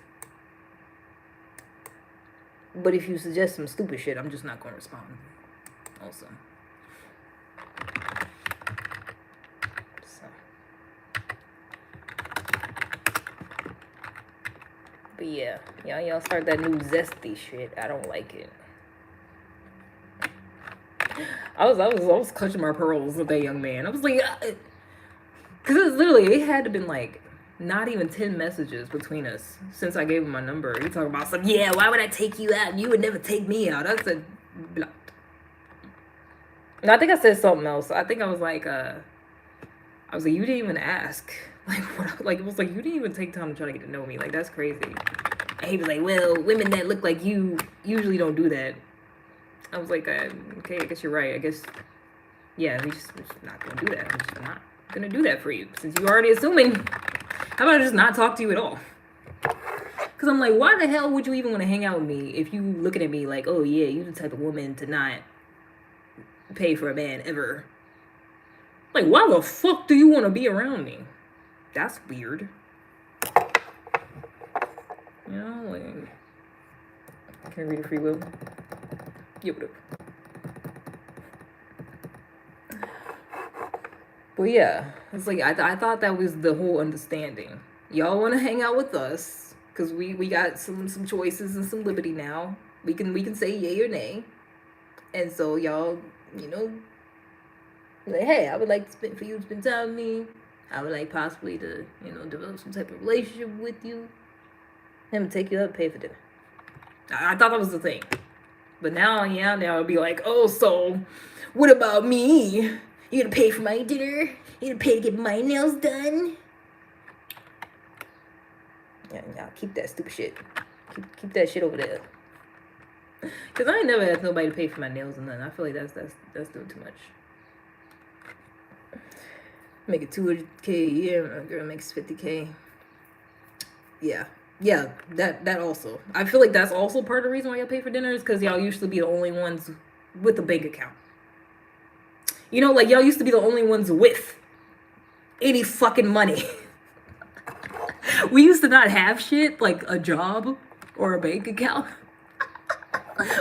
But if you suggest some stupid shit, I'm just not gonna respond. Also, so. But yeah, y'all start that new zesty shit. I don't like it. I was clutching my pearls with that young man. I was like, because it had to been like not even 10 messages between us since I gave him my number. He talking about some, yeah, why would I take you out? You would never take me out. I said, blocked. And I think I said something else. I think I was like, you didn't even ask. Like, what? Like, it was like, you didn't even take time to try to get to know me. Like, that's crazy. And he was like, well, women that look like you usually don't do that. I was like, okay, I guess you're right. I guess, yeah, we're just not going to do that. I'm just not going to do that for you. Since you're already assuming, how about I just not talk to you at all? Because I'm like, why the hell would you even want to hang out with me if you looking at me like, oh, yeah, you're the type of woman to not pay for a man ever. Like, why the fuck do you want to be around me? That's weird. You know, like, can I read a free will? Yeah, whatever. But yeah, it's like, I thought that was the whole understanding. Y'all want to hang out with us because we got some choices and some liberty now. We can say yay or nay. And so y'all, you know, like, hey, I would like for you to spend time with me. I would like possibly to, you know, develop some type of relationship with you. Him take you up, pay for dinner. I thought that was the thing. But now it'll be like, oh, so what about me? You gonna pay for my dinner? You gonna pay to get my nails done? Yeah, keep that stupid shit. Keep that shit over there. Cause I ain't never had nobody to pay for my nails and nothing. I feel like that's doing too much. Make it 200K a year. My girl makes 50K. Yeah, that also. I feel like that's also part of the reason why y'all pay for dinner is because y'all used to be the only ones with a bank account. You know, like y'all used to be the only ones with any fucking money. We used to not have shit like a job or a bank account.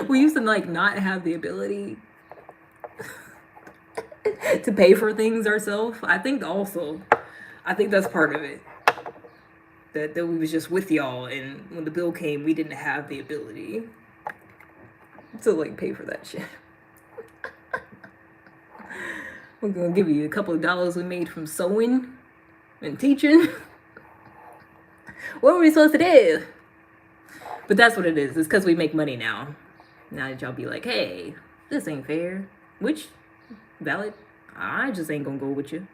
We used to like not have the ability to pay for things ourselves. I think that's part of it. That we was just with y'all, and when the bill came, we didn't have the ability to like pay for that shit. We're gonna give you a couple of dollars we made from sewing and teaching. What were we supposed to do? But that's what it is. It's because we make money now. Now that y'all be like, hey, this ain't fair. Which, valid. I just ain't gonna go with you.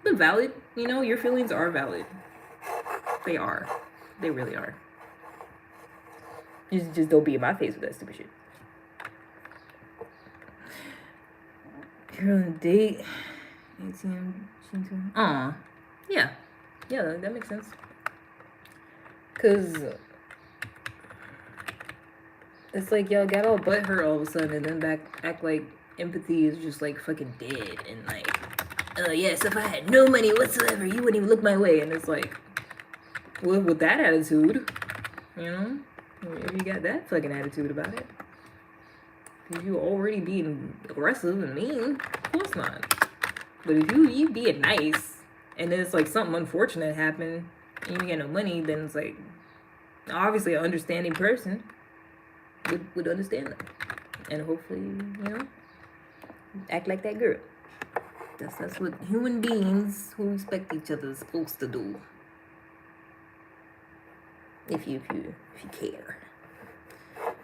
But valid. You know, your feelings are valid. They are. They really are. Just don't be in my face with that stupid shit. You're on a date. 18. Yeah. Yeah, that makes sense. Cause it's like y'all got all butthurt all of a sudden and then act like empathy is just like fucking dead and like, yes, if I had no money whatsoever, you wouldn't even look my way. And it's like, well, with that attitude, you know, if you got that fucking attitude about it, if you already being aggressive and mean, of course not. But if you being nice and then it's like something unfortunate happened and you get no money, then it's like, obviously an understanding person would understand that. And hopefully, you know, act like that girl. That's what human beings who respect each other is supposed to do. If you care.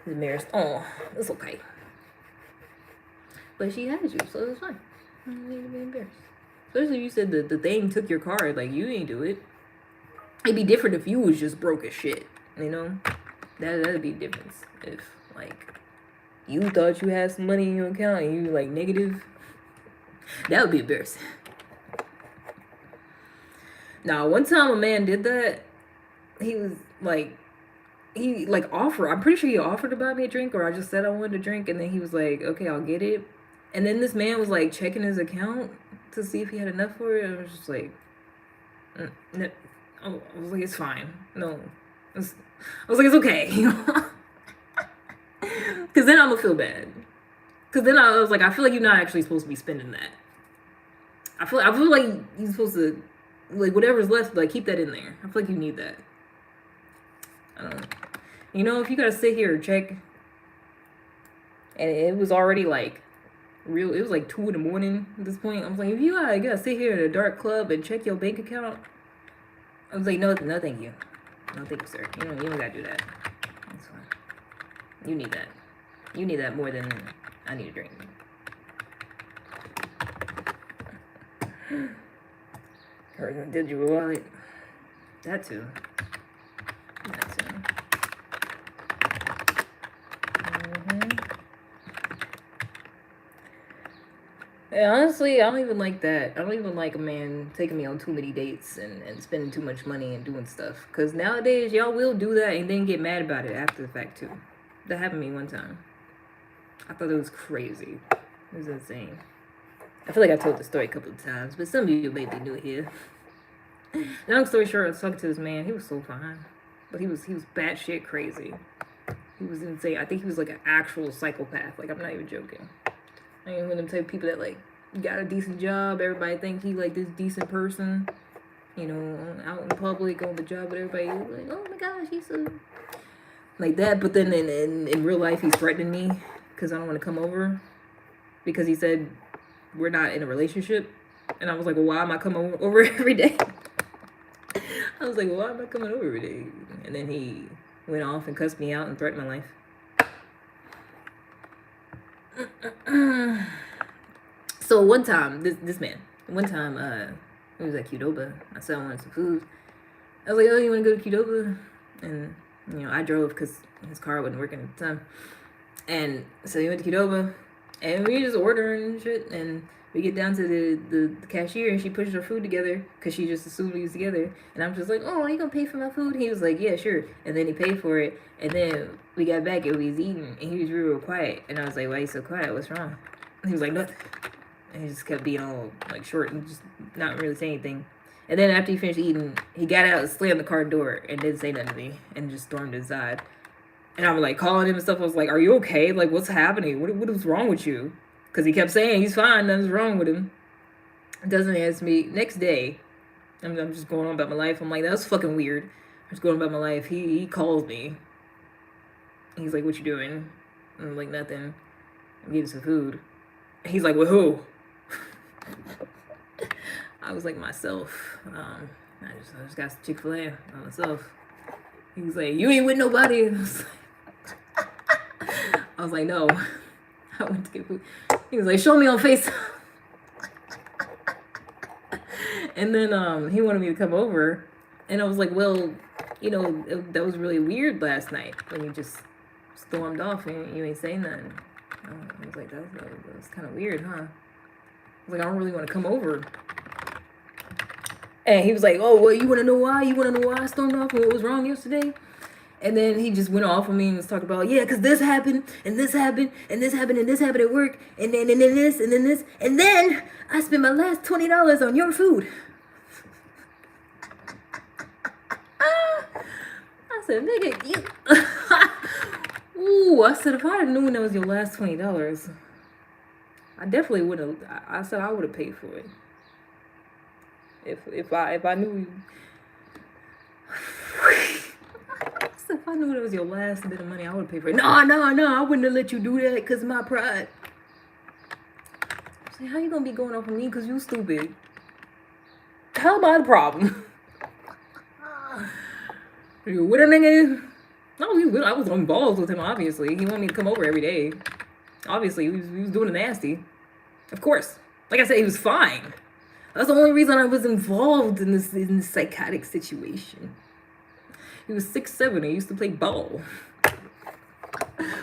The mayor's, it's okay. But she has you, so it's fine. You don't need to be embarrassed. Especially if you said the thing took your card, like you ain't do it. It'd be different if you was just broke as shit, you know? That'd be a difference. If, like, you thought you had some money in your account and you, like, negative, that would be embarrassing. Now, one time a man did that, he was, like, offered, I'm pretty sure he offered to buy me a drink, or I just said I wanted a drink, and then he was like, okay, I'll get it. And then this man was, like, checking his account to see if he had enough for it, and I was just like, no. I was like, it's fine. No. I was like, it's okay. Because then I'm going to feel bad. Because then I was like, I feel like you're not actually supposed to be spending that. I feel like you're supposed to, like, whatever's left, like, keep that in there. I feel like you need that. I don't know. You know, if you got to sit here and check, and it was already, like, it was like 2 a.m. at this point. I was like, if you gotta sit here in a dark club and check your bank account, I was like, no, thank you. No, thank you, sir. You don't gotta do that. That's fine. You need that. You need that more than I need a drink. Did you wallet? That too. That too. Yeah, honestly, I don't even like that. I don't even like a man taking me on too many dates and spending too much money and doing stuff. Because nowadays, y'all will do that and then get mad about it after the fact, too. That happened to me one time. I thought it was crazy. It was insane. I feel like I told the story a couple of times, but some of you may be new here. Long story short, I was talking to this man. He was so fine. But he was batshit crazy. He was insane. I think he was like an actual psychopath. Like, I'm not even joking. I ain't one of them type of people that, like, got a decent job. Everybody think he, like, this decent person. You know, out in public, on the job with everybody. Like, oh, my gosh, he's so... like that. But then in real life, he's threatening me because I don't want to come over. Because he said we're not in a relationship. And I was like, well, why am I coming over every day? I was like, well, why am I coming over every day? And then he went off and cussed me out and threatened my life. So one time, this man, one time, it was at Qdoba. I said I wanted some food. I was like, oh, you want to go to Qdoba? And, I drove because his car wasn't working at the time. And so he went to Qdoba, and we just ordering and shit, and we get down to the cashier, and she pushes her food together because she just assumed we was together. And I'm just like, oh, are you gonna pay for my food? He was like, yeah, sure. And then he paid for it. And then we got back and we was eating, and he was real quiet. And I was like, why are you so quiet? What's wrong? And he was like, nothing. And he just kept being all like short and just not really saying anything. And then after he finished eating, he got out and slammed the car door and didn't say nothing to me and just stormed inside. And I was like calling him and stuff. I was like, are you okay? Like, what's happening? What was wrong with you? Because he kept saying he's fine, nothing's wrong with him. Doesn't answer me. Next day, I'm just going on about my life. I'm like, that's fucking weird. I'm just going about my life. He calls me. He's like, what you doing? I'm like, nothing. I'm getting some food. He's like, with who? I was like, myself. I just got some Chick-fil-A by myself. He was like, you ain't with nobody. And I was like, no. I went to get food. He was like, show me on FaceTime. And then he wanted me to come over. And I was like, well, that was really weird last night when you just stormed off and you ain't saying nothing. I was like, that was kind of weird, huh? I was like, I don't really want to come over. And he was like, oh, well, you want to know why? You want to know why I stormed off and what was wrong yesterday? And then he just went off on me and was talking about, yeah, because this happened, and this happened, and this happened, and this happened at work, and then this, and then this, and then I spent my last $20 on your food. I said, nigga, you... Ooh, I said, if I had known that was your last $20, I definitely would have, I said I would have paid for it. If I knew... If I knew it was your last bit of money, I would pay for it. No, I wouldn't have let you do that because of my pride. I said, how you gonna be going off on me because you stupid? How am I the problem? What a nigga? No, I was on balls with him, obviously. He wanted me to come over every day. Obviously, he was doing the nasty. Of course. Like I said, he was fine. That's the only reason I was involved in this psychotic situation. He was 6'7". He used to play ball.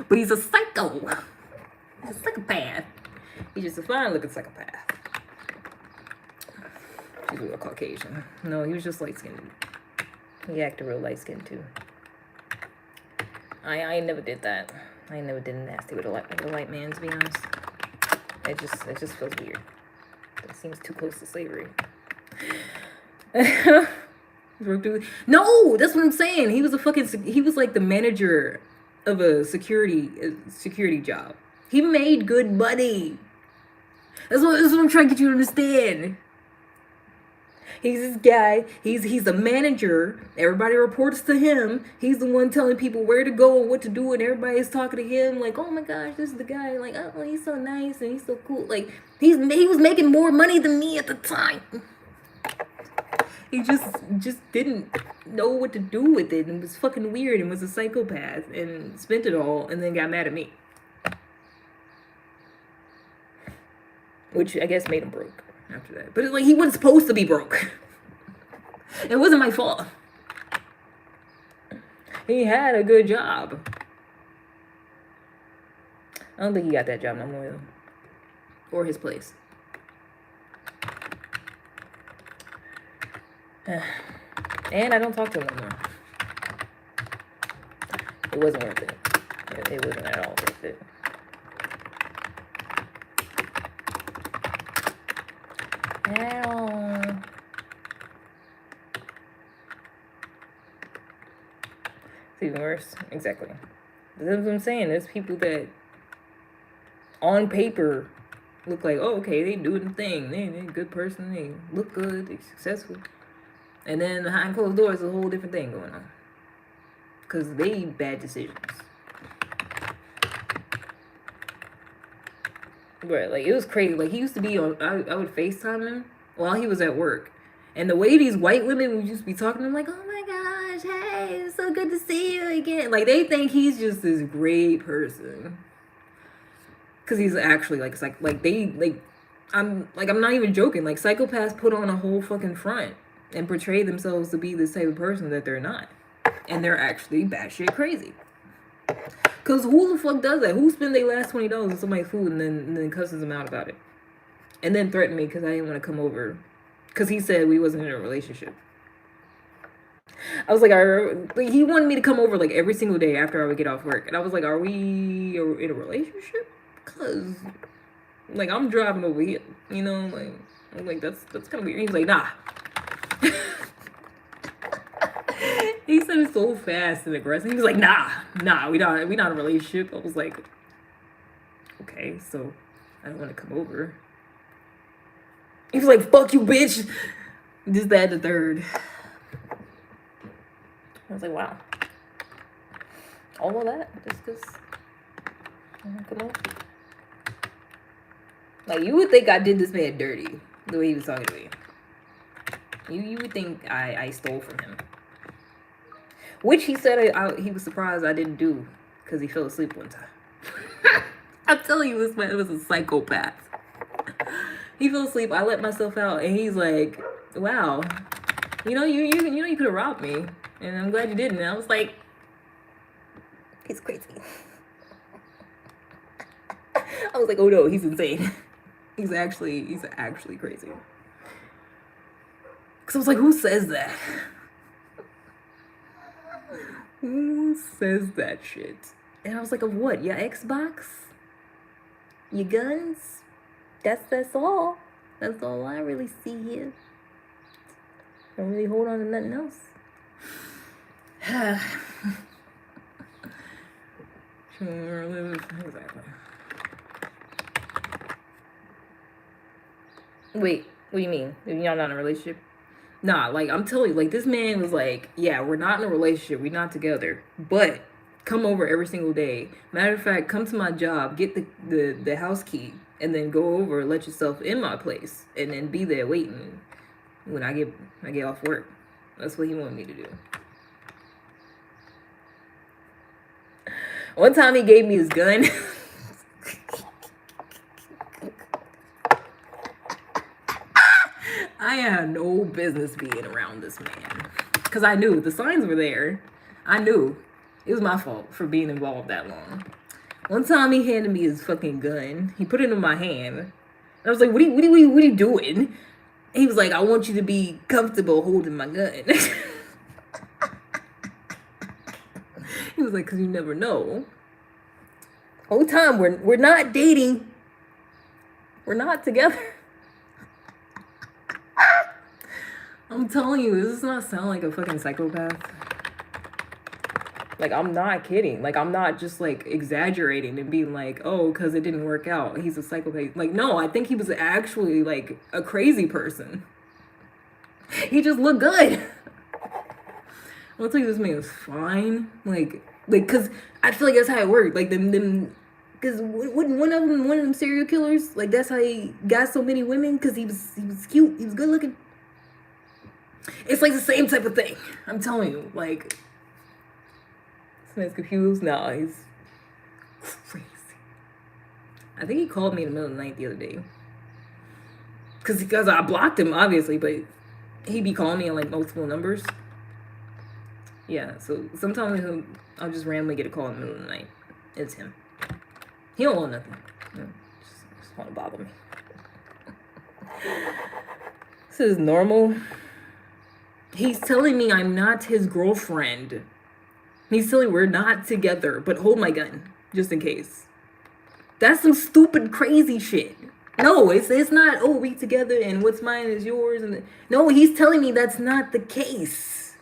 But he's a psycho. He's a psychopath. He's just a fine-looking psychopath. He's real Caucasian. No, he was just light-skinned. He acted real light-skinned, too. I never did that. I never did nasty with a white man, to be honest. It just feels weird. It seems too close to slavery. No, that's what I'm saying. He was like the manager of a security job. He made good money. That's what I'm trying to get you to understand. He's this guy. He's the manager. Everybody reports to him. He's the one telling people where to go and what to do, and everybody's talking to him like, "Oh my gosh, this is the guy." Like, "Oh, he's so nice and he's so cool." Like, he was making more money than me at the time. He just didn't know what to do with it and was fucking weird and was a psychopath and spent it all and then got mad at me. Which I guess made him broke after that. But it's like he wasn't supposed to be broke. It wasn't my fault. He had a good job. I don't think he got that job no more though. Or his place. And I don't talk to him no more. It wasn't worth it. It wasn't at all worth it. At all. It's even worse. Exactly. That's what I'm saying. There's people that on paper look like, oh, okay, they doing the thing. They're a good person. They look good. They're successful. And then behind closed doors, a whole different thing going on. Because they made bad decisions. But, like, it was crazy. Like, he used to be on... I would FaceTime him while he was at work. And the way these white women would just be talking, I'm like, oh my gosh, hey, it's so good to see you again. Like, they think he's just this great person. Because he's actually, like, I'm not even joking. Like, psychopaths put on a whole fucking front and portray themselves to be this type of person that they're not. And they're actually batshit crazy. Because who the fuck does that? Who spend their last $20 on somebody's food and then cusses them out about it? And then threatened me because I didn't want to come over. Because he said we wasn't in a relationship. I was like, he wanted me to come over like every single day after I would get off work. And I was like, are we in a relationship? Because, like, I'm driving over here. You know, like, I'm like, that's kind of weird. He was like, nah. He said it so fast and aggressive. He was like, nah, we not in a relationship. I was like, okay, so I don't want to come over. He was like, fuck you, bitch. This, that, the third. I was like, wow. All of that just because come on. Like, you would think I did this man dirty the way he was talking to me. You would think I stole from him. Which he said he was surprised I didn't do because he fell asleep one time. I'm telling you, this man was a psychopath. He fell asleep. I let myself out, and he's like, "Wow, you could have robbed me, and I'm glad you didn't." And I was like, "He's crazy." I was like, "Oh no, he's insane. He's actually crazy." Because I was like, "Who says that? Who says that shit?" And I was like, "Of what? Your Xbox? Your guns? That's all. That's all I really see here. Don't really hold on to nothing else." Wait, what do you mean? Y'all not in a relationship? Nah, like, I'm telling you, like, this man was like, yeah, we're not in a relationship, we're not together, but come over every single day. Matter of fact, come to my job, get the house key, and then go over, let yourself in my place, and then be there waiting when I get off work. That's what he wanted me to do. One time he gave me his gun. I had no business being around this man. Because I knew the signs were there. I knew it was my fault for being involved that long. One time he handed me his fucking gun. He put it in my hand. And I was like, what are you doing? He was like, I want you to be comfortable holding my gun. He was like, because you never know. Whole time we're not dating. We're not together. I'm telling you, this does not sound like a fucking psychopath. Like, I'm not kidding. Like, I'm not just, like, exaggerating and being like, oh, because it didn't work out, he's a psychopath. Like, no, I think he was actually, like, a crazy person. He just looked good. I'll tell you, this man was fine. Like, because I feel like that's how it worked. Like, because one of them serial killers, like, that's how he got so many women, because he was cute, he was good looking. It's like the same type of thing. I'm telling you, like, this man's confused. No, he's crazy. I think he called me in the middle of the night the other day. Because I blocked him, obviously, but he'd be calling me on, like, multiple numbers. Yeah, so sometimes I'll just randomly get a call in the middle of the night. It's him. He don't want nothing. Just want to bother me. This is normal. He's telling me I'm not his girlfriend. He's telling me we're not together, but hold my gun, just in case. That's some stupid, crazy shit. No, it's not, oh, we together and what's mine is yours. No, he's telling me that's not the case.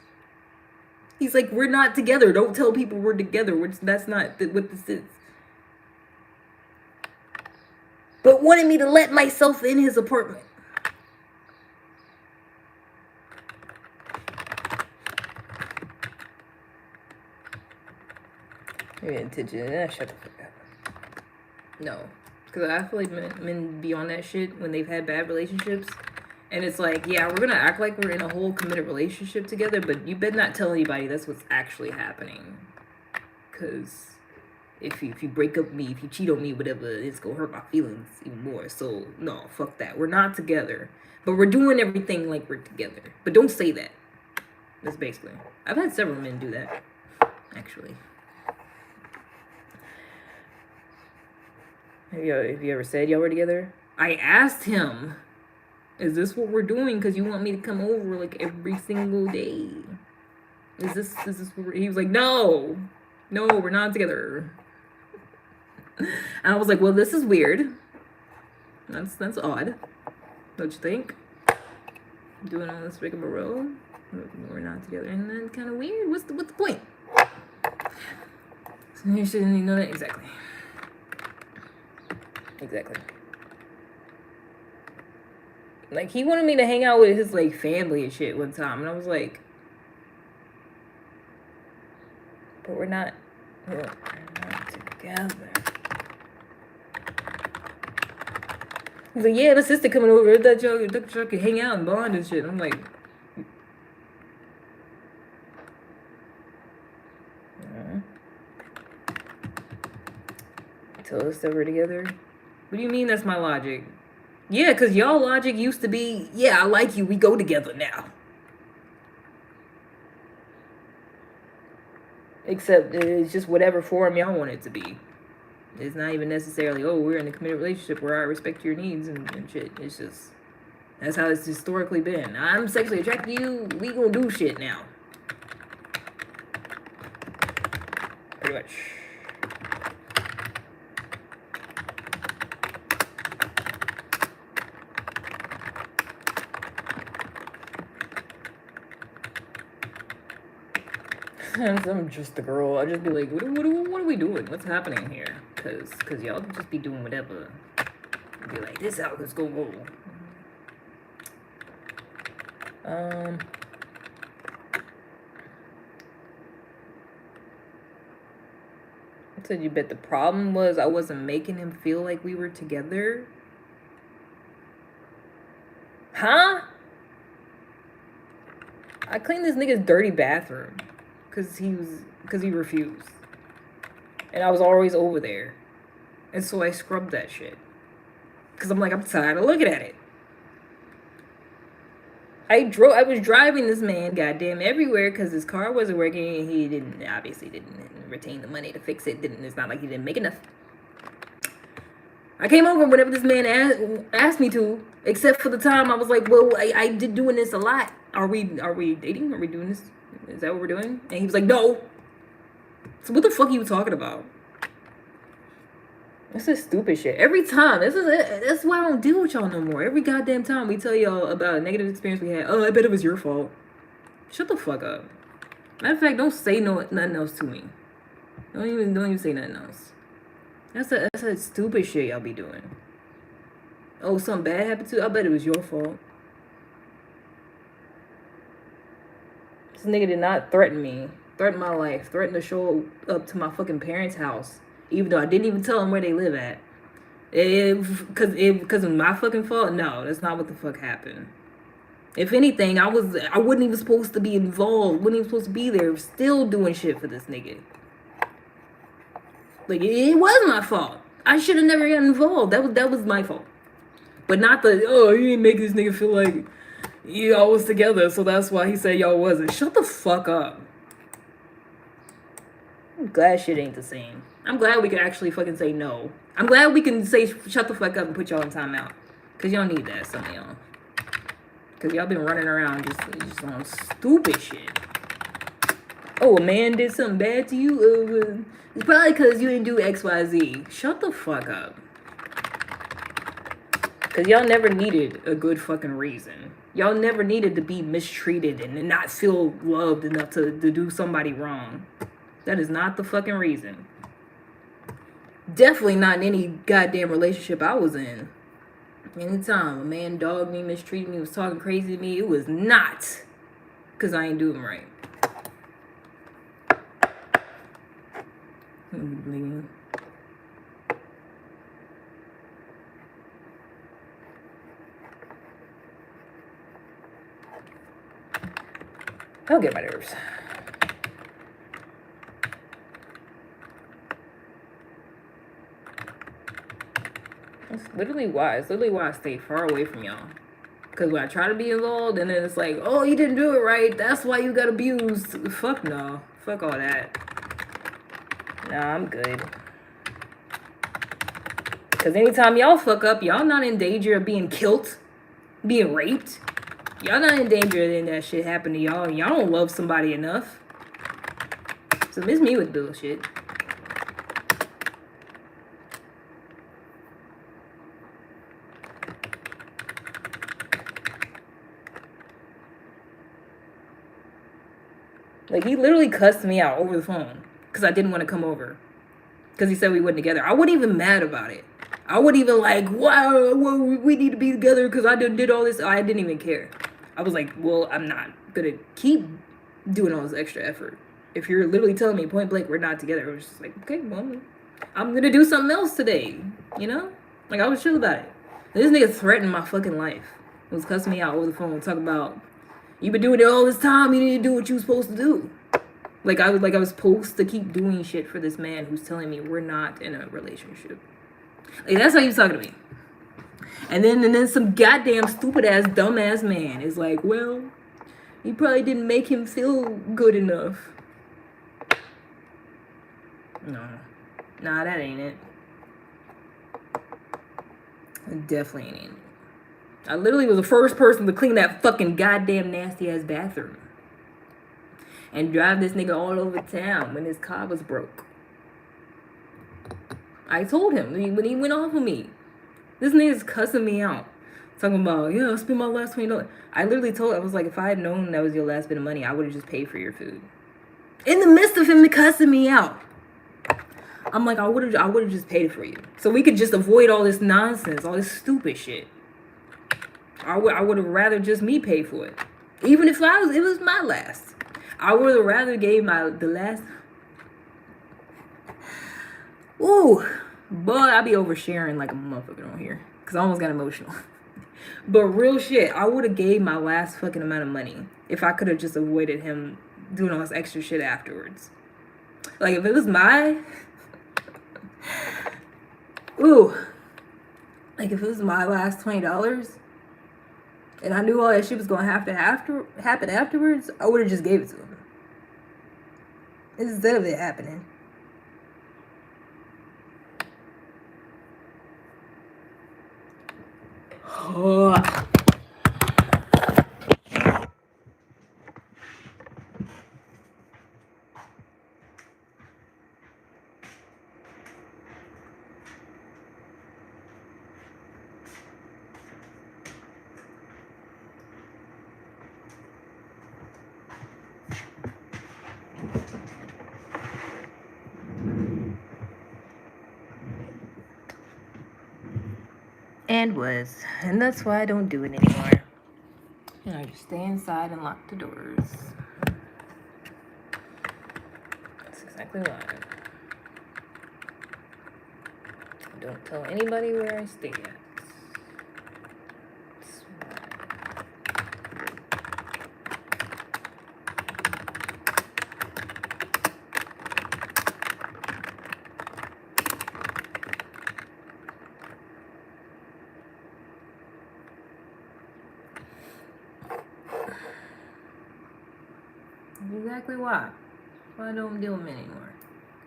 He's like, we're not together. Don't tell people we're together, which that's not what this is. But wanted me to let myself in his apartment. Maybe intention. Shut the fuck up. No. Because I feel like men be on that shit when they've had bad relationships. And it's like, yeah, we're gonna act like we're in a whole committed relationship together, but you better not tell anybody that's what's actually happening. Cause if you break up with me, if you cheat on me, whatever, it's gonna hurt my feelings even more. So no, fuck that. We're not together, but we're doing everything like we're together. But don't say that. That's basically. I've had several men do that, actually. Have you ever said y'all were together? I asked him, "Is this what we're doing? Because you want me to come over like every single day? Is this what he was like, no, we're not together." And I was like, well, this is weird. That's odd. Don't you think? Doing all this rigmarole, we're not together, and then kind of weird. What's the point? So you shouldn't know that exactly. Like, he wanted me to hang out with his like family and shit one time, and I was like, but we're not together. He's like, yeah, my sister coming over. That y'all could hang out and bond and shit. I'm like, tell us that we're together. What do you mean that's my logic? Yeah, because y'all logic used to be, yeah, I like you, we go together now. Except it's just whatever form y'all want it to be. It's not even necessarily, oh, we're in a committed relationship where I respect your needs and shit. It's just, that's how it's historically been. I'm sexually attracted to you, we gonna do shit now. Pretty much. I'm just a girl. I'd just be like, what are we doing? What's happening here? Cause y'all just be doing whatever. I'd be like, this out, let's go. I said, you bet the problem was I wasn't making him feel like we were together. Huh? I cleaned this nigga's dirty bathroom. Cause he refused. And I was always over there. And so I scrubbed that shit. Cause I'm like, I'm tired of looking at it. I was driving this man goddamn everywhere because his car wasn't working and he obviously didn't retain the money to fix it. It's not like he didn't make enough. I came over whenever this man asked me to, except for the time I was like, well, I did doing this a lot. Are we dating? Are we doing this? Is that what we're doing? And he was like, no. So what the fuck are you talking about? This is stupid shit. Every time. That's why I don't deal with y'all no more. Every goddamn time we tell y'all about a negative experience we had. Oh, I bet it was your fault. Shut the fuck up. Matter of fact, don't say nothing else to me. Don't even say nothing else. That's a stupid shit y'all be doing. Oh, something bad happened to you? I bet it was your fault. This nigga did not threaten me. Threaten my life. Threaten to show up to my fucking parents' house. Even though I didn't even tell them where they live at. Because of my fucking fault? No, that's not what the fuck happened. If anything, I wasn't even supposed to be involved. Wasn't even supposed to be there. Still doing shit for this nigga. Like, it was my fault. I should have never gotten involved. That was my fault. But not you didn't make this nigga feel like y'all was together, so that's why he said y'all wasn't. Shut the fuck up. I'm glad shit ain't the same. I'm glad we can actually fucking say no. I'm glad we can say shut the fuck up and put y'all in timeout. Because y'all need that, some of y'all. Because y'all been running around just on stupid shit. Oh, a man did something bad to you? It's probably because you didn't do XYZ. Shut the fuck up. Because y'all never needed a good fucking reason. Y'all never needed to be mistreated and not feel loved enough to do somebody wrong. That is not the fucking reason. Definitely not in any goddamn relationship I was in. Anytime a man dogged me, mistreated me, was talking crazy to me, it was not because I ain't doing right. Don't get my nerves. It's literally why I stay far away from y'all. Because when I try to be involved, and then it's like, oh, you didn't do it right, that's why you got abused. Fuck no. Fuck all that. Nah, I'm good. Because anytime y'all fuck up, y'all not in danger of being killed, being raped. Y'all not in danger of letting that shit happen to y'all. Y'all don't love somebody enough. So miss me with bullshit. Like, he literally cussed me out over the phone because I didn't want to come over. Because he said we wasn't together. I wasn't even mad about it. I wasn't even like, wow, well, we need to be together because I did all this. I didn't even care. I was like, well, I'm not going to keep doing all this extra effort. If you're literally telling me point blank we're not together, I was just like, okay, well, I'm going to do something else today. You know? Like, I was chill about it. And this nigga threatened my fucking life. He was cussing me out over the phone, talking about, you've been doing it all this time. You need to do what you were supposed to do. Like I was supposed to keep doing shit for this man who's telling me we're not in a relationship. Like, that's how he was talking to me. And then some goddamn stupid ass dumbass man is like, well, you probably didn't make him feel good enough. No. Nah, that ain't it. It definitely ain't it. I literally was the first person to clean that fucking goddamn nasty ass bathroom. And drive this nigga all over town when his car was broke. I told him when he went off of me. This nigga's cussing me out. Talking about, yeah, I spent my last $20. I literally told him, I was like, if I had known that was your last bit of money, I would have just paid for your food. In the midst of him cussing me out. I'm like, I would have just paid for you. So we could just avoid all this nonsense, all this stupid shit. I would have rather just me pay for it. Even if it was my last. I would have rather gave the last. Ooh, boy, I be oversharing like a motherfucker on here. Because I almost got emotional. But real shit, I would have gave my last fucking amount of money if I could have just avoided him doing all this extra shit afterwards. Like, if it was my... Ooh. Like, if it was my last $20... and I knew all that shit was going to happen afterwards, I would have just gave it to him. Instead of it happening. Oh. And that's why I don't do it anymore. And I just stay inside and lock the doors. That's exactly why. I don't tell anybody where I stay at. Exactly why. Why I don't deal with men anymore.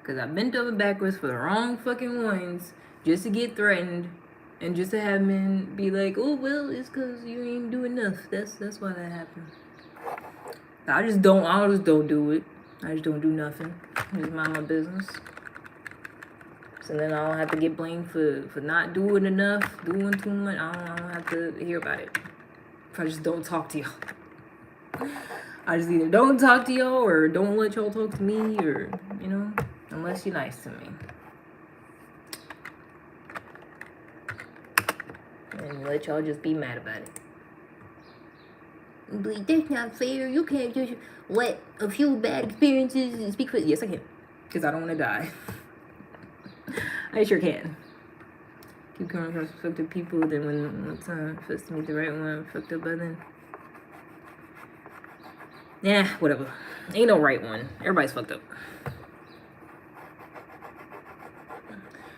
Because I bent over backwards for the wrong fucking ones just to get threatened and just to have men be like, oh, well, it's because you ain't do enough. That's why that happened. I just don't do it. I just don't do nothing. I just mind my business. So then I don't have to get blamed for not doing enough, doing too much. I don't have to hear about it. If I just don't talk to y'all. I just either don't talk to y'all or don't let y'all talk to me, or, you know, unless you're nice to me. And let y'all just be mad about it. But that's not fair. You can't just let a few bad experiences and speak for... Yes, I can. Because I don't want to die. I sure can. Keep coming across fucked up people, then when it's time for us to meet the right one, fucked up by then. Yeah, whatever. Ain't no right one. Everybody's fucked up.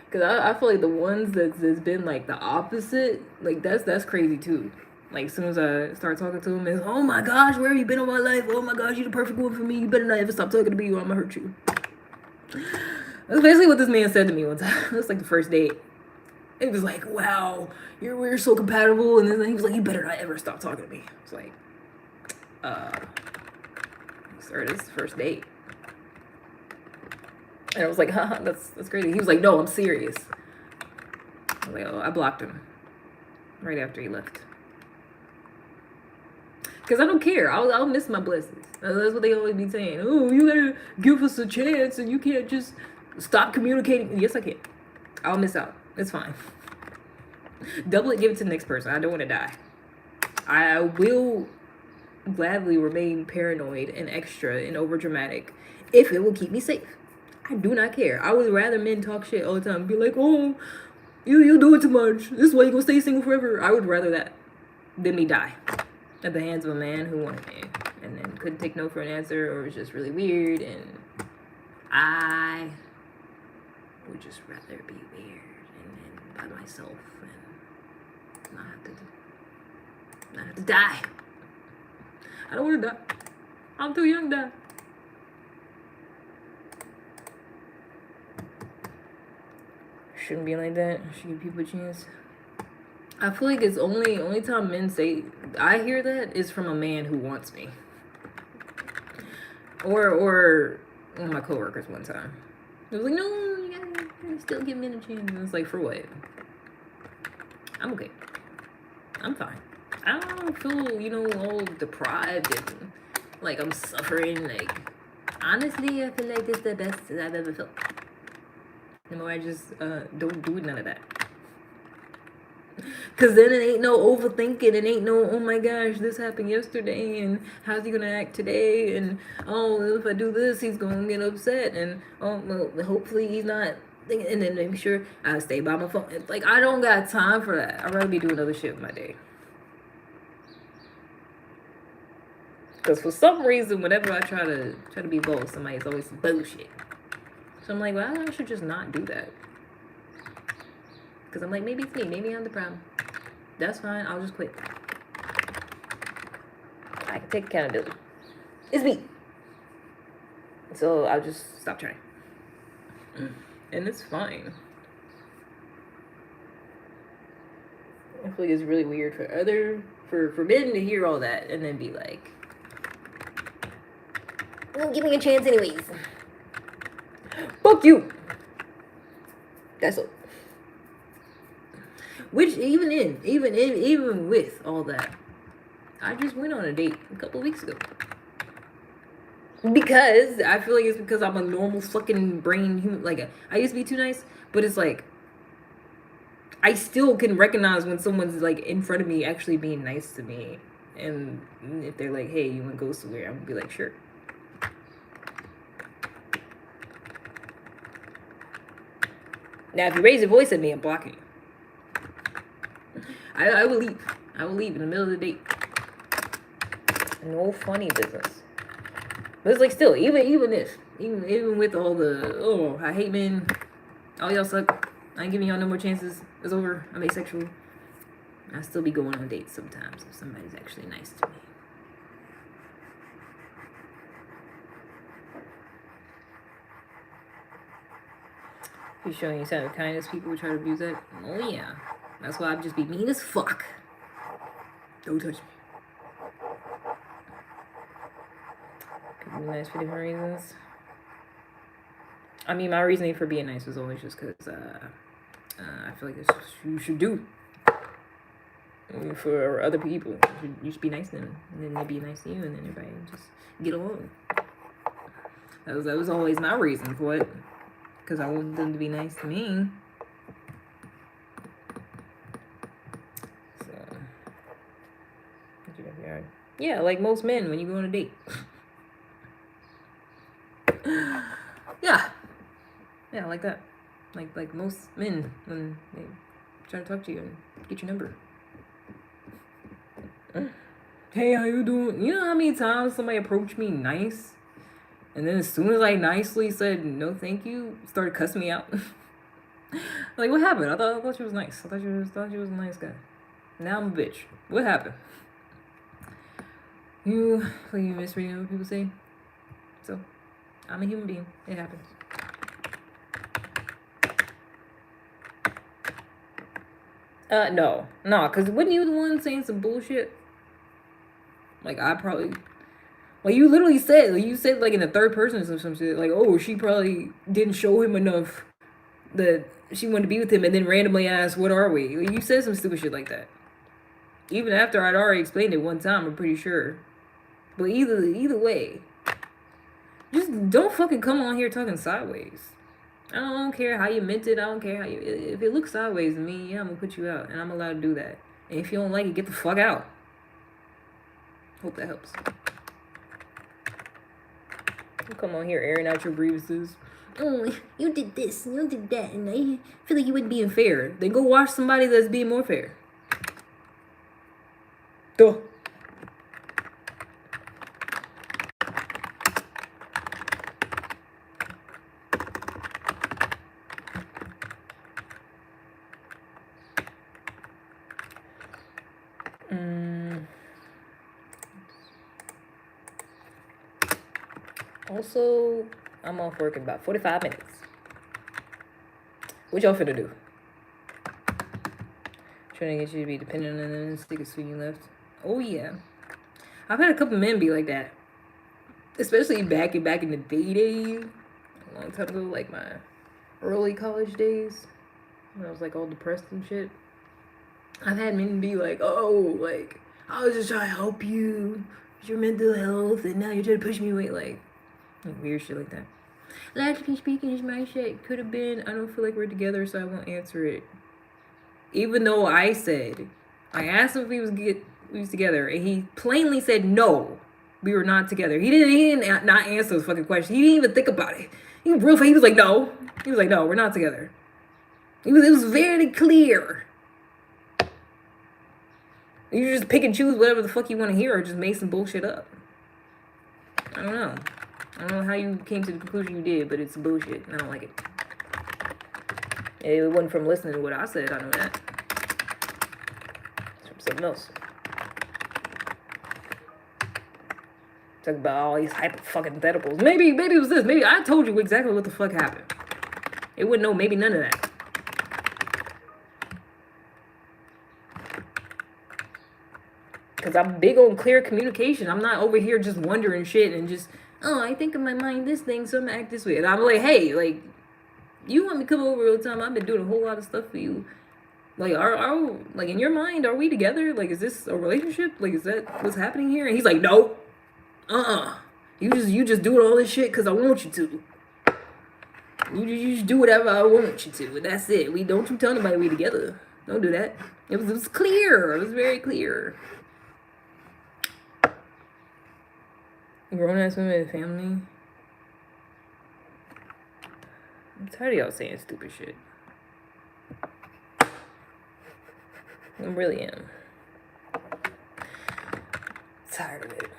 Cause I feel like the ones that's been like the opposite, like that's crazy too. Like as soon as I start talking to him, it's oh my gosh, where have you been all my life? Oh my gosh, you're the perfect one for me. You better not ever stop talking to me, or I'm gonna hurt you. That's basically what this man said to me one time. It was like the first date. It was like, wow, we're so compatible, and then he was like, you better not ever stop talking to me. It's like, sir, this is the first date. And I was like, haha, that's crazy. He was like, no, I'm serious. I was like, oh, I blocked him right after he left. Because I don't care. I'll miss my blessings. That's what they always be saying. Oh, you gotta give us a chance and you can't just stop communicating. Yes, I can. I'll miss out. It's fine. Double it, give it to the next person. I don't want to die. I will gladly remain paranoid and extra and overdramatic if it will keep me safe. I do not care. I would rather men talk shit all the time. Be like, oh, you do it too much. This is why you're gonna stay single forever. I would rather that than me die at the hands of a man who wanted me and then couldn't take no for an answer or was just really weird, and I would just rather be weird and by myself and not have to die. I don't want to die. I'm too young to die. Shouldn't be like that. Should give people a chance. I feel like it's only time men say I hear that is from a man who wants me. Or one of my coworkers one time. It was like, no, you gotta still give men a chance. And it's like, for what? I'm okay. I'm fine. I don't feel, all deprived and like I'm suffering. Like, honestly, I feel like this is the best I've ever felt. The more I just don't do none of that. Cause then it ain't no overthinking. It ain't no, oh my gosh, this happened yesterday, and how's he gonna act today? And oh, if I do this, he's gonna get upset. And oh, well, hopefully he's not. And then make sure I stay by my phone. Like, I don't got time for that. I'd rather be doing other shit with my day. Cause for some reason, whenever I try to be bold, somebody's always bullshit. So I'm like, well, I should just not do that. Because I'm like, maybe it's me. Maybe I'm the problem. That's fine. I'll just quit. I can take accountability. It's me. So I'll just stop trying. And it's fine. I feel like it's really weird for men to hear all that and then be like, well, give me a chance anyways. Fuck you. That's all. Which even with all that, I just went on a date a couple of weeks ago. Because I feel like it's because I'm a normal fucking brain human. Like, I used to be too nice, but it's like I still can recognize when someone's like in front of me actually being nice to me. And if they're like, hey, you want to go somewhere, I'm gonna be like, sure. Now, if you raise your voice at me, I'm blocking you. I will leave. I will leave in the middle of the date. No funny business. But it's like still, even with all the, oh, I hate men, all y'all suck, I ain't giving y'all no more chances, it's over, I'm asexual, I still be going on dates sometimes if somebody's actually nice to me. You showing you sign of kindness, people would try to abuse that. Oh yeah. That's why I'd just be mean as fuck. Don't touch me. Could be nice for different reasons. I mean, my reasoning for being nice was always just because I feel like it's what you should do for other people. You should be nice to them, and then they be nice to you, and then everybody just get along. That was always my reason for it, because I wanted them to be nice to me. So, yeah, like most men when you go on a date. Yeah, like that. Like most men when they try to talk to you and get your number. Hey, how you doing? You know how many times somebody approached me nice, and then as soon as I nicely said no, thank you, started cussing me out. Like, what happened? I thought she was nice. I thought she was a nice guy. Now I'm a bitch. What happened? You misreading what people say. So, I'm a human being. It happens. No, cause wasn't you the one saying some bullshit? Like I probably, like you literally said, like you said like in the third person or some shit, like oh she probably didn't show him enough that she wanted to be with him, and then randomly asked what are we? Like, you said some stupid shit like that. Even after I'd already explained it one time, I'm pretty sure. But either way, just don't fucking come on here talking sideways. I don't care how you meant it. I don't care how you. If it looks sideways to me, yeah, I'm gonna put you out, and I'm allowed to do that. And if you don't like it, get the fuck out. Hope that helps. Don't come on here airing out your grievances. Oh, you did this, and you did that, and I feel like you wouldn't be fair. Then go watch somebody that's being more fair. Duh. Also, I'm off work in about 45 minutes. What y'all finna do? Trying to get you to be dependent on them and stick a swing you left. Oh yeah. I've had a couple men be like that. Especially back in the day. A long time ago, like my early college days. When I was like all depressed and shit. I've had men be like, oh, like, I was just trying to help you with your mental health, and now you're trying to push me away, like weird shit like that. Logically speaking, is my shit. Could have been, I don't feel like we're together, so I won't answer it. Even though I said, I asked him if we was together, and he plainly said no, we were not together. He didn't not answer those fucking questions. He didn't even think about it. He was like, no. He was like, no, we're not together. It was very clear. You just pick and choose whatever the fuck you want to hear, or just make some bullshit up. I don't know. I don't know how you came to the conclusion you did, but it's bullshit, and I don't like it. It wasn't from listening to what I said, I know that. It's from something else. Talk about all these hypotheticals. Maybe it was this. Maybe I told you exactly what the fuck happened. It wouldn't know maybe none of that. Because I'm big on clear communication. I'm not over here just wondering shit and just, oh, I think in my mind this thing, so I'm gonna act this way. And I'm like, hey, like, you want me to come over all the time? I've been doing a whole lot of stuff for you. Like, are like in your mind, are we together? Like, is this a relationship? Like, is that what's happening here? And he's like, no. You just doing all this shit because I want you to. You just do whatever I want you to, and that's it. Don't you tell anybody we together. Don't do that. It was clear. It was very clear. Grown ass women and family. I'm tired of y'all saying stupid shit. I really am. Tired of it.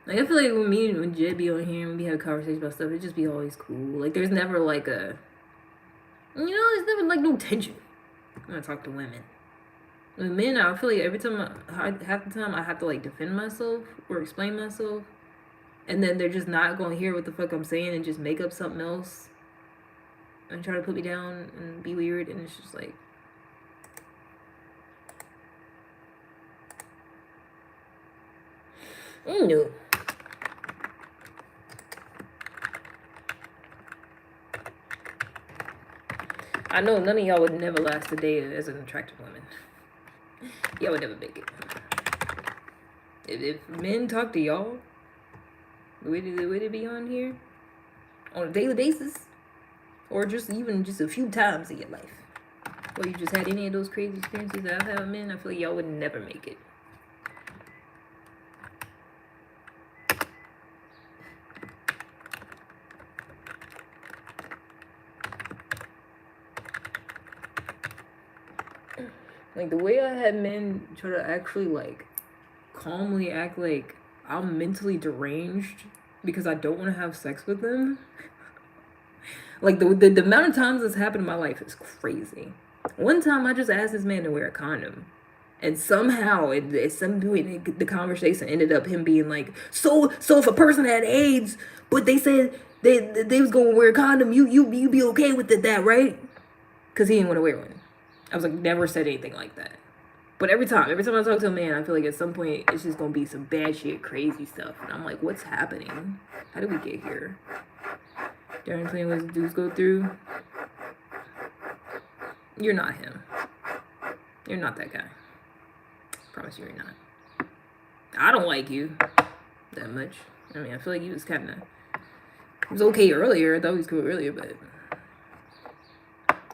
Like, I feel like when Jed be on here and we have conversations about stuff, it just be always cool. Like, there's never like there's never like no tension when I talk to women. With men, I feel like every time half the time I have to like defend myself or explain myself, and then they're just not gonna hear what the fuck I'm saying and just make up something else and try to put me down and be weird, and it's just like, no. I know none of y'all would never last a day as an attractive woman. Y'all would never make it. If men talk to y'all, would it be on here on a daily basis, or just a few times in your life, or you just had any of those crazy experiences that I've had with men? I feel like y'all would never make it. Like, the way I had men try to actually, like, calmly act like I'm mentally deranged because I don't want to have sex with them. Like, the amount of times this happened in my life is crazy. One time I just asked this man to wear a condom. And somehow, at some point, the conversation ended up him being like, so if a person had AIDS, but they said they was gonna wear a condom, you be okay with that, right? Because he didn't want to wear one. I was like, never said anything like that. But every time I talk to a man, I feel like at some point it's just gonna be some bad shit, crazy stuff, and I'm like, what's happening? How did we get here? Darren Clean, what dudes go through? You're not him. You're not that guy. Promise you, you're not. I don't like you that much. I mean, I feel like he was okay earlier. I thought he was cool earlier, but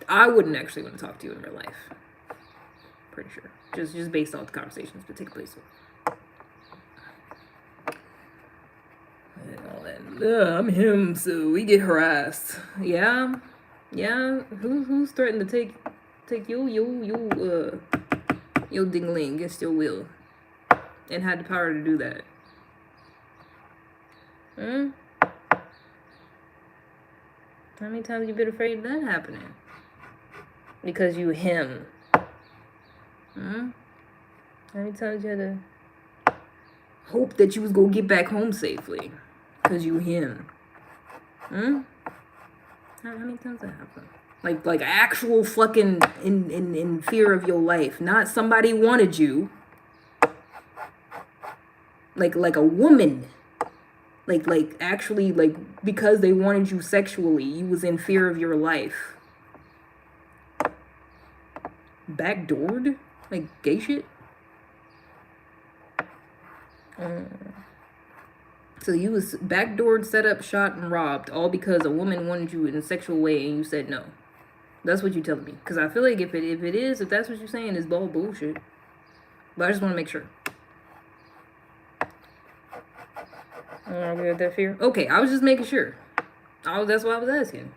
I wouldn't actually want to talk to you in real life. Pretty sure. Just based off the conversations that take place. And all that. I'm him, so we get harassed. Yeah. Who's threatened to take your dingling against your will, and had the power to do that? How many times you been afraid of that happening? Because you him. How many times you had to hope that you was gonna get back home safely? Because you him. How many times that happened? Like actual fucking in fear of your life. Not somebody wanted you. Like a woman. Like actually, like, because they wanted you sexually, you was in fear of your life. Backdoored? Like gay shit? So you was backdoored, set up, shot, and robbed, all because a woman wanted you in a sexual way and you said no. That's what you telling me. Because I feel like if that's what you're saying, it's all bullshit. But I just want to make sure. Are we at that fear? Okay, I was just making sure. That's why I was asking.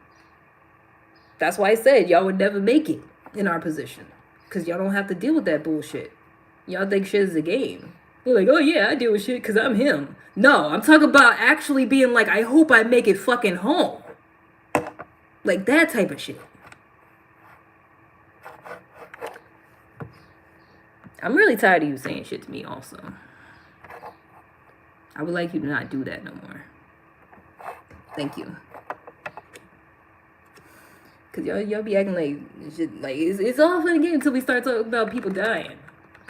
That's why I said y'all would never make it in our position. Because y'all don't have to deal with that bullshit. Y'all think shit is a game. You're like, oh yeah, I deal with shit because I'm him. No, I'm talking about actually being like, I hope I make it fucking home. Like that type of shit. I'm really tired of you saying shit to me also. I would like you to not do that no more. Thank you. Cause y'all be acting like shit, like it's all fun and games until we start talking about people dying.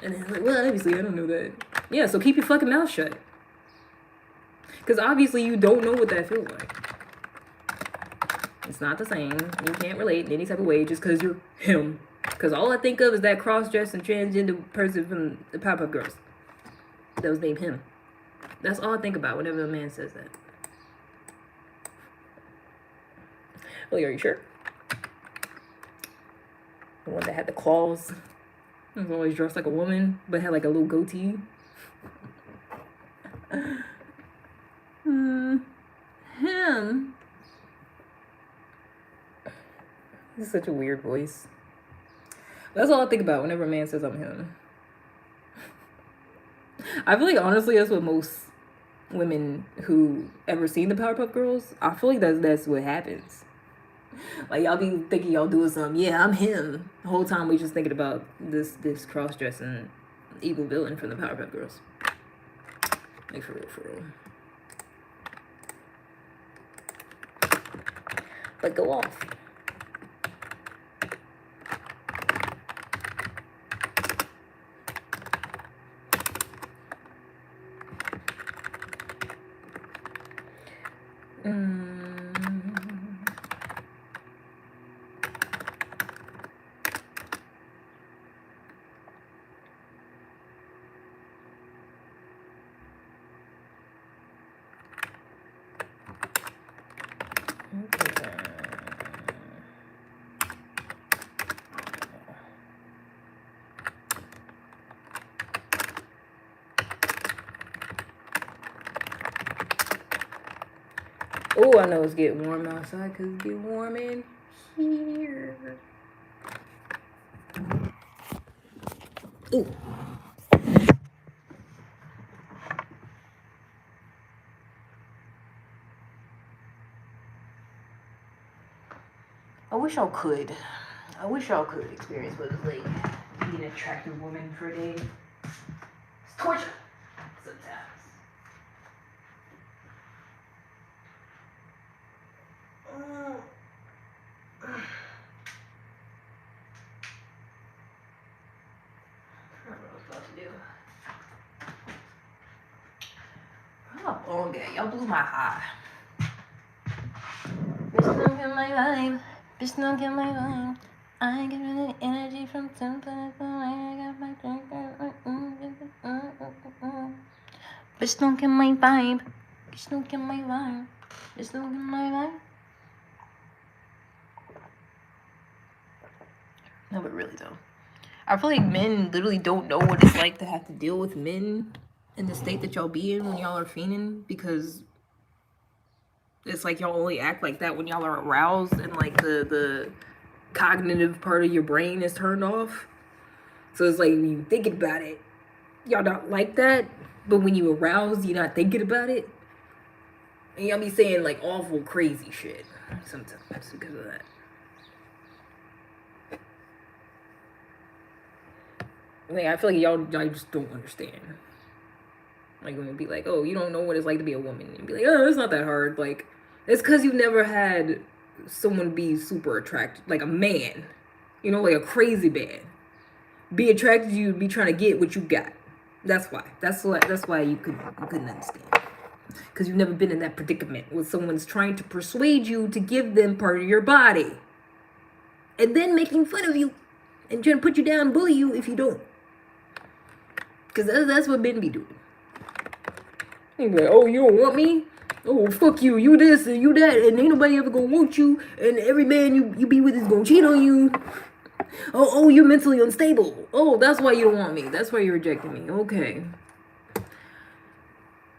And it's like, well, obviously I don't know that. Yeah, so keep your fucking mouth shut. Cause obviously you don't know what that feels like. It's not the same. You can't relate in any type of way just cause you're him. Cause all I think of is that cross-dressed and transgender person from the Pop-Up Girls. That was named him. That's all I think about whenever a man says that. Well, are you sure? The one that had the claws. Was always dressed like a woman, but had like a little goatee. Him. He's such a weird voice. That's all I think about whenever a man says I'm him. I feel like honestly that's what most women who ever seen the Powerpuff Girls, I feel like that's what happens. Like y'all be thinking y'all doing something. Yeah, I'm him. The whole time we just thinking about this cross-dressing evil villain from the Powerpuff Girls. Like for real. But go off. Oh, I know it's getting warm outside because it's getting warm in here. Ooh. I wish y'all could. I wish y'all could experience what it's like being an attractive woman for a day. It's torture sometimes. I don't know what I was about to do. I'm up all day. Y'all blew my high. Bitch, don't get my vibe. Bitch, don't get my vibe. I get really energy from someplace. I got my drink. Bitch, don't get my vibe. Bitch, don't get my vibe. Bitch, don't get my vibe. No, but really though, I feel like men literally don't know what it's like to have to deal with men in the state that y'all be in when y'all are fiending, because it's like y'all only act like that when y'all are aroused and like the cognitive part of your brain is turned off. So it's like when you thinking about it, y'all not like that, but when you aroused, you're not thinking about it. And y'all be saying like awful crazy shit sometimes because of that. Like, I feel like y'all just don't understand. Like, when it be like, oh, you don't know what it's like to be a woman. And be like, oh, it's not that hard. Like, it's because you've never had someone be super attracted. Like, a man. You know, like a crazy man. Be attracted to you, be trying to get what you got. That's why. That's why you couldn't understand. Because you've never been in that predicament where someone's trying to persuade you to give them part of your body. And then making fun of you. And trying to put you down and bully you if you don't. Because that's what men be doing. They be like, oh, you don't want me? Oh, fuck you. You this and you that. And ain't nobody ever gonna want you. And every man you be with is gonna cheat on you. Oh, you're mentally unstable. Oh, that's why you don't want me. That's why you're rejecting me. Okay.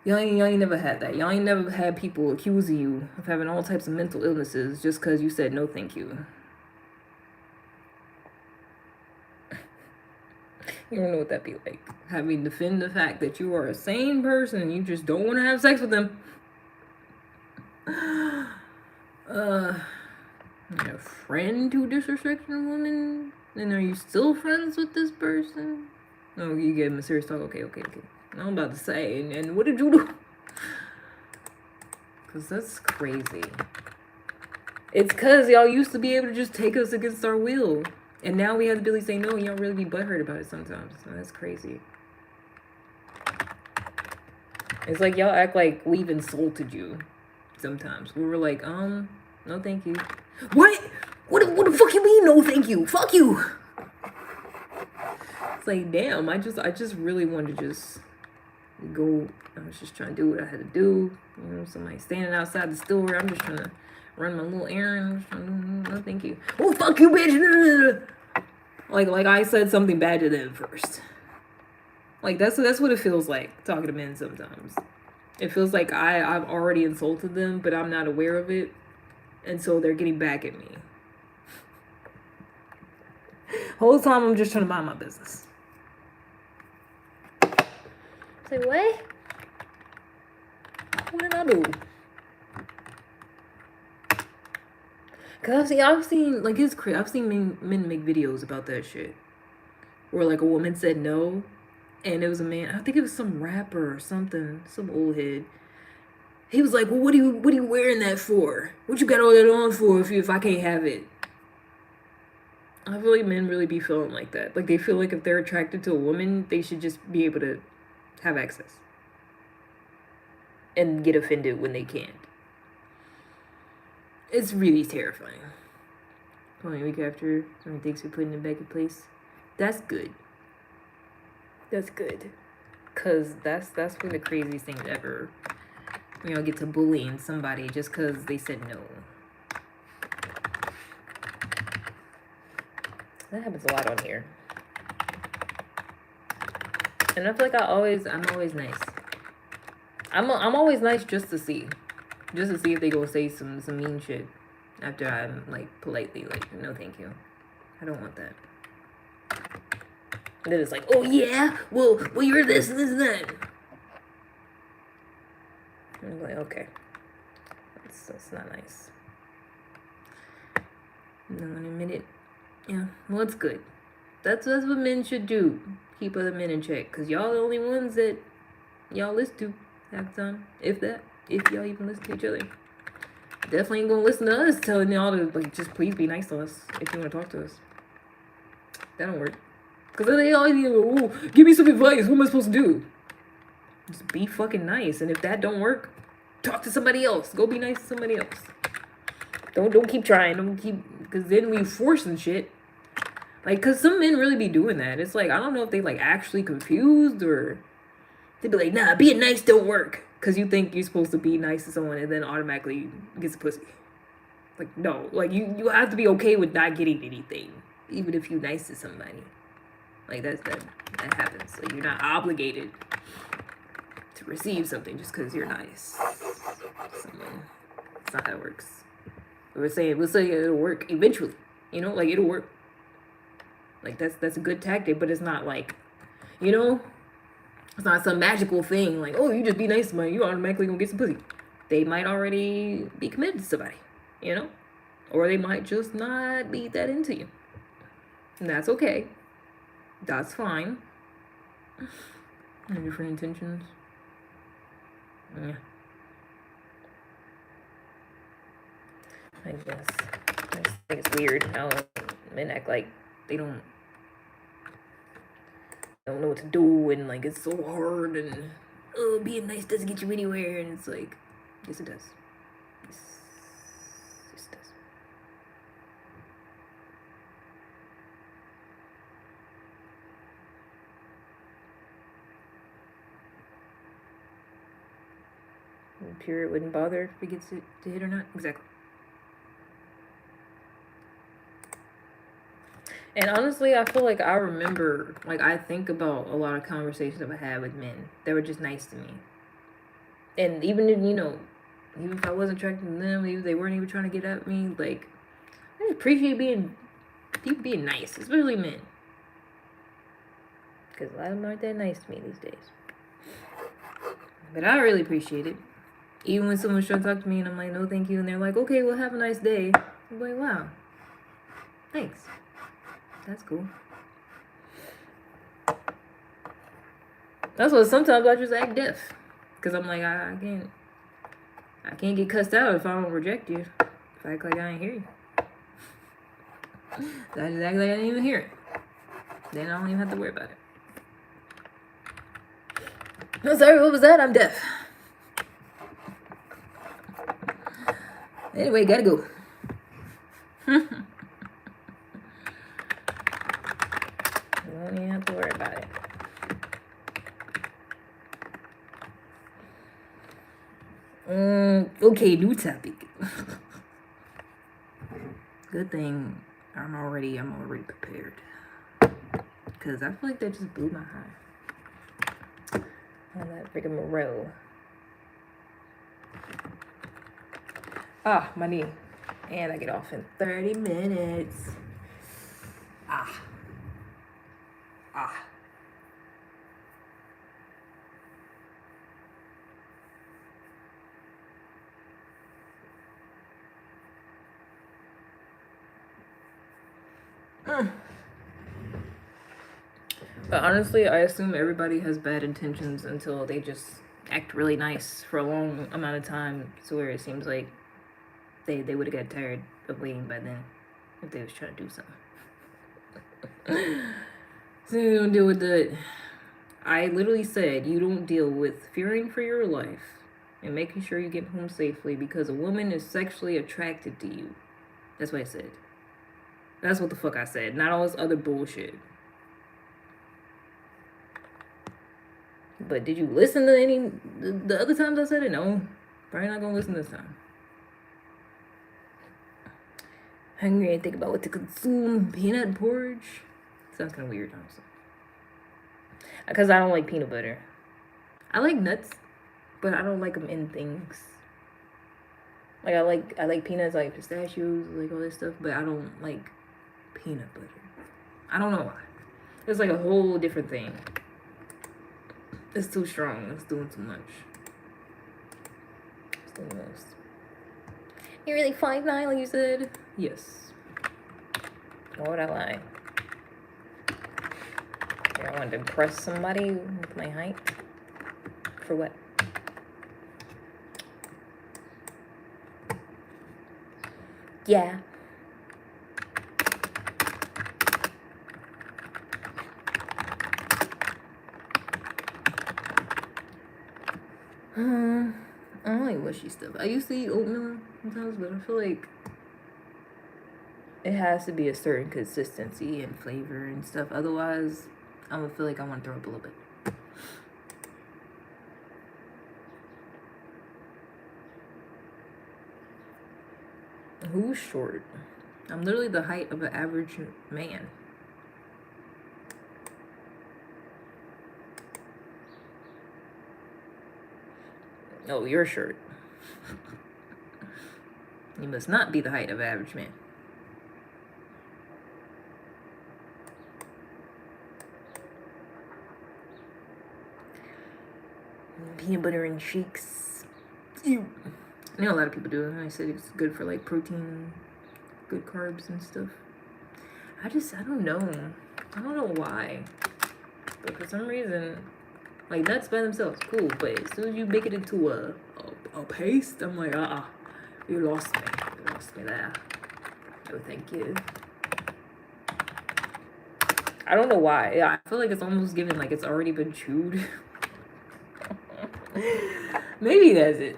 Y'all ain't never had that. Y'all ain't never had people accusing you of having all types of mental illnesses just because you said no thank you. You don't know what that'd be like. Having to defend the fact that you are a sane person and you just don't want to have sex with them. A friend who disrespects a woman? And are you still friends with this person? No, you gave him a serious talk. Okay. I'm about to say, and what did you do? Because that's crazy. It's because y'all used to be able to just take us against our will. And now we have the ability to say no, and y'all really be butthurt about it sometimes. So that's crazy. It's like y'all act like we've insulted you sometimes. We were like, no thank you. What? What the fuck you mean no thank you? Fuck you. It's like, damn, I just really wanted to just go. I was just trying to do what I had to do. You know, somebody standing outside the store. I'm just trying to run my little errand. No thank you. Oh, fuck you, bitch. Like I said something bad to them first. Like that's what it feels like talking to men sometimes. It feels like I've already insulted them, but I'm not aware of it, and so they're getting back at me. Whole time I'm just trying to mind my business. Say what? What did I do? Cause I've seen like it's crazy. I've seen men make videos about that shit, where like a woman said no, and it was a man. I think it was some rapper or something, some old head. He was like, "Well, what are you wearing that for? What you got all that on for if I can't have it?" I feel like men really be feeling like that. Like they feel like if they're attracted to a woman, they should just be able to have access and get offended when they can't. It's really terrifying. Only a week after, someone thinks we're putting it back in place. That's good. That's good. Cause that's one of the craziest things ever. You know, get to bullying somebody just cause they said no. That happens a lot on here. And I feel like I'm always nice. I'm always nice just to see if they go say some mean shit after I'm like politely like, no thank you, I don't want that. And then it's like, oh yeah, well you're this and this and that. And I'm like, okay, that's not nice. And then in a minute, yeah, well it's good. That's what men should do. Keep other men in check, cause y'all the only ones that y'all listen to half the time, if y'all even listen to each other. Definitely ain't gonna listen to us telling y'all to like just please be nice to us if you want to talk to us. That don't work. Cause then they always go, oh, give me some advice. What am I supposed to do? Just be fucking nice. And if that don't work, talk to somebody else. Go be nice to somebody else. Don't keep trying. Don't keep, cause then we forcing shit. Like, cause some men really be doing that. It's like I don't know if they like actually confused or they be like, nah, being nice don't work. Cause you think you're supposed to be nice to someone and then automatically gets a pussy. Like no, like you have to be okay with not getting anything, even if you're nice to somebody. Like that happens. So you're not obligated to receive something just because you're nice. That's not how it works. We'll say it'll work eventually. You know, like it'll work. Like that's a good tactic, but it's not like, you know, it's not some magical thing. Like, oh, you just be nice to somebody, you automatically gonna get some pussy. They might already be committed to somebody, you know, or they might just not be that into you, and that's okay. That's fine. Different intentions. Yeah. I guess. I just think it's weird how men act like they don't know what to do and like it's so hard and being nice doesn't get you anywhere, and it's like, yes it does. Yes it does. Period wouldn't bother if it gets to hit or not. Exactly. And honestly, I feel like I remember, like I think about a lot of conversations I've had with men that were just nice to me. And even if, you know, even if I wasn't attracted to them, even if they weren't even trying to get at me, like I appreciate people being nice, especially men. Because a lot of them aren't that nice to me these days. But I really appreciate it. Even when someone's trying to talk to me and I'm like, no thank you, and they're like, okay, well have a nice day. I'm like, wow, thanks. That's cool. That's what sometimes I just act deaf. Because I'm like, I can't get cussed out if I don't reject you. If I act like I ain't hear you. So I just act like I didn't even hear it. Then I don't even have to worry about it. No, sorry, what was that? I'm deaf. Anyway, gotta go. You don't even have to worry about it. Okay, new topic. Good thing I'm already prepared. Because I feel like that just blew my high. On that rigmarole. Ah, my knee. And I get off in 30 minutes. Ah. But honestly, I assume everybody has bad intentions until they just act really nice for a long amount of time, to where it seems like they would have got tired of waiting by then if they was trying to do something. So you don't deal with that. I literally said you don't deal with fearing for your life and making sure you get home safely because a woman is sexually attracted to you. That's what I said. That's what the fuck I said. Not all this other bullshit. But did you listen to any the other times I said it? No. Probably not gonna listen this time. Hungry and think about what to consume. Peanut porridge. Sounds kind of weird, honestly. Because I don't like peanut butter. I like nuts, but I don't like them in things. Like I like peanuts, I like pistachios, like all this stuff, but I don't like peanut butter. I don't know why. It's like a whole different thing. It's too strong. It's doing too much. It's doing the most. You're really 5'9", like you said? Yes. Why would I lie? I wanted to impress somebody with my height. For what? Yeah. I don't like mushy stuff. I used to eat oatmeal sometimes, but I feel like it has to be a certain consistency and flavor and stuff. Otherwise, I'm gonna feel like I want to throw up a little bit. Who's short? I'm literally the height of an average man. Oh, you're short. You must not be the height of an average man. Peanut butter and shakes. Ew. I know a lot of people do it. I said it's good for like protein, good carbs and stuff. I don't know. I don't know why. But for some reason, like nuts by themselves, cool. But as soon as you make it into a paste, I'm like, you lost me. You lost me there. No, thank you. I don't know why. Yeah, I feel like it's almost given like it's already been chewed. Maybe that's it.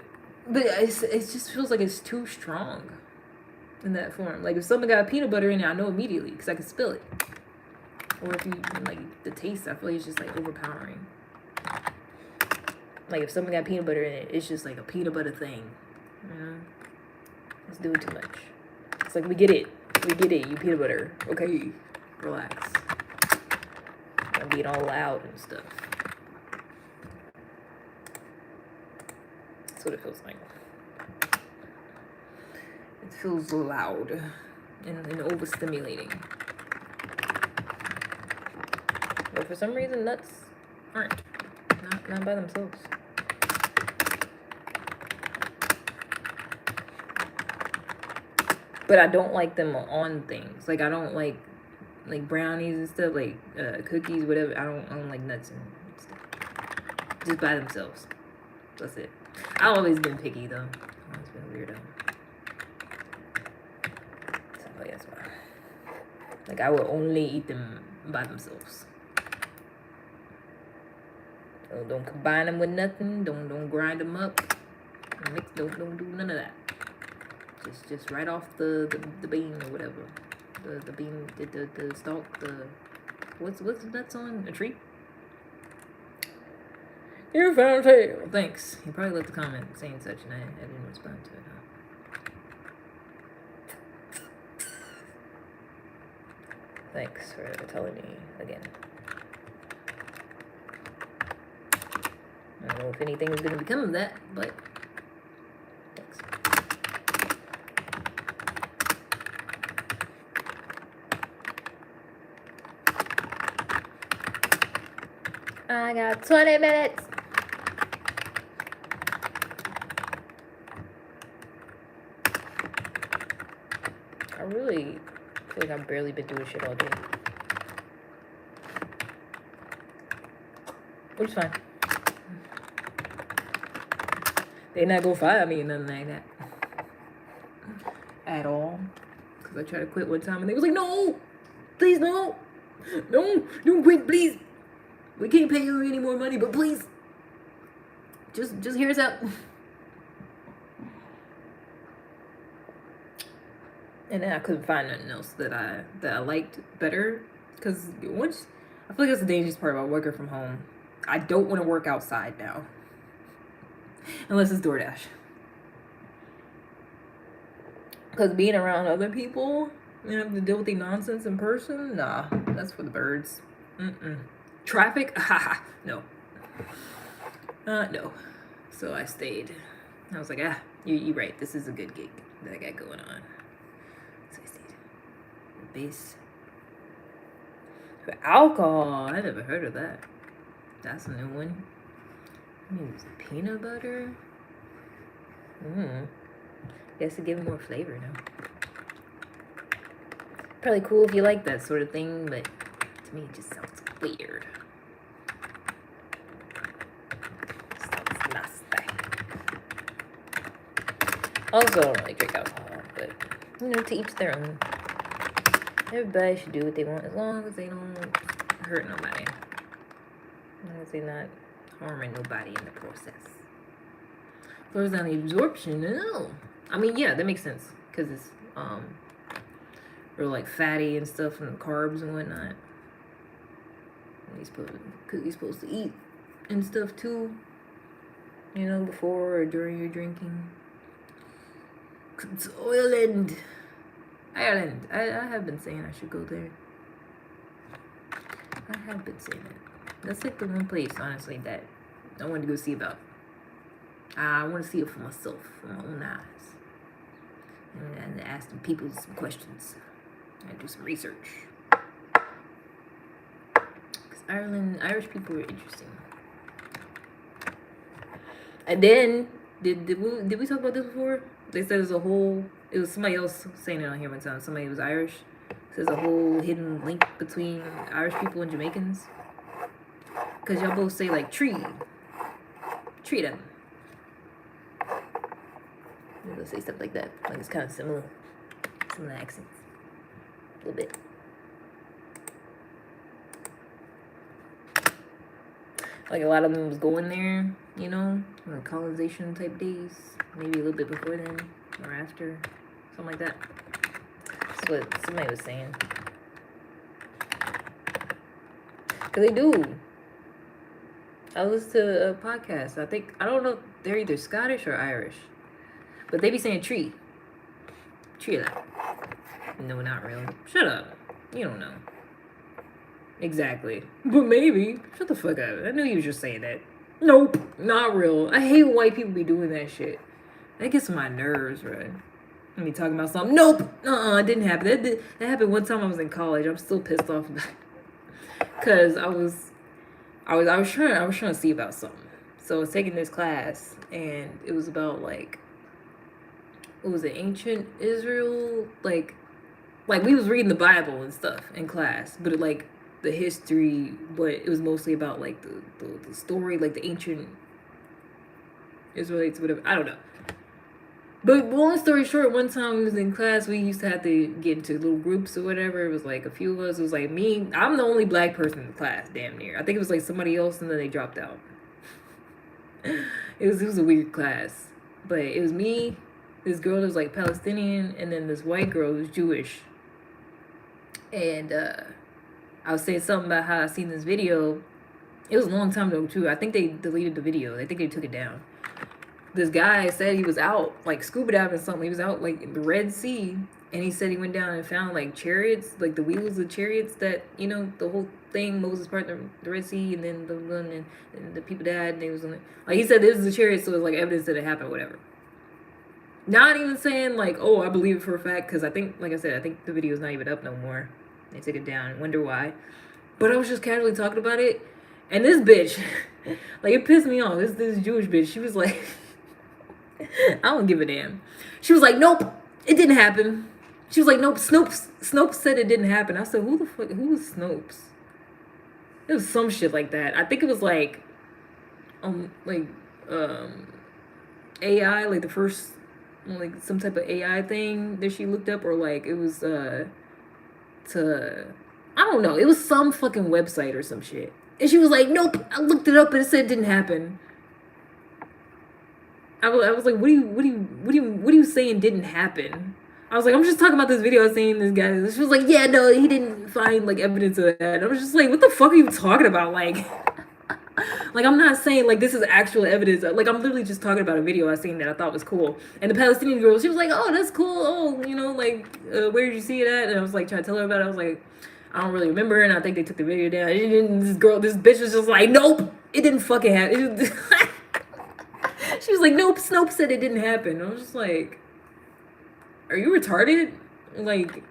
But it just feels like it's too strong in that form. Like if someone got peanut butter in it, I know immediately because I can spill it. Or if you like the taste, I feel like it's just like overpowering. Like if someone got peanut butter in it, it's just like a peanut butter thing. You know? It's doing too much. It's like we get it, you peanut butter. Okay, relax. I'm being all loud and stuff. That's what it feels like. It feels loud and overstimulating. But for some reason, nuts aren't. Not by themselves. But I don't like them on things. Like I don't like brownies and stuff, like cookies, whatever. I don't like nuts and stuff. Just by themselves. That's it. I've always been picky though. I've always been a weirdo. So that's why. Like I will only eat them by themselves. So don't combine them with nothing. Don't grind them up. Don't do none of that. Just right off the bean or whatever. The bean, the stalk, what's the nuts on a tree? You found a tail. Thanks. You probably left a comment saying such, and I didn't respond to it. Thanks for telling me again. I don't know if anything is going to become of that, but thanks. I got 20 minutes. I really feel like I've barely been doing shit all day. Which is fine. They not gonna fire me or nothing like that. At all. Because I tried to quit one time and they was like, no! Please, no! No! Don't quit, please! We can't pay you any more money, but please! Just hear us out. And then I couldn't find nothing else that I liked better. Because once, I feel like that's the dangerous part about working from home. I don't want to work outside now. Unless it's DoorDash. Because being around other people and have to deal with the nonsense in person, nah, that's for the birds. Traffic? Haha, no. No. So I stayed. I was like, you're right. This is a good gig that I got going on. So I stayed. Base. Alcohol. I never heard of that. That's a new one. Peanut butter. Guess to give it more flavor now. Probably cool if you like that sort of thing, but to me it just sounds weird. Sounds nasty. Also, I don't really drink alcohol, but to each their own. Everybody should do what they want as long as they don't hurt nobody. As long as they're not harming nobody in the process. Close down the absorption. No. I mean, yeah, that makes sense. Because it's real like fatty and stuff from the carbs and whatnot. Because you're supposed to eat and stuff too. Before or during your drinking. It's Ireland. I have been saying I should go there. I have been saying that. That's like the one place, honestly, that I wanted to go see about. I want to see it for myself, for my own eyes. And ask them people some questions. And do some research. Because Irish people are interesting. And then, did we talk about this before? They said it was somebody else saying it on here one time. Somebody was Irish. There's a whole hidden link between Irish people and Jamaicans. Because y'all both say, like, tree them. They'll say stuff like that. Like, it's kind of similar accents. A little bit. Like, a lot of them was going there, in the colonization type days. Maybe a little bit before then or after. Something like that. That's what somebody was saying. Because they do. I listened to a podcast. I don't know if they're either Scottish or Irish. But they be saying tree. Tree a lot. No, not real. Shut up. You don't know. Exactly. But maybe. Shut the fuck up. I knew you was just saying that. Nope. Not real. I hate when white people be doing that shit. That gets on my nerves, right? I mean, talking about something. Nope. It didn't happen. That happened one time I was in college. I'm still pissed off about it. Cause I was trying to see about something. So I was taking this class and it was about like, what was it, ancient Israel? Like we was reading the Bible and stuff in class, but the history, but it was mostly about like the story, like the ancient Israelites, whatever. I don't know. But long story short, one time we was in class, we used to have to get into little groups or whatever. It was like a few of us. It was like me. I'm the only black person in the class, damn near. I think it was like somebody else, and then they dropped out. It was a weird class, but it was me, this girl that was like Palestinian, and then this white girl who was Jewish. And I was saying something about how I seen this video. It was a long time ago too. I think they deleted the video. I think they took it down. This guy said he was out, like, scuba diving or something. He was out, like, in the Red Sea. And he said he went down and found, like, chariots, like, the wheels of chariots that, the whole thing, Moses part of the Red Sea, and then the one, and the people died, and they was on it. Like, he said this is a chariot, so it's, like, evidence that it happened, whatever. Not even saying, like, oh, I believe it for a fact, because I think, like I said, I think the video is not even up no more. They took it down. Wonder why. But I was just casually talking about it. And this bitch, like, it pissed me off. This Jewish bitch, she was like... I don't give a damn. She was like, nope, it didn't happen. She was like, nope, Snopes said it didn't happen. I said, who was Snopes? It was some shit like that. I think it was like AI, like the first, like some type of AI thing that she looked up, or like it was I don't know. It was some fucking website or some shit. And she was like, nope, I looked it up and it said it didn't happen. I was like, what are you saying didn't happen? I was like, I'm just talking about this video I seen this guy. She was like, yeah, no, he didn't find like evidence of that. And I was just like, what the fuck are you talking about? Like, I'm not saying like this is actual evidence. Like, I'm literally just talking about a video I seen that I thought was cool. And the Palestinian girl, she was like, oh, that's cool. Oh, where did you see it at? And I was like trying to tell her about it. I was like, I don't really remember. And I think they took the video down. And this bitch was just like, nope, it didn't fucking happen. She was like, nope, Snopes said it didn't happen. I was just like, are you retarded? Like,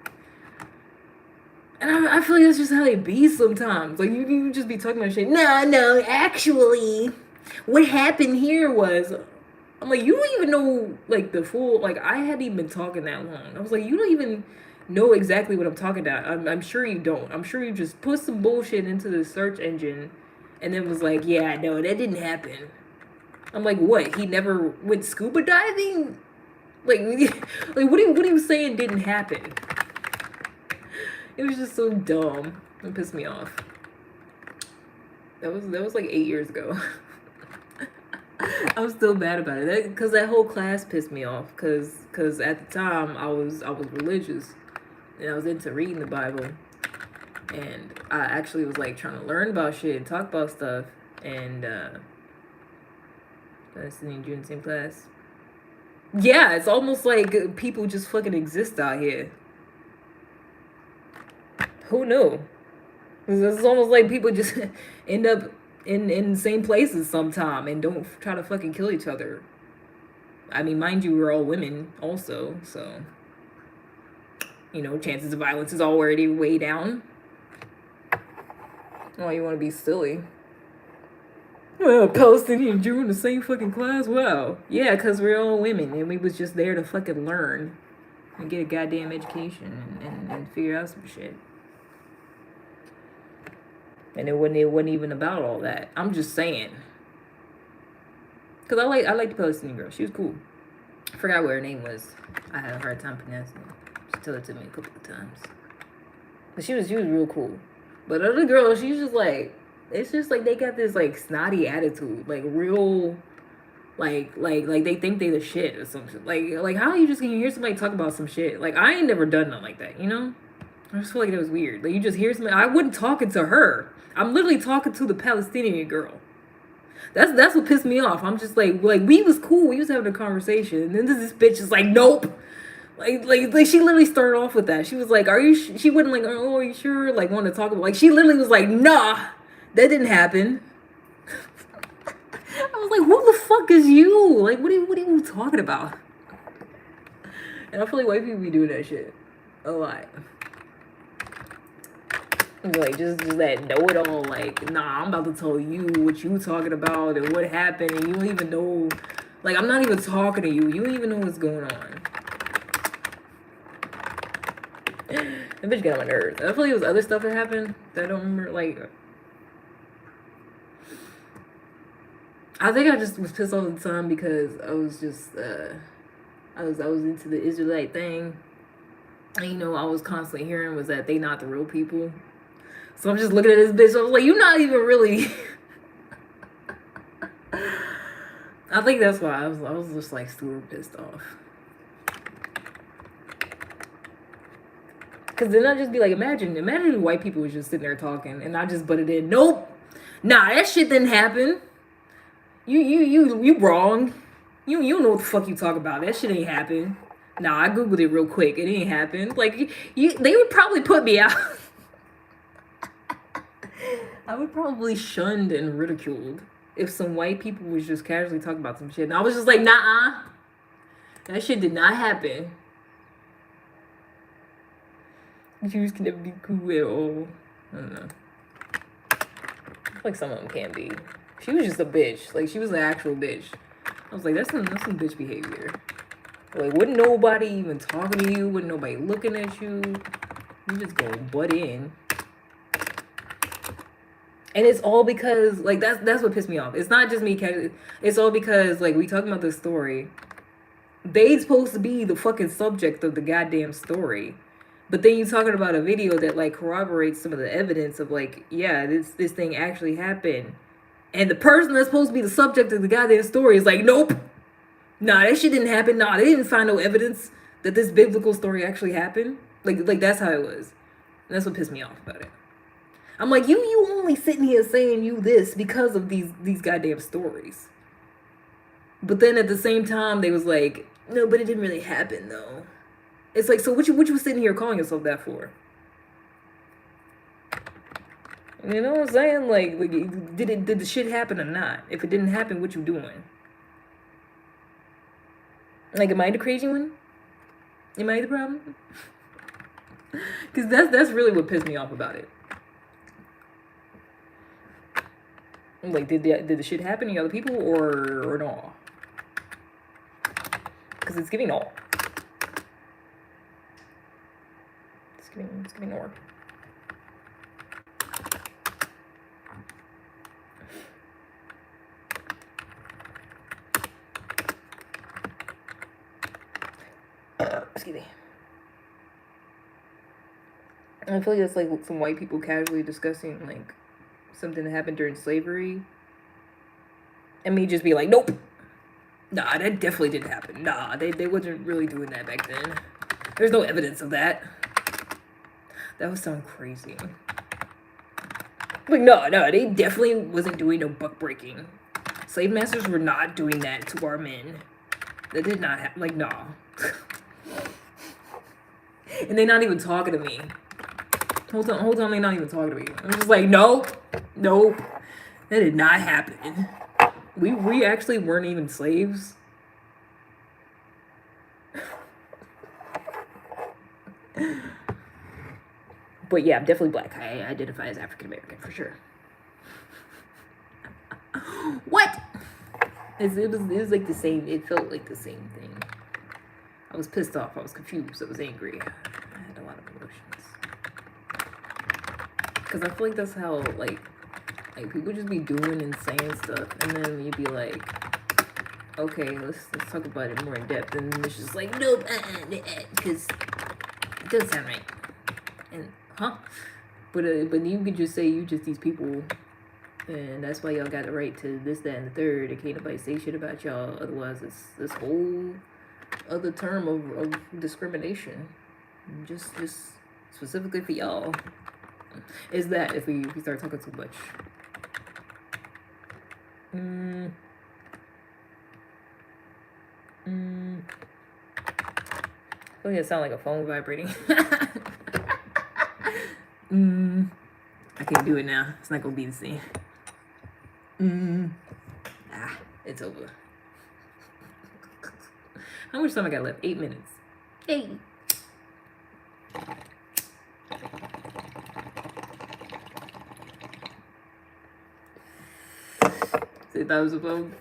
And I feel like that's just how they be sometimes. Like, you just be talking about shit. No, actually, what happened here was. I'm like, you don't even know, like, the full. Like, I hadn't even been talking that long. I was like, you don't even know exactly what I'm talking about. I'm sure you don't. I'm sure you just put some bullshit into the search engine and then was like, yeah, no, that didn't happen. I'm like, what? He never went scuba diving? Like, like what he was saying didn't happen. It was just so dumb. It pissed me off. That was like 8 years ago. I'm still mad about it because that whole class pissed me off. Cause at the time I was religious and I was into reading the Bible, and I actually was like trying to learn about shit and talk about stuff. And I sitting you in the same class. Yeah, it's almost like people just fucking exist out here. Who knew? It's almost like people just end up in the same places sometime and don't try to fucking kill each other. I mean, mind you, we're all women also, so you know, chances of violence is already way down. Oh, you want to be silly? Well, Palestinian Jew in the same fucking class? Wow. Yeah, because we're all women and we was just there to fucking learn and get a goddamn education and figure out some shit. And it wasn't even about all that. I'm just saying. Because I like the Palestinian girl. She was cool. I forgot what her name was. I had a hard time pronouncing it. She told it to me a couple of times. But she was real cool. But the other girl, she's just like, it's just like they got this like snotty attitude. Like real, like they think they the shit or something. Like how you just can hear somebody talk about some shit? Like I ain't never done nothing like that, you know? I just feel like it was weird. Like you just hear somebody. I wasn't talking to her. I'm literally talking to the Palestinian girl. That's what pissed me off. I'm just like we was cool. We was having a conversation, and then this bitch is like, nope. Like she literally started off with that. She was like, "Are you?" She wasn't like, "Oh, are you sure?" Like, want to talk about. Like, she literally was like, "Nah, that didn't happen." I was like, "Who the fuck is you? Like, what are you talking about?" And I feel like white people be doing that shit a lot. Like just that know-it-all, like, nah, I'm about to tell you what you talking about and what happened, and you don't even know. Like, I'm not even talking to you. You don't even know what's going on. That bitch got on my nerves. I feel like it was other stuff that happened that I don't remember. Like, I think I just was pissed all the time because I was just I was into the Israelite thing, and you know I was constantly hearing was that they not the real people. So I'm just looking at this bitch. I was like, you're not even really. I think that's why I was just like super pissed off. Cause then I'd just be like, imagine if white people was just sitting there talking and I just butted in. Nope, nah, that shit didn't happen. You wrong. You don't know what the fuck you talk about. That shit ain't happen. Nah, I googled it real quick. It ain't happened. Like they would probably put me out. I would probably shunned and ridiculed if some white people was just casually talking about some shit. And I was just like, nah, that shit did not happen. Jews can never be cool at all. I don't know. Like some of them can be. She was just a bitch. Like she was an actual bitch. I was like, that's some bitch behavior. Like, wouldn't nobody even talking to you? Wouldn't nobody looking at you? You just go butt in. And it's all because, like, that's what pissed me off. It's not just me. It's all because, like, we talking about this story. They supposed to be the fucking subject of the goddamn story. But then you talking about a video that, like, corroborates some of the evidence of, like, yeah, this thing actually happened. And the person that's supposed to be the subject of the goddamn story is like, nope. Nah, that shit didn't happen. Nah, they didn't find no evidence that this biblical story actually happened. Like that's how it was. And that's what pissed me off about it. I'm like, you only sitting here saying you this because of these goddamn stories. But then at the same time, they was like, no, but it didn't really happen though. It's like, so what you sitting here calling yourself that for? You know what I'm saying? Like did the shit happen or not? If it didn't happen, what you doing? Like, am I the crazy one? Am I the problem? Because that's really what pissed me off about it. Like, did the shit happen to other people or no? Because it's giving all. It's giving or. Excuse me. I feel like that's like some white people casually discussing like something that happened during slavery, and me just be like, nope, nah, that definitely didn't happen. Nah, they wasn't really doing that back then. There's no evidence of that. That would sound crazy. Like, no, they definitely wasn't doing no buck breaking. Slave masters were not doing that to our men. That did not happen. Like, nah. And they not even talking to me. Whole time they not even talking to me. I'm just like, nope, that did not happen. We actually weren't even slaves. But yeah, I'm definitely black. I identify as African American for sure. What? It was like the same. It felt like the same thing. I was pissed off. I was confused. I was angry. I had a lot of emotions. Because I feel like that's how like people just be doing and saying stuff, and then you'd be like, okay, let's talk about it more in depth, and it's just like, nope, because it doesn't sound right. And but you could just say you just these people, and that's why y'all got the right to this, that, and the third. And can't nobody say shit about y'all. Otherwise, it's this whole other term of discrimination, just specifically for y'all. Is that if we start talking too much? I think it sound like a phone vibrating. I can't do it now. It's not gonna be the same. It's over. How much time I got left? 8 minutes. 8. So that was a phone.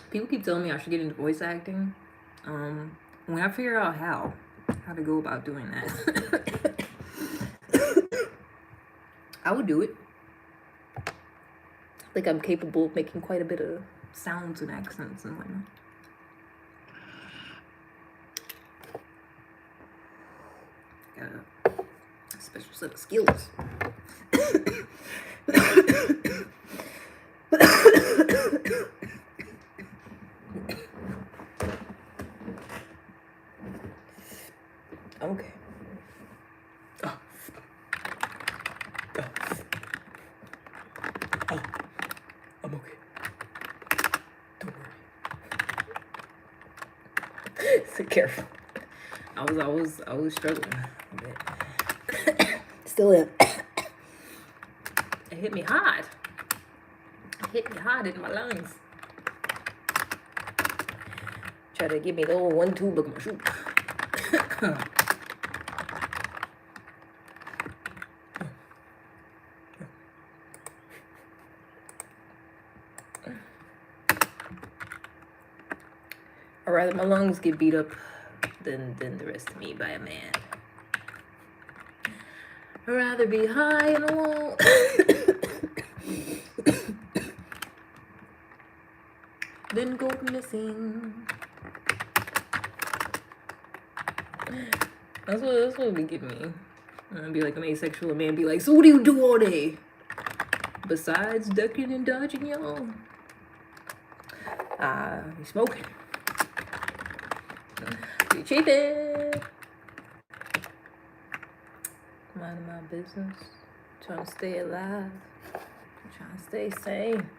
People keep telling me I should get into voice acting. When I figure out how to go about doing that, I would do it. I think I'm capable of making quite a bit of sounds and accents and whatnot. Got a special set of skills. Okay. I'm okay. Don't worry. So careful. I was struggling a bit. Still am. It hit me hard. It hit me hard in my lungs. Try to give me the old 1-2 look at my shoe. I'd rather my lungs get beat up than the rest of me by a man. I'd rather be high and alone. Then go missing. That's what would be getting me. I'd be like, I'm asexual. A man be like, so what do you do all day? Besides ducking and dodging y'all? You smoking. You cheaping. Minding my business. Trying to stay alive. Trying to stay sane.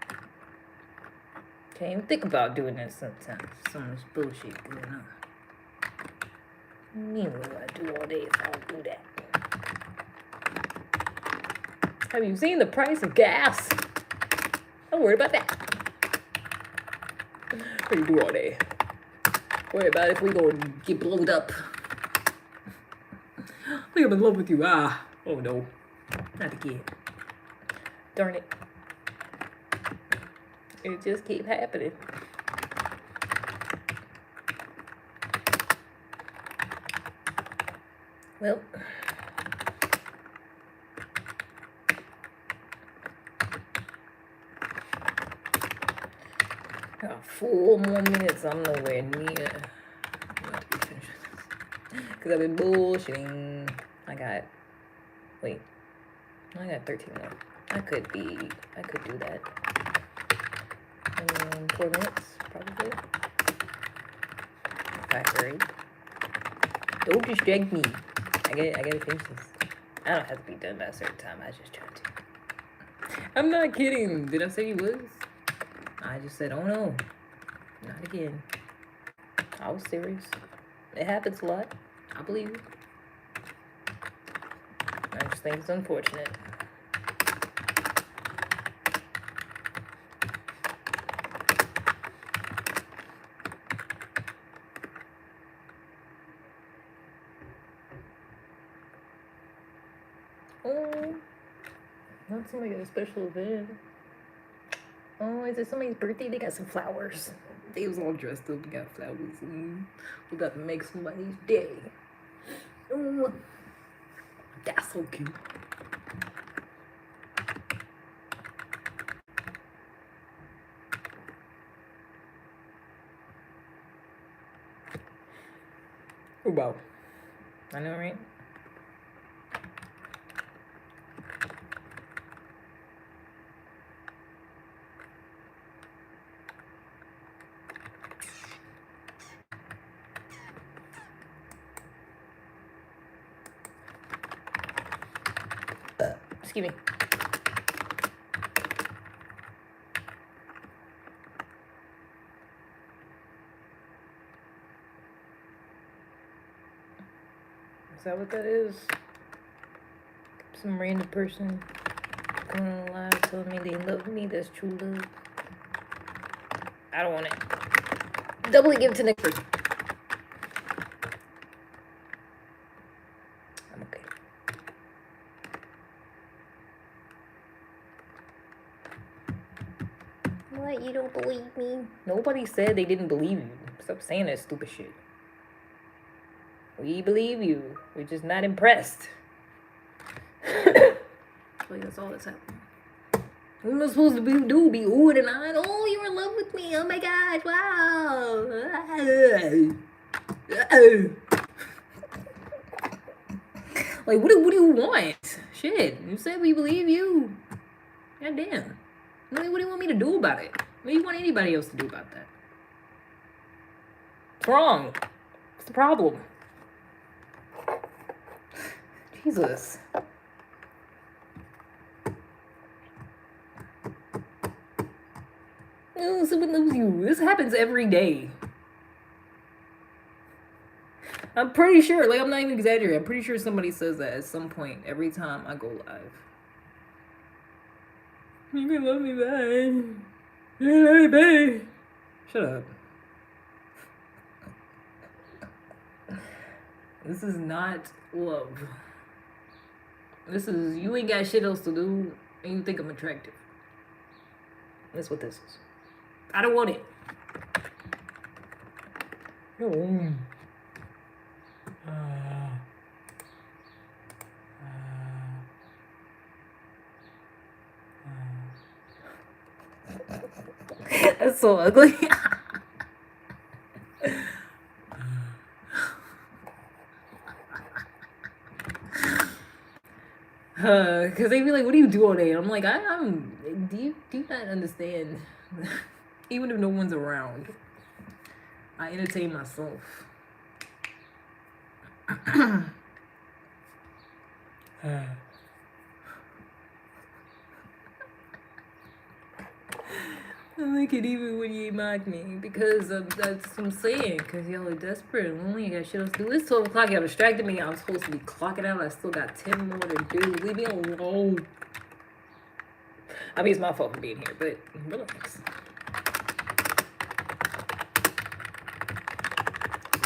Can't even think about doing that sometimes. So much bullshit going on. What do I do all day if I don't do that? Have you seen the price of gas? Don't worry about that. What do you do all day? Worry about if we gonna get blowed up. I think I'm in love with you. Ah. Oh no. Not again. Darn it. It just keep happening. Well. Got 4 more minutes. I'm nowhere near. Because I've been bullshitting. I got 13 more. I could do that. 4 minutes, probably. 5:30. Don't distract me. I gotta finish this. I don't have to be done by a certain time. I just tried to. I'm not kidding. Did I say you was? I just said, oh no. Not again. I was serious. It happens a lot. I believe you. I just think it's unfortunate. Oh, not somebody at a special event. Oh, is it somebody's birthday? They got some flowers. They was all dressed up and got flowers. And we got to make somebody's day. Oh, that's so cute. Oh, wow. I know, right? Excuse me. Is that what that is? Some random person going on live telling me they love me. That's true love. I don't want it. Doubly give it to the next person. I'm okay. What? You don't believe me? Nobody said they didn't believe you. Stop saying that stupid shit. We believe you. We're just not impressed. Like, that's all that's happening. What am I supposed to do? Be oohing and ahhing? Oh, you're in love with me. Oh my gosh. Wow. Like, what do you want? Shit. You said we believe you. God damn. What do you want me to do about it? What do you want anybody else to do about that? What's wrong? What's the problem? Jesus. Oh, someone loves you. This happens every day. I'm pretty sure, like, I'm not even exaggerating. I'm pretty sure somebody says that at some point every time I go live. You can love me back. You can love me back. Shut up. This is not love. This is, you ain't got shit else to do and you think I'm attractive. That's what this is. I don't want it. No. That's so ugly. Cause they be like, "What do you do all day?" And I'm like, Do you not understand? Even if no one's around, I entertain myself. I like it even when you mock me because that's what I'm saying. Because y'all are desperate and lonely. You got shit else to do. It's 12 o'clock. Y'all distracted me. I was supposed to be clocking out. I still got 10 more to do. Leave me alone. I mean, it's my fault for being here, but relax.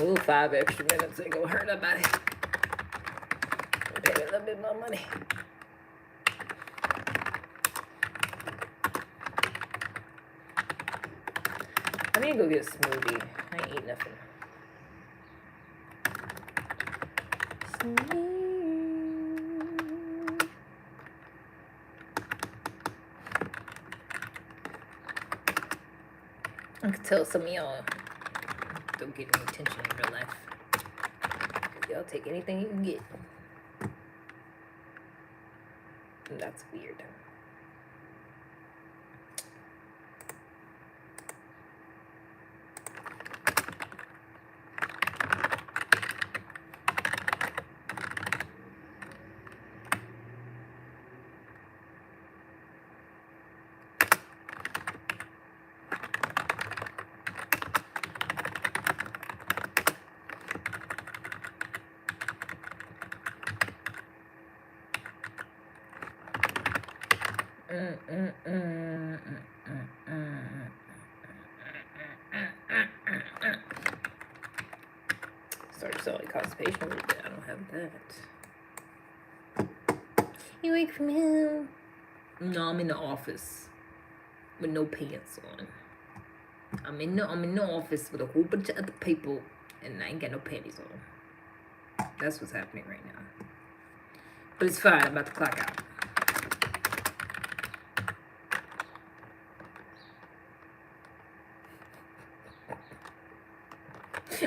Ooh, 5 extra minutes ain't gonna hurt nobody. Pay a little bit more money. I need to go get a smoothie. I ain't eat nothing. I can tell some of y'all don't get any attention in real life. Y'all take anything you can get. And that's weird. Started selling constipation a little bit. I don't have that. You awake from home? No, I'm in the office with no pants on. I'm in the office with a whole bunch of other people, and I ain't got no panties on. That's what's happening right now. But it's fine. I'm about to clock out.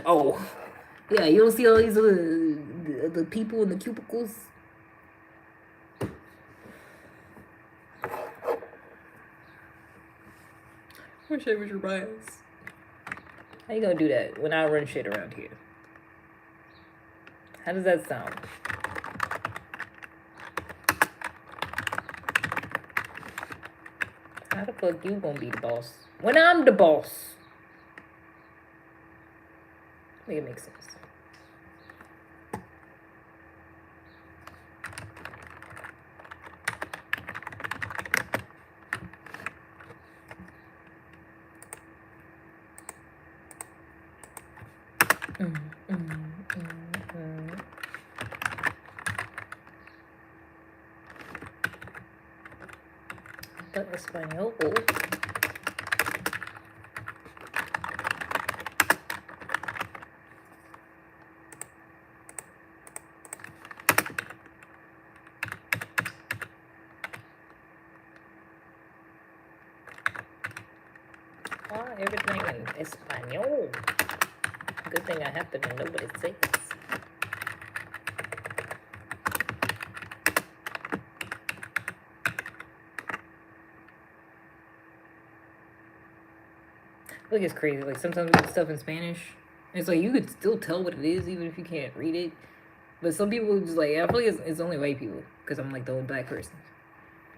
Oh, yeah, you don't see all these the people in the cubicles? Wish I was your bias. How you gonna do that when I run shit around here? How does that sound? How the fuck you gonna be the boss when I'm the boss? Make it make sense. But Espanol. Everything in Espanol. Good thing I happen to know what it says. I think it's crazy. Like sometimes we get stuff in Spanish, and it's like you could still tell what it is even if you can't read it. But some people just like, I feel like it's only white people because I'm like the only black person.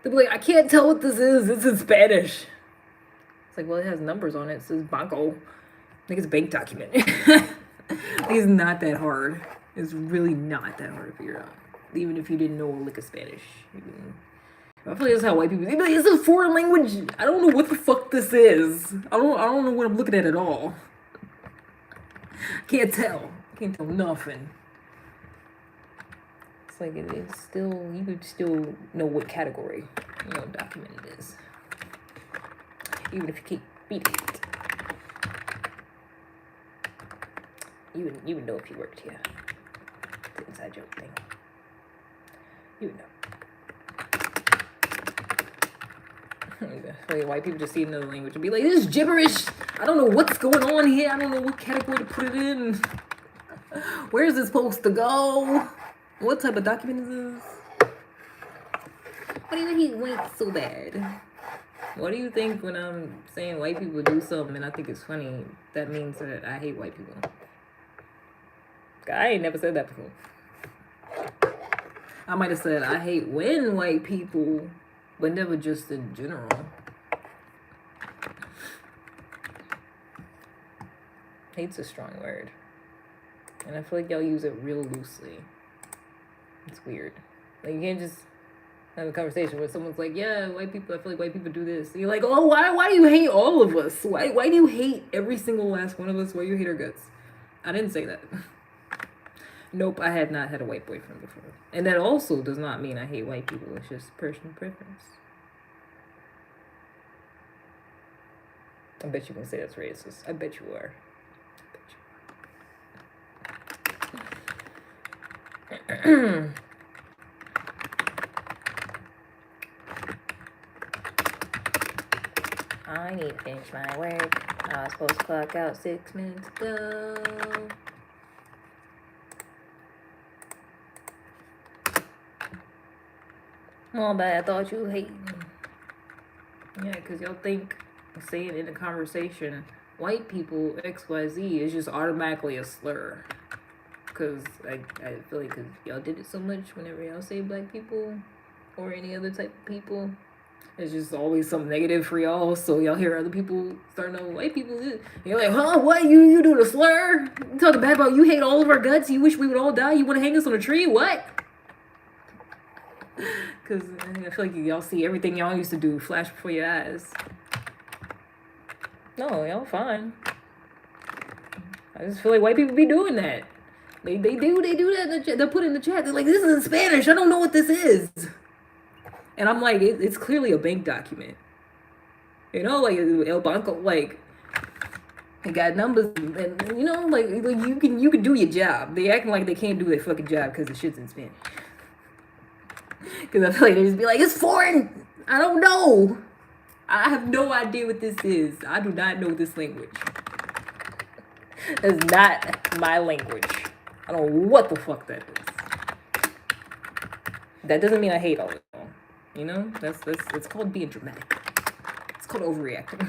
They'll be like, I can't tell what this is. It's in Spanish. It's like, well, it has numbers on it. It says banco. I think it's a bank document. It's not that hard. It's really not that hard to figure out. Even if you didn't know a lick of Spanish. I feel like that's how white people, they'd be like, it's a foreign language. I don't know what the fuck this is. I don't know what I'm looking at all. Can't tell. Can't tell nothing. It's like it's still, you could still know what category, document it is. Even if you keep reading it. You would know if you worked here. The inside joke thing. You would know. Like white people just see another language and be like, this is gibberish. I don't know what's going on here. I don't know what category to put it in. Where is this supposed to go? What type of document is this? Why do you think he went so bad? What do you think when I'm saying white people do something and I think it's funny, that means that I hate white people? I ain't never said that before. I might have said I hate when white people, but never just in general. Hate's a strong word. And I feel like y'all use it real loosely. It's weird. Like you can't just have a conversation where someone's like, yeah, white people, I feel like white people do this. And you're like, oh, why do you hate all of us? Why do you hate every single last one of us? Why do you hate our guts? I didn't say that. Nope, I had not had a white boyfriend before. And that also does not mean I hate white people. It's just personal preference. I bet you can say that's racist. I bet you are. I need to finish my work. I was supposed to clock out 6 minutes ago. Well, but I thought you hating. Yeah, because y'all think saying in a conversation, white people, XYZ, is just automatically a slur. Because I feel like y'all did it so much whenever y'all say black people or any other type of people. It's just always something negative for y'all. So y'all hear other people starting to white people. You're like, huh? What? You doing a slur? You talking bad about you hate all of our guts? You wish we would all die? You want to hang us on a tree? What? Because I feel like y'all see everything y'all used to do flash before your eyes. No, y'all fine. I just feel like white people be doing that. They do that. They put in the chat. They're like, this is in Spanish. I don't know what this is. And I'm like, it's clearly a bank document. You know, like El Banco, like it got numbers, and you know, like you can do your job. They acting like they can't do their fucking job because the shit's in Spanish. Because I feel like they just be like, it's foreign. I don't know. I have no idea what this is. I do not know this language. It's not my language. I don't know what the fuck that is. That doesn't mean I hate all of it. You know, that's it's called being dramatic. It's called overreacting.